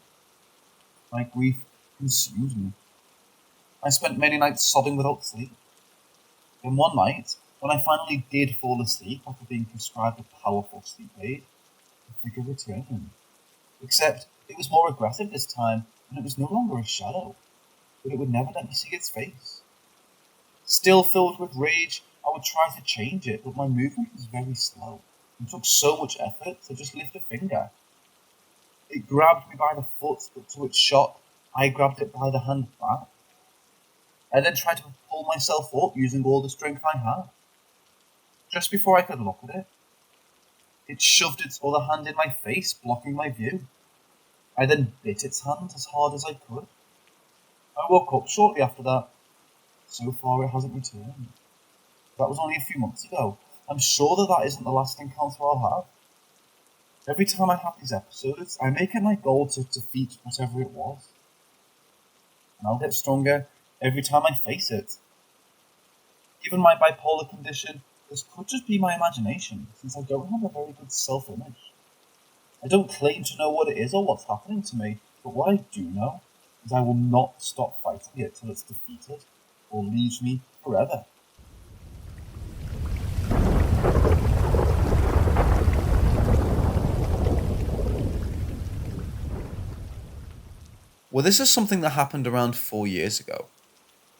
My grief consumed me. I spent many nights sobbing without sleep. Then one night, when I finally did fall asleep after being prescribed a powerful sleep aid, the figure returned. Except it was more aggressive this time, and it was no longer a shadow, but it would never let me see its face. Still filled with rage, I would try to change it, but my movement was very slow, and took so much effort to just lift a finger. It grabbed me by the foot, but to its shock, I grabbed it by the hand back. I then tried to pull myself up using all the strength I had. Just before I could look at it, it shoved its other hand in my face, blocking my view. I then bit its hand as hard as I could. I woke up shortly after that. So far it hasn't returned. That was only a few months ago. I'm sure that isn't the last encounter I'll have. Every time I have these episodes, I make it my goal to defeat whatever it was. And I'll get stronger every time I face it. Given my bipolar condition, this could just be my imagination, since I don't have a very good self-image. I don't claim to know what it is or what's happening to me, but what I do know is I will not stop fighting it till it's defeated, or leaves me forever.
Well, this is something that happened around 4 years ago.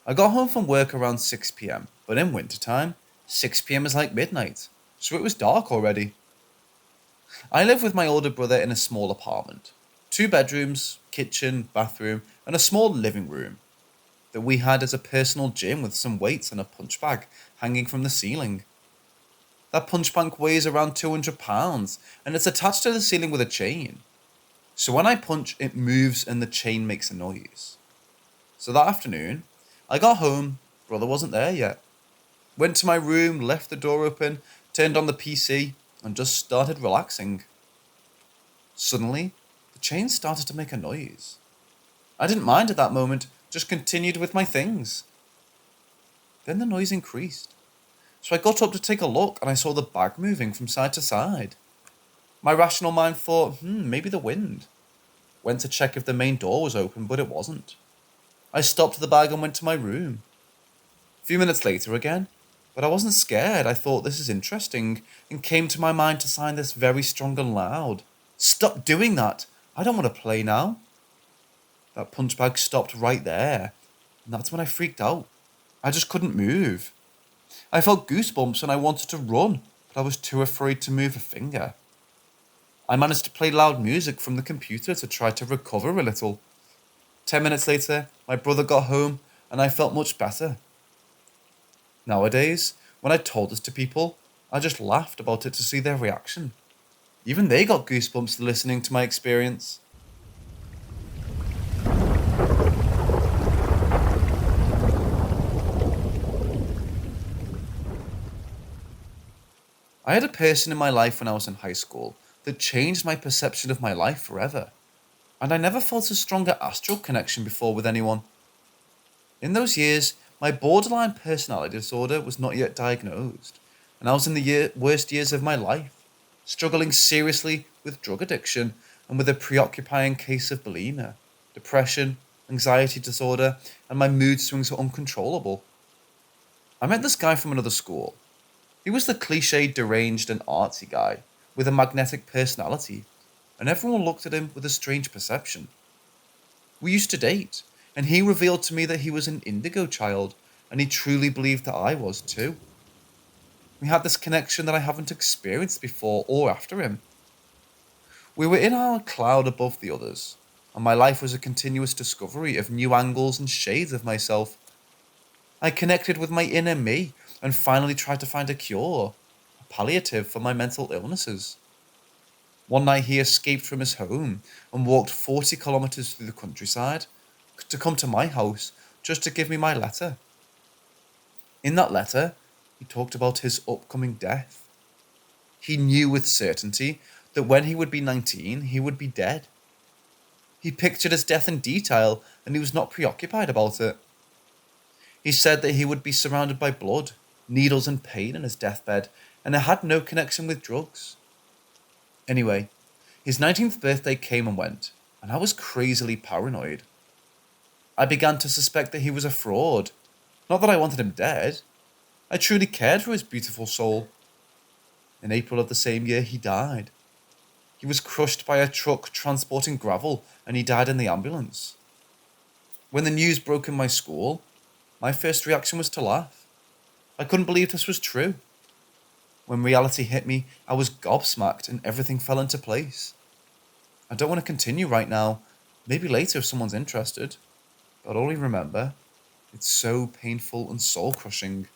I got home from work around 6 p.m, but in wintertime, 6 p.m. is like midnight, so it was dark already. I live with my older brother in a small apartment. 2 bedrooms, kitchen, bathroom, and a small living room that we had as a personal gym with some weights and a punch bag hanging from the ceiling. That punch bag weighs around 200 pounds and it's attached to the ceiling with a chain. So when I punch, it moves and the chain makes a noise. So that afternoon, I got home, brother wasn't there yet. Went to my room, left the door open, turned on the PC, and just started relaxing. Suddenly, the chain started to make a noise. I didn't mind at that moment, just continued with my things. Then the noise increased. So I got up to take a look and I saw the bag moving from side to side. My rational mind thought, maybe the wind. Went to check if the main door was open, but it wasn't. I stopped the bag and went to my room. A few minutes later again, but I wasn't scared. I thought this is interesting and came to my mind to sign this very strong and loud. Stop doing that. I don't want to play now. That punch bag stopped right there, and that's when I freaked out. I just couldn't move. I felt goosebumps and I wanted to run, but I was too afraid to move a finger. I managed to play loud music from the computer to try to recover a little. 10 minutes later, my brother got home and I felt much better. Nowadays, when I told this to people, I just laughed about it to see their reaction. Even they got goosebumps listening to my experience. I had a person in my life when I was in high school that changed my perception of my life forever, and I never felt a stronger astral connection before with anyone. In those years, my borderline personality disorder was not yet diagnosed, and I was in the worst years of my life, struggling seriously with drug addiction and with a preoccupying case of bulimia, depression, anxiety disorder, and my mood swings were uncontrollable. I met this guy from another school. He was the cliched, deranged, and artsy guy,
with a magnetic personality, and everyone looked at him with a strange perception. We used to date, and he revealed to me that he was an Indigo child, and he truly believed that I was too. We had this connection that I haven't experienced before or after him. We were in our cloud above the others, and my life was a continuous discovery of new angles and shades of myself. I connected with my inner me and finally tried to find a cure, a palliative for my mental illnesses. One night he escaped from his home and walked 40 kilometers through the countryside to come to my house just to give me my letter. In that letter, he talked about his upcoming death. He knew with certainty that when he would be 19, he would be dead. He pictured his death in detail and he was not preoccupied about it. He said that he would be surrounded by blood, needles and pain in his deathbed, and it had no connection with drugs. Anyway, his 19th birthday came and went, and I was crazily paranoid. I began to suspect that he was a fraud. Not that I wanted him dead. I truly cared for his beautiful soul. In April of the same year, he died. He was crushed by a truck transporting gravel, and he died in the ambulance. When the news broke in my school, my first reaction was to laugh. I couldn't believe this was true. When reality hit me, I was gobsmacked and everything fell into place. I don't want to continue right now, maybe later if someone's interested, but only remember, it's so painful and soul-crushing.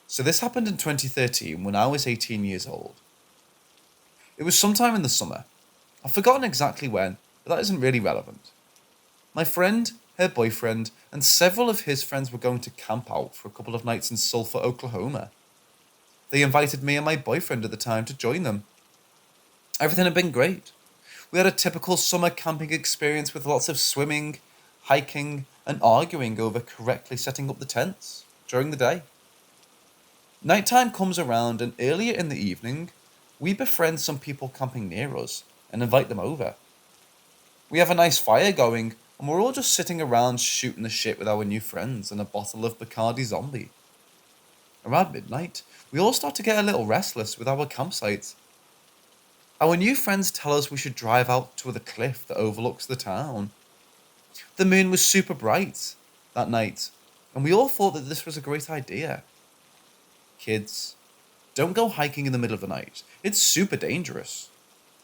So this happened in 2013 when I was 18 years old. It was sometime in the summer. I've forgotten exactly when, but that isn't really relevant. My friend, her boyfriend, and several of his friends were going to camp out for a couple of nights in Sulphur, Oklahoma. They invited me and my boyfriend at the time to join them. Everything had been great. We had a typical summer camping experience with lots of swimming, hiking, and arguing over correctly setting up the tents during the day. Nighttime comes around, and earlier in the evening, we befriend some people camping near us and invite them over. We have a nice fire going, and we're all just sitting around shooting the shit with our new friends and a bottle of Bacardi Zombie. Around midnight, we all start to get a little restless with our campsite. Our new friends tell us we should drive out to the cliff that overlooks the town. The moon was super bright that night, and we all thought that this was a great idea. Kids, don't go hiking in the middle of the night. It's super dangerous.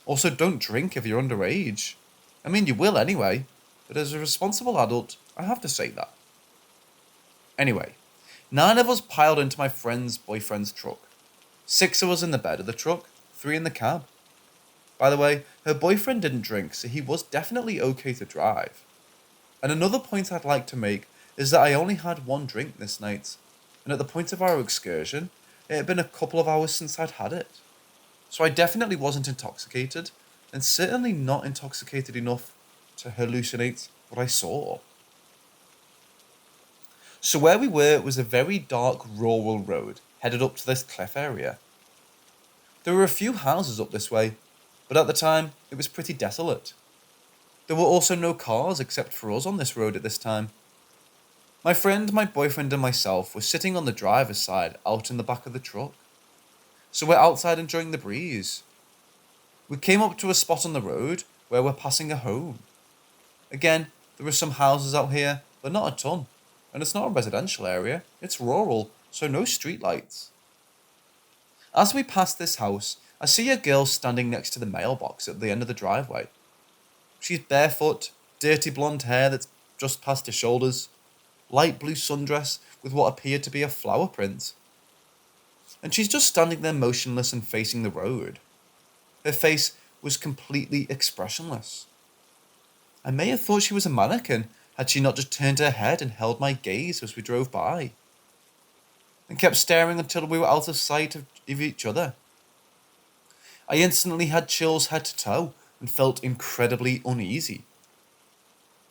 Also, don't drink if you're underage. I mean, you will anyway, but as a responsible adult, I have to say that. Anyway, 9 of us piled into my friend's boyfriend's truck. 6 of us in the bed of the truck, 3 in the cab. By the way, her boyfriend didn't drink, so he was definitely okay to drive. And another point I'd like to make is that I only had 1 drink this night, and at the point of our excursion, it had been a couple of hours since I'd had it. So I definitely wasn't intoxicated, and certainly not intoxicated enough to hallucinate what I saw. So where we were was a very dark rural road headed up to this cliff area. There were a few houses up this way, but at the time it was pretty desolate. There were also no cars except for us on this road at this time. My friend, my boyfriend and myself were sitting on the driver's side out in the back of the truck. So we're outside enjoying the breeze. We came up to a spot on the road where we're passing a home. Again, there are some houses out here, but not a ton. And it's not a residential area, it's rural, so no street lights. As we pass this house, I see a girl standing next to the mailbox at the end of the driveway. She's barefoot, dirty blonde hair that's just past her shoulders, light blue sundress with what appeared to be a flower print. And she's just standing there motionless and facing the road. Her face was completely expressionless. I may have thought she was a mannequin had she not just turned her head and held my gaze as we drove by, and kept staring until we were out of sight of each other. I instantly had chills head to toe and felt incredibly uneasy.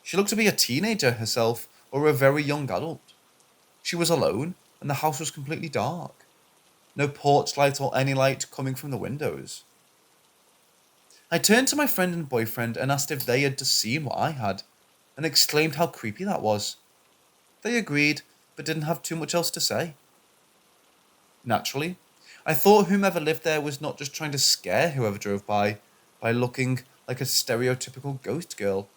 She looked to be a teenager herself or a very young adult. She was alone and the house was completely dark. No porch light or any light coming from the windows. I turned to my friend and boyfriend and asked if they had just seen what I had, and exclaimed how creepy that was. They agreed, but didn't have too much else to say. Naturally, I thought whomever lived there was not just trying to scare whoever drove by looking like a stereotypical ghost girl.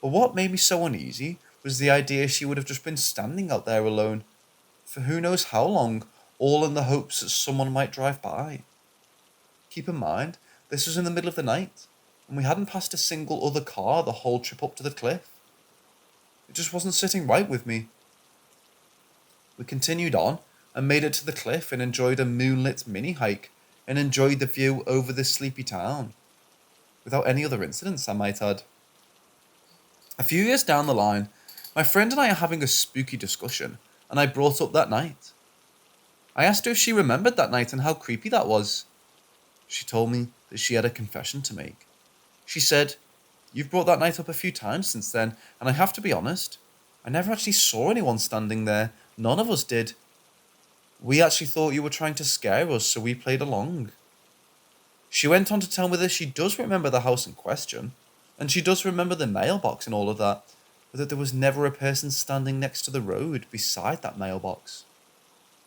But what made me so uneasy was the idea she would have just been standing out there alone, for who knows how long, all in the hopes that someone might drive by. Keep in mind, this was in the middle of the night, and we hadn't passed a single other car the whole trip up to the cliff. It just wasn't sitting right with me. We continued on and made it to the cliff and enjoyed a moonlit mini hike and enjoyed the view over this sleepy town. Without any other incidents, I might add. A few years down the line, my friend and I are having a spooky discussion, and I brought up that night. I asked her if she remembered that night and how creepy that was. She told me that she had a confession to make. She said, "You've brought that night up a few times since then, and I have to be honest, I never actually saw anyone standing there. None of us did. We actually thought you were trying to scare us, so we played along." She went on to tell me that she does remember the house in question, and she does remember the mailbox and all of that, but that there was never a person standing next to the road beside that mailbox.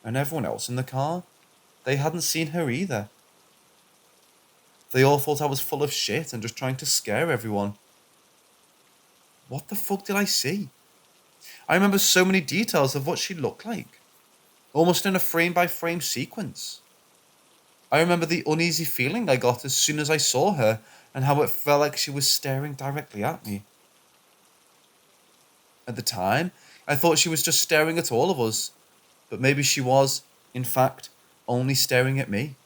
And everyone else in the car, they hadn't seen her either. They all thought I was full of shit and just trying to scare everyone. What the fuck did I see? I remember so many details of what she looked like, almost in a frame-by-frame sequence. I remember the uneasy feeling I got as soon as I saw her and how it felt like she was staring directly at me. At the time, I thought she was just staring at all of us, but maybe she was, in fact, only staring at me.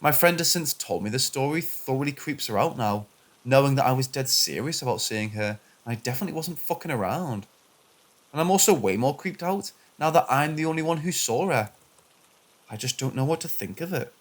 My friend has since told me the story thoroughly creeps her out now, knowing that I was dead serious about seeing her, and I definitely wasn't fucking around. And I'm also way more creeped out now that I'm the only one who saw her. I just don't know what to think of it.